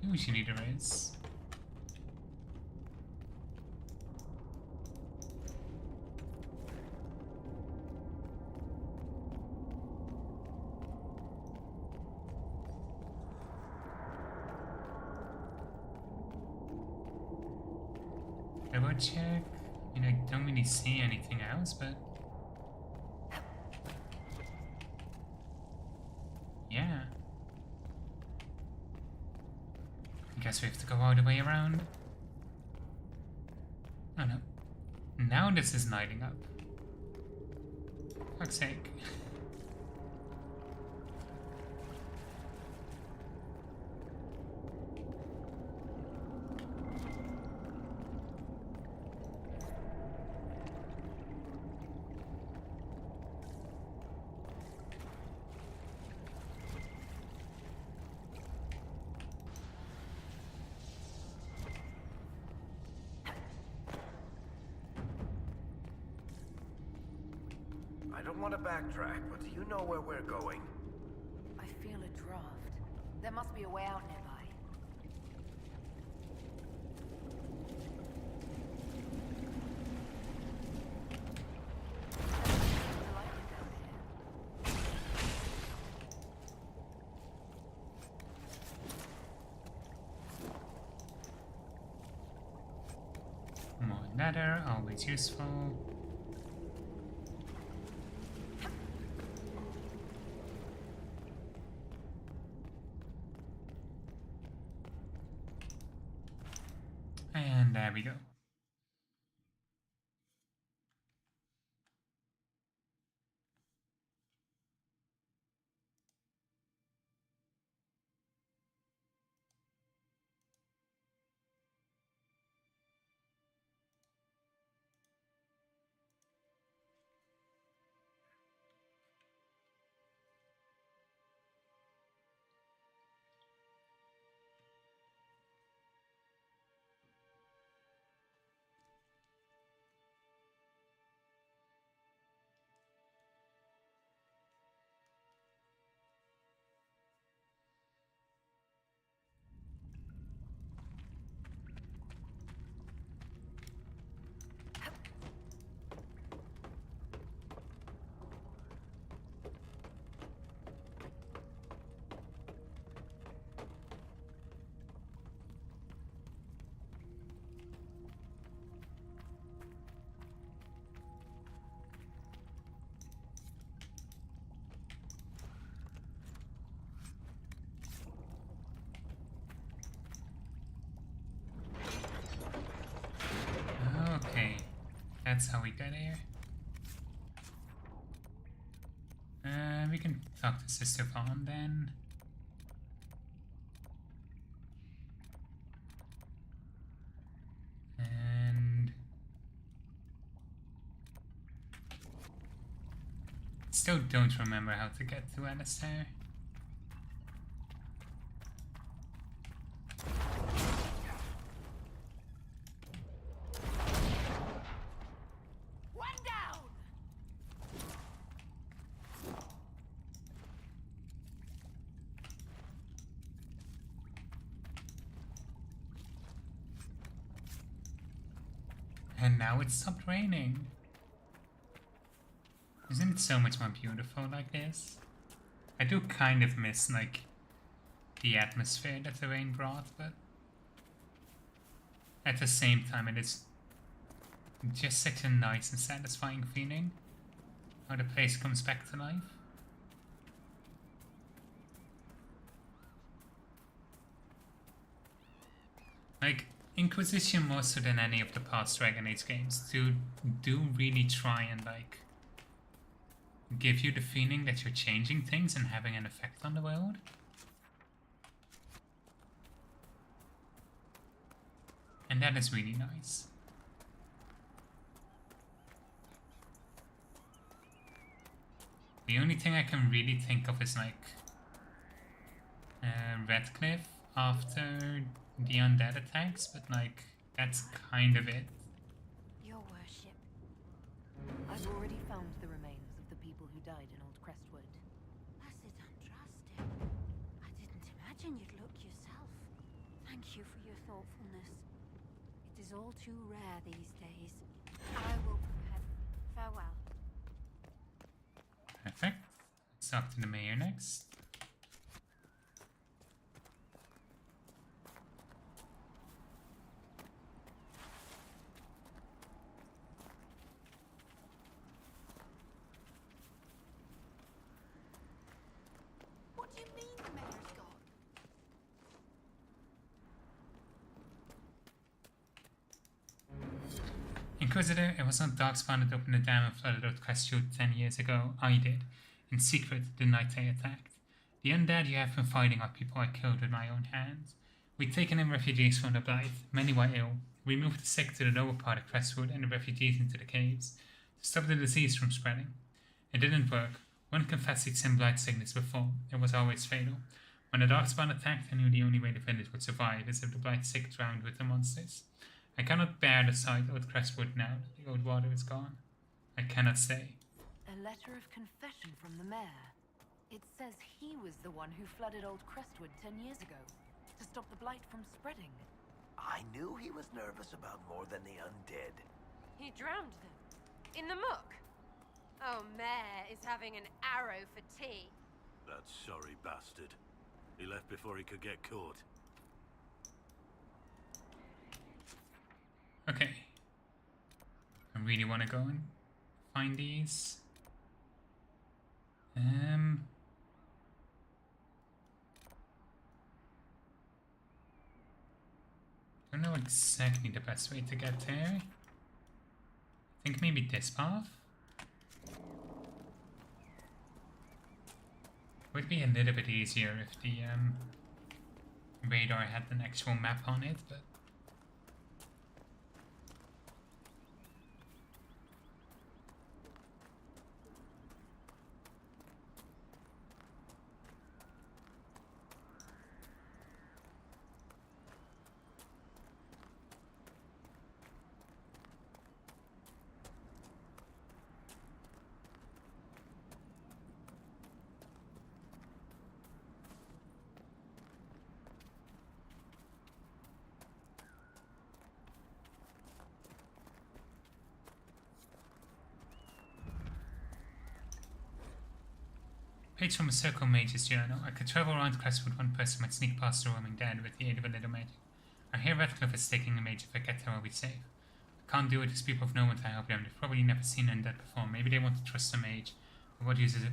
Usually there is. Double check. I mean, I don't really see anything else, but yeah. I guess we have to go all the way around. Oh no. Now this is lighting up. For fuck's sake. I don't want to backtrack, but do you know where we're going? I feel a draft. There must be a way out nearby. More ladder, always useful. And there we go. Okay, that's how we get here. We can talk to Sister Vaughn then. And still don't remember how to get to Alistair. And now it stopped raining. Isn't it so much more beautiful like this? I do kind of miss, like, the atmosphere that the rain brought, but at the same time it is just such a nice and satisfying feeling how the place comes back to life. Like, Inquisition, more so than any of the past Dragon Age games, do really try and, like, give you the feeling that you're changing things and having an effect on the world. And that is really nice. The only thing I can really think of is, like, Redcliffe after the undead attacks, but, like, that's kind of it. Your worship. I've already found the remains of the people who died in Old Crestwood. Blessed Andraste. I didn't imagine you'd look yourself. Thank you for your thoughtfulness. It is all too rare these days. I will prepare. Farewell. Perfect. Let's talk to the mayor next. Inquisitor, it was not Darkspawn that opened the dam and flooded out Crestwood 10 years ago. I did. In secret, the night I attacked. The undead you have been fighting are people I killed with my own hands. We'd taken in refugees from the Blight. Many were ill. We moved the sick to the lower part of Crestwood and the refugees into the caves to stop the disease from spreading. It didn't work. One confessed he'd seen Blight sickness before. It was always fatal. When the Darkspawn attacked, I knew the only way the village would survive is if the Blight sick drowned with the monsters. I cannot bear the sight of Crestwood now that the old water is gone. I cannot stay. A letter of confession from the mayor. It says he was the one who flooded Old Crestwood 10 years ago, to stop the blight from spreading. I knew he was nervous about more than the undead. He drowned them. In the muck. Oh, Mayor is having an arrow for tea. That sorry bastard. He left before he could get caught. Okay. I really want to go and find these. Don't know exactly the best way to get there. I think maybe this path would be a little bit easier if the radar had an actual map on it, but page from a Circle Mage's journal. I could travel around Crestwood. One person might sneak past the roaming dead with the aid of a little magic. I hear Redcliffe is taking a mage. If I get there, I'll be safe. I can't do it. These people have no one to help them. They've probably never seen undead before. Maybe they want to trust a mage. But what use is it?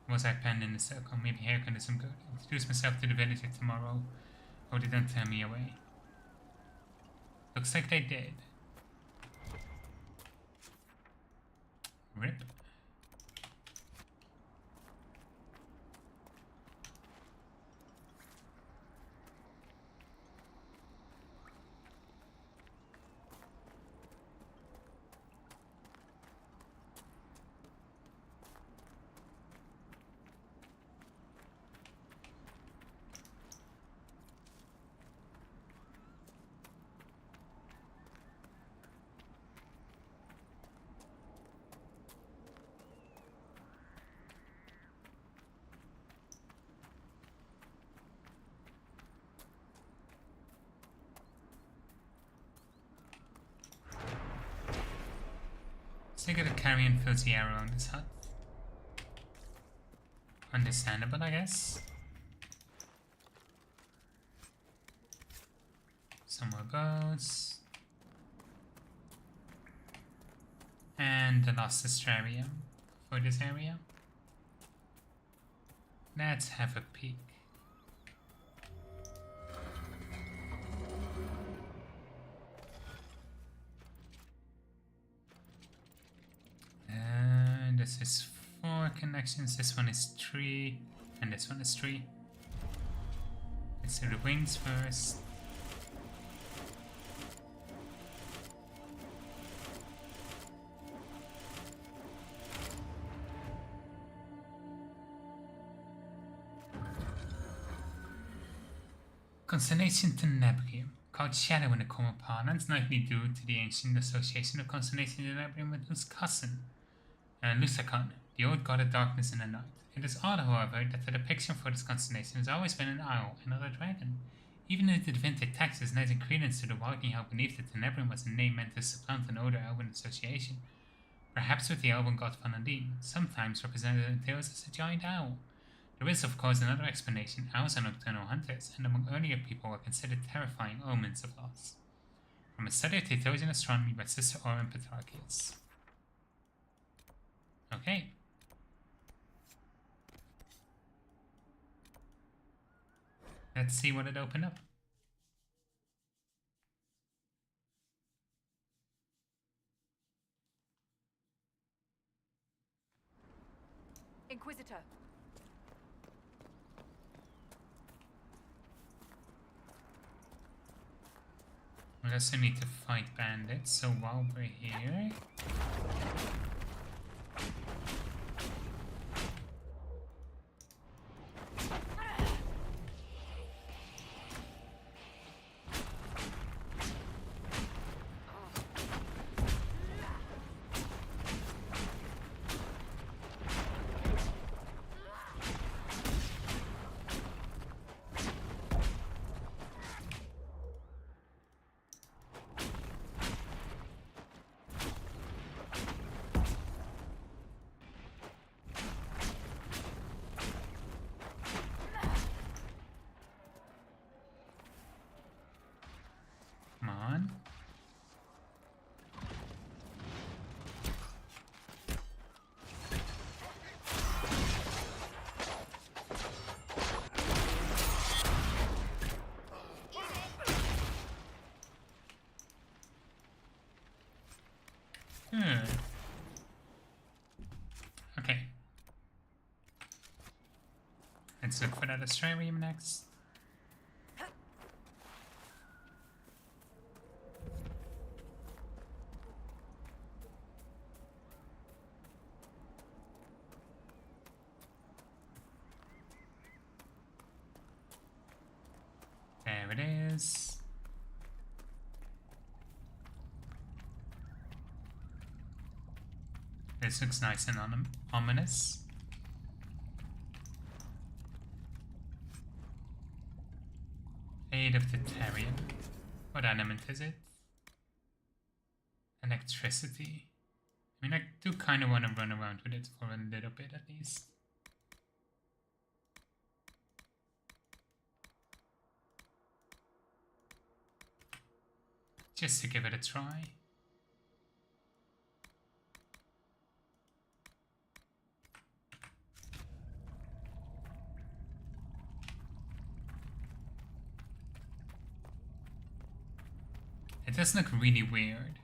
Was I penned in the circle? Maybe here can do some good. I'll introduce myself to the villager tomorrow. Or they don't turn me away. Looks like they did. Rip. So I gotta carry and fills the arrow on this hut. Understandable, I guess. Some more bows. And the last Astrarium for this area. Let's have a peek. This is 4 connections, this one is 3, and this one is 3. Let's do the wings first. Consternation Tenebrium, called Shadow in the common parlance, nightly due to the ancient association of Consternation Tenebrium with his cousin, Lusakon, the old god of darkness in the night. It is odd, however, that the depiction for this constellation has always been an owl and not a dragon. Even in the divinity text is lending credence to the walking how beneath the Tenebrium was a name meant to supplant an older elven association, perhaps with the elven god Vanadine, sometimes represented in tales as a giant owl. There is, of course, another explanation. Owls are nocturnal hunters, and among earlier people were considered terrifying omens of loss. From a study of Theotosian astronomy by Sister Orin Petarchius. Okay. Let's see what it opened up. Inquisitor. We also need to fight bandits, so while we're here... Come on. Okay. Let's look for that Australium next. There it is. This looks nice and ominous. Aid of the Therian. What element is it? Electricity. I mean, I do kind of want to run around with it for a little bit at least. Just to give it a try. It does look really weird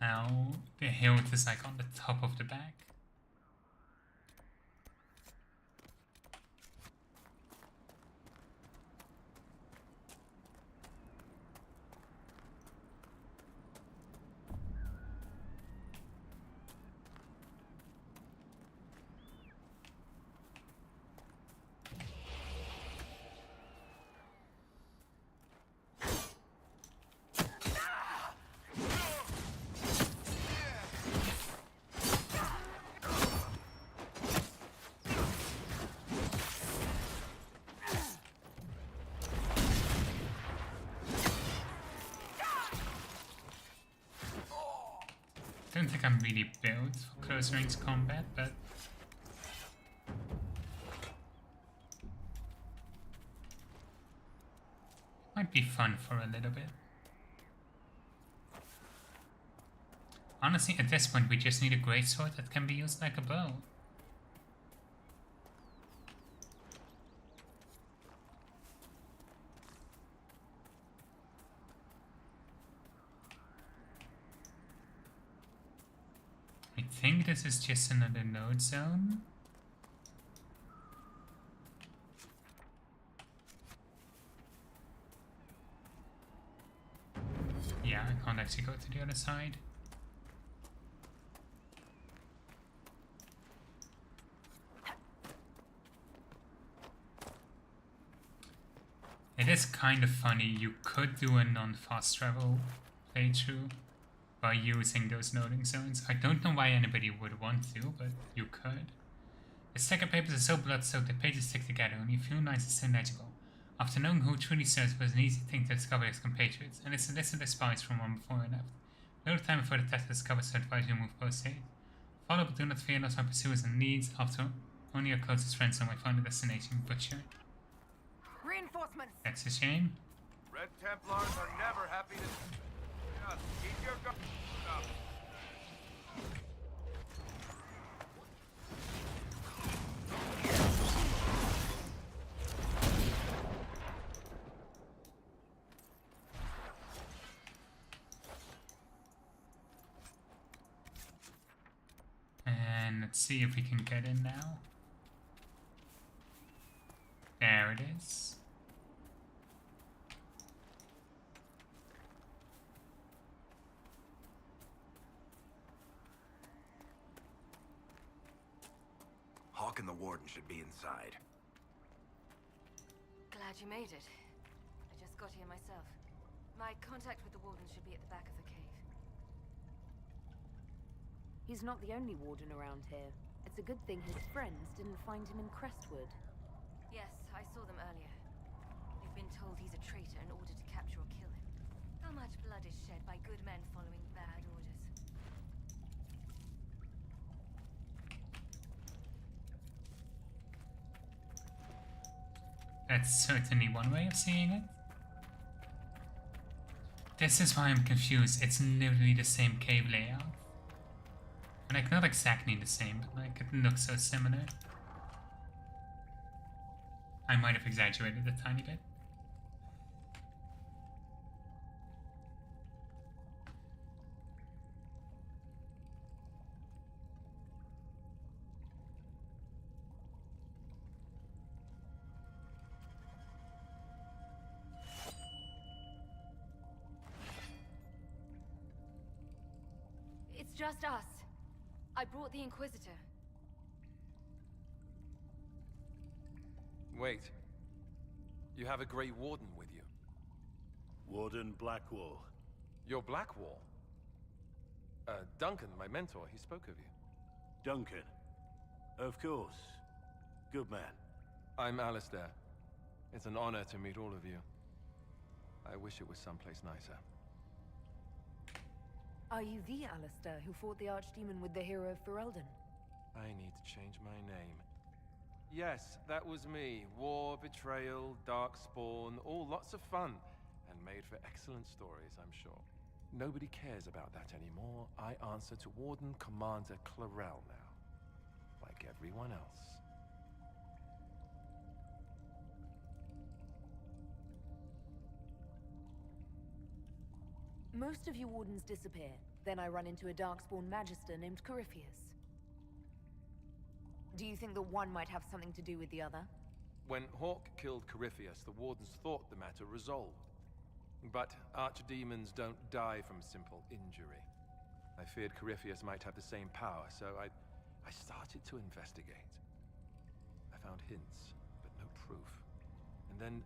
how the hilt is like on the top of the bag. I don't think I'm really built for close range combat, but might be fun for a little bit. Honestly, at this point we just need a greatsword that can be used like a bow. I think this is just another node zone. Yeah, I can't actually go to the other side. It is kind of funny, you could do a non-fast travel playthrough by using those loading zones. I don't know why anybody would want to, but you could. The stack of papers are so blood-soaked that pages stick together, only a few lines are still legible. After knowing who truly serves was an easy thing to discover his compatriots, and it's a list of the spies from one before I left. A little time before the test was discovered, so I advise you to move post-haste. Follow, but do not fear, lost my pursuers and leads. After only your closest friends know my final destination, Butcher. Reinforcements! That's a shame. Red Templars are never happy to... Just keep your guard up. And And let's see if we can get in now. There it is. Hawk and the Warden should be inside. Glad you made it. I just got here myself. My contact with the Warden should be at the back of the cave. He's not the only Warden around here. It's a good thing his friends didn't find him in Crestwood. Yes, I saw them earlier. They've been told he's a traitor in order to capture or kill him. How much blood is shed by good men following bad orders? That's certainly one way of seeing it. This is why I'm confused. It's literally the same cave layout. Like, not exactly the same, but like, it looks so similar. I might have exaggerated a tiny bit. It's just us. I brought the Inquisitor. Wait. You have a Grey Warden with you? Warden Blackwall. You're Blackwall? Duncan, my mentor, he spoke of you. Duncan. Of course. Good man. I'm Alistair. It's an honor to meet all of you. I wish it was someplace nicer. Are you the Alistair who fought the Archdemon with the hero of Ferelden? I need to change my name. Yes, that was me. War, betrayal, darkspawn, all lots of fun. And made for excellent stories, I'm sure. Nobody cares about that anymore. I answer to Warden Commander Clarel now. Like everyone else. Most of you Wardens disappear. Then I run into a Darkspawn Magister named Corypheus. Do you think the one might have something to do with the other? When Hawk killed Corypheus, the Wardens thought the matter resolved. But archdemons don't die from simple injury. I feared Corypheus might have the same power, so I started to investigate. I found hints, but no proof. And then,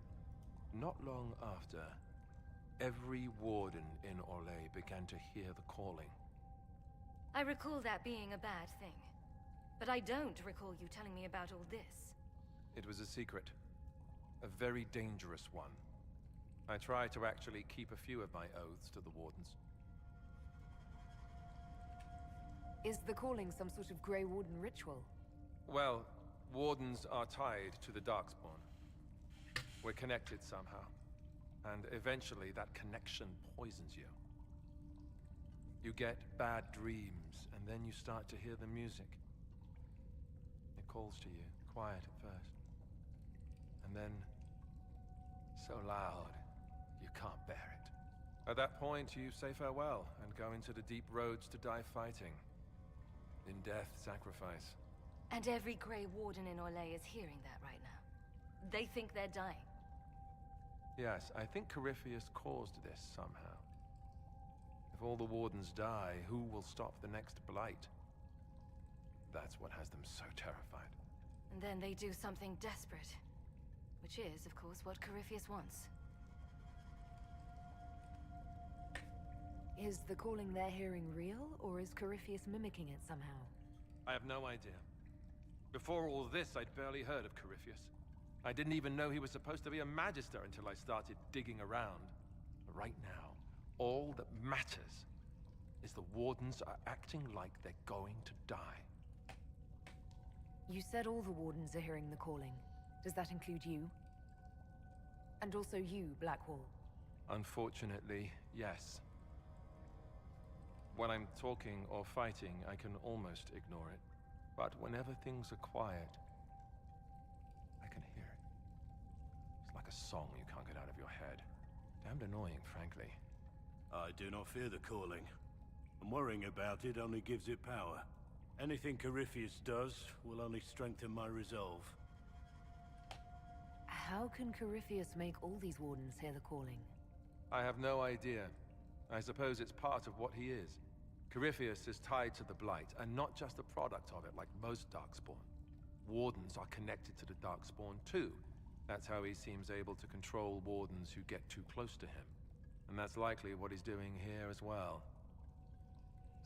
not long after, every Warden in Orlais began to hear the calling. I recall that being a bad thing. But I don't recall you telling me about all this. It was a secret. A very dangerous one. I tried to actually keep a few of my oaths to the Wardens. Is the calling some sort of Grey Warden ritual? Well, Wardens are tied to the Darkspawn. We're connected somehow. And eventually that connection poisons you. You get bad dreams, and then you start to hear the music. It calls to you, quiet at first. And then, so loud, you can't bear it. At that point, you say farewell, and go into the deep roads to die fighting. In death, sacrifice. And every Grey Warden in Orlais is hearing that right now. They think they're dying. Yes, I think Corypheus caused this somehow. If all the Wardens die, who will stop the next blight? That's what has them so terrified. And then they do something desperate. Which is, of course, what Corypheus wants. Is the calling they're hearing real, or is Corypheus mimicking it somehow? I have no idea. Before all this, I'd barely heard of Corypheus. I didn't even know he was supposed to be a Magister until I started digging around. But right now, all that matters is the Wardens are acting like they're going to die. You said all the Wardens are hearing the calling. Does that include you? And also you, Blackwall? Unfortunately, yes. When I'm talking or fighting, I can almost ignore it. But whenever things are quiet, I can hear it. It's like a song you can't get out of your head. Damned annoying, frankly. I do not fear the calling. And worrying about it only gives it power. Anything Corypheus does will only strengthen my resolve. How can Corypheus make all these wardens hear the calling? I have no idea. I suppose it's part of what he is. Corypheus is tied to the Blight, and not just a product of it like most Darkspawn. Wardens are connected to the Darkspawn too. That's how he seems able to control wardens who get too close to him. And that's likely what he's doing here as well.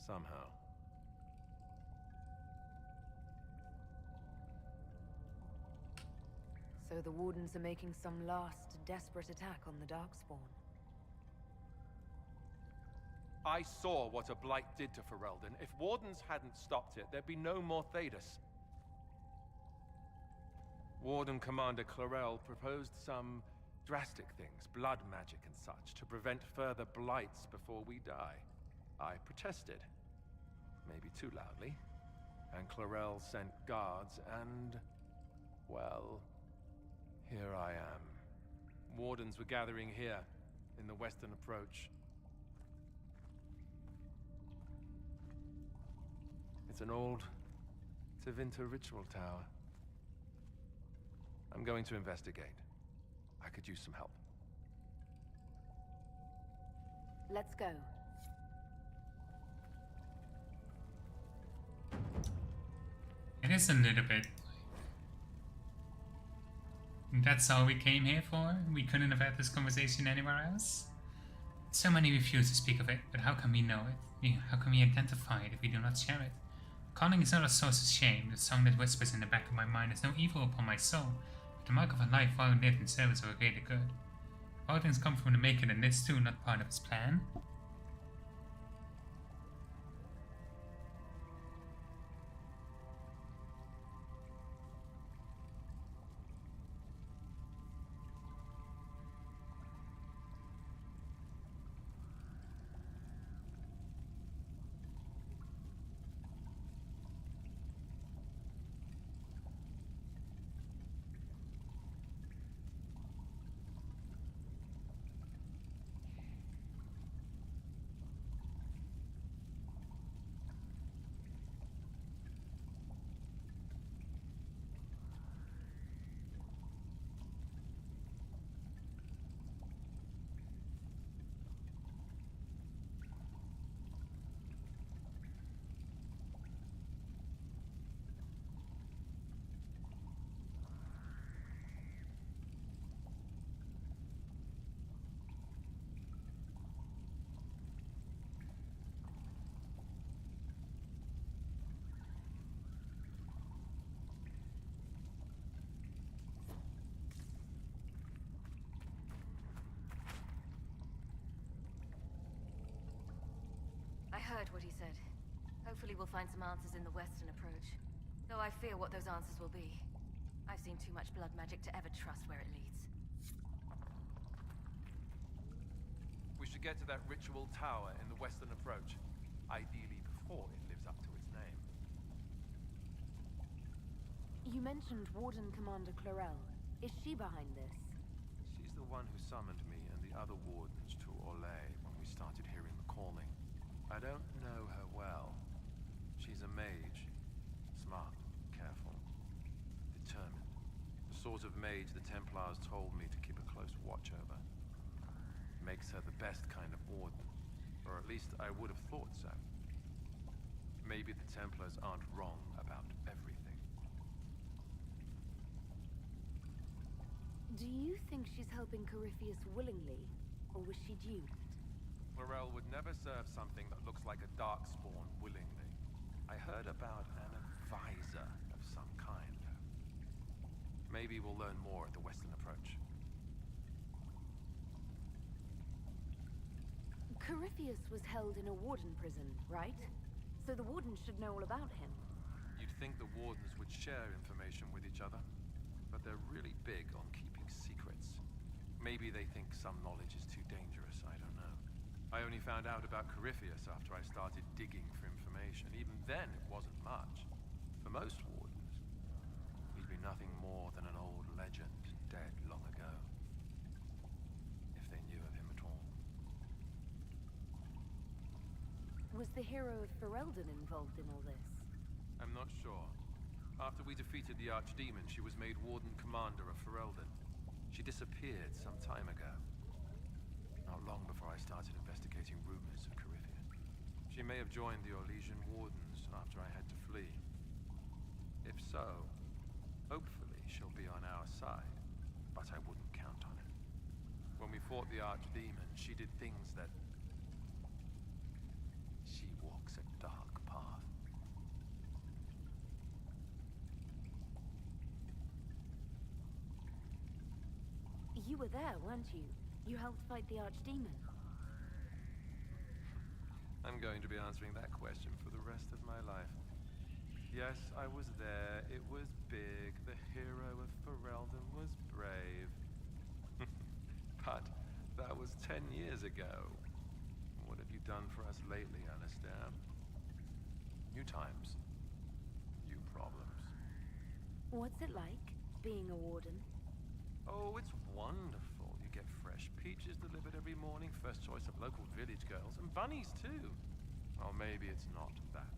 Somehow. So the wardens are making some last, desperate attack on the Darkspawn. I saw what a Blight did to Ferelden. If Wardens hadn't stopped it, there'd be no more Thedas. Warden Commander Clarel proposed some drastic things, blood magic and such, to prevent further Blights before we die. I protested. Maybe too loudly. And Clarel sent guards and... well... here I am. Wardens were gathering here, in the western approach. It's an old Tevinter ritual tower. I'm going to investigate. I could use some help. Let's go. It is a little bit... That's all we came here for? We couldn't have had this conversation anywhere else? So many refuse to speak of it, but how can we know it? How can we identify it if we do not share it? Calling is not a source of shame. The song that whispers in the back of my mind is no evil upon my soul, but the mark of a life well lived in service of a greater good. All things come from the Maker, and this too not part of his plan. I heard what he said. Hopefully we'll find some answers in the western approach. Though I fear what those answers will be. I've seen too much blood magic to ever trust where it leads. We should get to that ritual tower in the western approach. Ideally before it lives up to its name. You mentioned Warden Commander Clarel. Is she behind this? She's the one who summoned me and the other wardens to Orlais when we started hearing the calling. I don't know her well. She's a mage. Smart, careful, determined. The sort of mage the Templars told me to keep a close watch over. Makes her the best kind of warden. Or at least I would have thought so. Maybe the Templars aren't wrong about everything. Do you think she's helping Corypheus willingly, or was she duped? Clarel would never serve something that looks like a Darkspawn willingly. I heard about an advisor of some kind. Maybe we'll learn more at the western approach. Corypheus was held in a warden prison, right? So the warden should know all about him. You'd think the wardens would share information with each other, but they're really big on keeping secrets. Maybe they think some knowledge is too dangerous, I don't know. I only found out about Corypheus after I started digging for information. Even then, it wasn't much. For most wardens, he'd be nothing more than an old legend dead long ago. If they knew of him at all. Was the hero of Ferelden involved in all this? I'm not sure. After we defeated the Archdemon, she was made Warden Commander of Ferelden. She disappeared some time ago. Not long before I started investigating rumors of Coryphia. She may have joined the Orlesian Wardens after I had to flee. If so, hopefully she'll be on our side, but I wouldn't count on it. When we fought the Archdemon, she did things that... She walks a dark path. You were there, weren't you? You helped fight the Archdemon. I'm going to be answering that question for the rest of my life. Yes, I was there. It was big. The hero of Ferelden was brave. But that was 10 years ago. What have you done for us lately, Alistair? New times. New problems. What's it like, being a warden? Oh, it's wonderful. You get fresh peaches delivered every morning, first choice of local village girls, and bunnies too. Or maybe it's not that.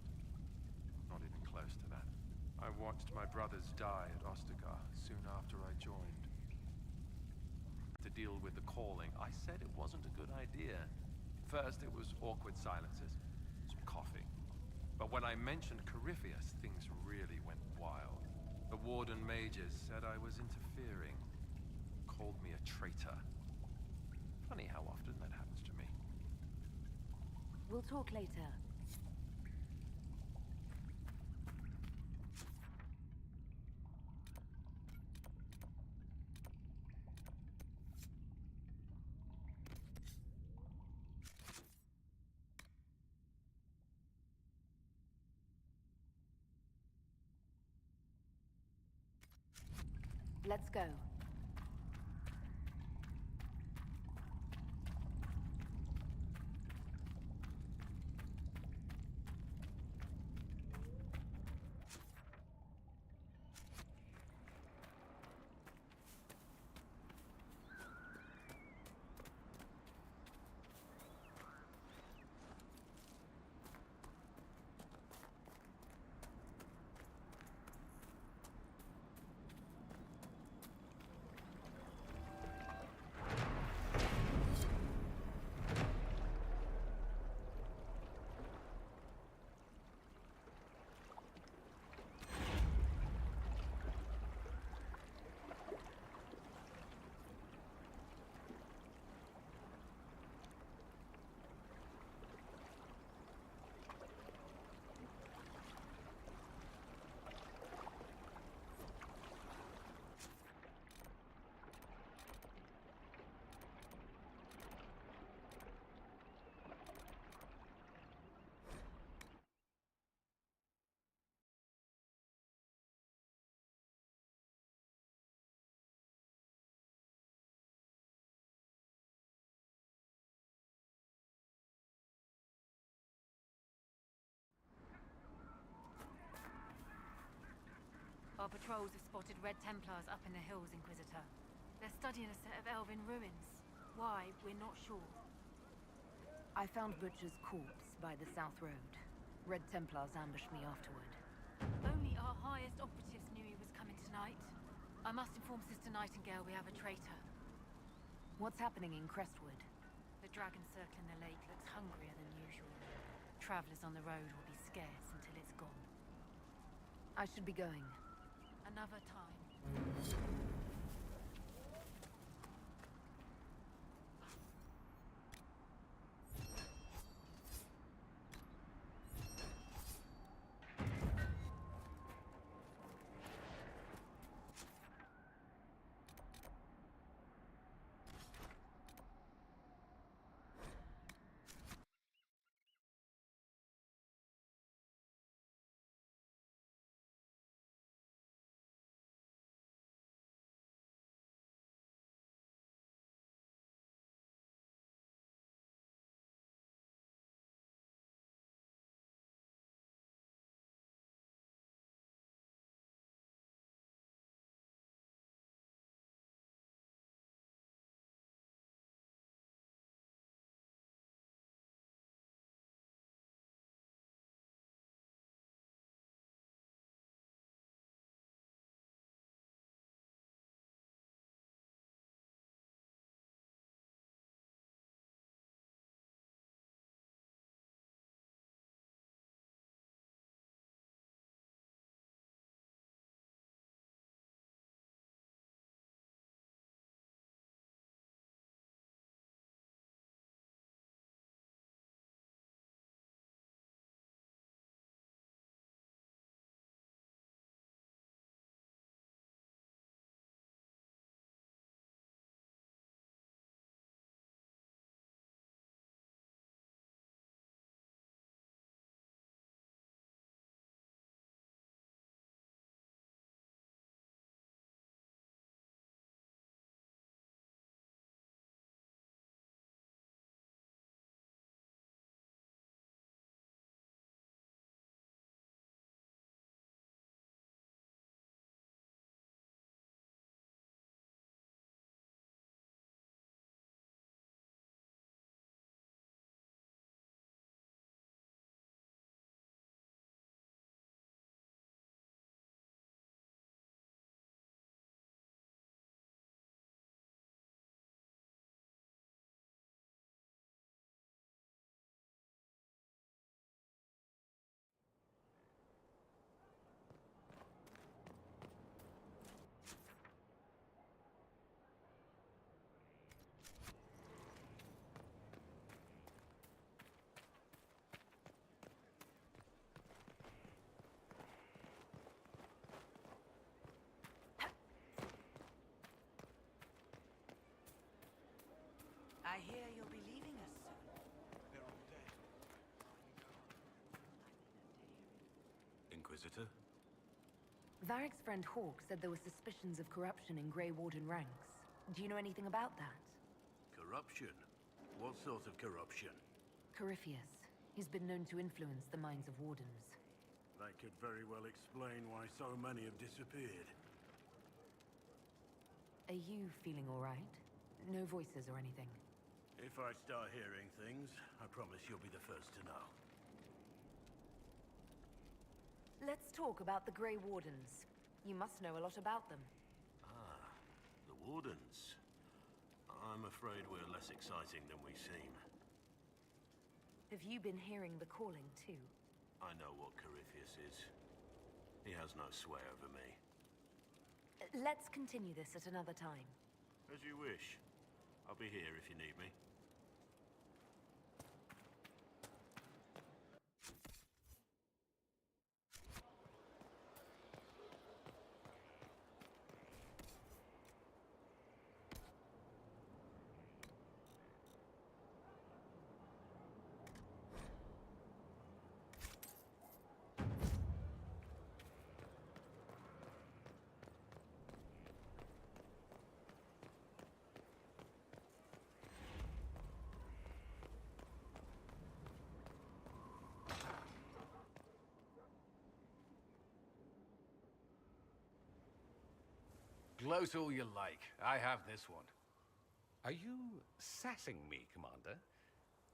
Not even close to that. I watched my brothers die at Ostagar soon after I joined. To deal with the calling, I said it wasn't a good idea. First, it was awkward silences, some coughing. But when I mentioned Corypheus, things really went wild. The Warden Mages said I was interfering. Called me a traitor. Funny how often that happens to me. We'll talk later. Let's go. Our patrols have spotted Red Templars up in the hills, Inquisitor. They're studying a set of elven ruins. Why, we're not sure. I found Butcher's corpse by the South Road. Red Templars ambushed me afterward. Only our highest operatives knew he was coming tonight. I must inform Sister Nightingale we have a traitor. What's happening in Crestwood? The dragon circling the lake looks hungrier than usual. Travelers on the road will be scarce until it's gone. I should be going. Another time. I hear you'll be leaving us soon. They're all dead. Inquisitor? Varric's friend Hawk said there were suspicions of corruption in Grey Warden ranks. Do you know anything about that? Corruption? What sort of corruption? Corypheus. He's been known to influence the minds of Wardens. That could very well explain why so many have disappeared. Are you feeling all right? No voices or anything? If I start hearing things, I promise you'll be the first to know. Let's talk about the Grey Wardens. You must know a lot about them. Ah, the Wardens. I'm afraid we're less exciting than we seem. Have you been hearing the calling too? I know what Corypheus is. He has no sway over me. Let's continue this at another time. As you wish. I'll be here if you need me. Gloat all you like. I have this one. Are you sassing me, Commander?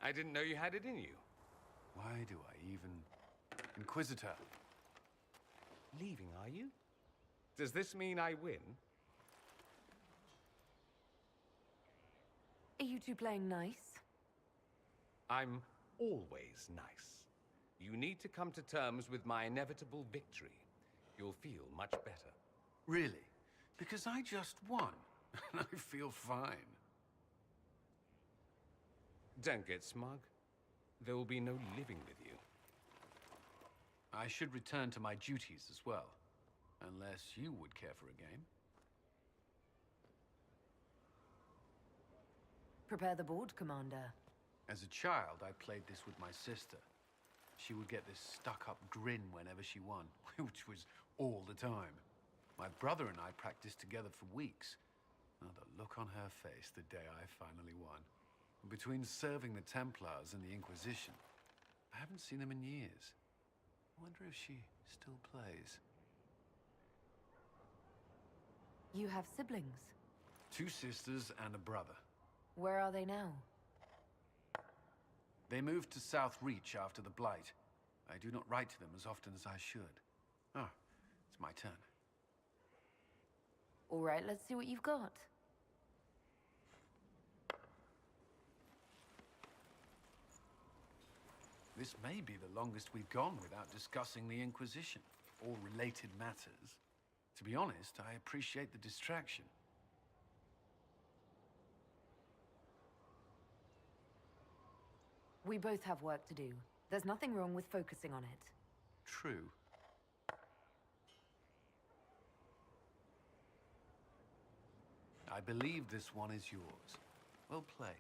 I didn't know you had it in you. Why do I even... Inquisitor. Leaving, are you? Does this mean I win? Are you two playing nice? I'm always nice. You need to come to terms with my inevitable victory. You'll feel much better. Really? Because I just won, and I feel fine. Don't get smug. There will be no living with you. I should return to my duties as well. Unless you would care for a game. Prepare the board, Commander. As a child, I played this with my sister. She would get this stuck-up grin whenever she won, which was all the time. My brother and I practiced together for weeks. Oh, the look on her face the day I finally won. Between serving the Templars and the Inquisition, I haven't seen them in years. I wonder if she still plays. You have siblings? 2 sisters and a brother. Where are they now? They moved to South Reach after the Blight. I do not write to them as often as I should. Ah, it's my turn. All right, let's see what you've got. This may be the longest we've gone without discussing the Inquisition, or related matters. To be honest, I appreciate the distraction. We both have work to do. There's nothing wrong with focusing on it. True. I believe this one is yours. Well played.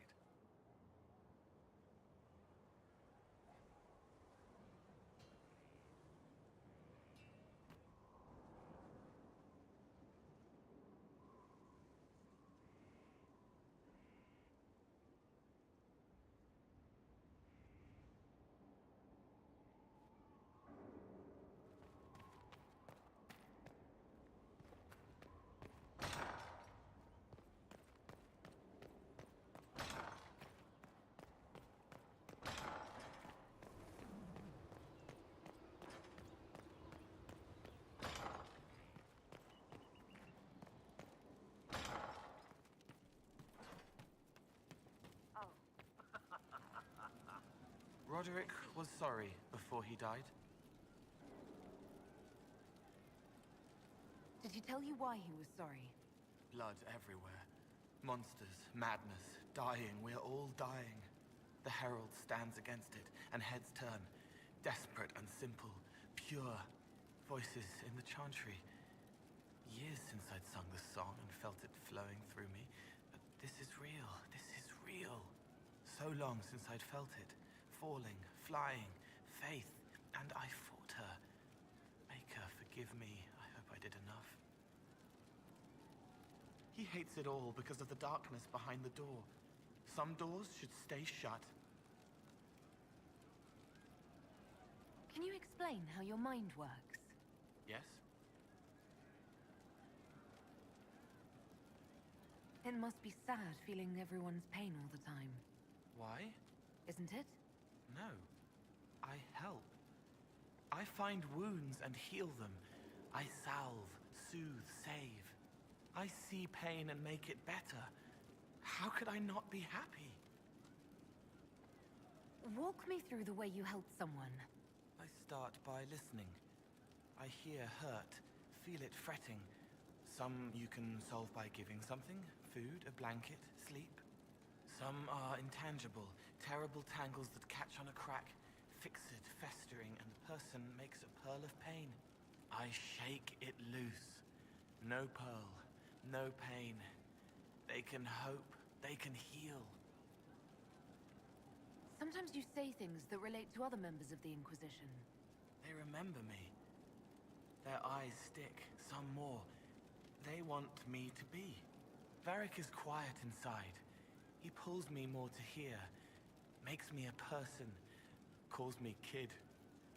Roderick was sorry before he died. Did he tell you why he was sorry? Blood everywhere. Monsters, madness, dying. We're all dying. The Herald stands against it, and heads turn. Desperate and simple, pure. Voices in the chantry. Years since I'd sung the song and felt it flowing through me. But this is real. This is real. So long since I'd felt it. Falling, flying, faith, and I fought her. Make her forgive me. I hope I did enough. He hates it all because of the darkness behind the door. Some doors should stay shut. Can you explain how your mind works? Yes? It must be sad feeling everyone's pain all the time. Why? Isn't it? No. I help. I find wounds and heal them. I salve, soothe, save. I see pain and make it better. How could I not be happy? Walk me through the way you help someone. I start by listening. I hear hurt, feel it fretting. Some you can solve by giving something, food, a blanket, sleep. Some are intangible, terrible tangles that catch on a crack, fixed, festering, and the person makes a pearl of pain. I shake it loose. No pearl, no pain. They can hope, they can heal. Sometimes you say things that relate to other members of the Inquisition. They remember me. Their eyes stick, some more. They want me to be. Varric is quiet inside. He pulls me more to hear, makes me a person, calls me kid,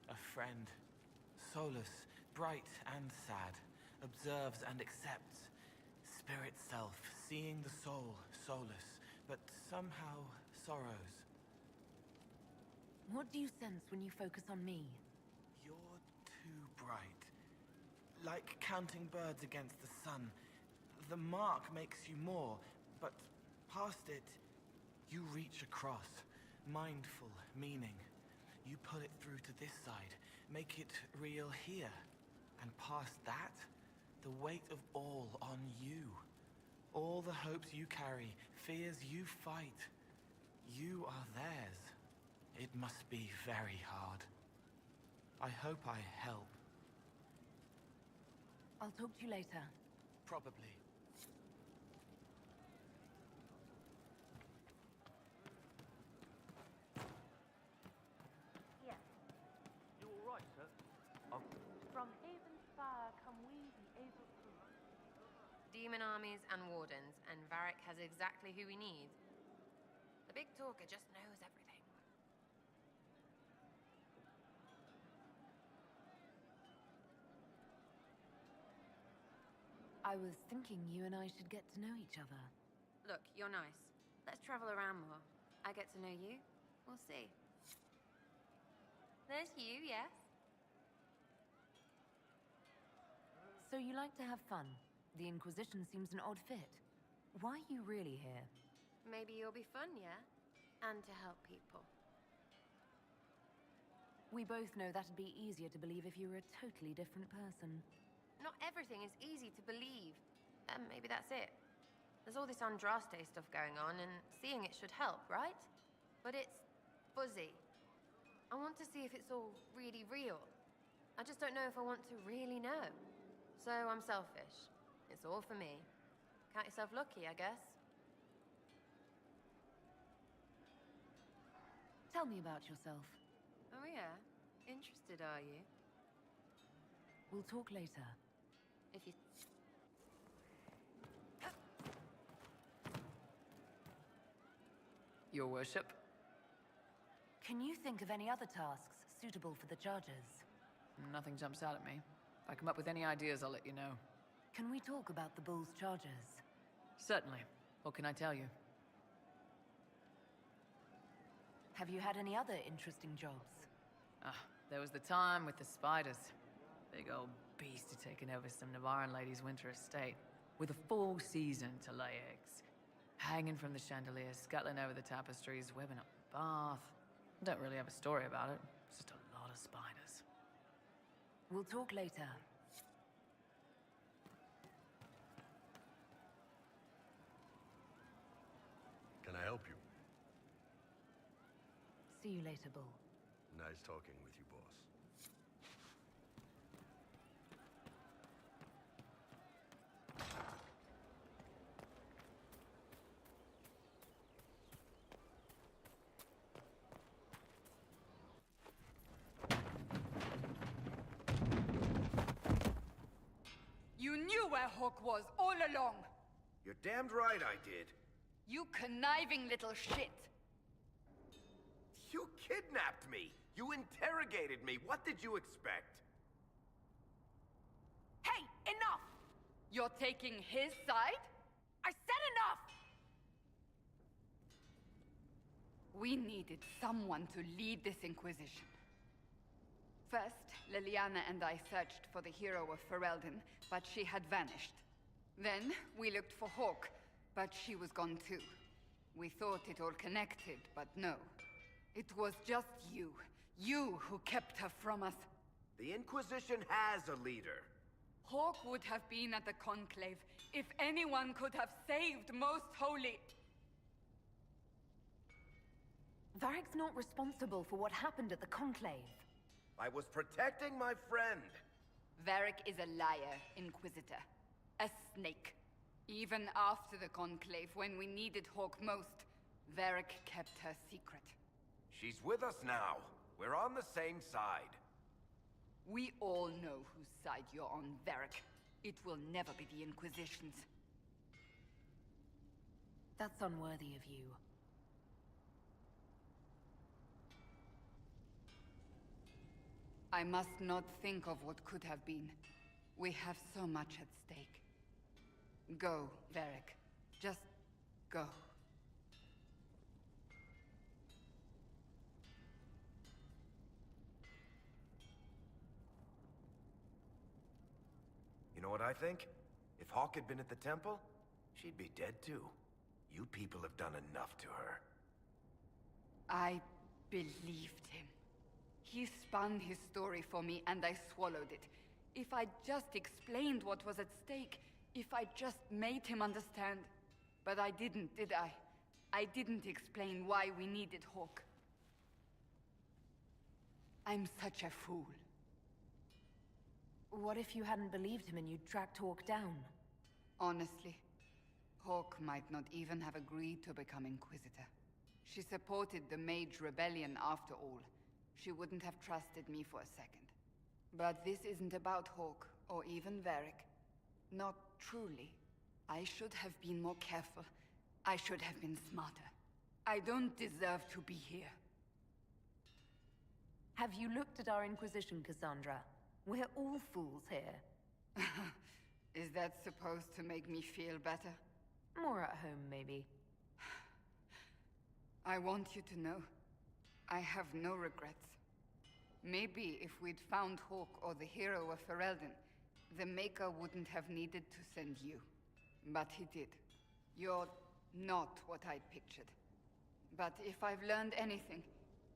a friend. Solus, bright and sad, observes and accepts. Spirit self, seeing the soul, Solus, but somehow sorrows. What do you sense when you focus on me? You're too bright. Like counting birds against the sun. The mark makes you more, but past it, you reach across. Mindful, meaning. You pull it through to this side, make it real here. And past that, the weight of all on you. All the hopes you carry, fears you fight. You are theirs. It must be very hard. I hope I help. I'll talk to you later. Probably. Yes. You all right, sir? From Haven's Fire come we, the able crew. Demon armies and wardens, and Varric has exactly who we need. The big talker just knows everything. I was thinking you and I should get to know each other. Look, you're nice. Let's travel around more. I get to know you. We'll see. There's you, yes? So you like to have fun. The Inquisition seems an odd fit. Why are you really here? Maybe you'll be fun, yeah? And to help people. We both know that'd be easier to believe if you were a totally different person. Not everything is easy to believe. Maybe that's it. There's all this Andraste stuff going on, and seeing it should help, right? But it's fuzzy. I want to see if it's all really real. I just don't know if I want to really know. So I'm selfish. It's all for me. Count yourself lucky, I guess. Tell me about yourself. Oh yeah? Interested, are you? We'll talk later. If you... Your worship? Can you think of any other tasks suitable for the Chargers? Nothing jumps out at me. If I come up with any ideas, I'll let you know. Can we talk about the Bull's Chargers? Certainly. What can I tell you? Have you had any other interesting jobs? There was the time with the spiders. Big old beast had taken over some Navarran lady's winter estate, with a full season to lay eggs. Hanging from the chandelier, scuttling over the tapestries, webbing up the bath. Don't really have a story about it. It's just a lot of spiders. We'll talk later. Can I help you? See you later, Bull. Nice talking with you, boss. knew where Hawk was all along! You're damned right I did. You conniving little shit! You kidnapped me! You interrogated me! What did you expect? Hey, enough! You're taking his side? I said enough! We needed someone to lead this Inquisition. First, Liliana and I searched for the hero of Ferelden, but she had vanished. Then, we looked for Hawk, but she was gone too. We thought it all connected, but no. It was just you. You who kept her from us. The Inquisition has a leader. Hawk would have been at the Conclave if anyone could have saved Most Holy. Varric's not responsible for what happened at the Conclave. I was protecting my friend. Varric is a liar, Inquisitor. A snake. Even after the Conclave, when we needed Hawk most, Varric kept her secret. She's with us now. We're on the same side. We all know whose side you're on, Varric. It will never be the Inquisition's. That's unworthy of you. I must not think of what could have been. We have so much at stake. Go, Varric. Just go. You know what I think? If Hawk had been at the temple, she'd be dead too. You people have done enough to her. I believed him. He spun his story for me and I swallowed it. If I just explained what was at stake, if I just made him understand. But I didn't, did I? I didn't explain why we needed Hawk. I'm such a fool. What if you hadn't believed him and you'd tracked Hawk down? Honestly, Hawk might not even have agreed to become Inquisitor. She supported the Mage Rebellion after all. She wouldn't have trusted me for a second. But this isn't about Hawk, or even Varric. Not truly. I should have been more careful. I should have been smarter. I don't deserve to be here. Have you looked at our Inquisition, Cassandra? We're all fools here. Is that supposed to make me feel better? More at home, maybe. I want you to know, I have no regrets. Maybe if we'd found Hawk or the hero of Ferelden, the Maker wouldn't have needed to send you. But he did. You're not what I'd pictured. But if I've learned anything,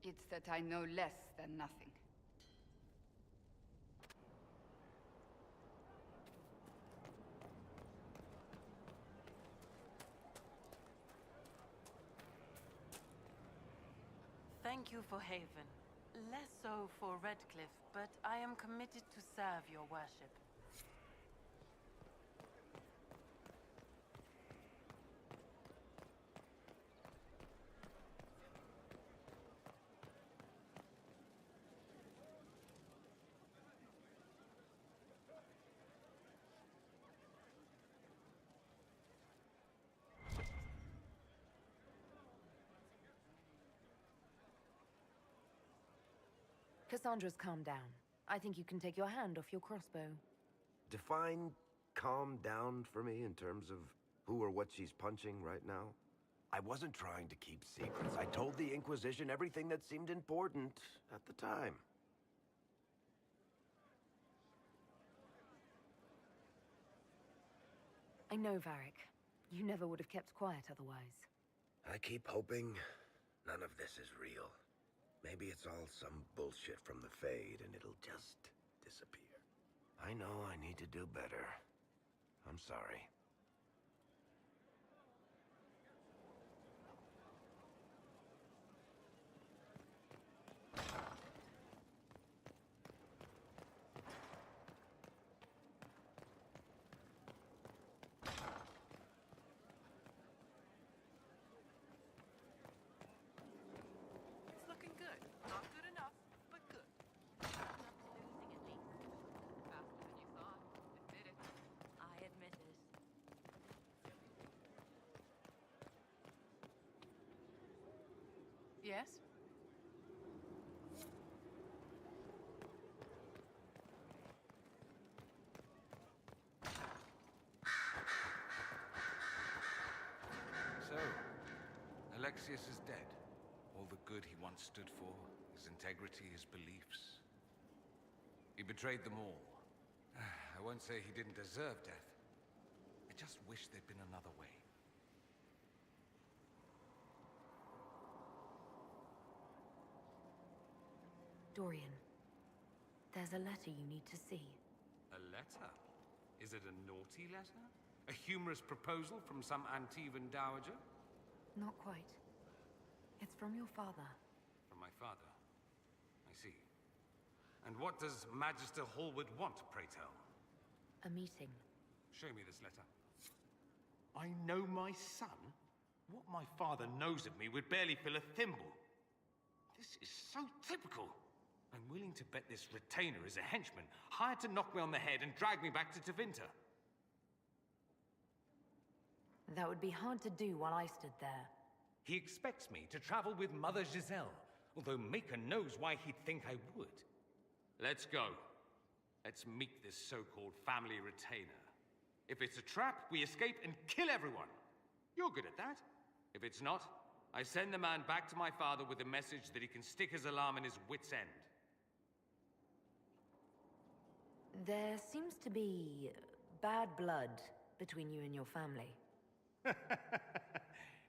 it's that I know less than nothing. Thank you for Haven. Less so for Redcliffe, but I am committed to serve your worship. Cassandra's calmed down. I think you can take your hand off your crossbow. Define calm down for me in terms of who or what she's punching right now. I wasn't trying to keep secrets. I told the Inquisition everything that seemed important at the time. I know, Varric. You never would have kept quiet otherwise. I keep hoping none of this is real. Maybe it's all some bullshit from the Fade and it'll just disappear. I know I need to do better. I'm sorry. Yes? So, Alexius is dead. All the good he once stood for, his integrity, his beliefs. He betrayed them all. I won't say he didn't deserve death. I just wish there'd been another way. Dorian, there's a letter you need to see. A letter? Is it a naughty letter? A humorous proposal from some Antivan dowager? Not quite. It's from your father. From my father? I see. And what does Magister Hallward want, pray tell? A meeting. Show me this letter. I know my son? What my father knows of me would barely fill a thimble. This is so typical. I'm willing to bet this retainer is a henchman, hired to knock me on the head and drag me back to Tevinter. That would be hard to do while I stood there. He expects me to travel with Mother Giselle, although Maker knows why he'd think I would. Let's go. Let's meet this so-called family retainer. If it's a trap, we escape and kill everyone. You're good at that. If it's not, I send the man back to my father with a message that he can stick his alarm in his wit's end. There seems to be bad blood between you and your family.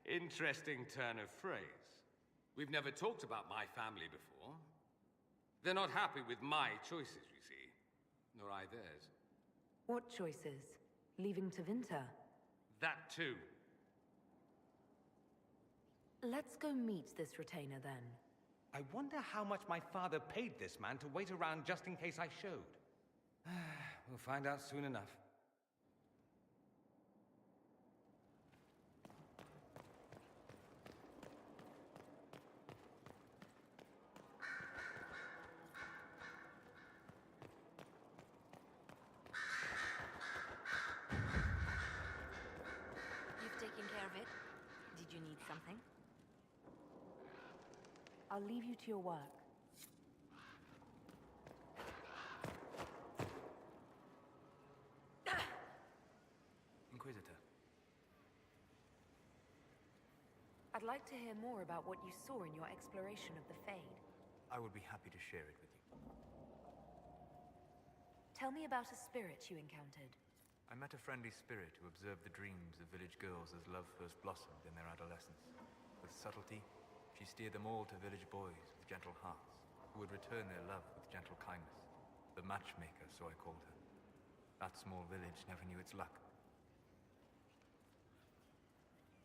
Interesting turn of phrase. We've never talked about my family before. They're not happy with my choices, you see. Nor I theirs. What choices? Leaving Tevinter? That too. Let's go meet this retainer then. I wonder how much my father paid this man to wait around just in case I showed. We'll find out soon enough. You've taken care of it? Did you need something? I'll leave you to your work. Inquisitor. I'd like to hear more about what you saw in your exploration of the Fade. I would be happy to share it with you. Tell me about a spirit you encountered. I met a friendly spirit who observed the dreams of village girls as love first blossomed in their adolescence. With subtlety, she steered them all to village boys with gentle hearts, who would return their love with gentle kindness. The matchmaker, so I called her. That small village never knew its luck.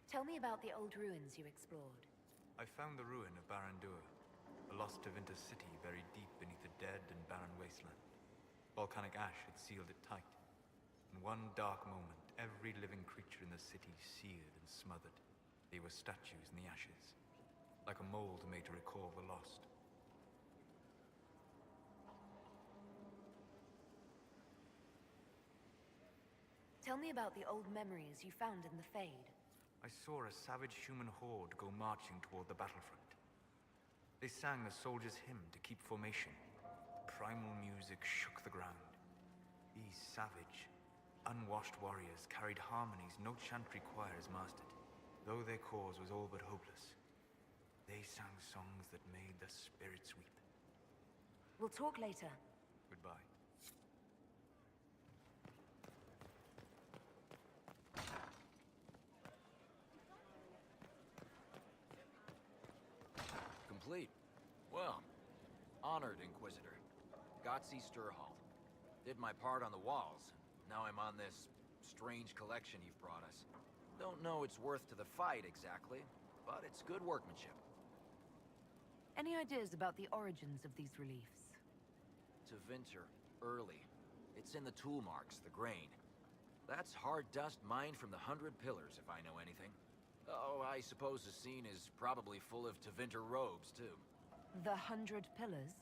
Tell me about the old ruins you explored. I found the ruin of Barandur, a lost Tevinter city buried deep beneath a dead and barren wasteland. Volcanic ash had sealed it tight. In one dark moment, every living creature in the city seared and smothered. They were statues in the ashes, like a mold made to recall the lost. Tell me about the old memories you found in the Fade. I saw a savage human horde go marching toward the battlefront. They sang a soldier's hymn to keep formation. Primal music shook the ground. These savage, unwashed warriors carried harmonies no chantry choirs mastered. Though their cause was all but hopeless, they sang songs that made the spirits weep. We'll talk later. Goodbye. Complete. Well, honored, Inquisitor. Got see Sturhall. Did my part on the walls. Now I'm on this strange collection you've brought us. Don't know its worth to the fight exactly, but it's good workmanship. Any ideas about the origins of these reliefs? Tevinter, early. It's in the tool marks, the grain. That's hard dust mined from the 100 Pillars, if I know anything. Oh, I suppose the scene is probably full of Tevinter robes, too. The 100 Pillars?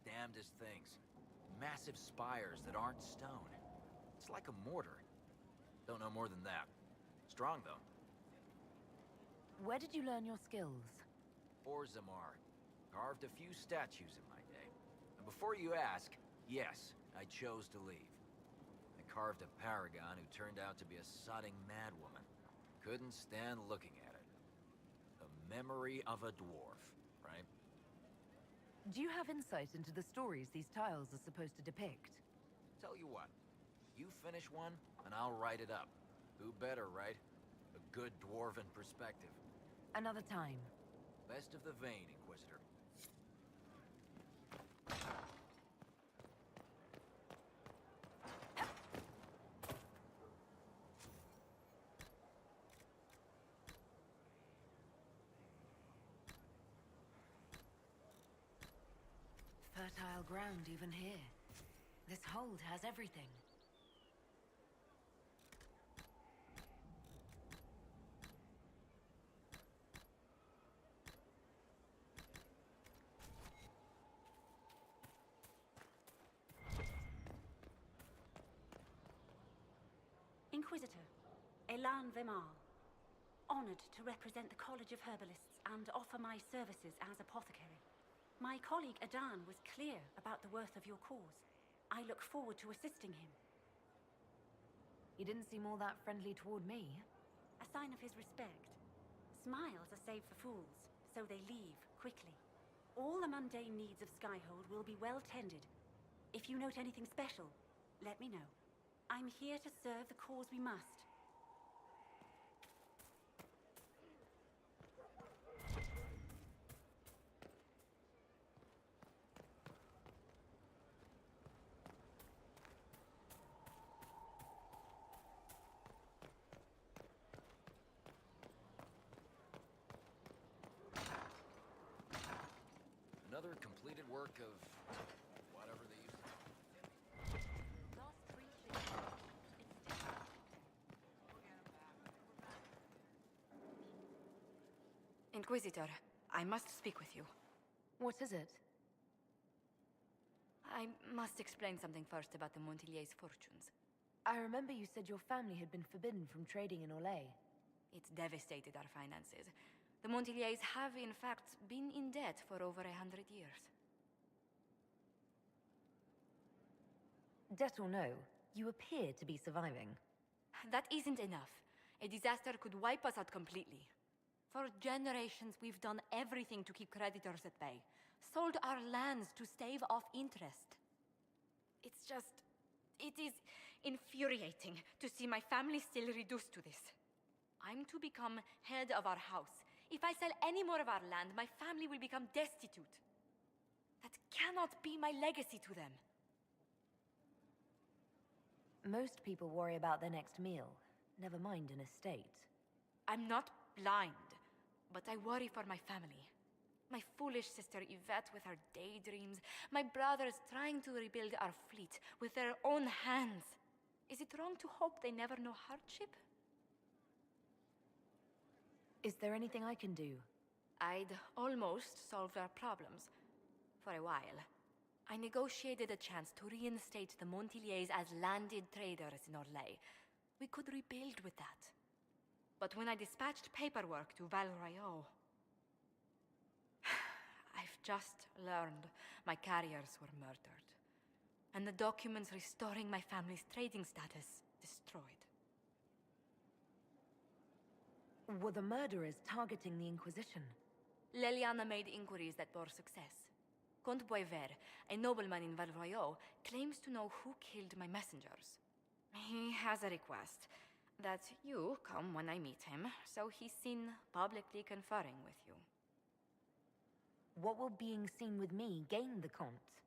Damnedest things. Massive spires that aren't stone. It's like a mortar. Don't know more than that. Strong, though. Where did you learn your skills? Zamar. Carved a few statues in my day. And before you ask, yes, I chose to leave. I carved a paragon who turned out to be a sodding madwoman. Couldn't stand looking at it. The memory of a dwarf, right? Do you have insight into the stories these tiles are supposed to depict? Tell you what, you finish one, and I'll write it up. Who better, right? A good dwarven perspective. Another time. Best of the vein, Inquisitor. Fertile ground even here. This hold has everything. Inquisitor, Elan Vimar. Honored to represent the College of Herbalists and offer my services as apothecary. My colleague Adan was clear about the worth of your cause. I look forward to assisting him. He didn't seem all that friendly toward me. A sign of his respect. Smiles are saved for fools, so they leave quickly. All the mundane needs of Skyhold will be well tended. If you note anything special, let me know. I'm here to serve the cause we must. Another completed work of whatever they used to call it. Inquisitor, I must speak with you. What is it? I must explain something first about the Montilier's fortunes. I remember you said your family had been forbidden from trading in Orlais. It's devastated our finances. The Montilier's have, in fact, been in debt for over 100 years. Debt or no, you appear to be surviving. That isn't enough. A disaster could wipe us out completely. For generations, we've done everything to keep creditors at bay. Sold our lands to stave off interest. It's just... it is infuriating to see my family still reduced to this. I'm to become head of our house. If I sell any more of our land, my family will become destitute. That cannot be my legacy to them. Most people worry about their next meal, never mind an estate. I'm not blind, but I worry for my family. My foolish sister Yvette with her daydreams, my brothers trying to rebuild our fleet with their own hands. Is it wrong to hope they never know hardship? Is there anything I can do? I'd almost solved our problems. For a while. I negotiated a chance to reinstate the Montiliers as landed traders in Orlais. We could rebuild with that. But when I dispatched paperwork to Val Royeaux... I've just learned my carriers were murdered. And the documents restoring my family's trading status destroyed. Were the murderers targeting the Inquisition? Leliana made inquiries that bore success. Comte Boisvert, a nobleman in Val Royeaux, claims to know who killed my messengers. He has a request that you come when I meet him, so he's seen publicly conferring with you. What will being seen with me gain the Comte?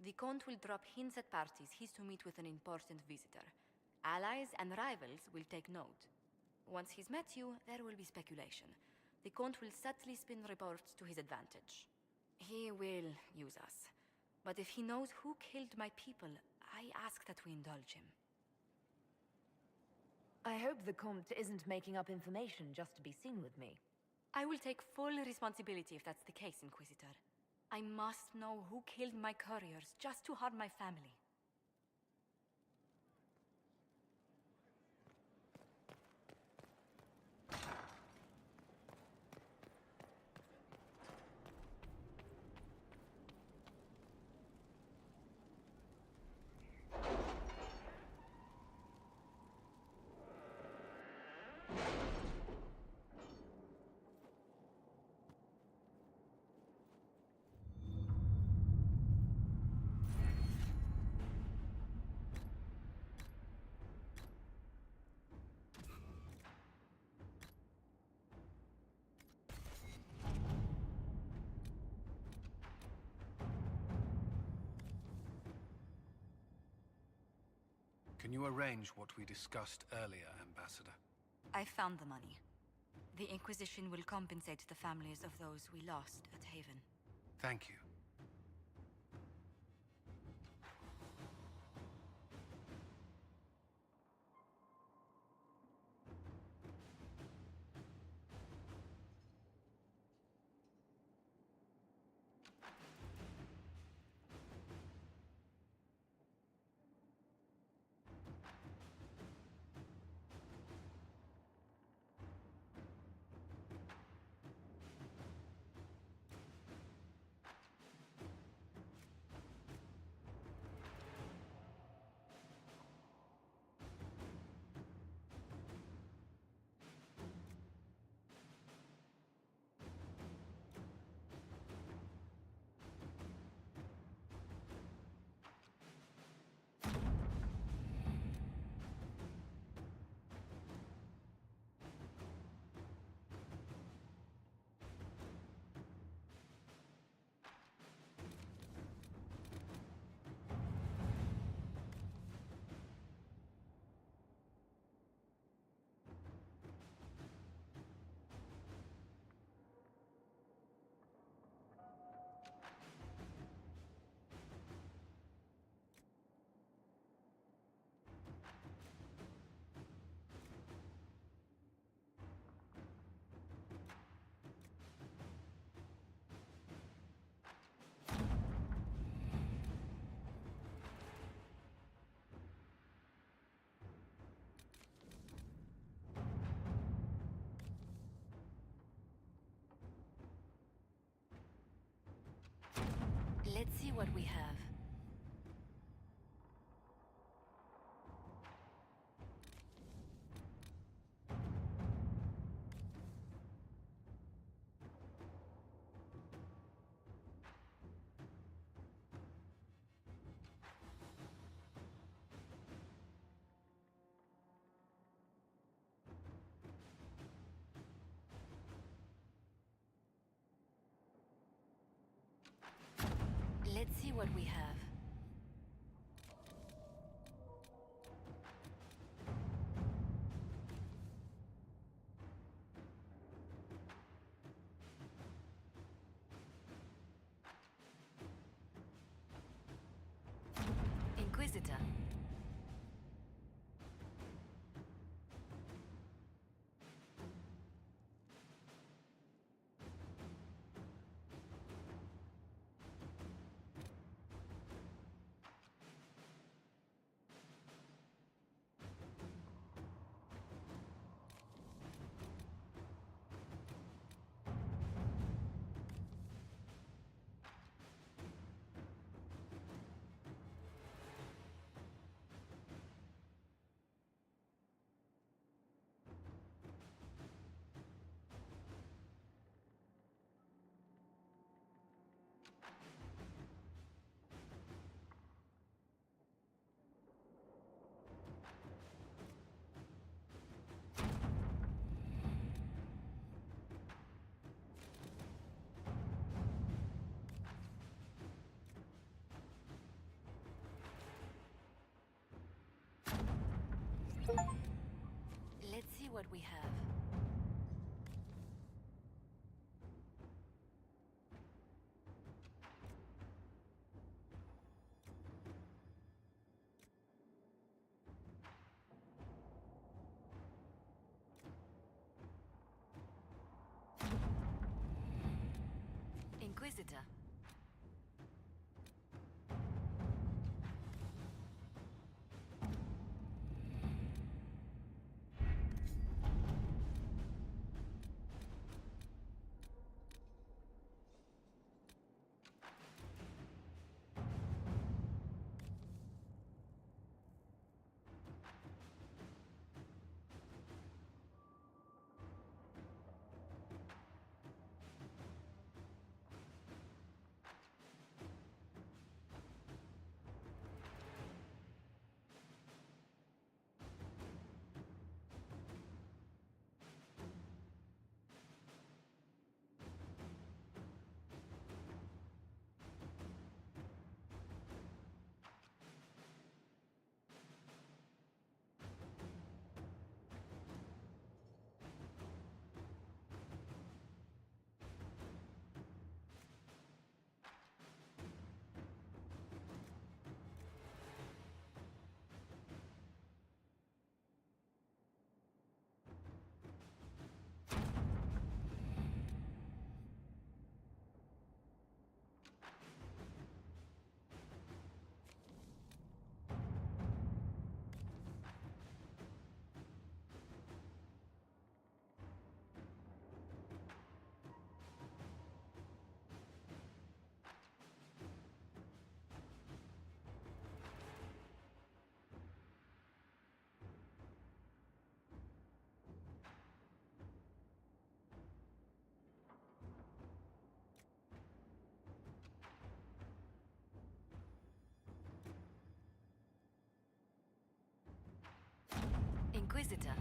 The Comte will drop hints at parties he's to meet with an important visitor. Allies and rivals will take note. Once he's met you, there will be speculation. The Comte will subtly spin reports to his advantage. He will use us. But if he knows who killed my people, I ask that we indulge him. I hope the Comte isn't making up information just to be seen with me. I will take full responsibility if that's the case, Inquisitor. I must know who killed my couriers just to harm my family. Can you arrange what we discussed earlier, Ambassador? I found the money. The Inquisition will compensate the families of those we lost at Haven. Thank you. Let's see what we have. Let's see what we have. Inquisitor. Let's see what we have. Inquisitor. Inquisitor.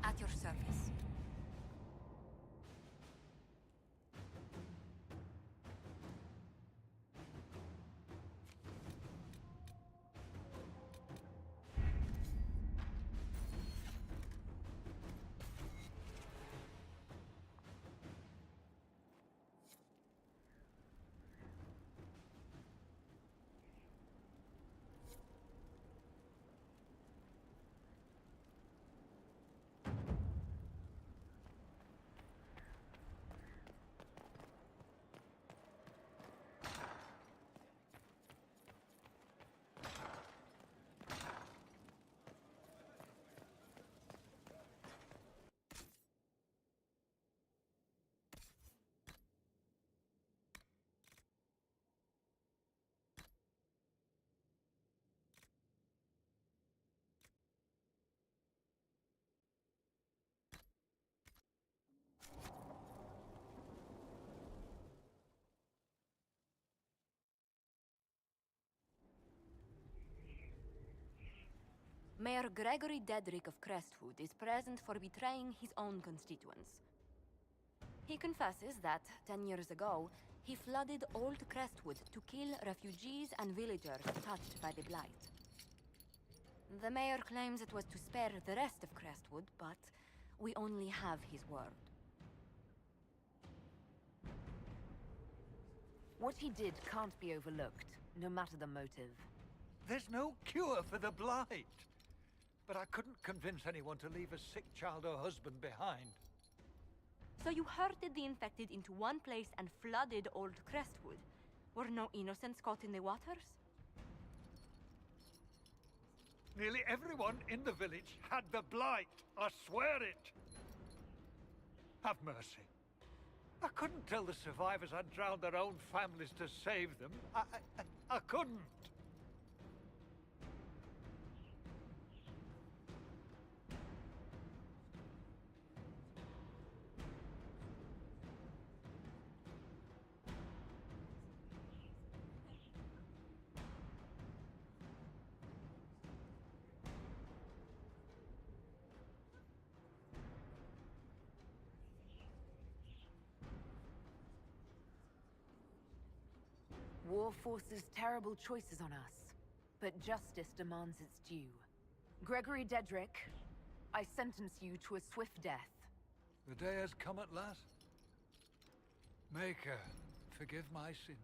At your service. Mayor Gregory Dedrick of Crestwood is present for betraying his own constituents. He confesses that, 10 years ago, he flooded Old Crestwood to kill refugees and villagers touched by the Blight. The mayor claims it was to spare the rest of Crestwood, but we only have his word. What he did can't be overlooked, no matter the motive. There's no cure for the Blight. But I couldn't convince anyone to leave a sick child or husband behind. So you herded the infected into one place and flooded Old Crestwood. Were no innocents caught in the waters? Nearly everyone in the village had the Blight. I swear it. Have mercy. I couldn't tell the survivors I'd drowned their own families to save them. I couldn't. War forces terrible choices on us, but justice demands its due. Gregory Dedrick, I sentence you to a swift death. The day has come at last. Maker, forgive my sins.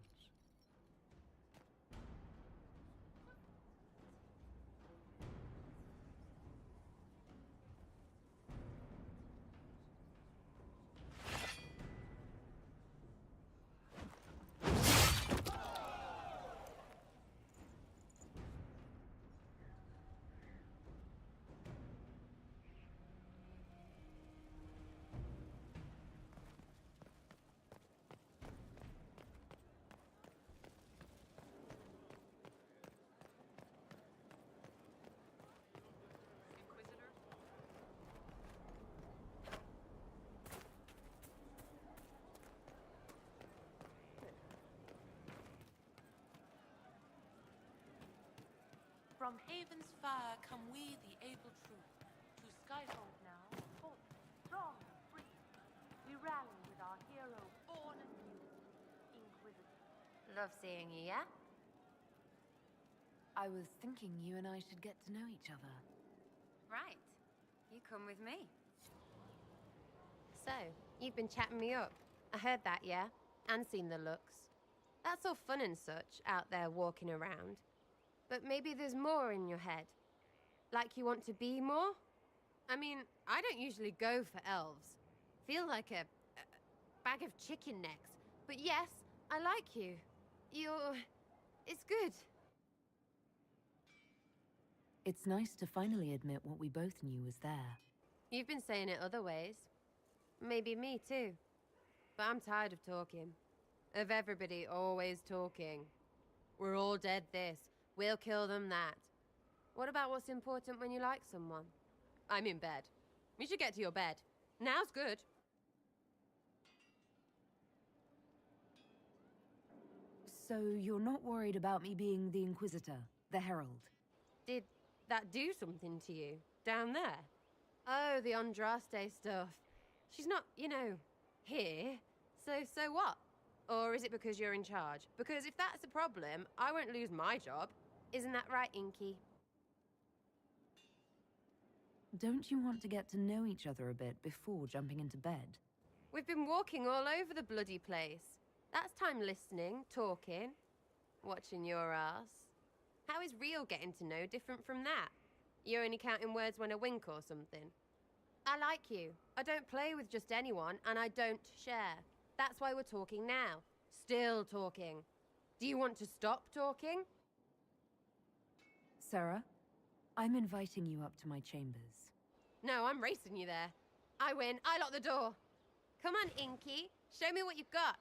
From Haven's fire come we, the able true. To Skyfold now, bold, strong, free. We rally with our hero, born and new, Inquisitor. Love seeing you, yeah? I was thinking you and I should get to know each other. Right. You come with me. So, you've been chatting me up. I heard that, yeah? and seen the looks. That's all fun and such, out there walking around. But maybe there's more in your head. Like you want to be more? I mean, I don't usually go for elves. Feel like a bag of chicken necks. But yes, I like you. It's good. It's nice to finally admit what we both knew was there. You've been saying it other ways. Maybe me too. But I'm tired of talking. Of everybody always talking. We're all dead this. We'll kill them that. What about what's important when you like someone? I'm in bed. We should get to your bed. Now's good. So you're not worried about me being the Inquisitor, the Herald? Did that do something to you? Down there? Oh, the Andraste stuff. She's not, here. So what? Or is it because you're in charge? Because if that's a problem, I won't lose my job. Isn't that right, Inky? Don't you want to get to know each other a bit before jumping into bed? We've been walking all over the bloody place. That's time listening, talking, watching your ass. How is real getting to know different from that? You're only counting words when I wink or something. I like you. I don't play with just anyone, and I don't share. That's why we're talking now. Still talking. Do you want to stop talking? Sarah, I'm inviting you up to my chambers. No, I'm racing you there. I win. I lock the door. Come on, Inky. Show me what you've got.